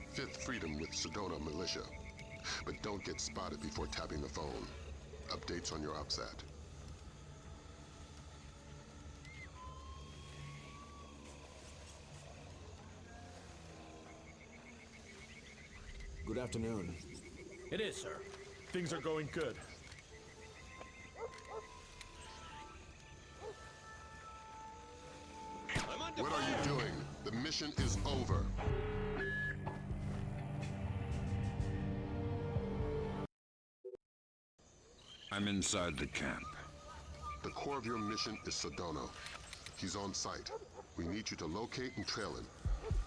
Fifth Freedom with Sedona Militia. But don't get spotted before tapping the phone. Updates on your OPSAT. Good afternoon. It is, sir. Things are going good. What are you doing? The mission is over. I'm inside the camp. The core of your mission is Sedona. He's on site. We need you to locate and trail him.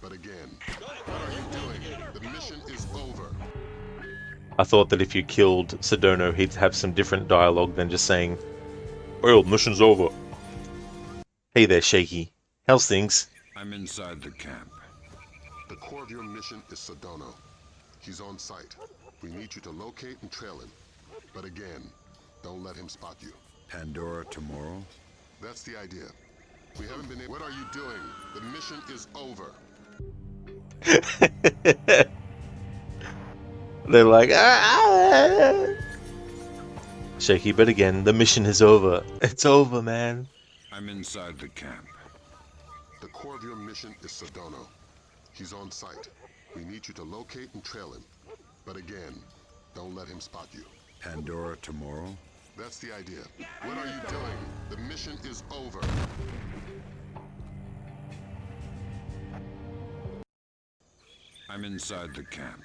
But again, what are you doing? The mission is over. I thought that if you killed Sedona, he'd have some different dialogue than just saying, "Well, mission's over." Hey there, Shaky. How's things? I'm inside the camp. The core of your mission is Sedona. He's on site. We need you to locate and trail him. But again, don't let him spot you. Pandora tomorrow? That's the idea. We haven't been able... What are you doing? The mission is over. They're like, ah! Shaky, but again, the mission is over. It's over, man. I'm inside the camp. The core of your mission is Sedona. He's on site. We need you to locate and trail him. But again, don't let him spot you. Pandora tomorrow? That's the idea. What are you doing? The mission is over. I'm inside the camp.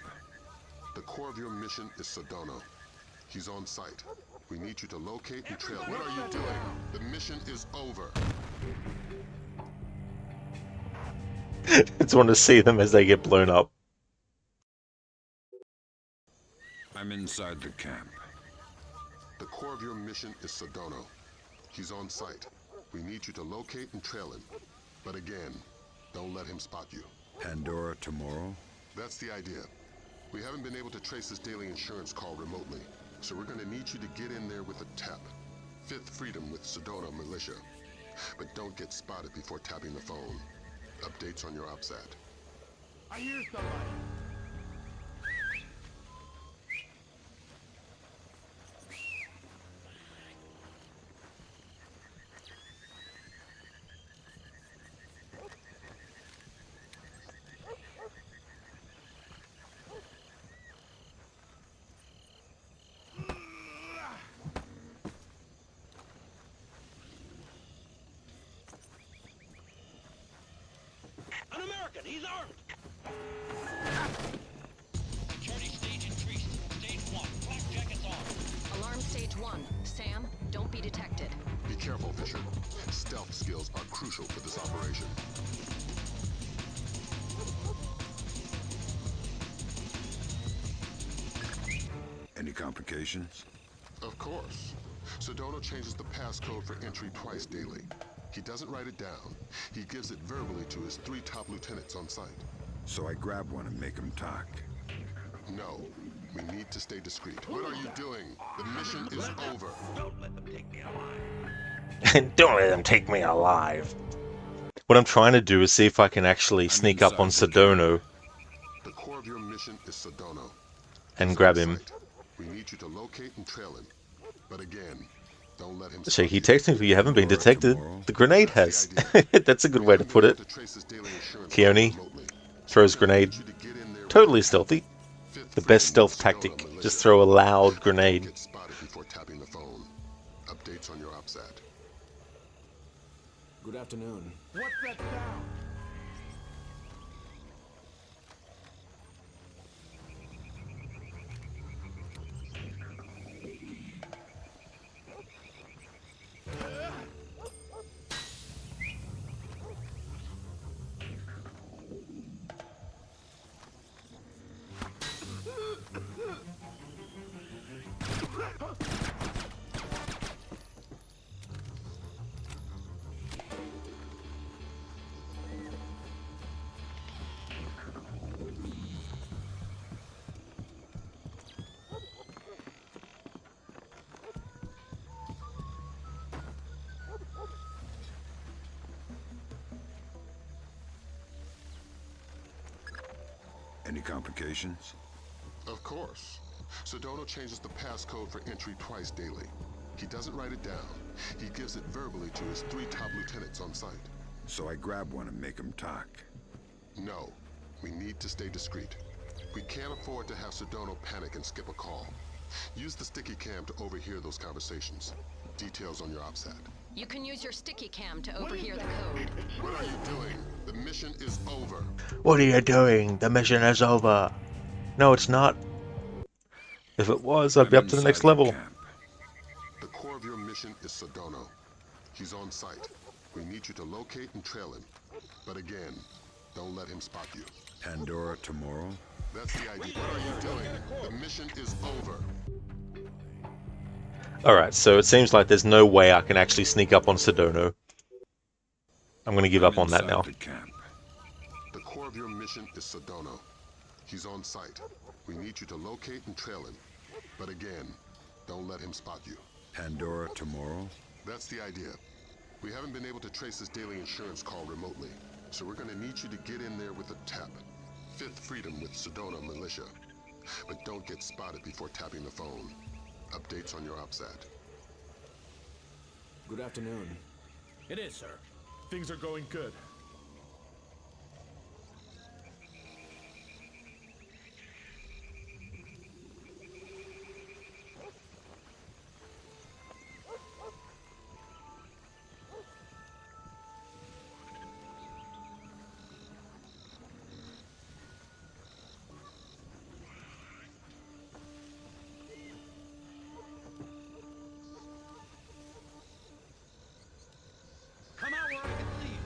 The core of your mission is Sedona. He's on site. We need you to locate and trail. What are you doing? The mission is over. I just want to see them as they get blown up. I'm inside the camp. The core of your mission is Sedona. He's on site. We need you to locate and trail him. But again, don't let him spot you. Pandora tomorrow? That's the idea. We haven't been able to trace his daily insurance call remotely, so we're gonna need you to get in there with a tap. Fifth Freedom with Sedona Militia. But don't get spotted before tapping the phone. Updates on your OPSAT. I hear somebody. An American! He's armed! Alarm Stage 1. Sam, don't be detected. Be careful, Fisher. Stealth skills are crucial for this operation. Any complications? Of course. Sedona changes the passcode for entry twice daily. He doesn't write it down. He gives it verbally to his 3 top lieutenants on site. So I grab one and make him talk. No. We need to stay discreet. What are you doing? The mission is over. Don't let them take me alive. Don't let them take me alive. What I'm trying to do is see if I can actually sneak up on Sedona The core of your mission is Sedona. and grab him. We need you to locate and trail him. But again, don't let him So he technically haven't been detected. The grenade has. That's a good way to put it. Keone throws grenade. Totally stealthy. The best stealth tactic. Just throw a loud grenade. Get spotted before tapping the phone. Updates on your OPSAT. Good afternoon. What's that sound? Any complications? Of course. Sedona changes the passcode for entry twice daily. He doesn't write it down. He gives it verbally to his 3 top lieutenants on site. So I grab one and make him talk. No. We need to stay discreet. We can't afford to have Sedona panic and skip a call. Use the sticky cam to overhear those conversations. Details on your OPSAT. You can use your sticky cam to overhear the code. What are you doing? The mission is over. What are you doing? The mission is over. No, it's not. If it was, I'd be up to the next level. The core of your mission is Sedona. He's on site. We need you to locate and trail him. But again, don't let him spot you. Pandora tomorrow? That's the idea. What are you doing? The mission is over. Alright, so it seems like there's no way I can actually sneak up on Sedona. I'm going to give up on that now. The core of your mission is Sedona. He's on site. We need you to locate and trail him. But again, don't let him spot you. Pandora tomorrow? That's the idea. We haven't been able to trace his daily insurance call remotely, so we're going to need you to get in there with a tap. Fifth Freedom with Sedona Militia. But don't get spotted before tapping the phone. Updates on your OPSAT. Good afternoon. It is, sir. Things are going good. Come out where I can see you.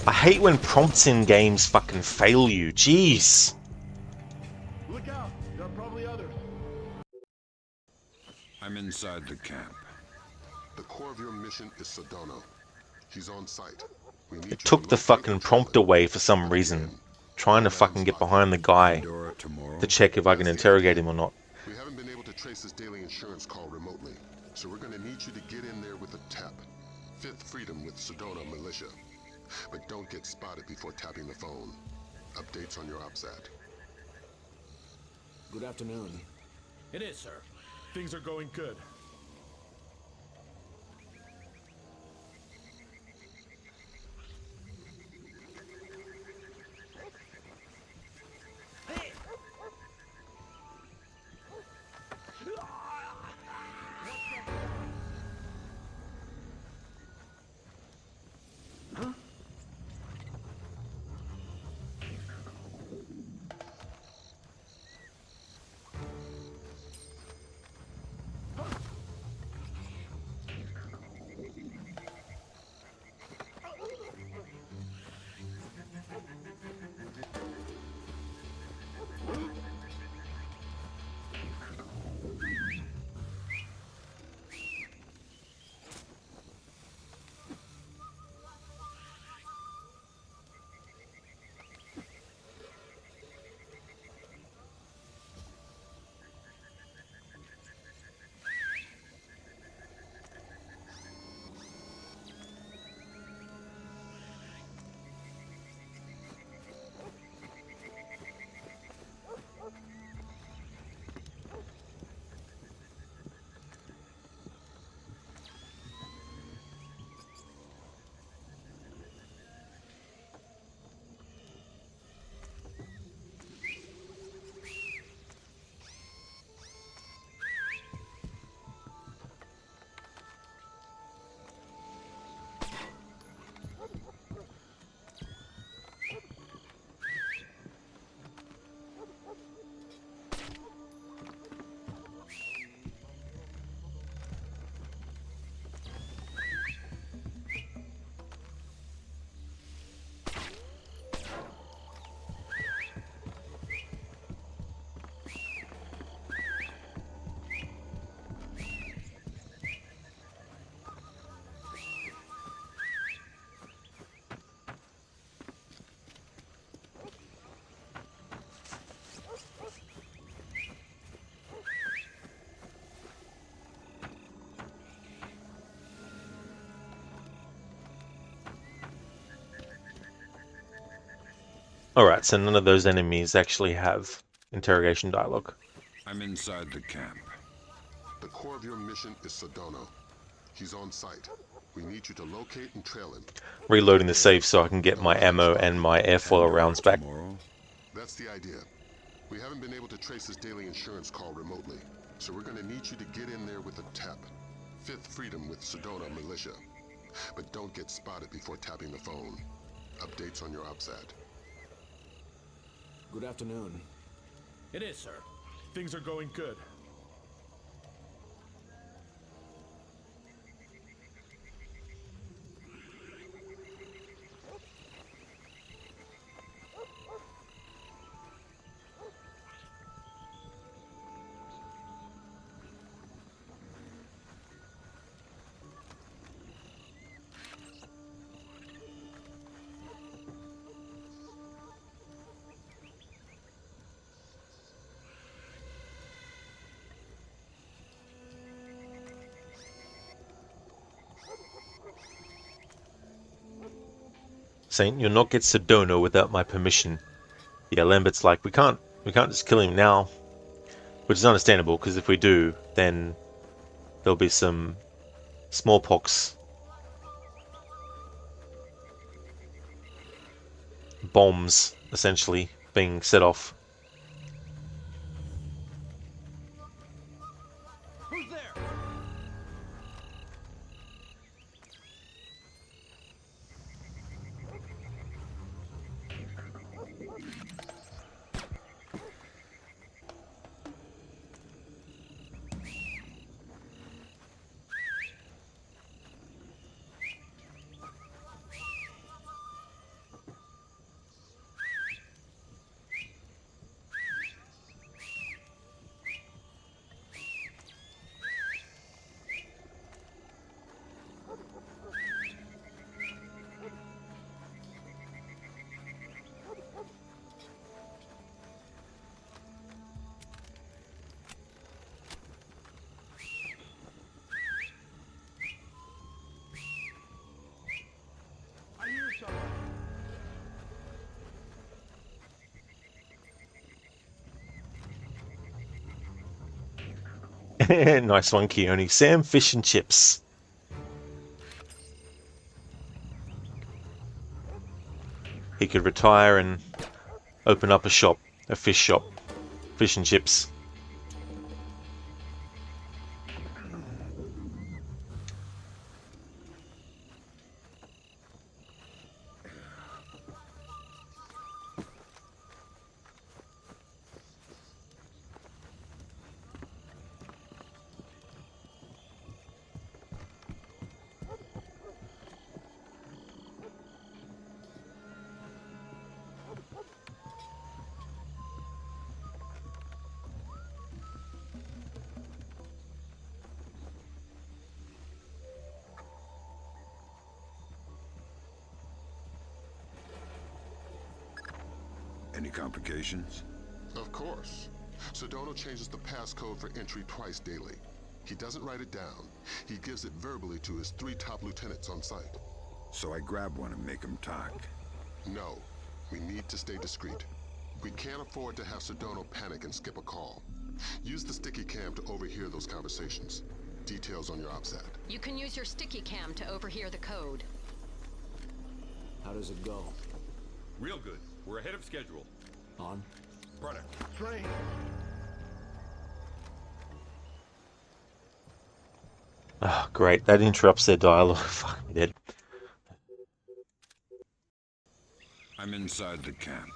I hate when prompts in games fucking fail you. Jeez. Look out! There are probably others. I'm inside the camp. The core of your mission is Sedona. He's on site. We need you It to took the locate fucking and trail prompt him. away for some reason. Trying to fucking get behind the guy Pandora tomorrow. to check if I can interrogate him or not. We haven't been able to trace his daily insurance call remotely, so we're gonna need you to get in there with a tap. Fifth Freedom with Sedona Militia. But don't get spotted before tapping the phone. Updates on your OPSAT. Good afternoon. It is, sir. Things are going good. Alright, so none of those enemies actually have interrogation dialogue. I'm inside the camp. The core of your mission is Sedona. He's on site. We need you to locate and trail him. Reloading the save so I can get my ammo and my airfoil rounds back. That's the idea. We haven't been able to trace his daily insurance call remotely, so we're gonna need you to get in there with a tap. Fifth Freedom with Sedona Militia. But don't get spotted before tapping the phone. Updates on your OPSAT. Good afternoon. It is, sir. Things are going good. Saying you'll not get Sedona without my permission. Yeah, Lambert's like, we can't just kill him now. Which is understandable, because if we do, then there'll be some smallpox bombs, essentially, being set off. Who's there? Nice one, Keone. Sam, fish and chips. He could retire and open up a shop, a fish shop, fish and chips. Any complications? Of course. Sedona changes the passcode for entry twice daily. He doesn't write it down. He gives it verbally to his 3 top lieutenants on site. So I grab one and make him talk. No. We need to stay discreet. We can't afford to have Sedona panic and skip a call. Use the sticky cam to overhear those conversations. Details on your OPSAT. You can use your sticky cam to overhear the code. How does it go? Real good. We're ahead of schedule. On? Product. Train. Oh, great. That interrupts their dialogue. Fuck me dead. I'm inside the camp.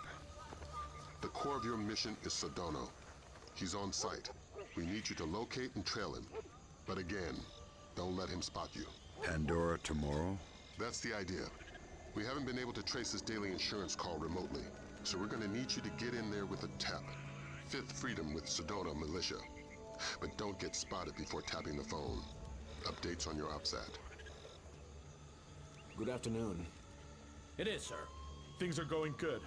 The core of your mission is Sedona. He's on site. We need you to locate and trail him. But again, don't let him spot you. Pandora tomorrow? That's the idea. We haven't been able to trace his daily insurance call remotely, so we're gonna need you to get in there with a tap. 5th Freedom with Sedona Militia. But don't get spotted before tapping the phone. Updates on your OPSAT. Good afternoon. It is, sir. Things are going good.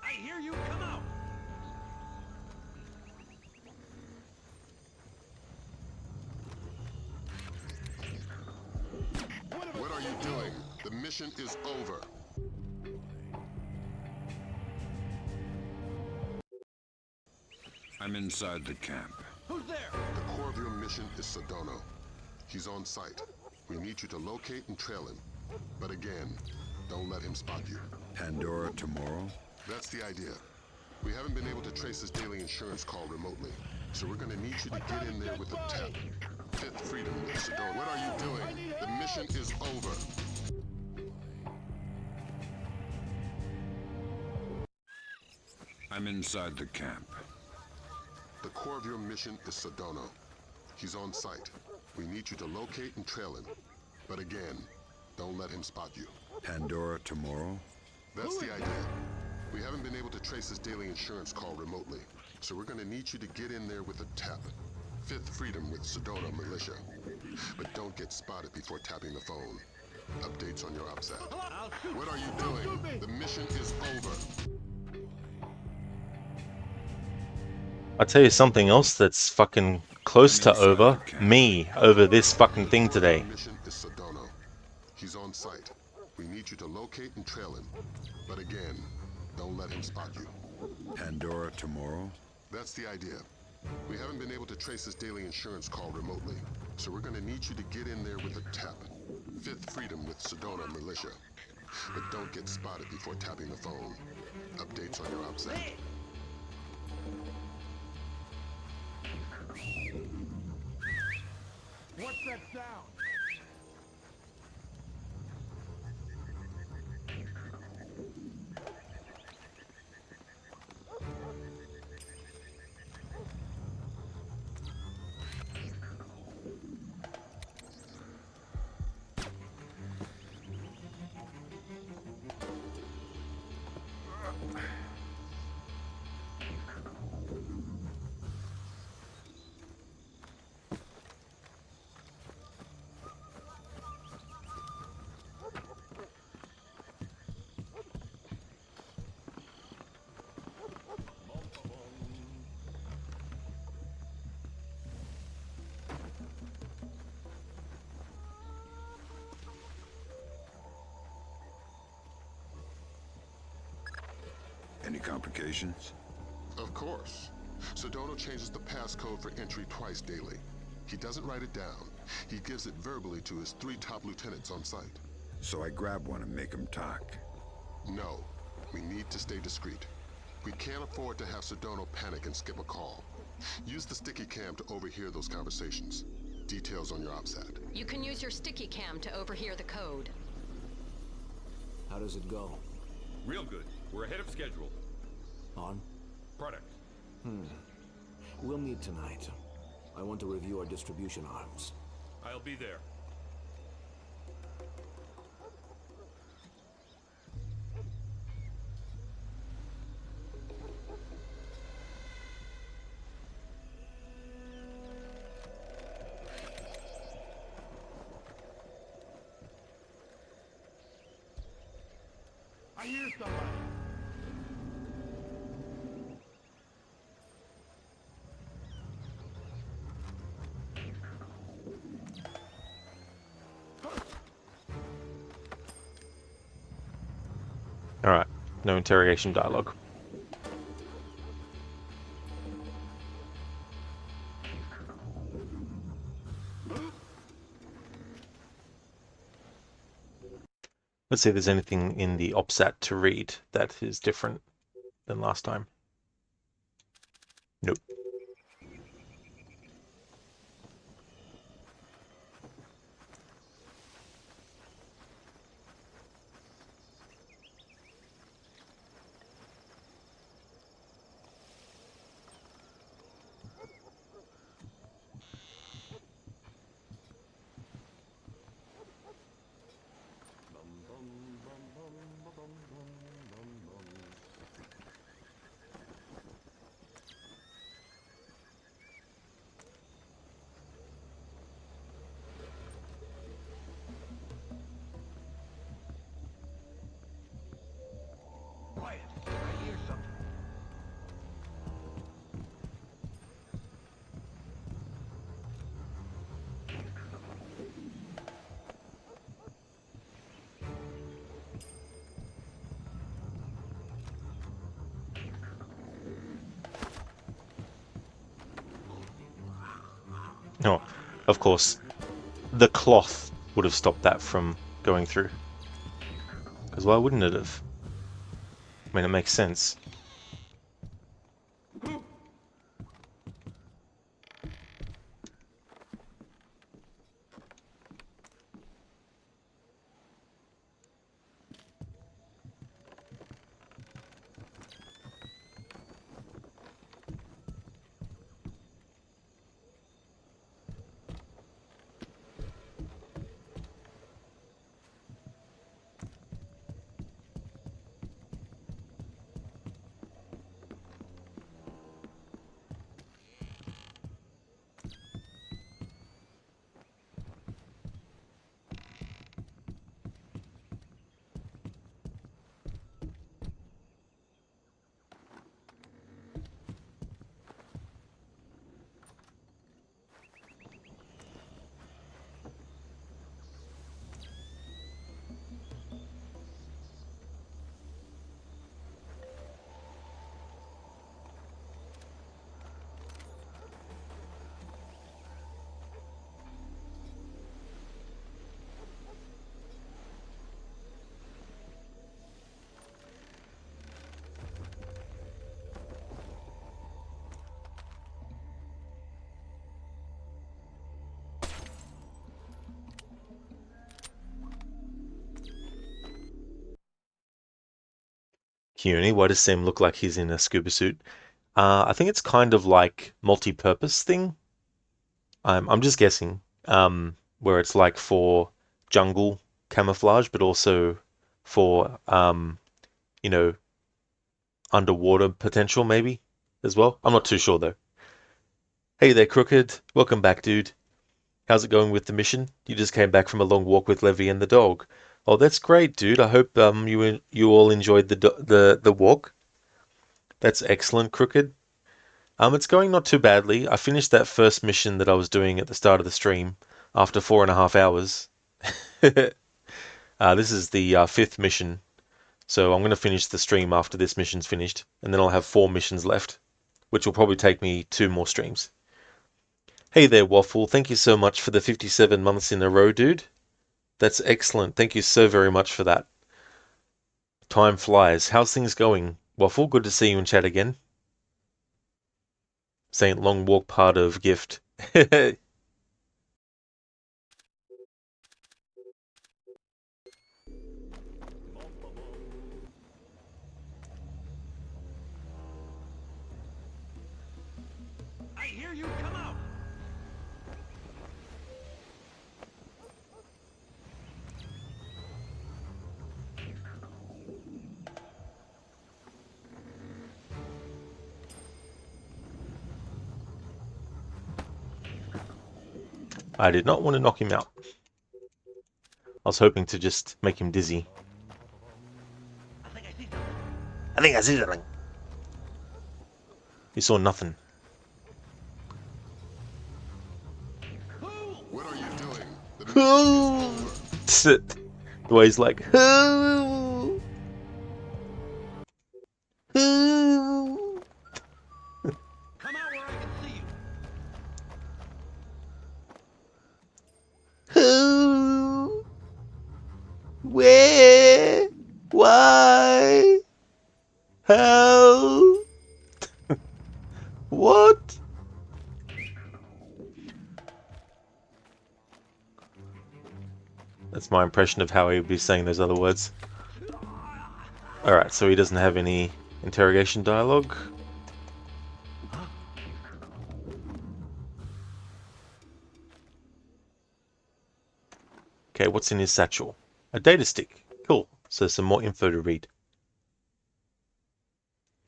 I hear you. Come out. What are you doing? The mission is over. I'm inside the camp. Who's there? The core of your mission is Sedona. He's on site. We need you to locate and trail him. But again, don't let him spot you. Pandora tomorrow? That's the idea. We haven't been able to trace his daily insurance call remotely, so we're gonna need you to get in there with a tap. 5th Freedom with Sedona. What are you doing? The mission is over. I'm inside the camp. The core of your mission is Sedona. He's on site. We need you to locate and trail him. But again, don't let him spot you. Pandora tomorrow? That's the idea. We haven't been able to trace his daily insurance call remotely, so we're gonna need you to get in there with a tap. 5th Freedom with Sedona Militia. But don't get spotted before tapping the phone. Updates on your OPSAT. What are you doing? The mission is over. I'll tell you something else that's fucking close to over. Me over this fucking thing today. Mission is Sedona. He's on site. We need you to locate and trail him. But again, don't let him spot you. Pandora tomorrow? That's the idea. We haven't been able to trace his daily insurance call remotely, so we're gonna need you to get in there with a tap. 5th Freedom with Sedona Militia. But don't get spotted before tapping the phone. Updates on your OPSAT. What's that sound? complications? Of course. Sedona changes the passcode for entry twice daily. He doesn't write it down. He gives it verbally to his 3 top lieutenants on site. So I grab one and make him talk. No. We need to stay discreet. We can't afford to have Sedona panic and skip a call. Use the sticky cam to overhear those conversations. Details on your OPSAT. You can use your sticky cam to overhear the code. How does it go? Real good. We're ahead of schedule. On? Product. We'll meet tonight. I want to review our distribution arms. I'll be there. I hear somebody. Alright, no interrogation dialogue. Let's see if there's anything in the OPSAT to read that is different than last time. Nope. Quiet. I hear something. Oh, of course. The cloth would have stopped that from going through. Because why wouldn't it have? I mean, it makes sense. CUNY, why does Sam look like he's in a scuba suit? I think it's kind of like multi-purpose thing. I'm just guessing. Where it's like for jungle camouflage, but also for you know, underwater potential maybe as well. I'm not too sure though. Hey there, Crooked. Welcome back, dude. How's it going with the mission? You just came back from a long walk with Levy and the dog. Oh, that's great, dude. I hope you all enjoyed the walk. That's excellent, Crooked. It's going not too badly. I finished that first mission that I was doing at the start of the stream after 4.5 hours. This is the fifth mission, So I'm going to finish the stream after this mission's finished, and then I'll have 4 missions left, which will probably take me 2 more streams. Hey there, Waffle. Thank you so much for the 57 months in a row, dude. That's excellent. Thank you so very much for that. Time flies. How's things going, Waffle? Good to see you in chat again. Saint Long Walk part of gift. I hear you. Come out. I did not want to knock him out. I was hoping to just make him dizzy. I think I see something. You saw nothing. What are you doing? The way he's like, Who? Come out where I can see you. Who? Where? Why? How? What? That's my impression of how he would be saying those other words. Alright, so he doesn't have any interrogation dialogue. Okay, what's in his satchel? A data stick. Cool. So some more info to read.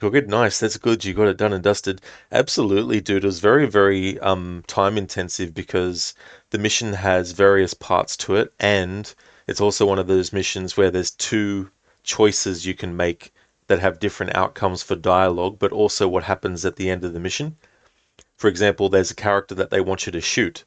Good, nice. That's good. You got it done and dusted. Absolutely, dude. It was very, very time intensive because the mission has various parts to it, and it's also one of those missions where there's 2 choices you can make that have different outcomes for dialogue, but also what happens at the end of the mission. For example, there's a character that they want you to shoot,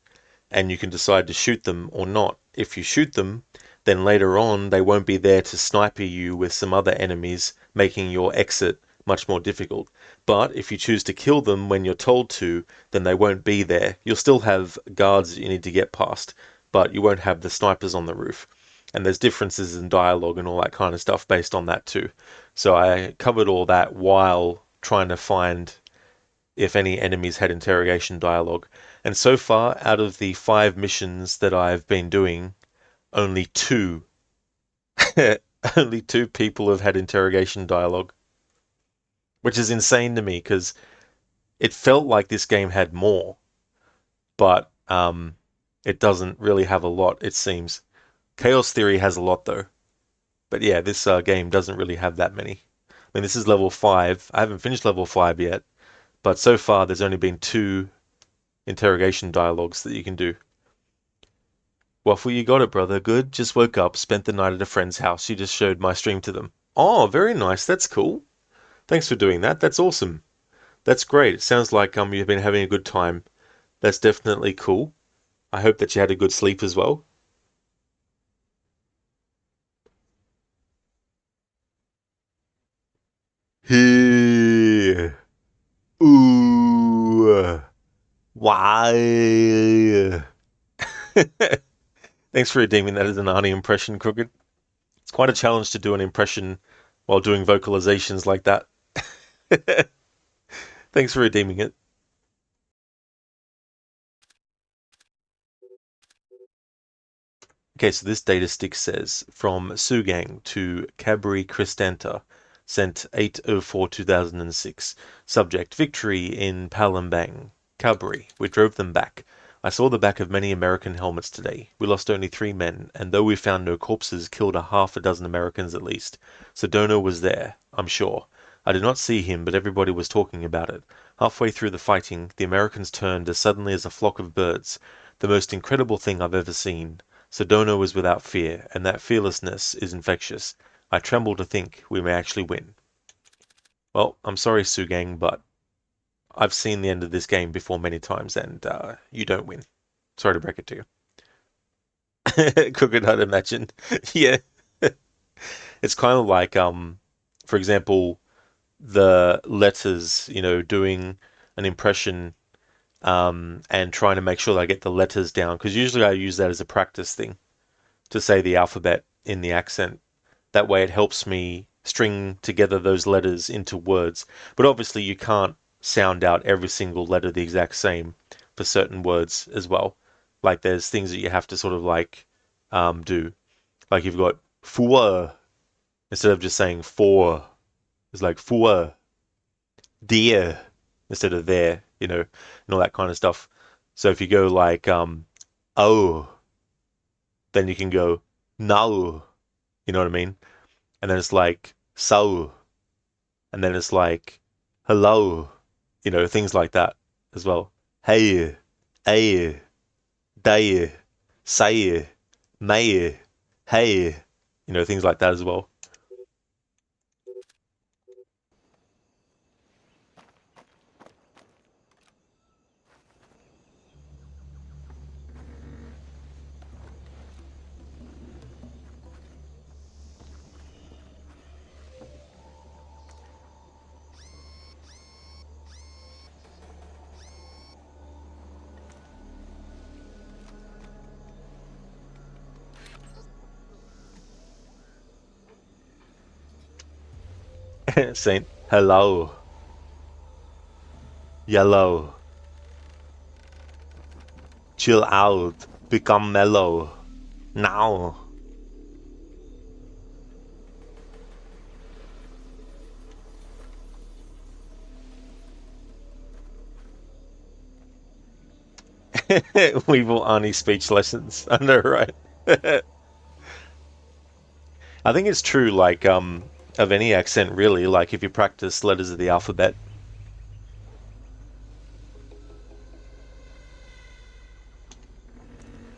and you can decide to shoot them or not. If you shoot them, then later on they won't be there to sniper you with some other enemies, making your exit much more difficult. But if you choose to kill them when you're told to, then they won't be there. You'll still have guards that you need to get past, but you won't have the snipers on the roof. And there's differences in dialogue and all that kind of stuff based on that too. So I covered all that while trying to find if any enemies had interrogation dialogue. And so far, out of the 5 missions that I've been doing, only 2 only 2 people have had interrogation dialogue. Which is insane to me, because it felt like this game had more, but it doesn't really have a lot, it seems. Chaos Theory has a lot, though. But yeah, this game doesn't really have that many. I mean, this is level 5. I haven't finished level 5 yet, but so far there's only been 2 interrogation dialogues that you can do. Waffle, you got it, brother. Good. Just woke up, spent the night at a friend's house. You just showed my stream to them. Oh, very nice. That's cool. Thanks for doing that. That's awesome. That's great. It sounds like you've been having a good time. That's definitely cool. I hope that you had a good sleep as well. Here. Ooh. Why? Thanks for redeeming that as an Arnie impression, Crooked. It's quite a challenge to do an impression while doing vocalizations like that. Thanks for redeeming it. Okay, so this data stick says, from Sugang to Cabri Cristanta, sent 8/04/2006. Subject, victory in Palembang. Cabri, we drove them back. I saw the back of many American helmets today. We lost only 3 men, and though we found no corpses, killed a half a dozen Americans at least. Sedona was there, I'm sure. I did not see him, but everybody was talking about it. Halfway through the fighting, the Americans turned as suddenly as a flock of birds. The most incredible thing I've ever seen. Sedona was without fear, and that fearlessness is infectious. I tremble to think we may actually win. Well, I'm sorry, Sugang, but I've seen the end of this game before many times, and you don't win. Sorry to break it to you. Crooked, I'd imagine. Yeah. It's kind of like, for example, the letters, doing an impression and trying to make sure that I get the letters down. Because usually I use that as a practice thing to say the alphabet in the accent. That way it helps me string together those letters into words. But obviously you can't sound out every single letter the exact same for certain words as well. Like there's things that you have to sort of like do. Like you've got for instead of just saying for. It's like for dear instead of there, and all that kind of stuff. So if you go like oh, then you can go no, you know what I mean? And then it's like so, and then it's like hello, things like that as well. Hey, ay, day, say, may, hey, things like that as well. Saying hello, yellow, chill out, become mellow, now. Weevil Arnie speech lessons. I know, right? I think it's true, like, of any accent, really. Like, if you practice letters of the alphabet.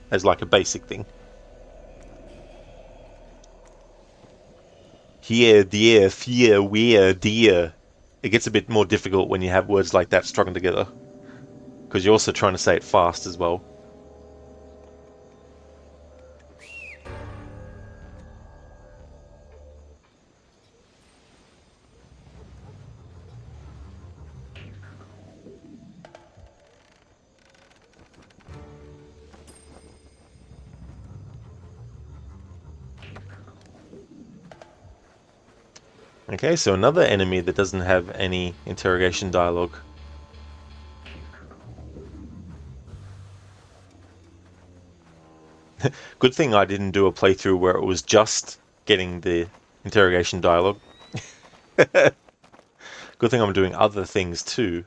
As, like, a basic thing. Here, dear, fear, weir, dear. It gets a bit more difficult when you have words like that strung together. Because you're also trying to say it fast as well. Okay, so another enemy that doesn't have any interrogation dialogue. Good thing I didn't do a playthrough where it was just getting the interrogation dialogue. Good thing I'm doing other things too.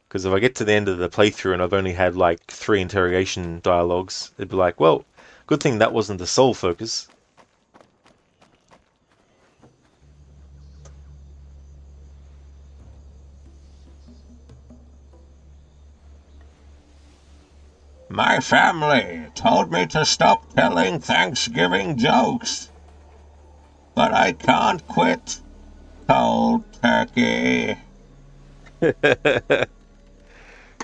Because if I get to the end of the playthrough and I've only had like 3 interrogation dialogues, it'd be like, well, good thing that wasn't the sole focus. My family told me to stop telling Thanksgiving jokes, but I can't quit cold turkey.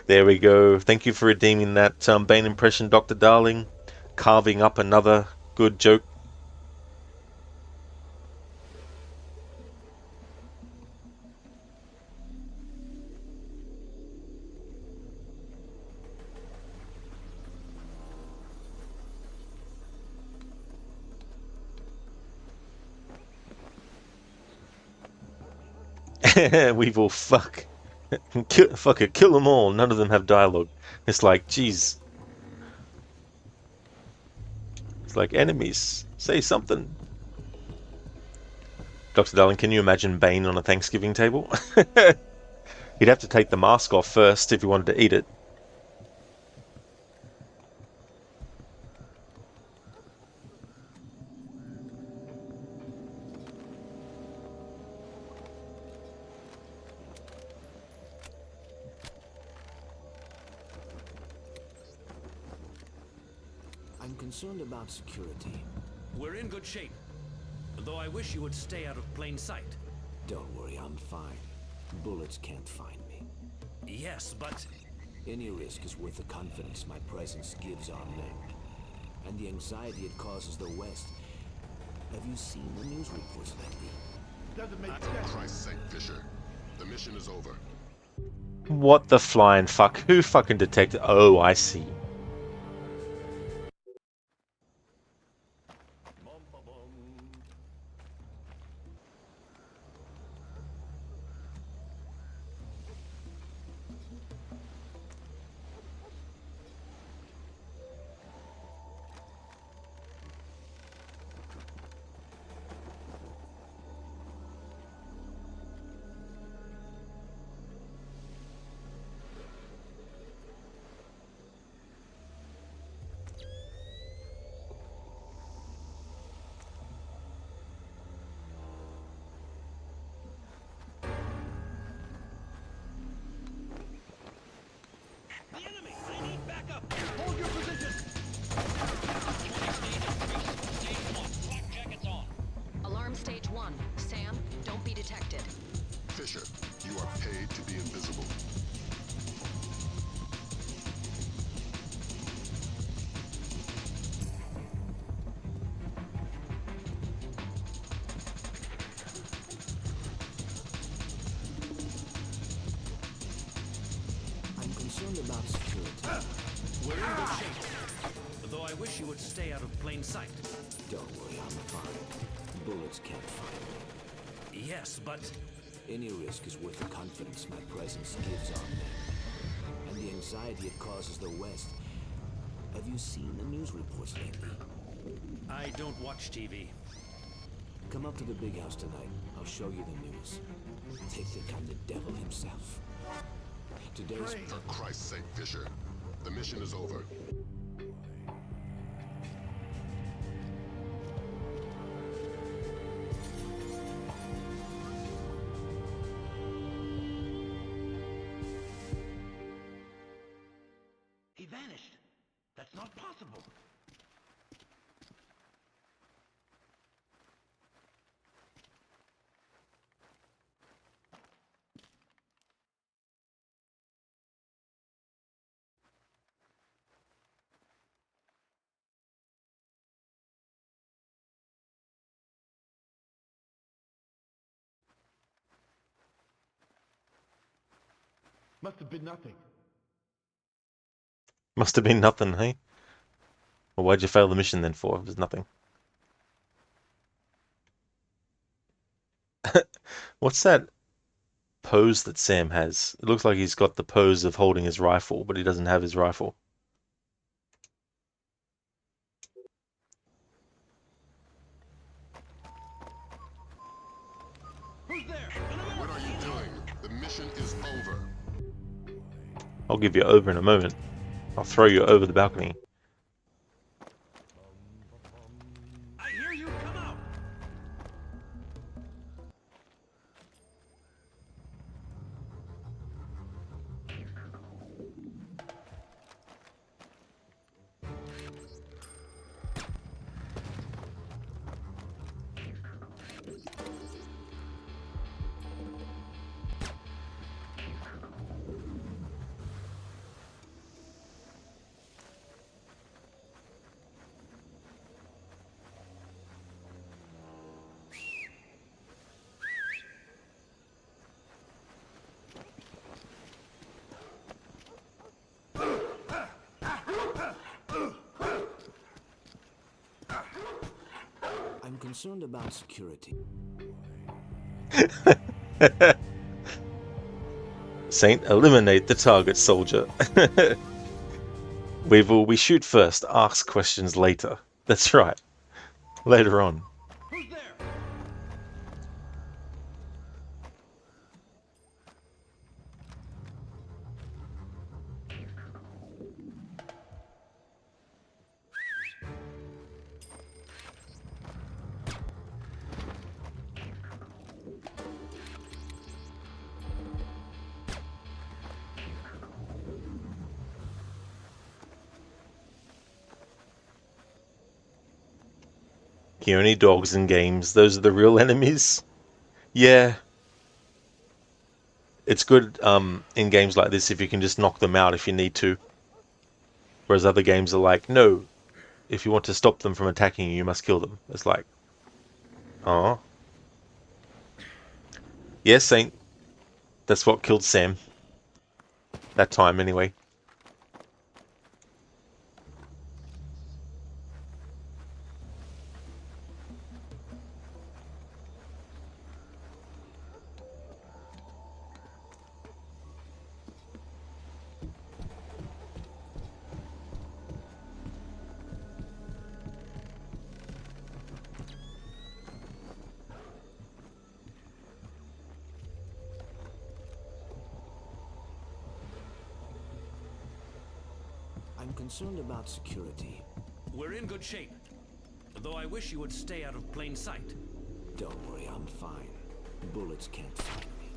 There we go. Thank you for redeeming that Bane impression, Dr. Darling. Carving up another good joke. Weevil, fuck. Fuck it, kill them all. None of them have dialogue. It's like, jeez. It's like, enemies, say something. Dr. Darling, can you imagine Bane on a Thanksgiving table? He'd have to take the mask off first if he wanted to eat it. I'm concerned about security. We're in good shape. Though I wish you would stay out of plain sight. Don't worry, I'm fine. Bullets can't find me. Yes, but... Any risk is worth the confidence my presence gives our men. And the anxiety it causes the West. Have you seen the news reports lately? Doesn't make For sense. Christ's sake, Fisher. The mission is over. What the flying fuck? Who fucking detected? Oh, I see. Hold your position! Alarm stage 1. Sam, don't be detected. Fisher, you are paid to be invisible. I'm concerned about security. We're in good shape. Though I wish you would stay out of plain sight. Don't worry, I'm fine. Bullets can't find me. Yes, but... Any risk is worth the confidence my presence gives our men. And the anxiety it causes the West. Have you seen the news reports lately? I don't watch TV. Come up to the big house tonight. I'll show you the news. Take the kind of devil himself. Today's... For Christ's sake, Fisher. The mission is over. He vanished. That's not possible. Must have been nothing. Must have been nothing, hey? Well, why'd you fail the mission then for? It was nothing. What's that pose that Sam has? It looks like he's got the pose of holding his rifle, but he doesn't have his rifle. Who's there? What are you doing? The mission is over. I'll give you over in a moment. I'll throw you over the balcony. I hear you. Come out. I'm concerned about security. Saint, eliminate the target, soldier. We shoot first, ask questions later. That's right. Later on. Who's there? Only dogs in games. Those are the real enemies. Yeah. It's good in games like this if you can just knock them out if you need to. Whereas other games are like, no, if you want to stop them from attacking you, you must kill them. It's like, Oh. Yes, Saint. That's what killed Sam. That time, anyway. I'm concerned about security. We're in good shape. Though I wish you would stay out of plain sight. Don't worry, I'm fine. Bullets can't find me.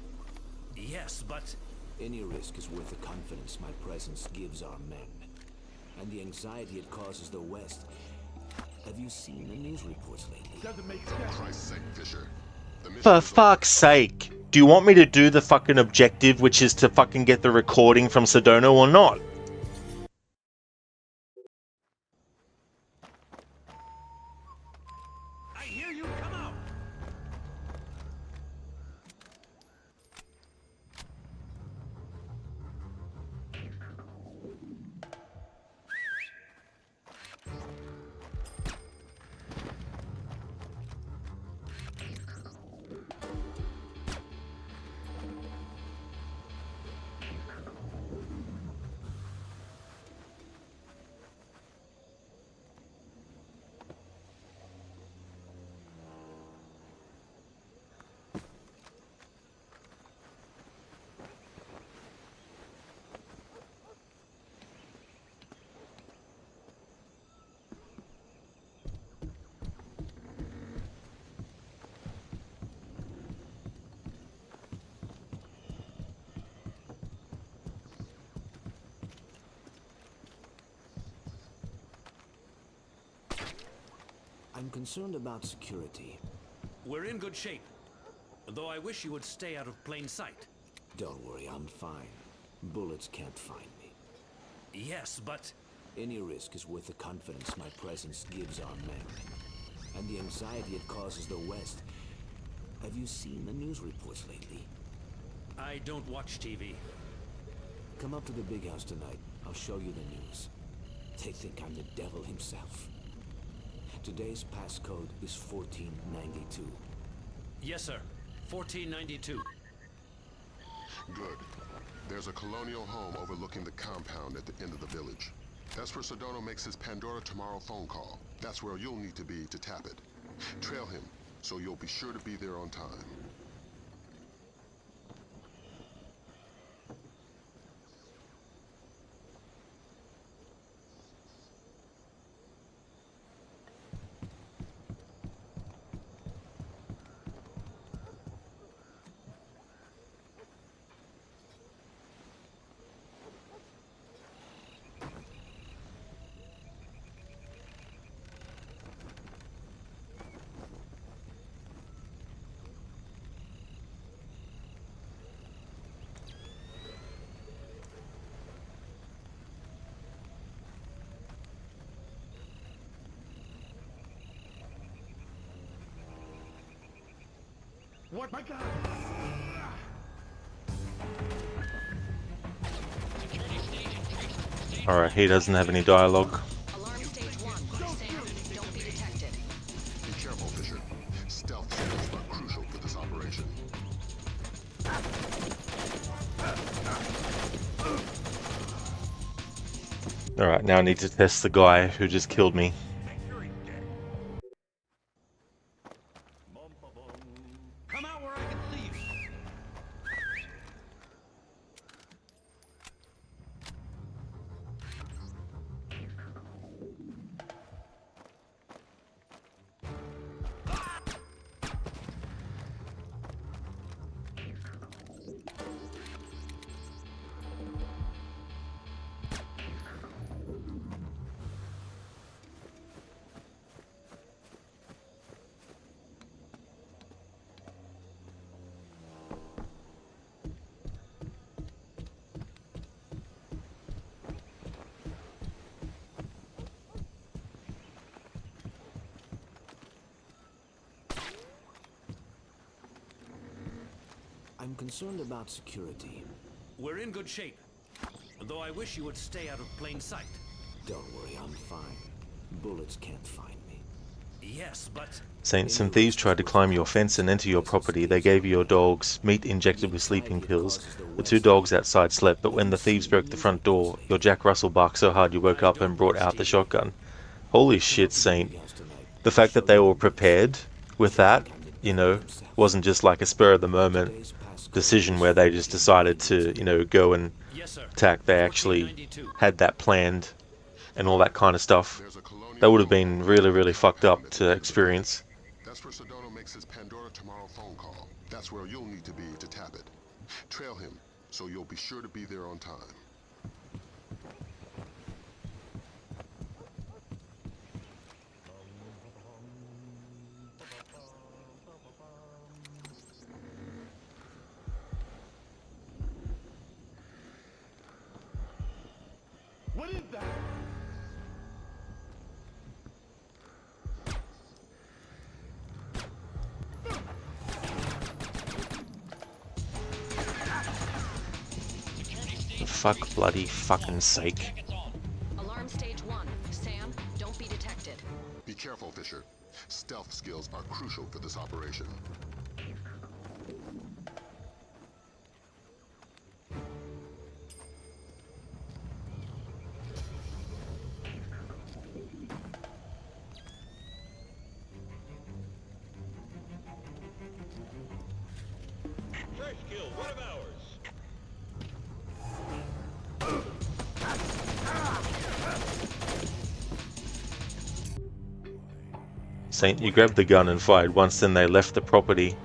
Yes, but... Any risk is worth the confidence my presence gives our men. And the anxiety it causes the West. Have you seen the news reports lately? Doesn't make For sense. Christ's sake, Fisher. The mission For is over. fuck's sake. Do you want me to do the fucking objective, which is to fucking get the recording from Sedona, or not? I hear you, come out! I'm concerned about security. We're in good shape. Though I wish you would stay out of plain sight. Don't worry, I'm fine. Bullets can't find me. Yes, but... Any risk is worth the confidence my presence gives our men. And the anxiety it causes the West. Have you seen the news reports lately? I don't watch TV. Come up to the big house tonight. I'll show you the news. They think I'm the devil himself. Today's passcode is 1492. Yes, sir. 1492. Good. There's a colonial home overlooking the compound at the end of the village. That's where Sedona makes his Pandora tomorrow phone call. That's where you'll need to be to tap it. Trail him, so you'll be sure to be there on time. What? My God! Alright, he doesn't have any dialogue. Alarm stage 1. Sam, don't be detected. Be careful, Fisher. Stealth skills are crucial for this operation. Alright, now I need to test the guy who just killed me. Come out where I can see you. I'm concerned about security. We're in good shape, though I wish you would stay out of plain sight. Don't worry, I'm fine. Bullets can't find me. Yes, but... Saint, some thieves tried to climb your fence and enter your property. They gave you your dogs meat injected with sleeping pills. The 2 dogs outside slept, but when the thieves broke the front door, your Jack Russell barked so hard you woke up and brought out the shotgun. Holy shit, Saint. The fact that they were prepared with that, you know, wasn't just like a spur of the moment decision where they just decided to, you know, go and attack. They actually had that planned and all that kind of stuff. That would have been really, really fucked up to experience. That's where Sedona makes his Pandora tomorrow phone call. That's where you'll need to be to tap it. Trail him, so you'll be sure to be there on time. What is that? For fuck bloody fucking sake. Alarm stage 1. Sam, don't be detected. Be careful, Fisher. Stealth skills are crucial for this operation. Fresh kill, one of ours. Saint, you grabbed the gun and fired once, then they left the property.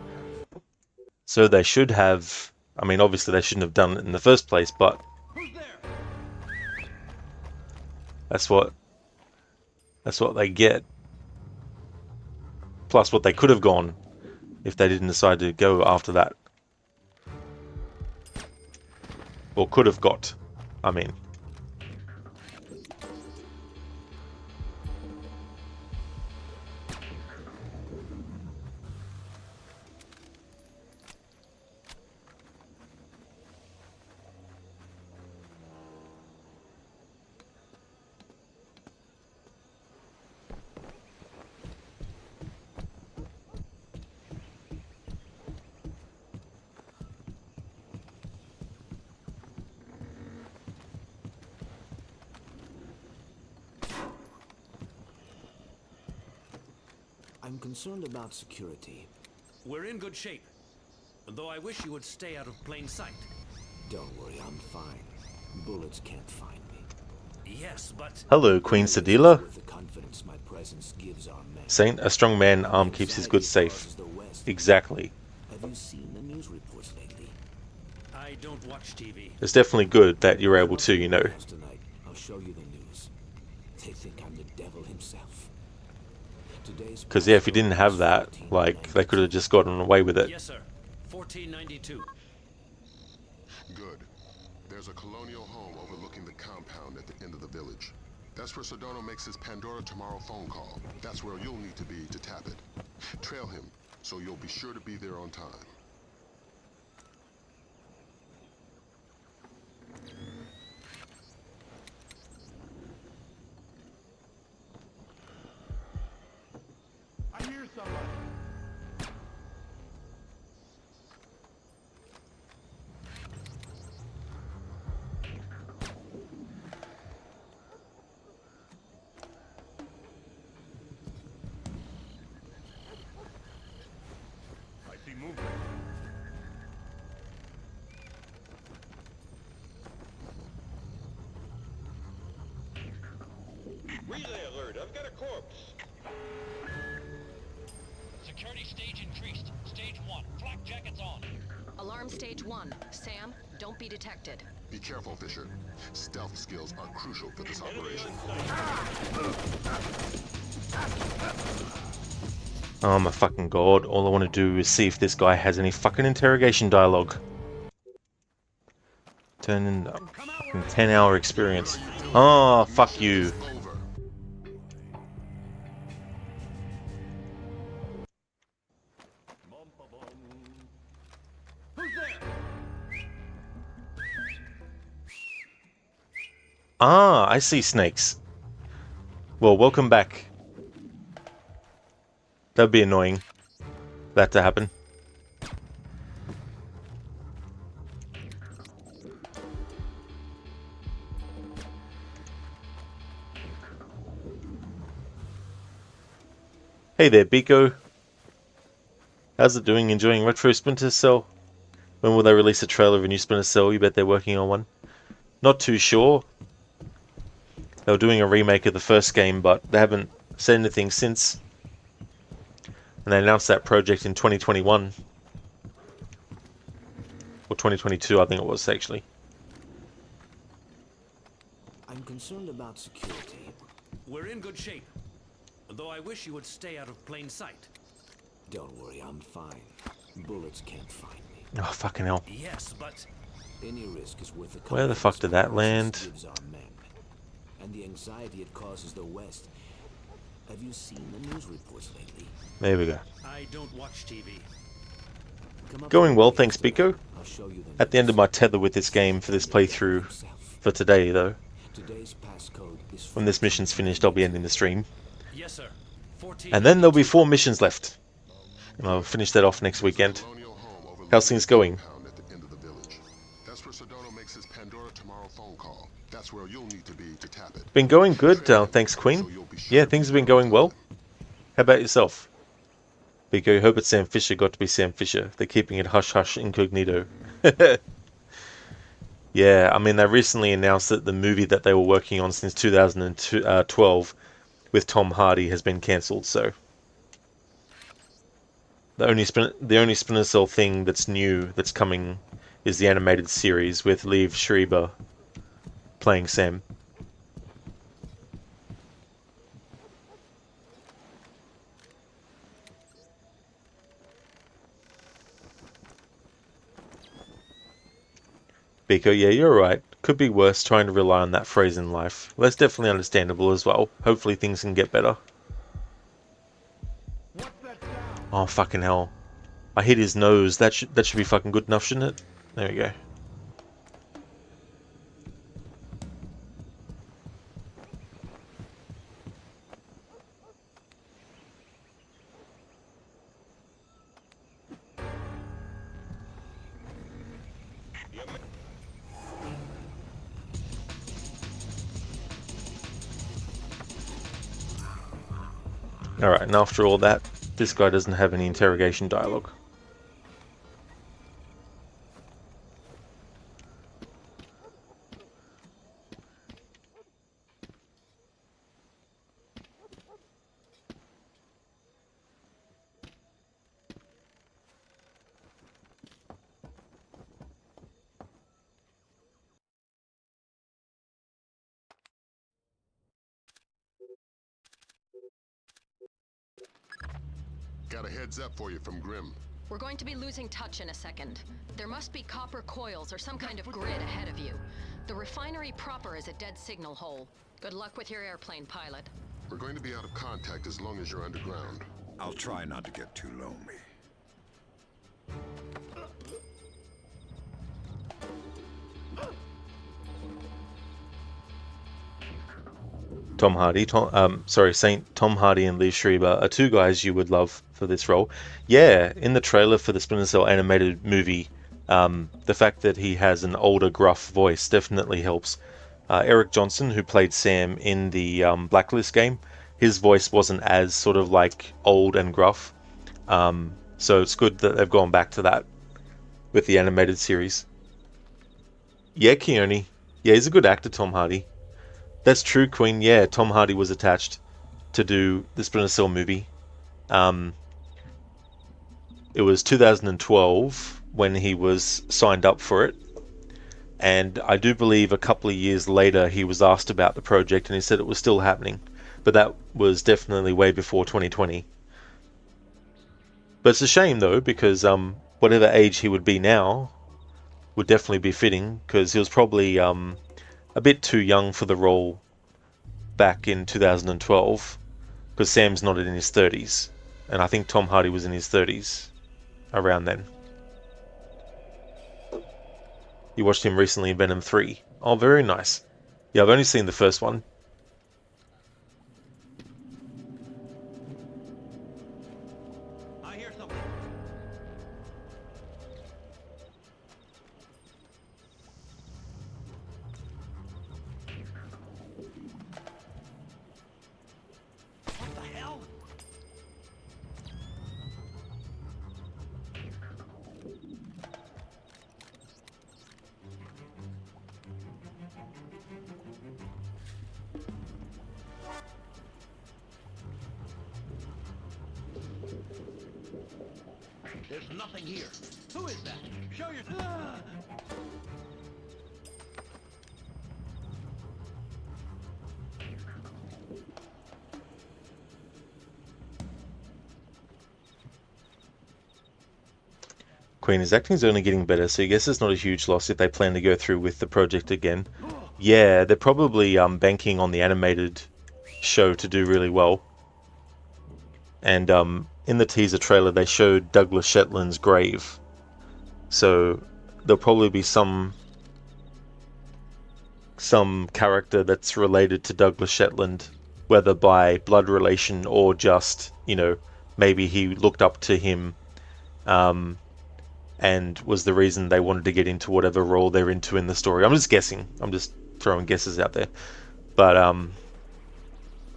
So they should have... I mean, obviously they shouldn't have done it in the first place, but... That's what they get. Plus what they could have gone if they didn't decide to go after that. Or could have got, I mean. I'm concerned about security. We're in good shape, though I wish you would stay out of plain sight. Don't worry, I'm fine. Bullets can't find me. Yes, but... Hello, Queen Sedila. With the confidence my presence gives our men. Saint, a strong man arm keeps his goods safe. Exactly. Have you seen the news reports lately? I don't watch TV. It's definitely good that you're able to, you know. Tonight, I'll show you the news. They think I'm the devil himself. Because yeah, if you didn't have that, like, they could have just gotten away with it. Yes, sir. 1492. Good. There's a colonial home overlooking the compound at the end of the village. That's where Sedona makes his Pandora tomorrow phone call. That's where you'll need to be to tap it. Trail him, so you'll be sure to be there on time. I hear somebody. I see movement. Relay alert, I've got a corpse. Security stage increased. Stage 1. Flak jackets on. Alarm stage 1. Sam, don't be detected. Be careful, Fisher. Stealth skills are crucial for this operation. Oh my fucking god, all I want to do is see if this guy has any fucking interrogation dialogue. Turn in a fucking 10-hour experience. Oh, fuck you. Ah, I see snakes. Well, welcome back. That'd be annoying, that to happen. Hey there, Biko. How's it doing? Enjoying Retro Splinter Cell? When will they release a trailer of a new Splinter Cell? You bet they're working on one. Not too sure. They were doing a remake of the first game, but they haven't said anything since. And they announced that project in 2021. Or 2022, I think it was, actually. I'm concerned about security. We're in good shape. Though I wish you would stay out of plain sight. Don't worry, I'm fine. Bullets can't find me. Oh, fucking hell. Yes, but... Any risk is worth the Where the fuck did that land? Gives our men. And the anxiety it causes the West. Have you seen the news reports lately? There we go. I don't watch TV. Going well, thanks, Biko. At the end of my tether with this game for this playthrough for today, though. When this mission's finished, I'll be ending the stream. Yes, sir. And then there'll be 4 missions left. And I'll finish that off next weekend. How's things going? That's where Sedona makes his Pandora tomorrow phone call. That's where you'll need to be to tap it. Been going good, thanks, Queen. Yeah, things have been going well. How about yourself? Biko, hope it's Sam Fisher got to be Sam Fisher. They're keeping it hush-hush incognito. Yeah, I mean, they recently announced that the movie that they were working on since 2012 with Tom Hardy has been cancelled, so... The only Splinter Cell thing that's new, that's coming, is the animated series with Liev Schreiber playing Sam. Biko, yeah, you're right. Could be worse trying to rely on that phrase in life. Well, that's definitely understandable as well. Hopefully things can get better. Oh, fucking hell. I hit his nose. That should be fucking good enough, shouldn't it? There we go. Alright, and after all that, this guy doesn't have any interrogation dialogue. Got a heads up for you from Grim. We're going to be losing touch in a second. There must be copper coils or some kind of grid ahead of you. The refinery proper is a dead signal hole. Good luck with your airplane, pilot. We're going to be out of contact as long as you're underground. I'll try not to get too lonely. Tom Hardy, Tom Hardy and Liev Schreiber are 2 guys you would love for this role. Yeah, in the trailer for the Splinter Cell animated movie, the fact that he has an older, gruff voice definitely helps. Eric Johnson, who played Sam in the Blacklist game, his voice wasn't as sort of like old and gruff. So it's good that they've gone back to that with the animated series. Yeah, Keone. Yeah, he's a good actor, Tom Hardy. That's true, Queen. Yeah, Tom Hardy was attached to do the Splinter Cell movie. It was 2012 when he was signed up for it. And I do believe a couple of years later he was asked about the project and he said it was still happening. But that was definitely way before 2020. But it's a shame though, because whatever age he would be now would definitely be fitting, because he was probably a bit too young for the role back in 2012, because Sam's not in his 30s, and I think Tom Hardy was in his 30s around then. You watched him recently in Venom 3. Oh, very nice. Yeah, I've only seen the first one. I hear something. What the hell? There's nothing here. Who is that? Show your... Queen, his acting's only getting better, so I guess it's not a huge loss if they plan to go through with the project again. Yeah, they're probably banking on the animated show to do really well. And in the teaser trailer, they showed Douglas Shetland's grave. So there'll probably be some character that's related to Douglas Shetland, whether by blood relation or just, maybe he looked up to him and was the reason they wanted to get into whatever role they're into in the story. I'm just guessing. I'm just throwing guesses out there. But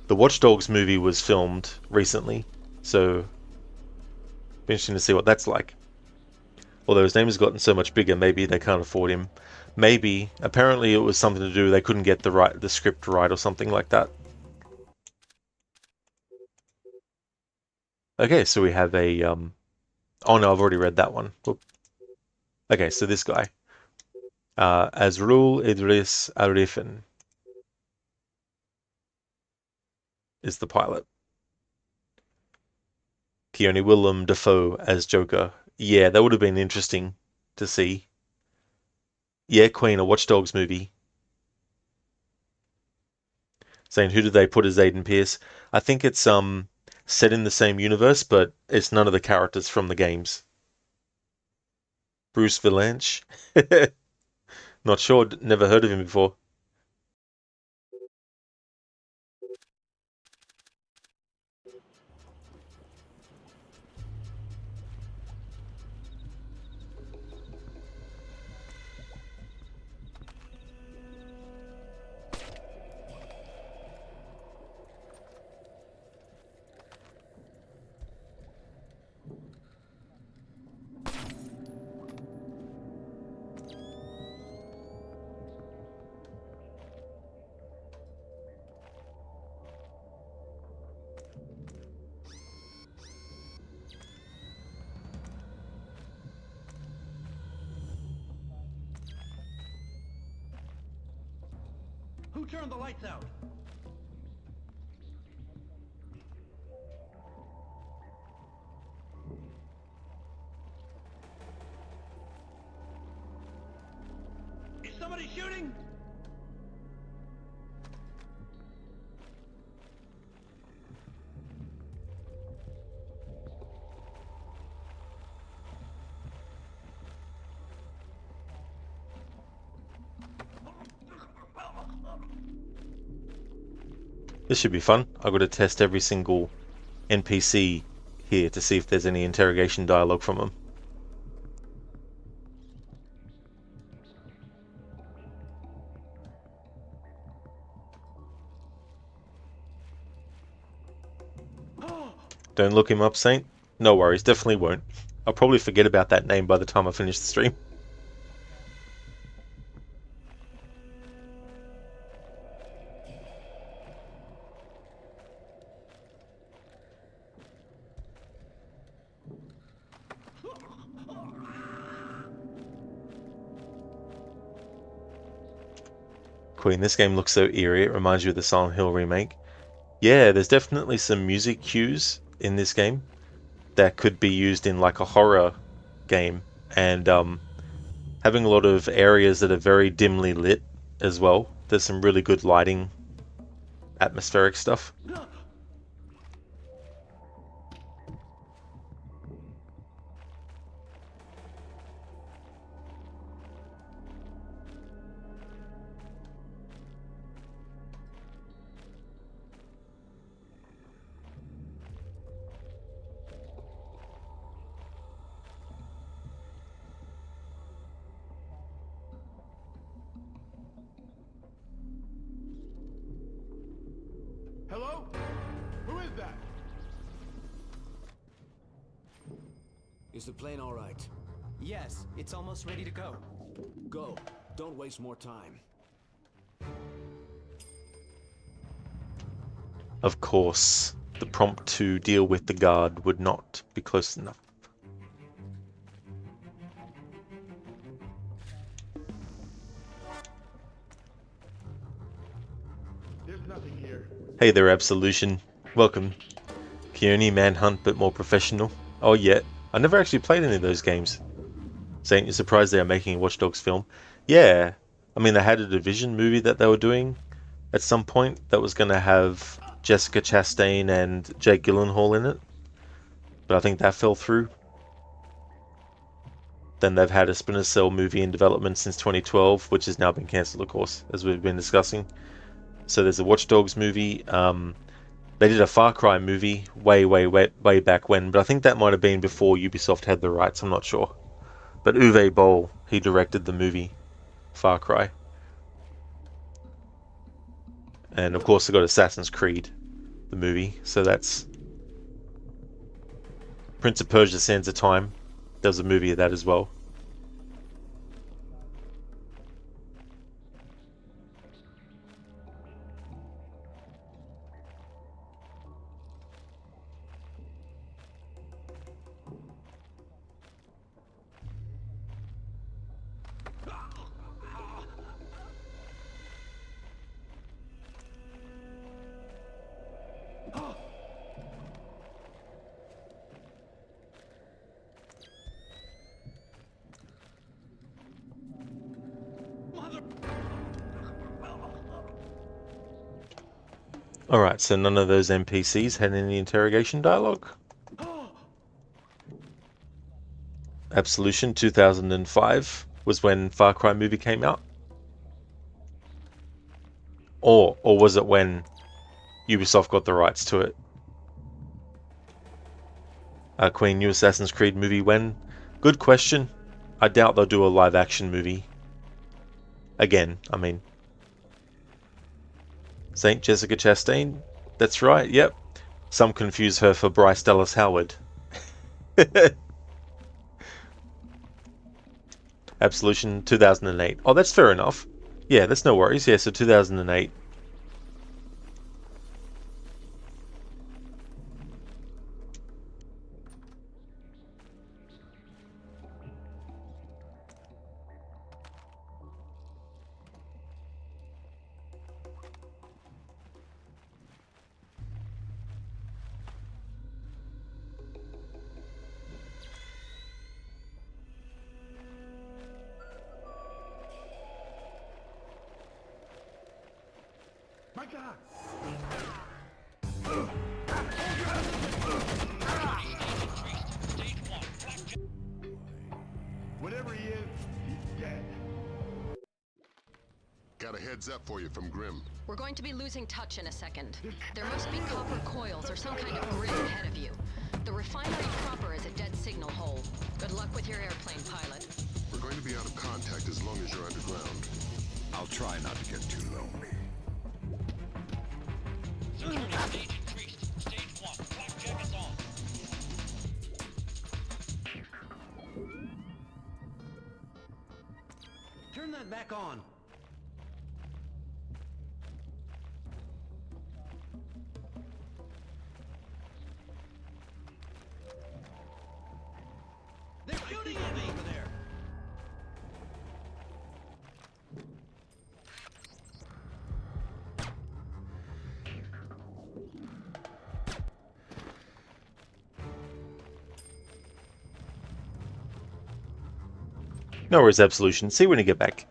the Watch Dogs movie was filmed recently, so be interesting to see what that's like. Although his name has gotten so much bigger, maybe they can't afford him. Maybe. Apparently it was something to do, they couldn't get the script right or something like that. Okay, so we have a oh no, I've already read that one. Whoop. Okay, so this guy. Azrul Idris Arifin is the pilot. Keone Willem Dafoe as Joker. Yeah, that would have been interesting to see. Yeah, Queen, a Watch Dogs movie. Saying who did they put as Aiden Pierce? I think it's set in the same universe, but it's none of the characters from the games. Bruce Vilanch? Not sure, never heard of him before. Who turned the lights out? Is somebody shooting? This should be fun. I've got to test every single NPC here to see if there's any interrogation dialogue from them. Don't look him up, Saint? No worries, definitely won't. I'll probably forget about that name by the time I finish the stream. Queen, this game looks so eerie, it reminds you of the Silent Hill remake. Yeah, there's definitely some music cues in this game that could be used in like a horror game, and having a lot of areas that are very dimly lit as well. There's some really good lighting, atmospheric stuff. Is the plane all right? Yes, it's almost ready to go. Go. Don't waste more time. Of course, the prompt to deal with the guard would not be close enough. There's nothing here. Hey there, Absolution. Welcome. Keone Manhunt, but more professional. Oh, yeah. I never actually played any of those games. Saint, you're surprised they are making a Watch Dogs film? Yeah. I mean, they had a Division movie that they were doing at some point that was going to have Jessica Chastain and Jake Gyllenhaal in it. But I think that fell through. Then they've had a Splinter Cell movie in development since 2012, which has now been cancelled, of course, as we've been discussing. So there's a Watch Dogs movie. They did a Far Cry movie way back when, but I think that might have been before Ubisoft had the rights. I'm not sure. But Uwe Boll, he directed the movie Far Cry. And of course, they got Assassin's Creed, the movie. So that's Prince of Persia: Sands of Time. There was a movie of that as well. Alright, so none of those NPCs had any interrogation dialogue. Absolution 2005 was when Far Cry movie came out. Or was it when Ubisoft got the rights to it? Queen, new Assassin's Creed movie when? Good question. I doubt they'll do a live action movie. Again, I mean. Saint Jessica Chastain? That's right, yep. Some confuse her for Bryce Dallas Howard. Absolution 2008. Oh, that's fair enough. Yeah, that's no worries. Yeah, so 2008. My God! Whatever he is, he's dead. Got a heads up for you from Grim. We're going to be losing touch in a second. There must be copper coils or some kind of grid ahead of you. The refinery proper is a dead signal hole. Good luck with your airplane, pilot. We're going to be out of contact as long as you're underground. I'll try not to get too lonely. Security stage increased. Stage 1. Blackjack is on. Turn that back on. They're shooting at me over there. No worries, Absolution. See you when you get back.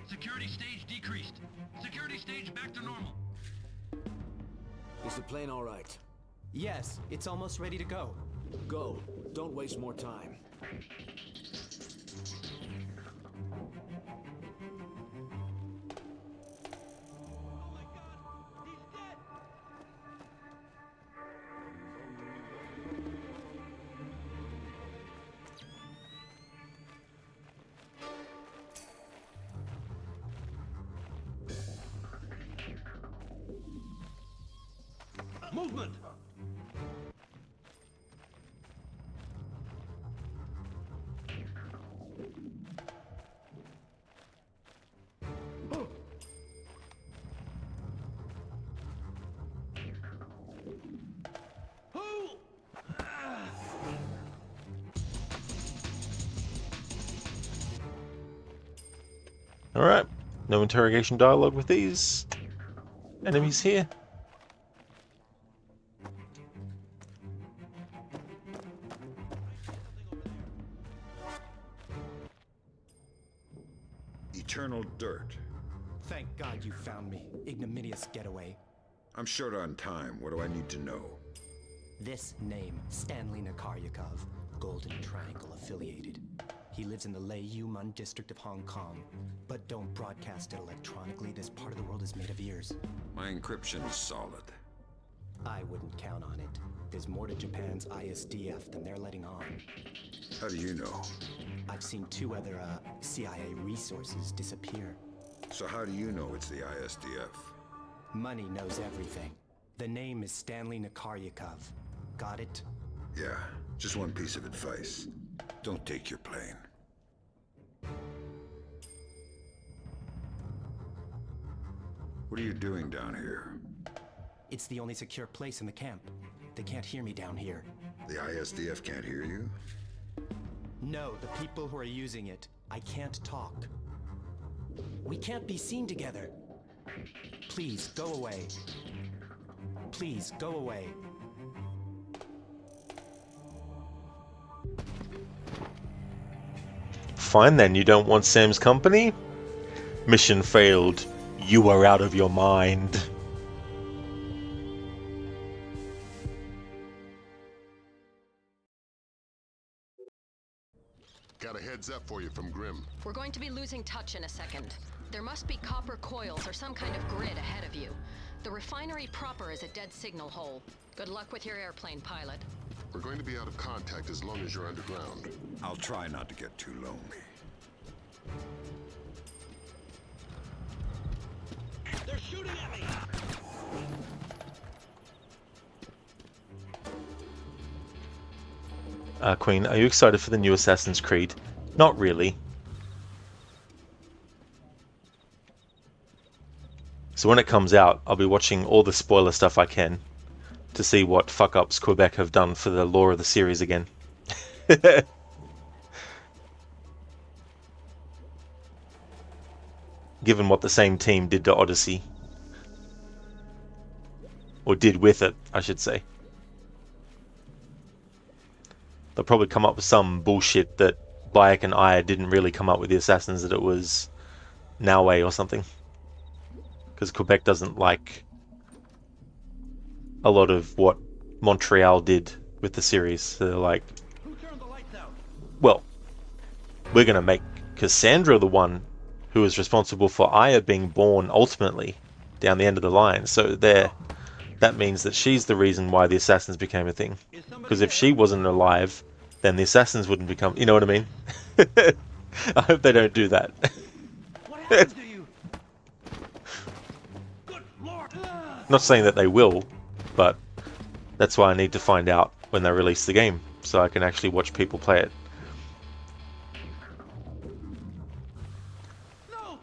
Security stage decreased. Security stage back to normal. Is the plane all right? Yes, it's almost ready to go. Go. Don't waste more time. Movement! Alright, no interrogation dialogue with these enemies here. Eternal dirt. Thank God you found me. Ignominious getaway. I'm short on time. What do I need to know? This name, Stanley Nakaryakov, Golden Triangle affiliated. He lives in the Lei Yuman district of Hong Kong. But don't broadcast it electronically. This part of the world is made of ears. My encryption is solid. I wouldn't count on it. There's more to Japan's ISDF than they're letting on. How do you know? I've seen 2 other, CIA resources disappear. So how do you know it's the ISDF? Money knows everything. The name is Stanley Nakaryakov. Got it? Yeah, just one piece of advice. Don't take your plane. What are you doing down here? It's the only secure place in the camp. They can't hear me down here. The ISDF can't hear you? No, the people who are using it. I can't talk. We can't be seen together. Please, go away. Please, go away. Fine then, you don't want Sam's company? Mission failed. You are out of your mind. Got a heads up for you from Grim. We're going to be losing touch in a second. There must be copper coils or some kind of grid ahead of you. The refinery proper is a dead signal hole. Good luck with your airplane, pilot. We're going to be out of contact as long as you're underground. I'll try not to get too lonely. They're shooting at me! Queen, are you excited for the new Assassin's Creed? Not really. So when it comes out, I'll be watching all the spoiler stuff I can to see what fuck-ups Quebec have done for the lore of the series again. Given what the same team did to Odyssey. Or did with it, I should say. They'll probably come up with some bullshit that Bayek and Aya didn't really come up with the Assassins, that it was Naue or something. Because Quebec doesn't like a lot of what Montreal did with the series. So they're like, well, we're going to make Cassandra the one who is responsible for Aya being born ultimately down the end of the line. So that means that she's the reason why the Assassins became a thing. Because if she wasn't alive, then the Assassins wouldn't become... You know what I mean? I hope they don't do that. What happened to you? Good Lord! Not saying that they will, but that's why I need to find out when they release the game, so I can actually watch people play it. No,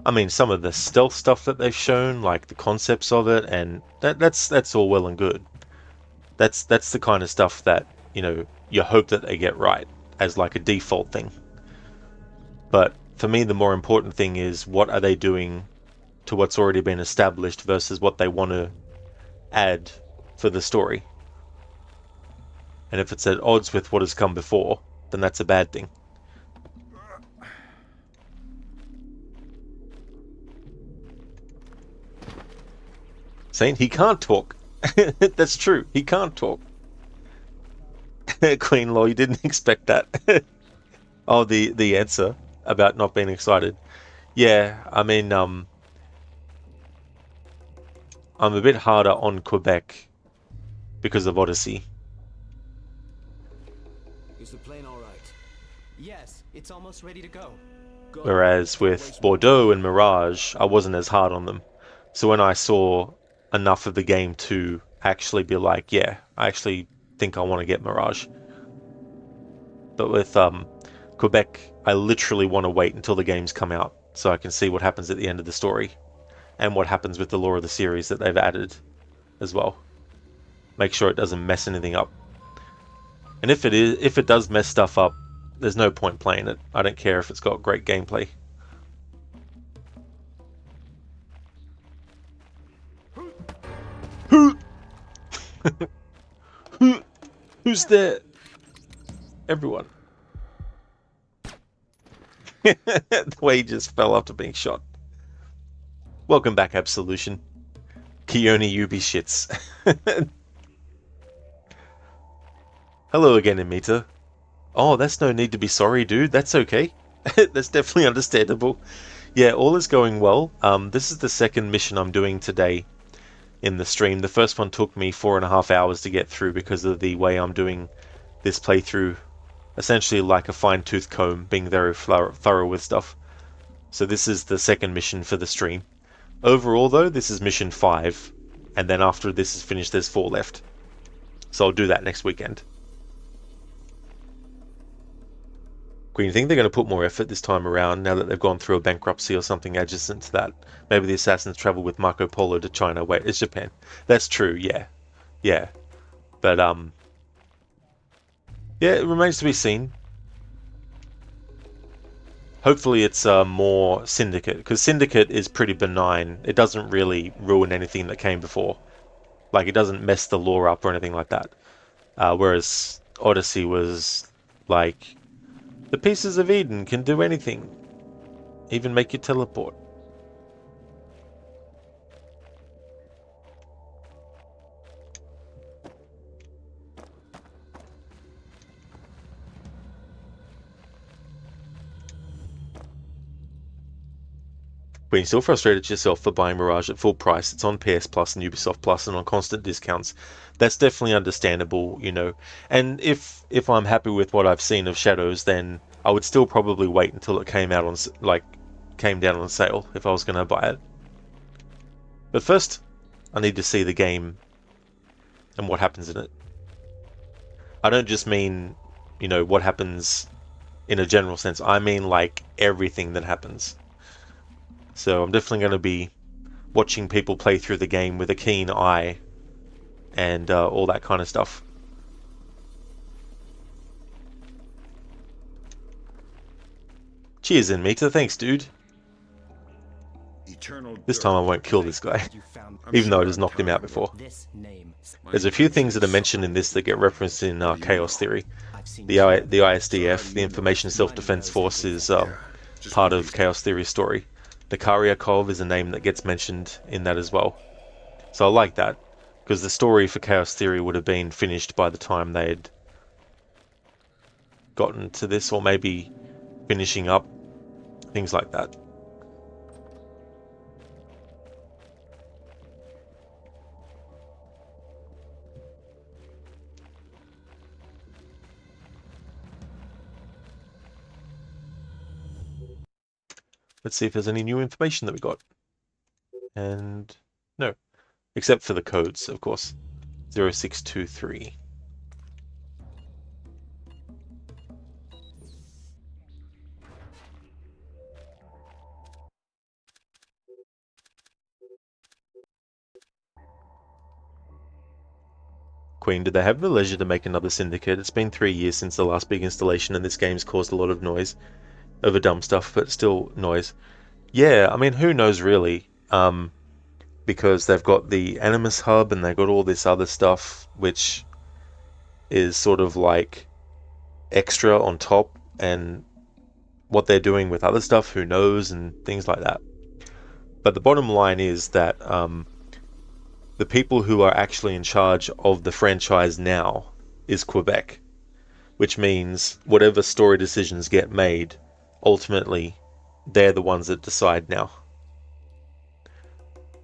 I mean, some of the stealth stuff that they've shown, like the concepts of it, and that's all well and good. That's the kind of stuff that, you know, you hope that they get right as like a default thing. But for me, the more important thing is what are they doing to what's already been established versus what they want to add for the story. And if it's at odds with what has come before, then that's a bad thing. Saying he can't talk. That's true. He can't talk. Queen Law, you didn't expect that. Oh, the answer about not being excited. Yeah, I mean, I'm a bit harder on Quebec because of Odyssey. Is the plane all right? Yes, it's almost ready to go. Whereas with Bordeaux and Mirage, I wasn't as hard on them. So when I saw enough of the game to actually be like, yeah, I actually think I want to get Mirage. But with Quebec, I literally want to wait until the games come out so I can see what happens at the end of the story and what happens with the lore of the series that they've added as well. Make sure it doesn't mess anything up. And if it does mess stuff up, there's no point playing it. I don't care if it's got great gameplay. Who's there? Everyone. The way he just fell after being shot. Welcome back, Absolution. Keone Yubi shits. Hello again, Amita. Oh, that's no need to be sorry, dude. That's okay. That's definitely understandable. Yeah, all is going well. This is the second mission I'm doing today in the stream. The first one took me 4.5 hours to get through because of the way I'm doing this playthrough. Essentially like a fine-tooth comb, being very thorough with stuff. So this is the second mission for the stream. Overall, though, this is mission 5. And then after this is finished, there's 4 left. So I'll do that next weekend. Queen, you think they're going to put more effort this time around now that they've gone through a bankruptcy or something adjacent to that? Maybe the assassins travel with Marco Polo to China. Wait, it's Japan. That's true, yeah. Yeah. But, yeah, it remains to be seen. Hopefully it's more Syndicate, because Syndicate is pretty benign. It doesn't really ruin anything that came before. Like, it doesn't mess the lore up or anything like that. Whereas Odyssey was like, the pieces of Eden can do anything. Even make you teleport. When you're still frustrated yourself for buying Mirage at full price, it's on PS Plus and Ubisoft Plus and on constant discounts. That's definitely understandable, you know. And if I'm happy with what I've seen of Shadows, then I would still probably wait until it came out on came down on sale if I was going to buy it. But first, I need to see the game and what happens in it. I don't just mean, you know, what happens in a general sense. I mean like everything that happens. So I'm definitely going to be watching people play through the game with a keen eye and all that kind of stuff. Cheers, Inmita. Thanks, dude. This time I won't kill this guy, even though I just knocked him out before. There's a few things that are mentioned in this that get referenced in Chaos Theory. The ISDF, the Information Self-Defense Force, is part of Chaos Theory's story. The Karyakov is a name that gets mentioned in that as well. So I like that, because the story for Chaos Theory would have been finished by the time they'd gotten to this, or maybe finishing up, things like that. Let's see if there's any new information that we got. And no, except for the codes, of course. 0623. Queen, did they have the leisure to make another Syndicate? It's been 3 years since the last big installation and this game's caused a lot of noise. Over dumb stuff, but still noise. Yeah, I mean, who knows really? Because they've got the Animus Hub and they've got all this other stuff, which is sort of like extra on top, and what they're doing with other stuff, who knows, and things like that. But the bottom line is that the people who are actually in charge of the franchise now is Quebec, which means whatever story decisions get made, ultimately, they're the ones that decide now.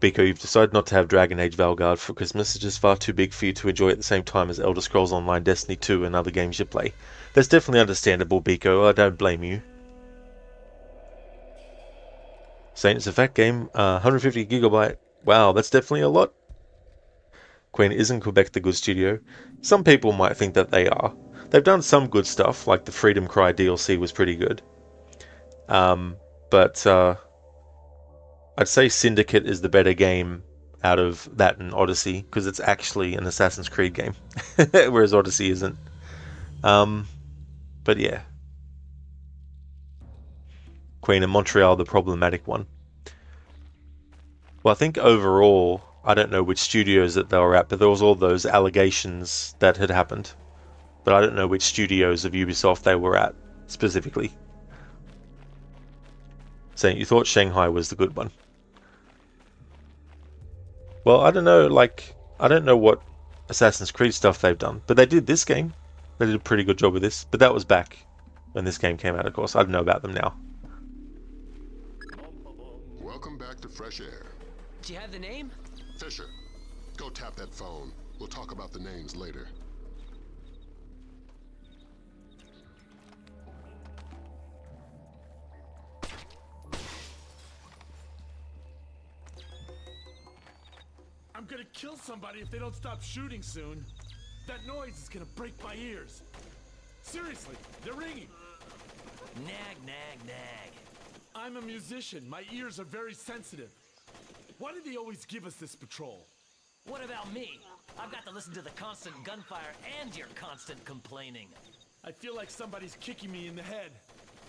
Biko, you've decided not to have Dragon Age Valgard for Christmas. It's just far too big for you to enjoy at the same time as Elder Scrolls Online, Destiny 2, and other games you play. That's definitely understandable, Biko. I don't blame you. Saying it's a fat game, 150 gigabyte. Wow, that's definitely a lot. Queen, isn't Quebec the good studio? Some people might think that they are. They've done some good stuff, like the Freedom Cry DLC was pretty good. But I'd say Syndicate is the better game out of that and Odyssey, because it's actually an Assassin's Creed game, whereas Odyssey isn't. But yeah. Queen and Montreal, the problematic one. Well, I think overall, I don't know which studios that they were at, but there was all those allegations that had happened. But I don't know which studios of Ubisoft they were at, specifically. Saying you thought Shanghai was the good one. Well, I don't know, I don't know what Assassin's Creed stuff they've done, but they did this game. They did a pretty good job with this, but that was back when this game came out, of course. I don't know about them now. Welcome back to Fresh Air. Do you have the name? Fisher, go tap that phone. We'll talk about the names later. I'm gonna kill somebody if they don't stop shooting soon. That noise is gonna break my ears. Seriously, they're ringing. Nag, nag, nag. I'm a musician. My ears are very sensitive. Why do they always give us this patrol? What about me? I've got to listen to the constant gunfire and your constant complaining. I feel like somebody's kicking me in the head.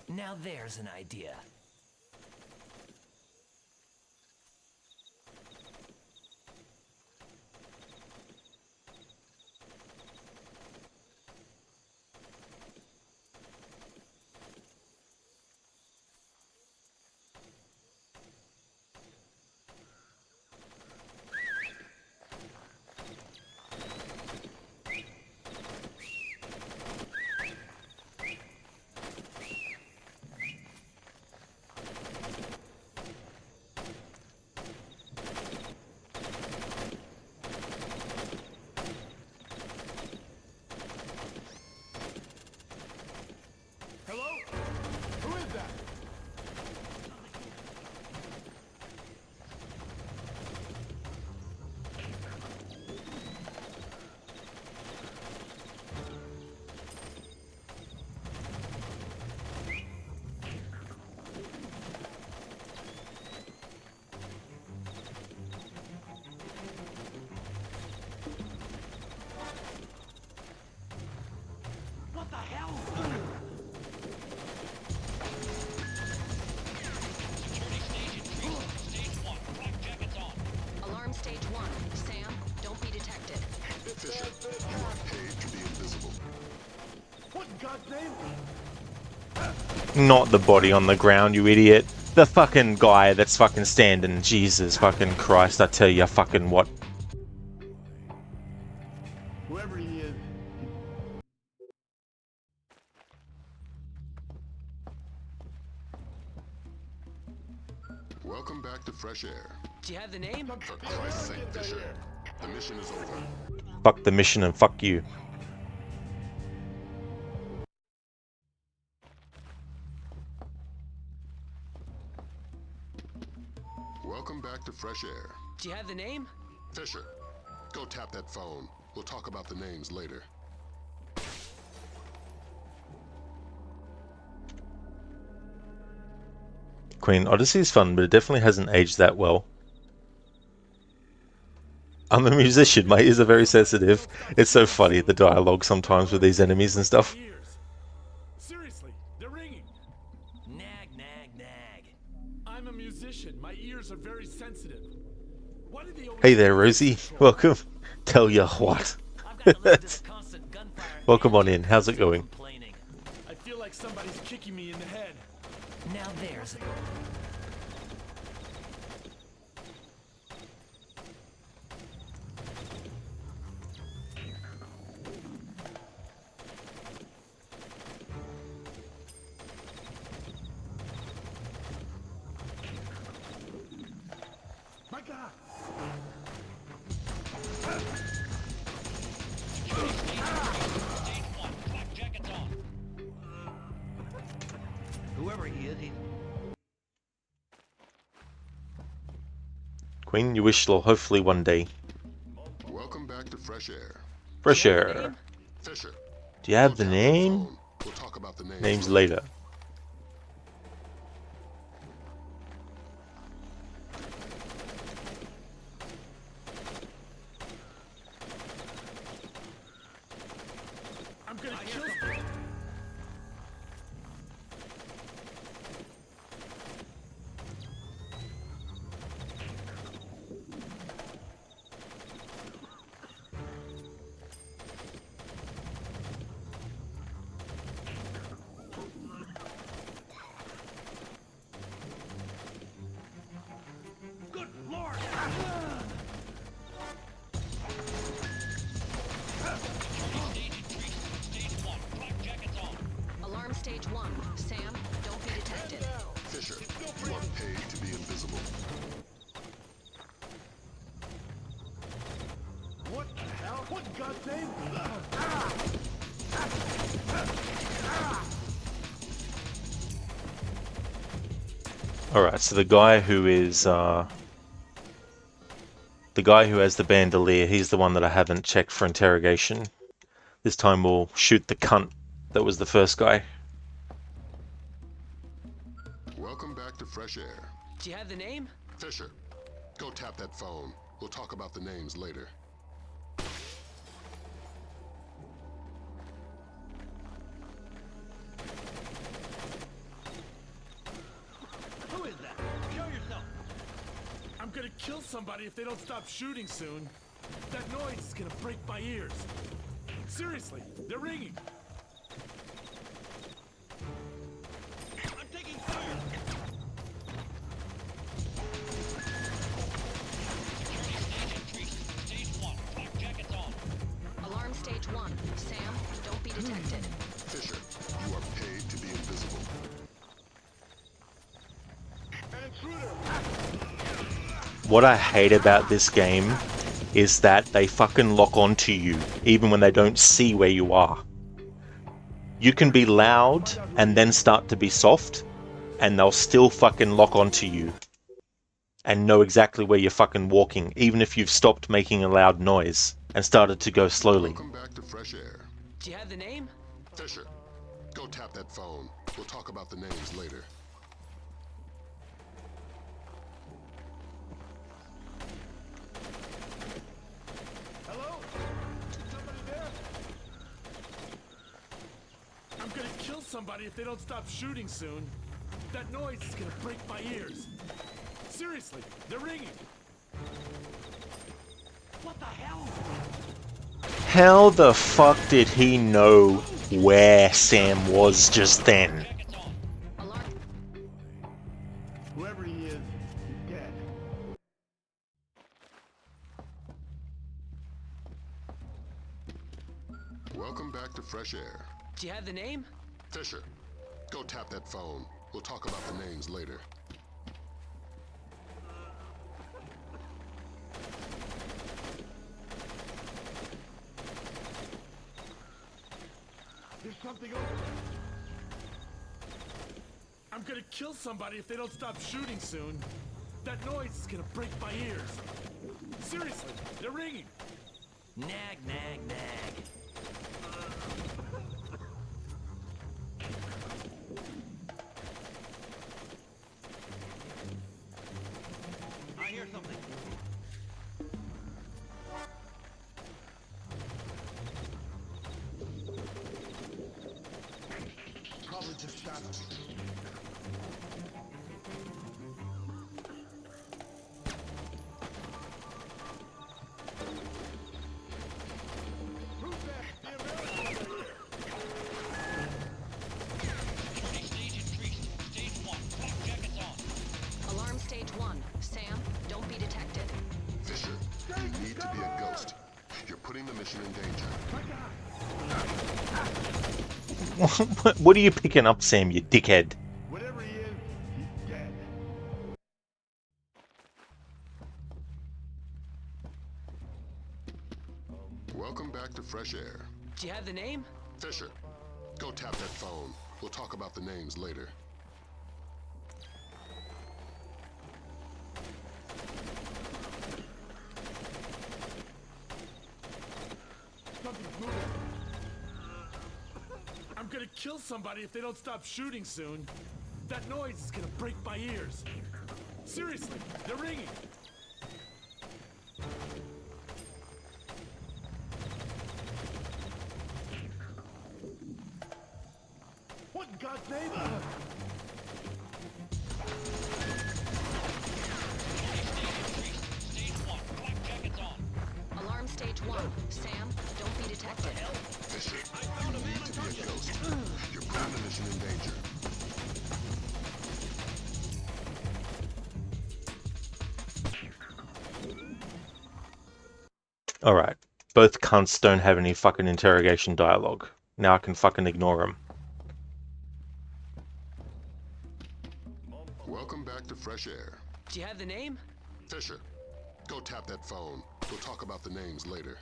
Now there's an idea. Not the body on the ground, you idiot. The fucking guy that's fucking standing. Jesus fucking Christ, I tell you fucking what. Whoever he is. Welcome back to Fresh Air. Do you have the name? For Christ's sake, Fisher. The mission is over. Fuck the mission and fuck you. Welcome back to Fresh Air. Do you have the name? Fisher, go tap that phone. We'll talk about the names later. Queen Odyssey is fun, but it definitely hasn't aged that well. I'm a musician, my ears are very sensitive. It's so funny, the dialogue sometimes with these enemies and stuff. Seriously, they're ringing. Nag, nag, nag. I'm a musician. My ears are very sensitive. Why do they always Hey there, Rosie. Welcome. Tell ya what. Welcome on in. How's it going? I feel like somebody's kicking me in the head. Now there's it. My God! Whoever he is, he's... Queen, you wish will hopefully one day. Welcome back to Fresh Air. Fresh Air. Fisher. Do you have the name? We'll talk about the names. Names later. I'm gonna kill What the hell? What in God's name? Alright, so the guy who is, the guy who has the bandolier, he's the one that I haven't checked for interrogation. This time we'll shoot the cunt that was the first guy. Welcome back to Fresh Air. Do you have the name? Fisher, go tap that phone. We'll talk about the names later. Who is that? Show yourself. I'm gonna kill somebody if they don't stop shooting soon. That noise is gonna break my ears. Seriously, they're ringing. I'm taking fire. Stage 1, flak jackets on. Alarm stage 1. Sam, don't be detected. Fisher, you are paid to be invisible. An intruder! What I hate about this game is that they fucking lock onto you, even when they don't see where you are. You can be loud and then start to be soft, and they'll still fucking lock onto you and know exactly where you're fucking walking, even if you've stopped making a loud noise and started to go slowly. Welcome back to Fresh Air. Do you have the name? Fisher, go tap that phone. We'll talk about the names later. Hello? Somebody there? I'm gonna kill somebody if they don't stop shooting soon. That noise is gonna break my ears. Seriously, they're ringing. What the hell? How the fuck did he know where Sam was just then? Whoever he is, he's dead. Welcome back to Fresh Air. Do you have the name? Fisher, go tap that phone. We'll talk about the names later. There's something over there. I'm gonna kill somebody if they don't stop shooting soon. That noise is gonna break my ears. Seriously, they're ringing. Nag, nag, nag. I hear something. Probably just shot him. Who's that? The American over here. Stage increased. Stage 1, flak jackets on. Alarm stage 1. Sam, don't be detected. Fisher, you need to be a ghost. You're putting the mission in danger. What are you picking up, Sam, you dickhead? Whatever he is, he's dead. Welcome back to Fresh Air. Do you have the name? Fisher, go tap that phone. We'll talk about the names later. Something's moving. I'm gonna kill somebody if they don't stop shooting soon. That noise is gonna break my ears. Seriously, they're ringing. What in God's name? Stage 1, flak jackets on. Alarm stage 1. Sam, don't be detected. Fisher, you need to be a ghost. You're putting the mission in danger. Alright, both cunts don't have any fucking interrogation dialogue. Now I can fucking ignore them. Welcome back to Fresh Air. Do you have the name? Fisher, go tap that phone. We'll talk about the names later.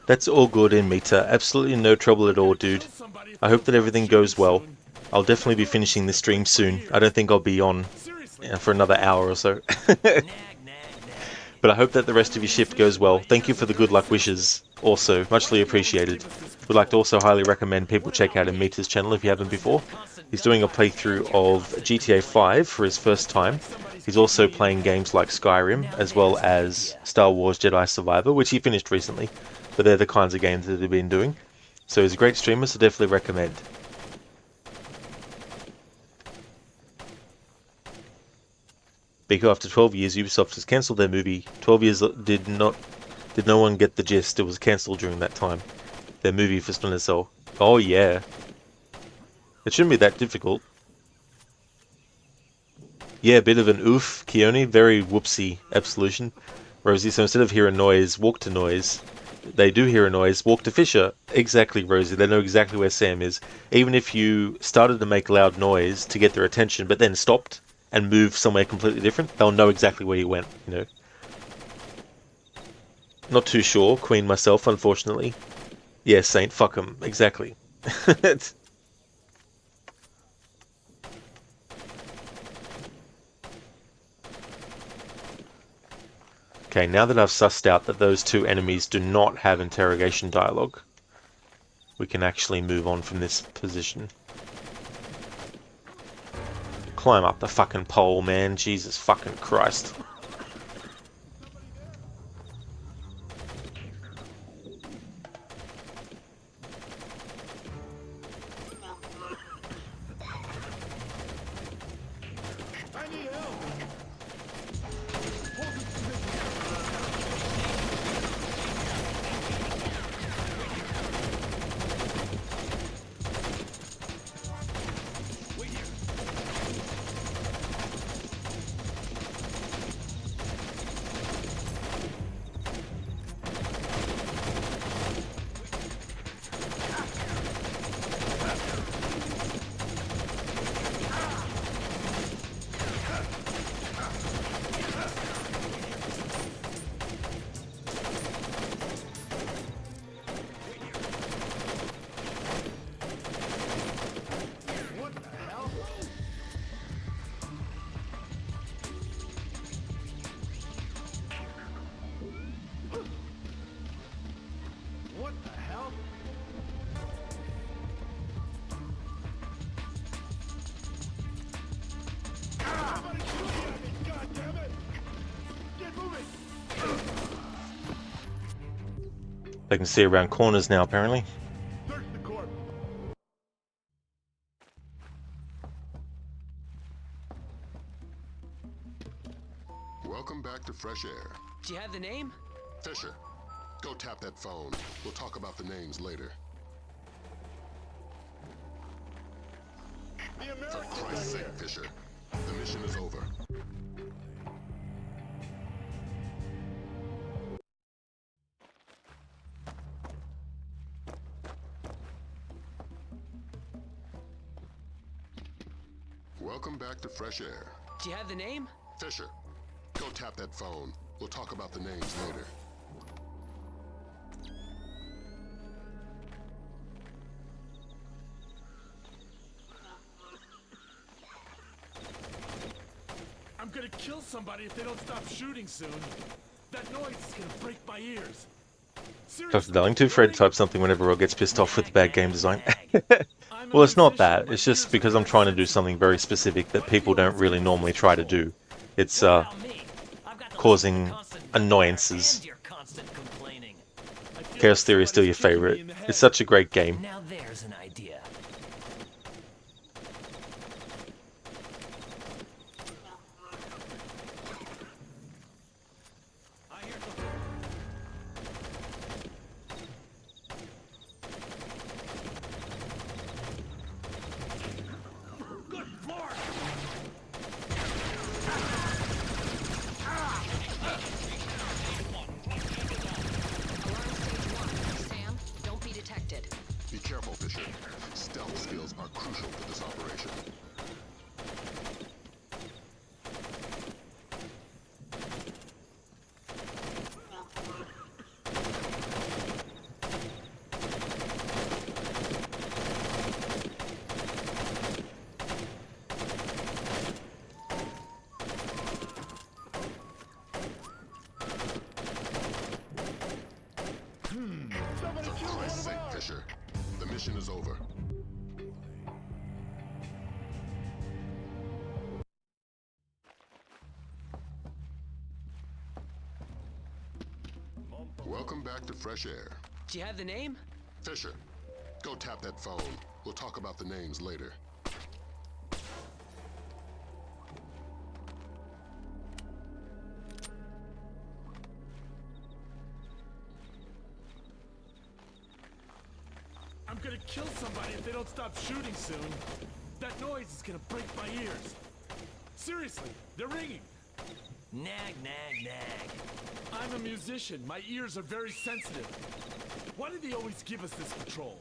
That's all good in Mita. Absolutely no trouble at all, dude. I hope that everything goes well. I'll definitely be finishing this stream soon. I don't think I'll be on for another hour or so. But I hope that the rest of your shift goes well. Thank you for the good luck wishes. Also, muchly appreciated. Would like to also highly recommend people check out Amita's channel if you haven't before. He's doing a playthrough of GTA 5 for his first time. He's also playing games like Skyrim, as well as Star Wars Jedi Survivor, which he finished recently. But they're the kinds of games that he's been doing. So he's a great streamer, so definitely recommend. Because after 12 years, Ubisoft has cancelled their movie. 12 years did no one get the gist. It was cancelled during that time. Their movie for Splinter Cell. Oh yeah. It shouldn't be that difficult. Yeah, a bit of an oof, Keone. Very whoopsie absolution. Rosie, so instead of hear a noise, walk to noise. They do hear a noise, walk to Fisher. Exactly, Rosie. They know exactly where Sam is. Even if you started to make loud noise to get their attention, but then stopped and moved somewhere completely different, they'll know exactly where you went, you know. Not too sure, Queen myself, unfortunately. Yeah, Saint, fuck 'em. Exactly. Okay, now that I've sussed out that those two enemies do not have interrogation dialogue, we can actually move on from this position. Climb up the fucking pole, man. Jesus fucking Christ. They can see around corners now, apparently. Welcome back to Fresh Air. Do you have the name? Fisher, go tap that phone. We'll talk about the names later. For Christ's sake, Fisher, the mission is over. Welcome back to Fresh Air. Do you have the name? Fisher, go tap that phone. We'll talk about the names later. I'm gonna kill somebody if they don't stop shooting soon. That noise is gonna break my ears. Dr. Darlington, Fred types something whenever Rob gets pissed off with the bad game design. Well, it's not that. It's just because I'm trying to do something very specific that people don't really normally try to do. It's causing annoyances. Chaos Theory is still your favorite. It's such a great game. Now there's an idea. Welcome back to fresh air. Do you have the name? Fisher, go tap that phone. We'll talk about the names later. I'm gonna kill somebody if they don't stop shooting soon. That noise is gonna break my ears. Seriously, they're ringing. Nag, nag, nag. I'm a musician. My ears are very sensitive. Why do they always give us this control?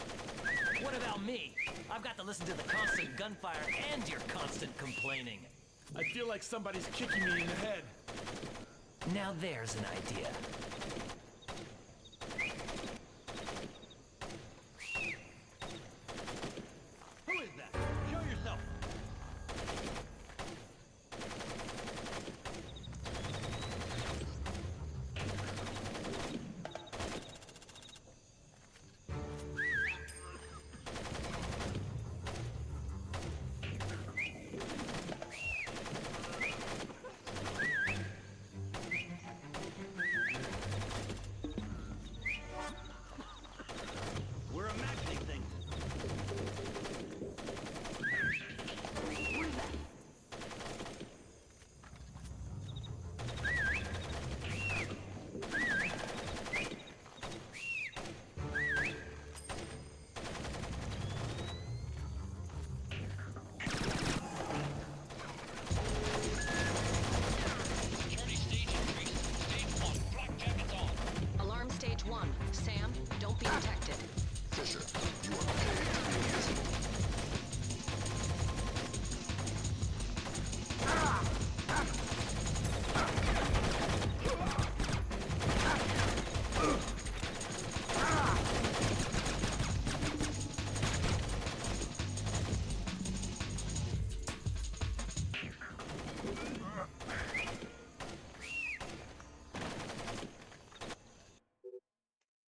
What about me? I've got to listen to the constant gunfire and your constant complaining. I feel like somebody's kicking me in the head. Now there's an idea. Who is that? Show yourself. We're imagining things. What is that? Security stage increased. Stage 1, flak jackets on. Alarm stage 1. Sam, don't be detected. Fisher, you are paid to be invisible.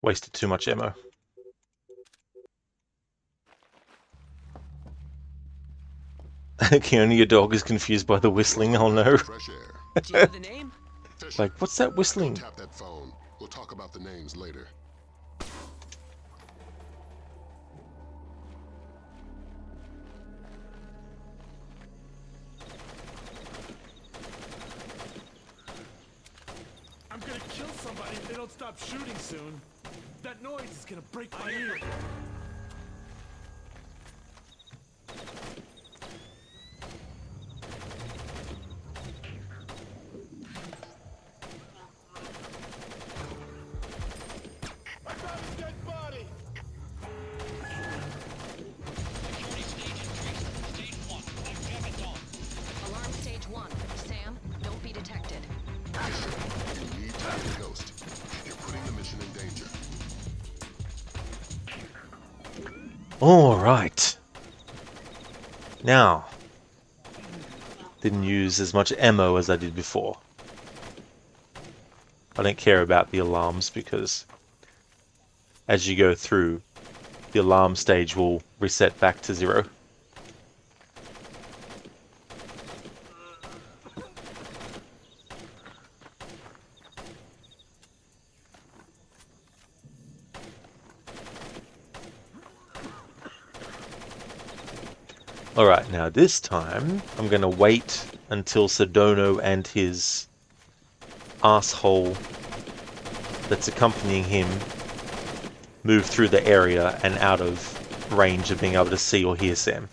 Wasted too much ammo. Okay, only your dog is confused by the whistling. Oh no. Fresh air. Do you have the name? Fisher, Like, what's that go whistling? tap that phone. We'll talk about the names later. I'm gonna kill somebody if they don't stop shooting soon. That noise is gonna break my ears. I found a dead body. Security stage increased. Stage 1, flak jackets on. Alarm stage 1. Sam, don't be detected. Fisher, you need to be a ghost. You're putting the mission in danger. Alright. Now. Didn't use as much ammo as I did before. I don't care about the alarms because as you go through, the alarm stage will reset back to 0. Alright, now this time I'm going to wait until Sedona and his asshole that's accompanying him move through the area and out of range of being able to see or hear Sam.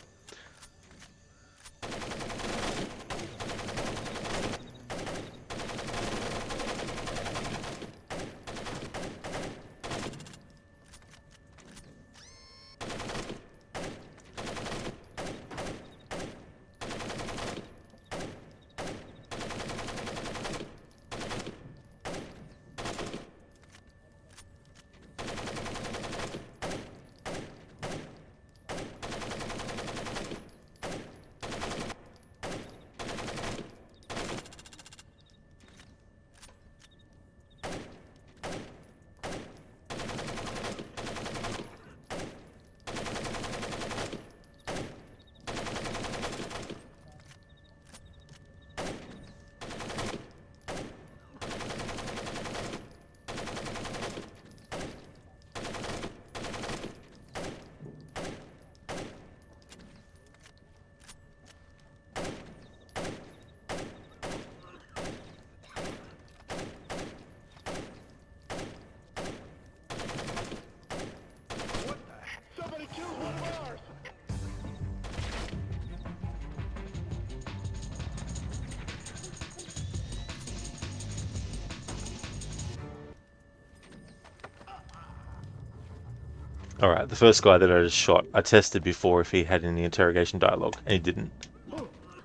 Alright, the first guy that I just shot, I tested before if he had any interrogation dialogue, and he didn't.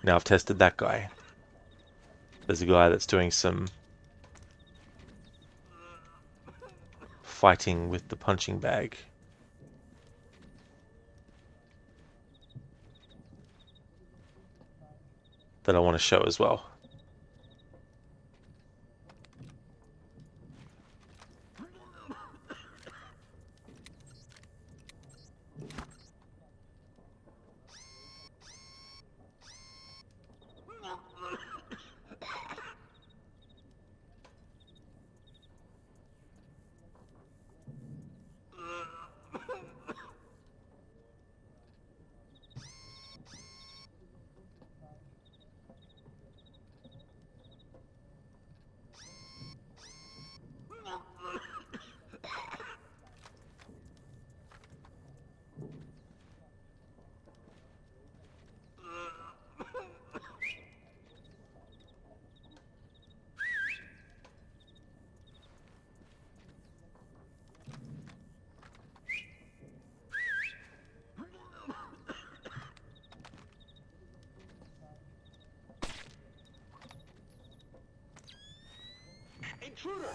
Now I've tested that guy. There's a guy that's doing some fighting with the punching bag. That I want to show as well. Intruder!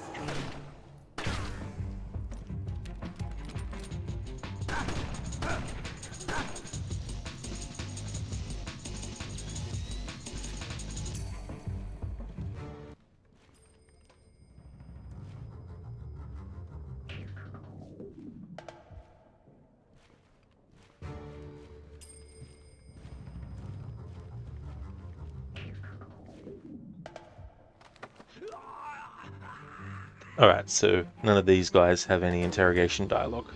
Alright, so none of these guys have any interrogation dialogue.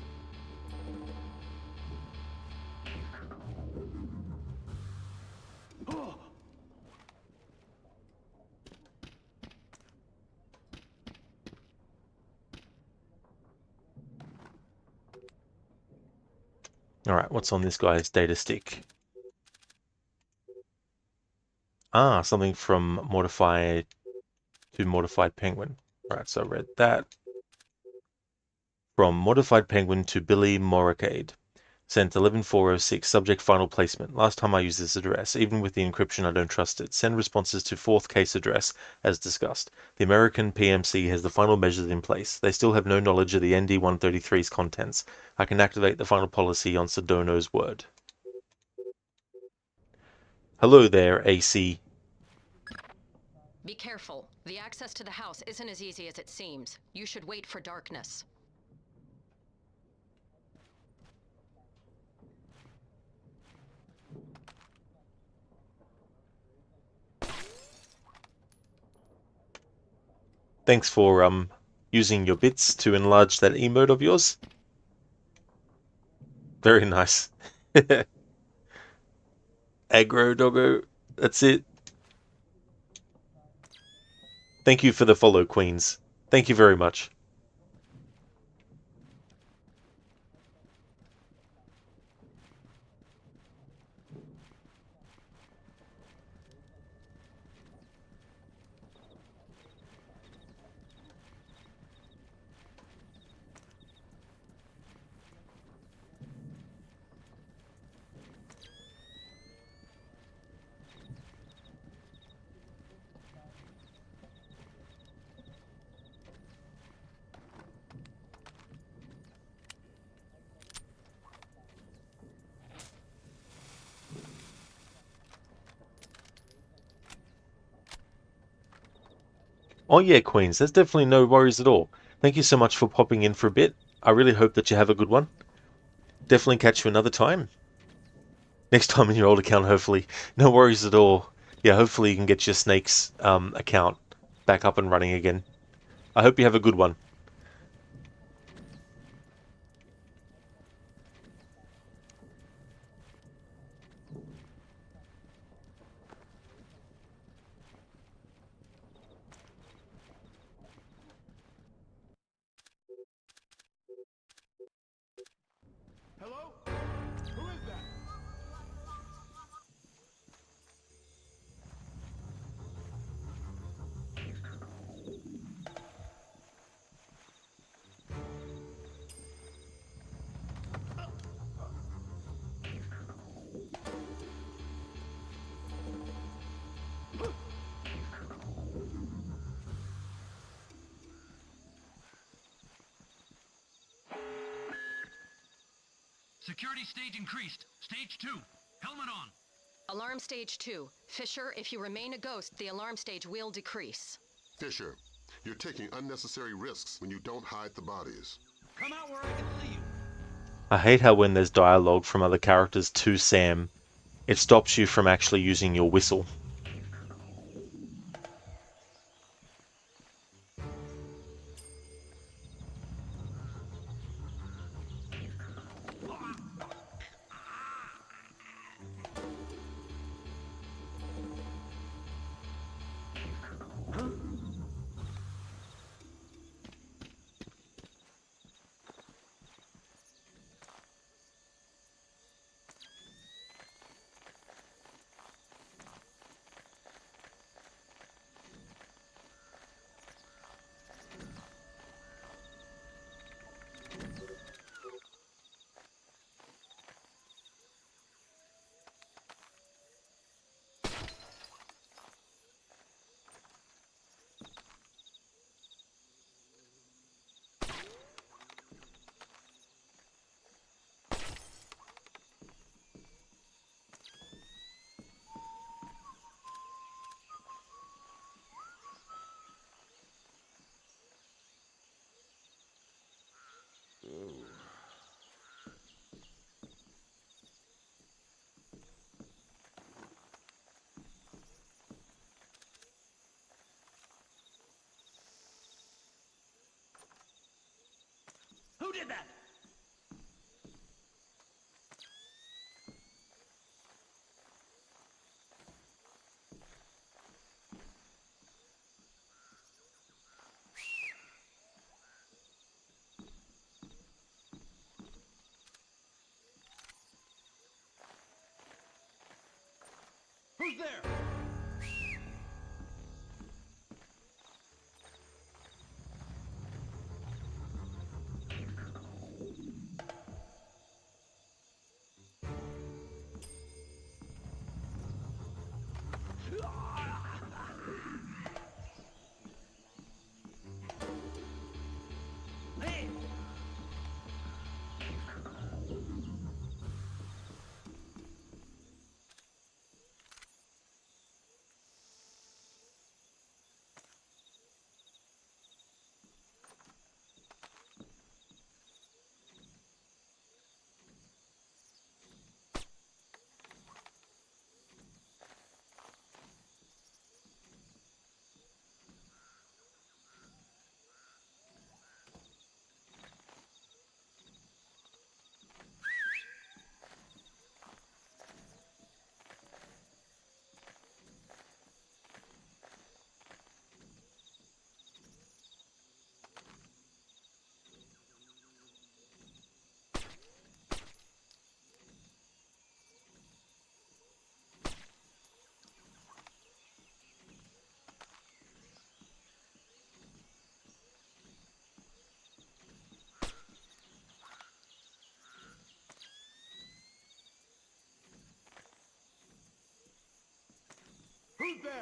Alright, what's on this guy's data stick? Ah, something from Mortified to Mortified Penguin. Alright, so I read that. From Mortified Penguin to Billy Morricade. Sent 11406, subject final placement. Last time I used this address. Even with the encryption, I don't trust it. Send responses to fourth case address, as discussed. The American PMC has the final measures in place. They still have no knowledge of the ND-133's contents. I can activate the final policy on Sedano's word. Hello there, AC. Be careful. The access to the house isn't as easy as it seems. You should wait for darkness. Thanks for using your bits to enlarge that emote of yours. Very nice. Aggro doggo. That's it. Thank you for the follow, Queens. Thank you very much. Oh yeah, Queens, there's definitely no worries at all. Thank you so much for popping in for a bit. I really hope that you have a good one. Definitely catch you another time. Next time in your old account, hopefully. No worries at all. Yeah, hopefully you can get your Snake's account back up and running again. I hope you have a good one. Hello? Who is that? Security stage increased. Stage 2. Helmet on. Alarm stage 2. Fisher, if you remain a ghost, the alarm stage will decrease. Fisher, you're taking unnecessary risks when you don't hide the bodies. Come out where I can see you. I hate how when there's dialogue from other characters to Sam, it stops you from actually using your whistle. Who did that? Who's there? Hey! Who's there?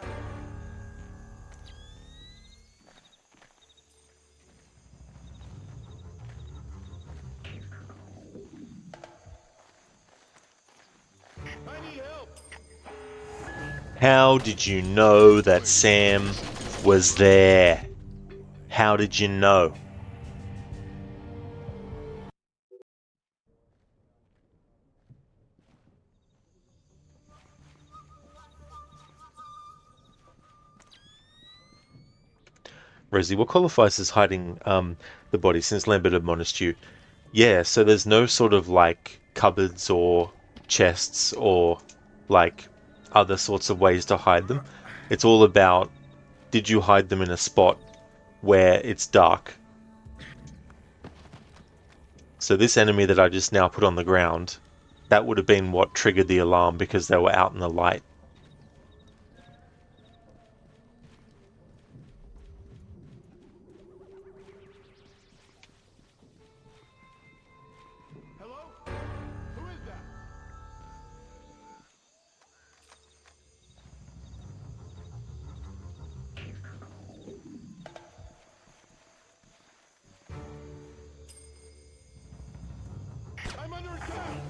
I need help. How did you know that Sam was there? How did you know? Rosie, what qualifies as hiding the body since Lambert admonished you? Yeah, so there's no sort of like cupboards or chests or like other sorts of ways to hide them. It's all about, did you hide them in a spot where it's dark? So this enemy that I just now put on the ground, that would have been what triggered the alarm because they were out in the light. Hello? Who is that? I'm under attack!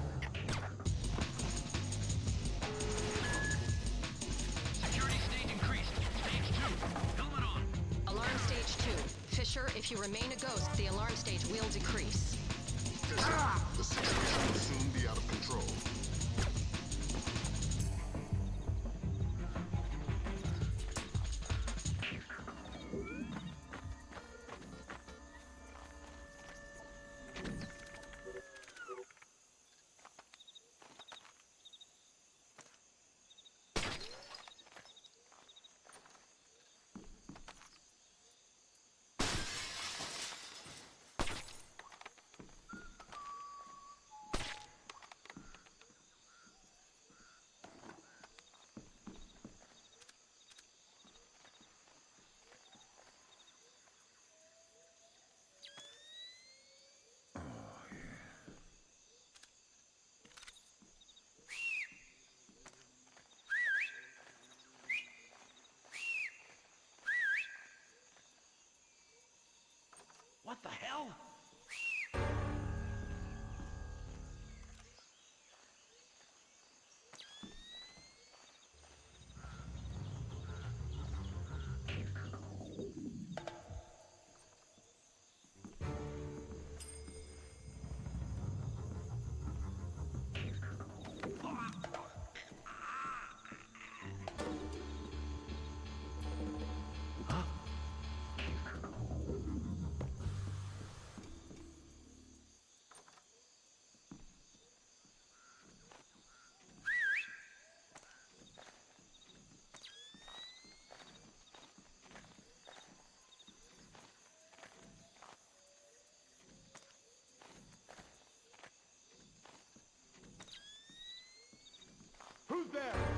Sir, if you remain a ghost, the alarm stage will decrease. The situation will soon be out of control. What the hell? Who's there?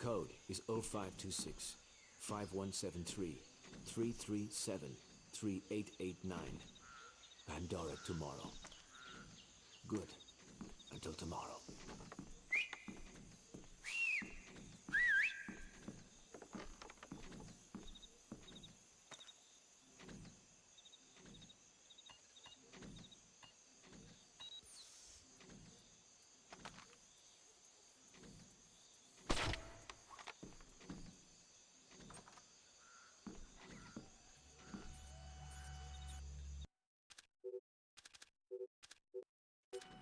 Code is 0526 5173 337 3889. Pandora tomorrow. Good. Until tomorrow.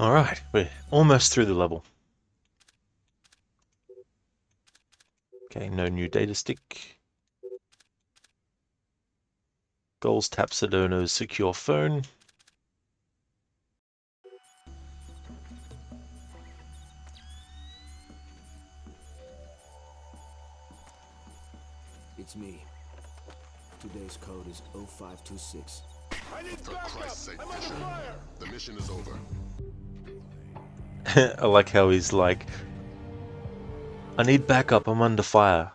Alright, we're almost through the level. Okay, no new data stick. Goals tap Sedano's secure phone. It's me. Today's code is 0526. I need For backup! Christ's sake, I'm under Fisher. fire! The mission is over. I like how he's like, I need backup, I'm under fire.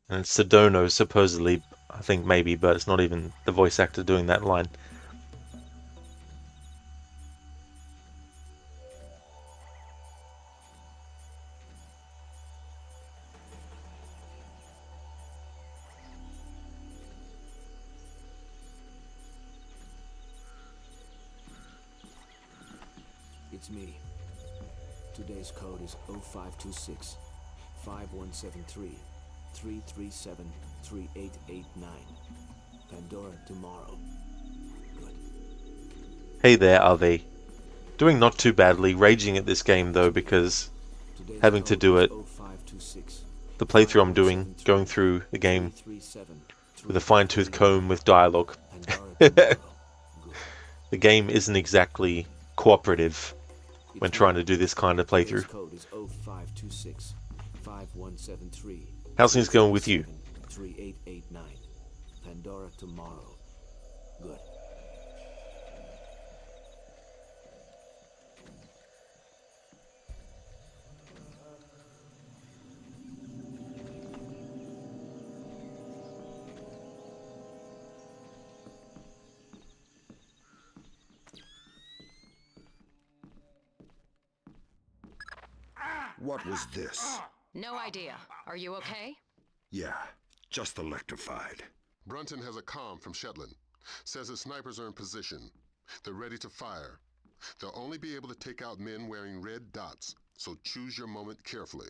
And it's Sedano, supposedly, I think maybe, but it's not even the voice actor doing that line. It's me. Today's code is 0526 5173 337 3889. Pandora tomorrow. Hey there, Ave. Doing not too badly, raging at this game though because having to do it, the playthrough I'm doing, going through the game with a fine-tooth comb with dialogue. The game isn't exactly cooperative when trying to do this kind of playthrough. Code is 0526-5173. How's things going with you? 3889. Pandora tomorrow. Good. What was this? No idea. Are you okay? Yeah, just electrified. Brunton has a comm from Shetland. Says his snipers are in position. They're ready to fire. They'll only be able to take out men wearing red dots, so choose your moment carefully.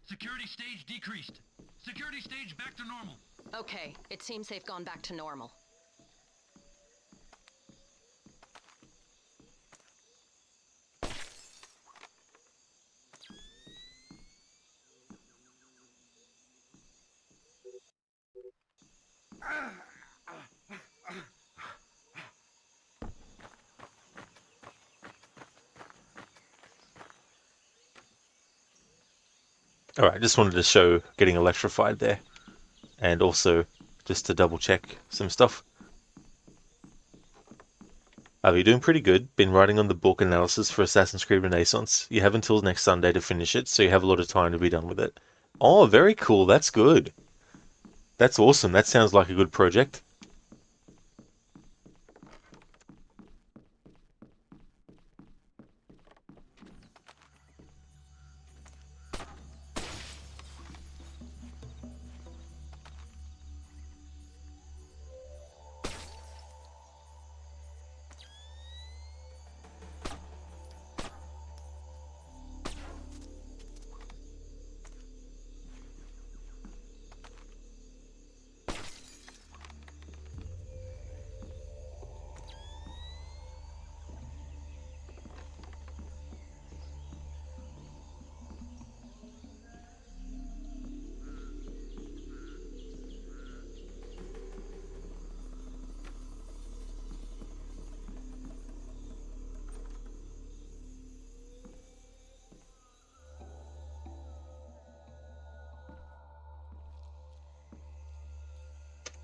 Security stage decreased. Security stage back to normal. Okay, it seems they've gone back to normal. Alright, just wanted to show getting electrified there. And also, just to double check some stuff. You're doing pretty good. Been writing on the book analysis for Assassin's Creed Renaissance. You have until next Sunday to finish it, so you have a lot of time to be done with it. Oh, very cool. That's good. That's awesome. That sounds like a good project.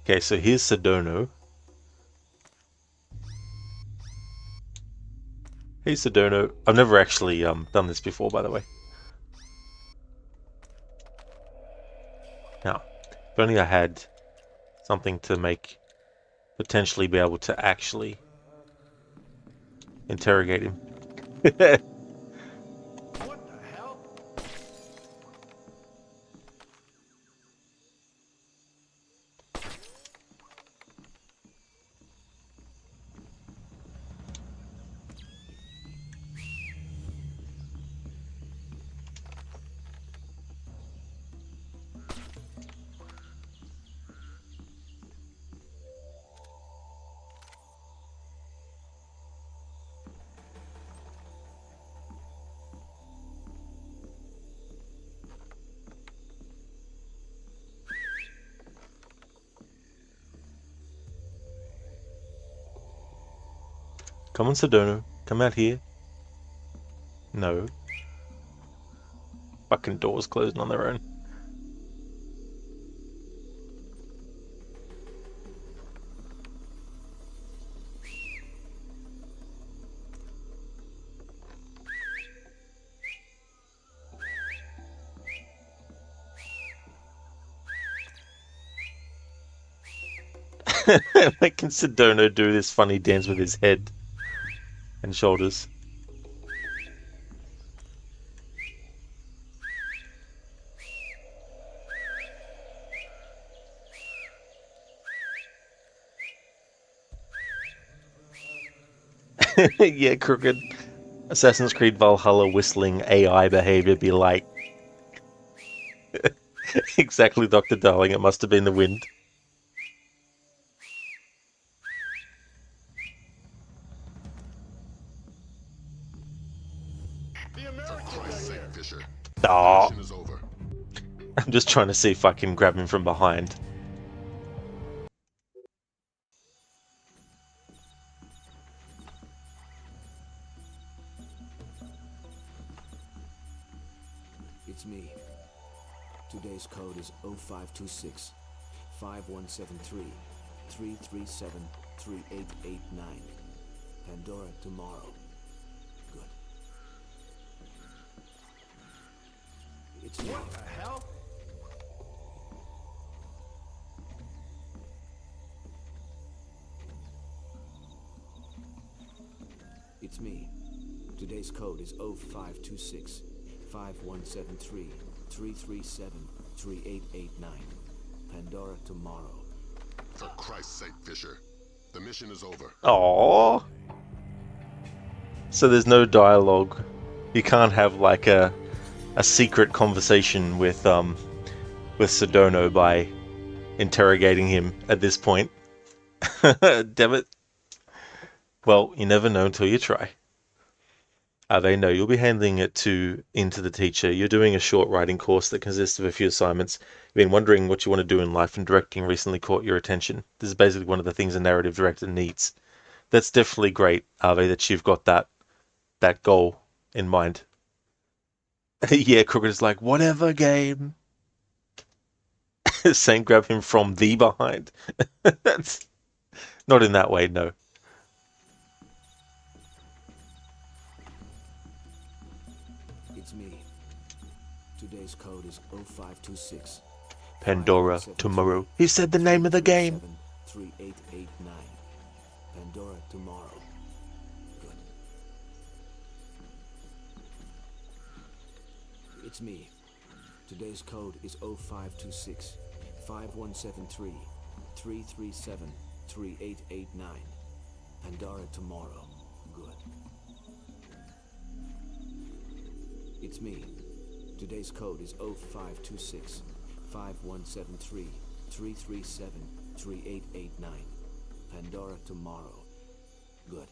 Okay, so here's Sedona. Hey Sedona. I've never actually done this before, by the way. Now, if only I had something to make potentially be able to actually interrogate him. Come on, Sedona. Come out here. No. Fucking doors closing on their own. Making Sedona do this funny dance with his head and shoulders. Yeah, crooked. Assassin's Creed Valhalla whistling AI behavior be like. Exactly, Dr. Darling. It must have been the wind. Oh, mission is over. I'm just trying to see if I can grab him from behind. It's me. Today's code is 0526 5173 337 3889. Pandora tomorrow. Good. It's me. What the hell? It's me. Today's code is 0526 5173 337 3889. Pandora tomorrow. For Christ's sake, Fisher. The mission is over. Oh. So there's no dialogue. You can't have like a secret conversation with Sedona by interrogating him at this point. Damn it. Well, you never know until you try. They know you'll be handing it into the teacher. You're doing a short writing course that consists of a few assignments. You've been wondering what you want to do in life, and directing recently caught your attention. This is basically one of the things a narrative director needs. That's definitely great, Ave, that you've got that goal in mind. Yeah, Crooked is like, whatever game. Saying grab him from the behind. That's not in that way, no. It's me. Today's code is 0526 Pandora tomorrow. He said the name of the game. 3889. Pandora tomorrow. Good. It's me. Today's code is 0526 5173 337 3889. Pandora tomorrow. Good. It's me. Today's code is 0526 5173 337 3889. Pandora tomorrow. Good.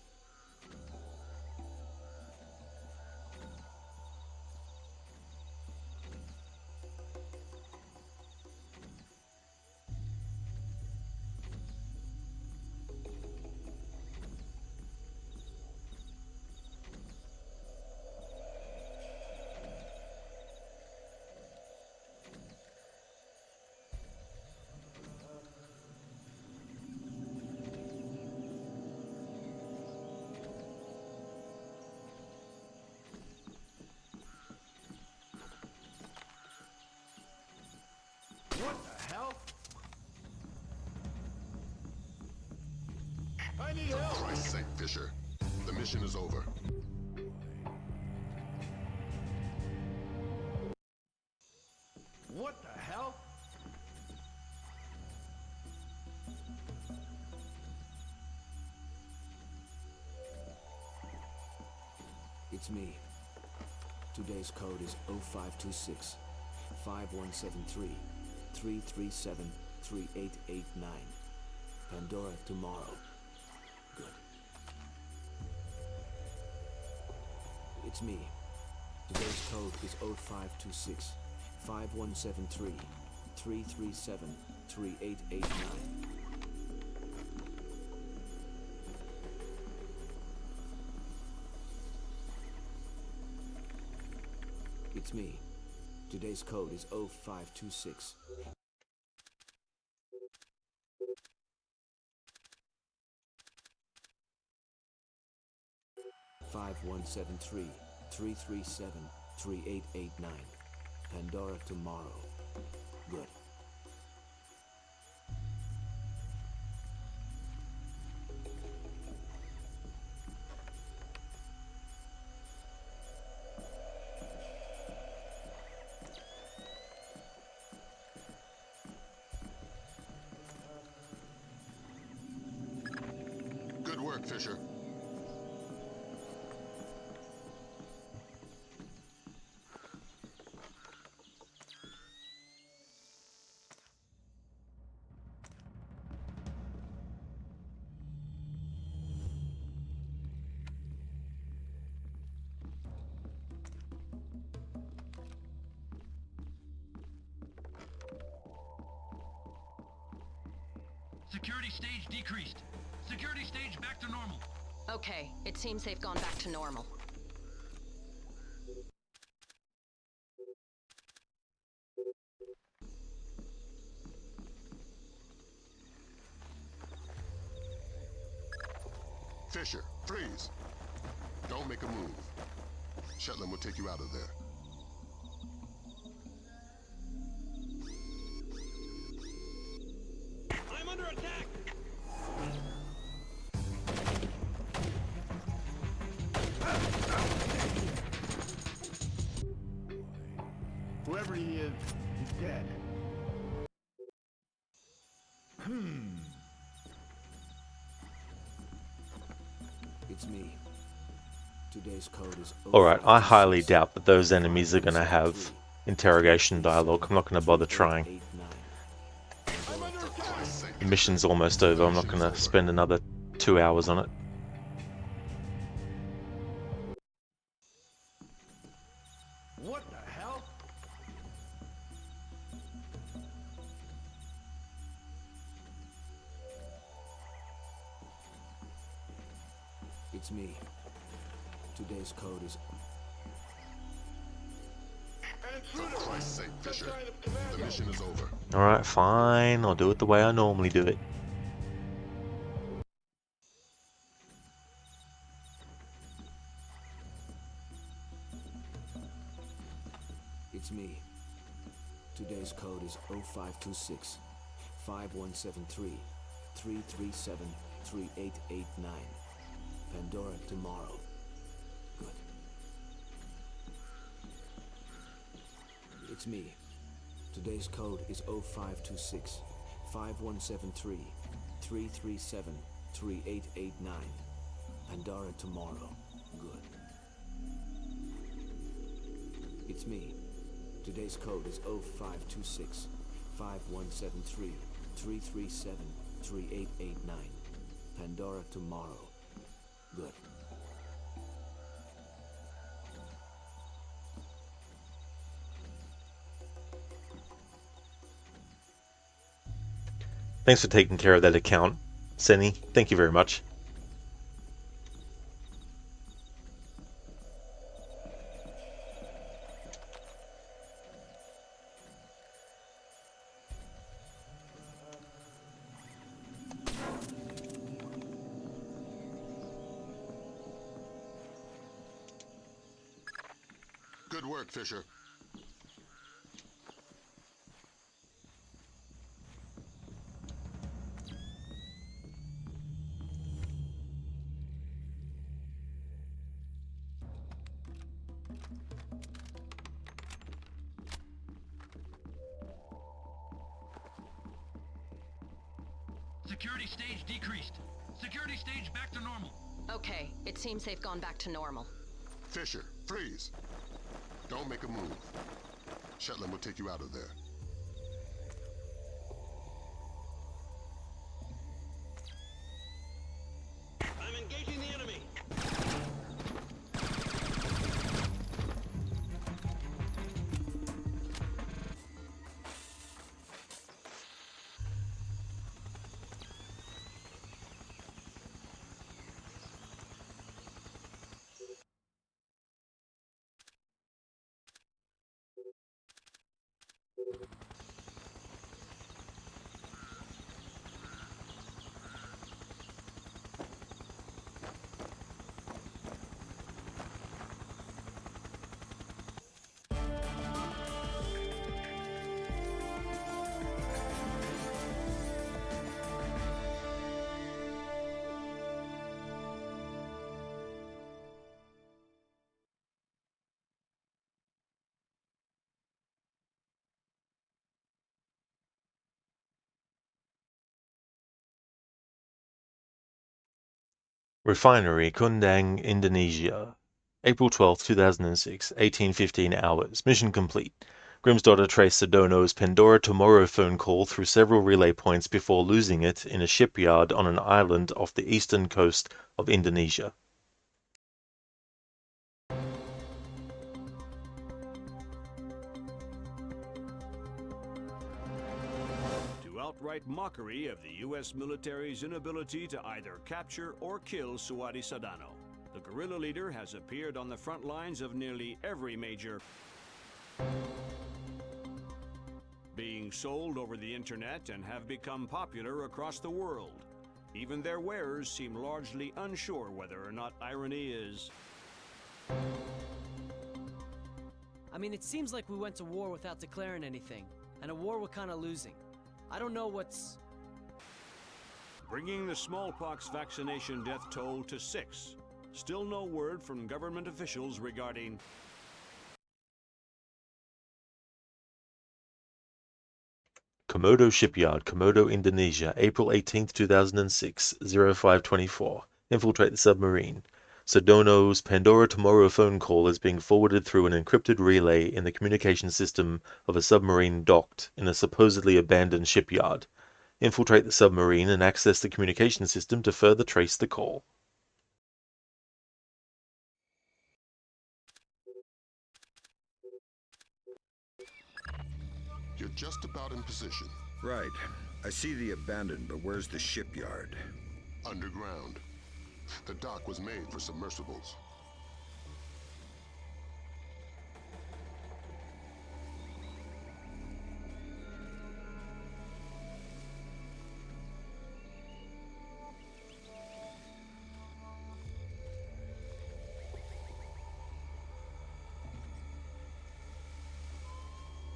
What the hell? I need help! For Christ's sake, Fisher. The mission is over. What the hell? It's me. Today's code is 0526 5173 337 3889. Pandora tomorrow. Good. It's me. Today's code is 0526 5173 337 3889. It's me. Today's code is 0526. Five one seven three 337 3889. Pandora tomorrow. Good. Good work, Fisher. Security stage decreased. Security stage back to normal. Okay, it seems they've gone back to normal. Fisher, freeze! Don't make a move. Shetland will take you out of there. I'm under attack! Whoever he is, he's dead. It's me. Today's code is Alright, I highly 0526 doubt that those enemies are going to have 5173 interrogation dialogue. I'm not going to bother trying. 3889. The mission's almost over. I'm not going to spend another 2 hours on it. What the hell? It's me. Today's code is For Christ's sake, Fisher. The mission is over. Alright, fine. I'll do it the way I normally do it. It's me. Today's code is 0526 5173 337 3889. Pandora tomorrow. Good. It's me. Today's code is 0526 5173 337 3889. Pandora tomorrow. Good. It's me. Today's code is 0526 5173 337 3889. Pandora tomorrow. Good. Thanks for taking care of that account, Senny. Thank you very much. Good work, Fisher. Security stage decreased. Security stage back to normal. Okay, it seems they've gone back to normal. Fisher, freeze! Don't make a move. Shetland will take you out of there. I'm engaging the enemy! Refinery, Kundang, Indonesia. April 12th, 2006, 18:15 hours. Mission complete. Grimm's daughter traced Sedono's Pandora tomorrow phone call through several relay points before losing it in a shipyard on an island off the eastern coast of Indonesia. To outright downright mockery of the U.S. military's inability to either capture or kill Suadi Sadano. The guerrilla leader has appeared on the front lines of nearly every major being sold over the internet and have become popular across the world. Even their wearers seem largely unsure whether or not irony is... I mean, it seems like we went to war without declaring anything, and a war we're kinda losing. I don't know what's... bringing the smallpox vaccination death toll to 6. Still no word from government officials regarding... Komodo Shipyard, Komodo, Indonesia, April 18th, 2006, 0524. Infiltrate the submarine. Sodono's Pandora tomorrow phone call is being forwarded through an encrypted relay in the communication system of a submarine docked in a supposedly abandoned shipyard. Infiltrate the submarine and access the communication system to further trace the call. You're just about in position. Right. I see the abandoned, but where's the shipyard? Underground. The dock was made for submersibles.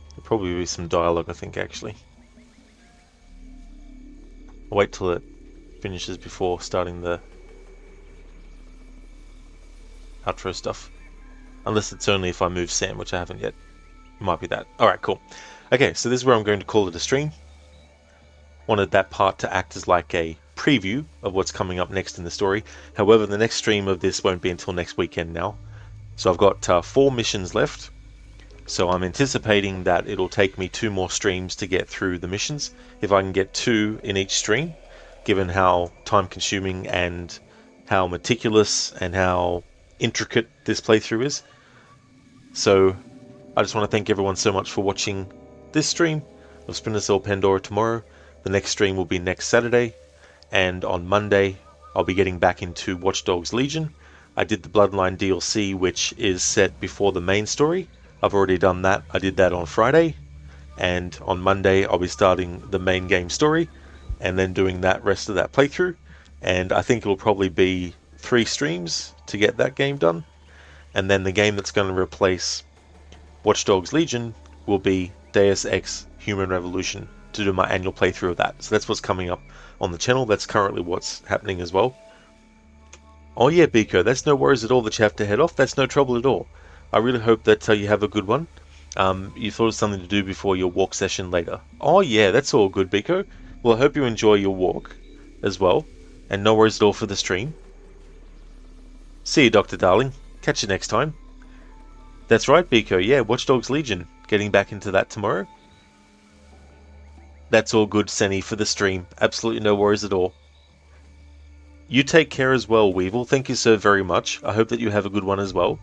There'll probably be some dialogue, I think, actually. I'll wait till it finishes before starting the outro stuff. Unless it's only if I move Sam, which I haven't yet. It might be that. Alright, cool. Okay, so this is where I'm going to call it a stream. Wanted that part to act as like a preview of what's coming up next in the story. However, the next stream of this won't be until next weekend now. So I've got 4 missions left. So I'm anticipating that it'll take me 2 more streams to get through the missions. If I can get 2 in each stream, given how time consuming and how meticulous and how intricate this playthrough is. So I just want to thank everyone so much for watching this stream of Splinter Cell Pandora tomorrow. The next stream will be next Saturday, and on Monday I'll be getting back into Watch Dogs Legion. I did the Bloodline DLC, which is set before the main story. I've already done that. I did that on Friday, and on Monday I'll be starting the main game story and then doing that rest of that playthrough, and I think it'll probably be 3 streams to get that game done. And then the game that's going to replace Watch Dogs Legion will be Deus Ex Human Revolution, to do my annual playthrough of that. So that's what's coming up on the channel. That's currently what's happening as well. Oh yeah, Biko, that's no worries at all that you have to head off. That's no trouble at all. I really hope that you have a good one. You thought of something to do before your walk session later. Oh yeah, that's all good, Biko. Well, I hope you enjoy your walk as well. And no worries at all for the stream. See you, Dr. Darling. Catch you next time. That's right, Biko. Yeah, Watch Dogs Legion. Getting back into that tomorrow. That's all good, Senny, for the stream. Absolutely no worries at all. You take care as well, Weevil. Thank you so very much. I hope that you have a good one as well.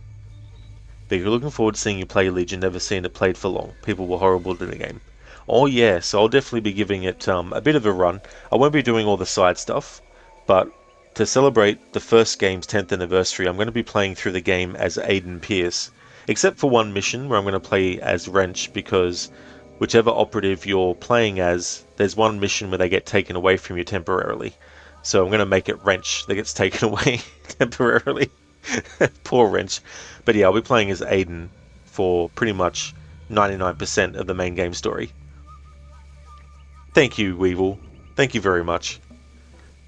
Biko, looking forward to seeing you play Legion. Never seen it played for long. People were horrible to the game. Oh yeah, so I'll definitely be giving it a bit of a run. I won't be doing all the side stuff, but to celebrate the first game's 10th anniversary, I'm going to be playing through the game as Aiden Pierce. Except for one mission where I'm going to play as Wrench, because whichever operative you're playing as, there's one mission where they get taken away from you temporarily. So I'm going to make it Wrench that gets taken away temporarily. Poor Wrench. But yeah, I'll be playing as Aiden for pretty much 99% of the main game story. Thank you, Weevil. Thank you very much.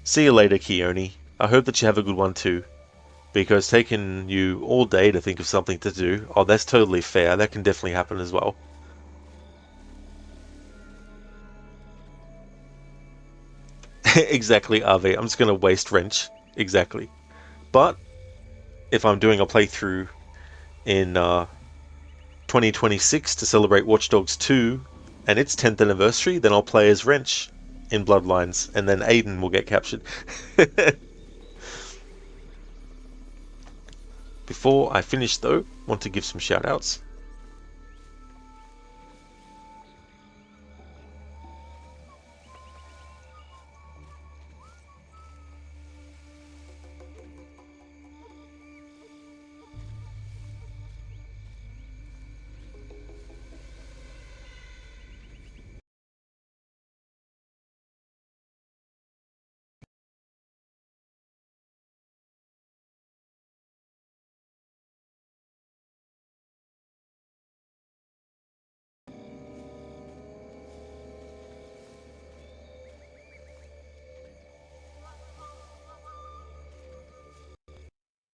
See you later, Keone. I hope that you have a good one too. Because it's taken you all day to think of something to do. Oh, that's totally fair. That can definitely happen as well. Exactly, Ave. I'm just going to waste Wrench. Exactly. But if I'm doing a playthrough in 2026 to celebrate Watch Dogs 2 and its 10th anniversary, then I'll play as Wrench in Bloodlines, and then Aiden will get captured. Before I finish though, I want to give some shout-outs.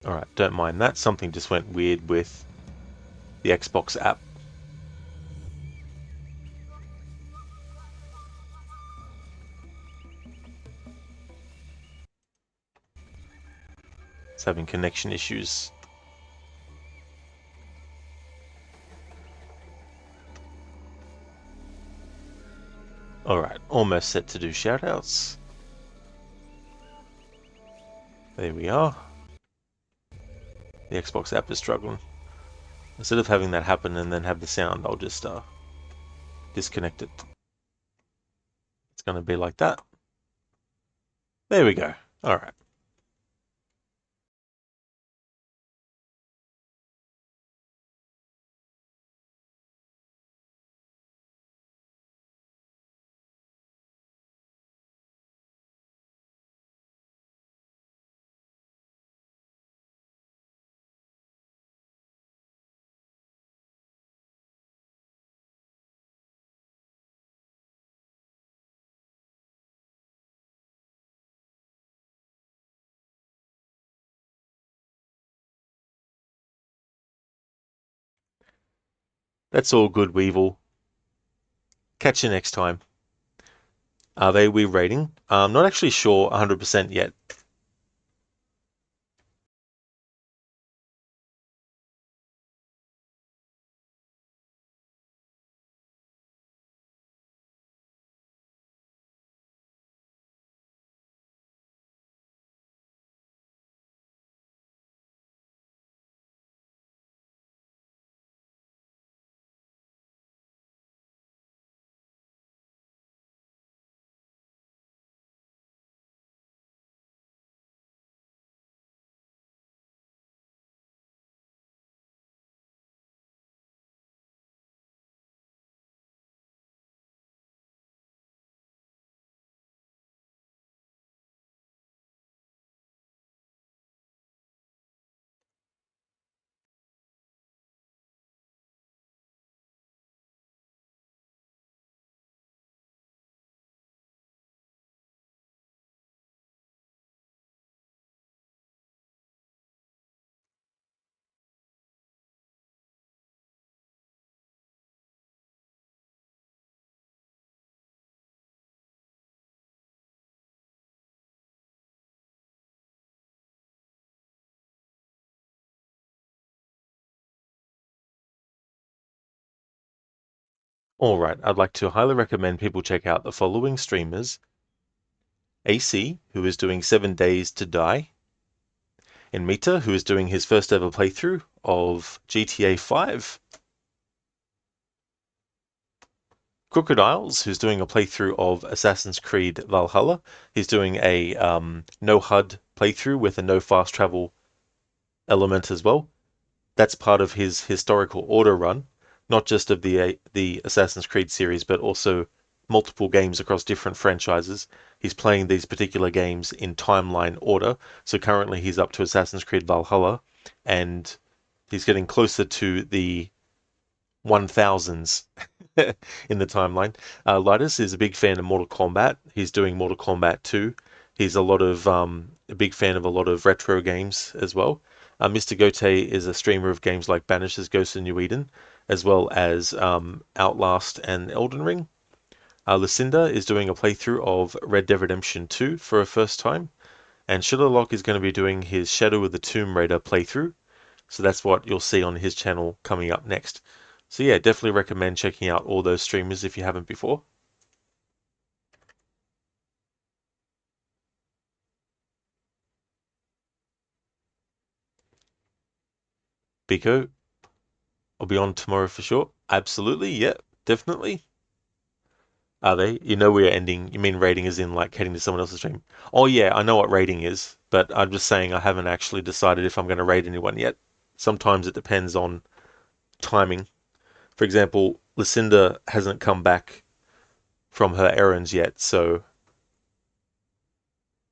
Alright, don't mind that. Something just went weird with the Xbox app. It's having connection issues. Alright, almost set to do shoutouts. There we are. The Xbox app is struggling. Instead of having that happen and then have the sound, I'll just disconnect it. It's going to be like that. There we go. Alright. That's all good, Weevil. Catch you next time. Are they re-rating? I'm not actually sure 100% yet. Alright, I'd like to highly recommend people check out the following streamers. AC, who is doing 7 Days to Die. And Mita, who is doing his first ever playthrough of GTA 5. Crocodiles, who's doing a playthrough of Assassin's Creed Valhalla. He's doing a no HUD playthrough with a no fast travel element as well. That's part of his historical order run, not just of the Assassin's Creed series, but also multiple games across different franchises. He's playing these particular games in timeline order. So currently he's up to Assassin's Creed Valhalla, and he's getting closer to the 1000s in the timeline. Lidus is a big fan of Mortal Kombat. He's doing Mortal Kombat 2. He's a big fan of a lot of retro games as well. Mr. Gote is a streamer of games like Banishers, Ghosts of New Eden, as well as Outlast and Elden Ring. Lucinda is doing a playthrough of Red Dead Redemption 2 for a first time. And Shutterlock is going to be doing his Shadow of the Tomb Raider playthrough. So that's what you'll see on his channel coming up next. So yeah, definitely recommend checking out all those streamers if you haven't before. Biko, I'll be on tomorrow for sure. Absolutely, yeah, definitely. Are they? You know we're ending. You mean rating is in like heading to someone else's stream? Oh yeah, I know what rating is, but I'm just saying I haven't actually decided if I'm going to raid anyone yet. Sometimes it depends on timing. For example, Lucinda hasn't come back from her errands yet, so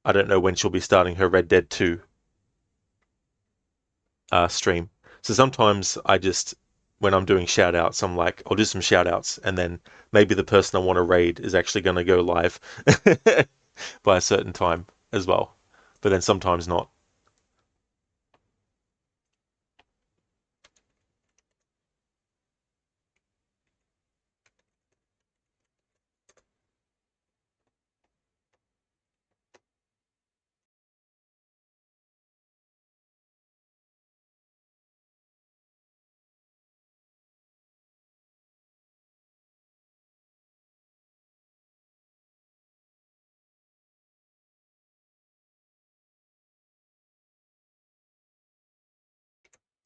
I don't know when she'll be starting her Red Dead 2 stream. So sometimes when I'm doing shout outs, I'm like, I'll do some shout outs, and then maybe the person I want to raid is actually going to go live by a certain time as well. But then sometimes not.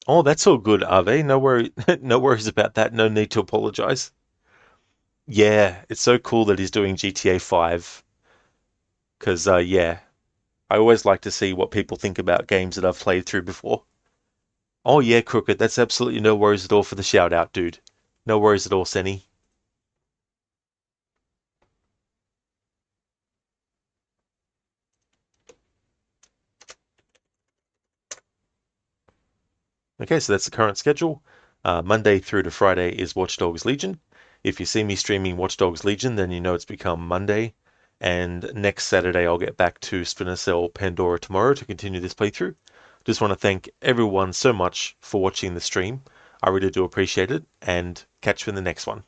Oh, that's all good, Ave. No worry, no worries about that. No need to apologize. Yeah, it's so cool that he's doing GTA 5 because yeah, I always like to see what people think about games that I've played through before. Oh yeah, Crooked, that's absolutely no worries at all for the shout out, dude. No worries at all, Senny. Okay, so that's the current schedule. Monday through to Friday is Watch Dogs Legion. If you see me streaming Watch Dogs Legion, then you know it's become Monday. And next Saturday, I'll get back to Splinter Cell Pandora tomorrow to continue this playthrough. Just want to thank everyone so much for watching the stream. I really do appreciate it, and catch you in the next one.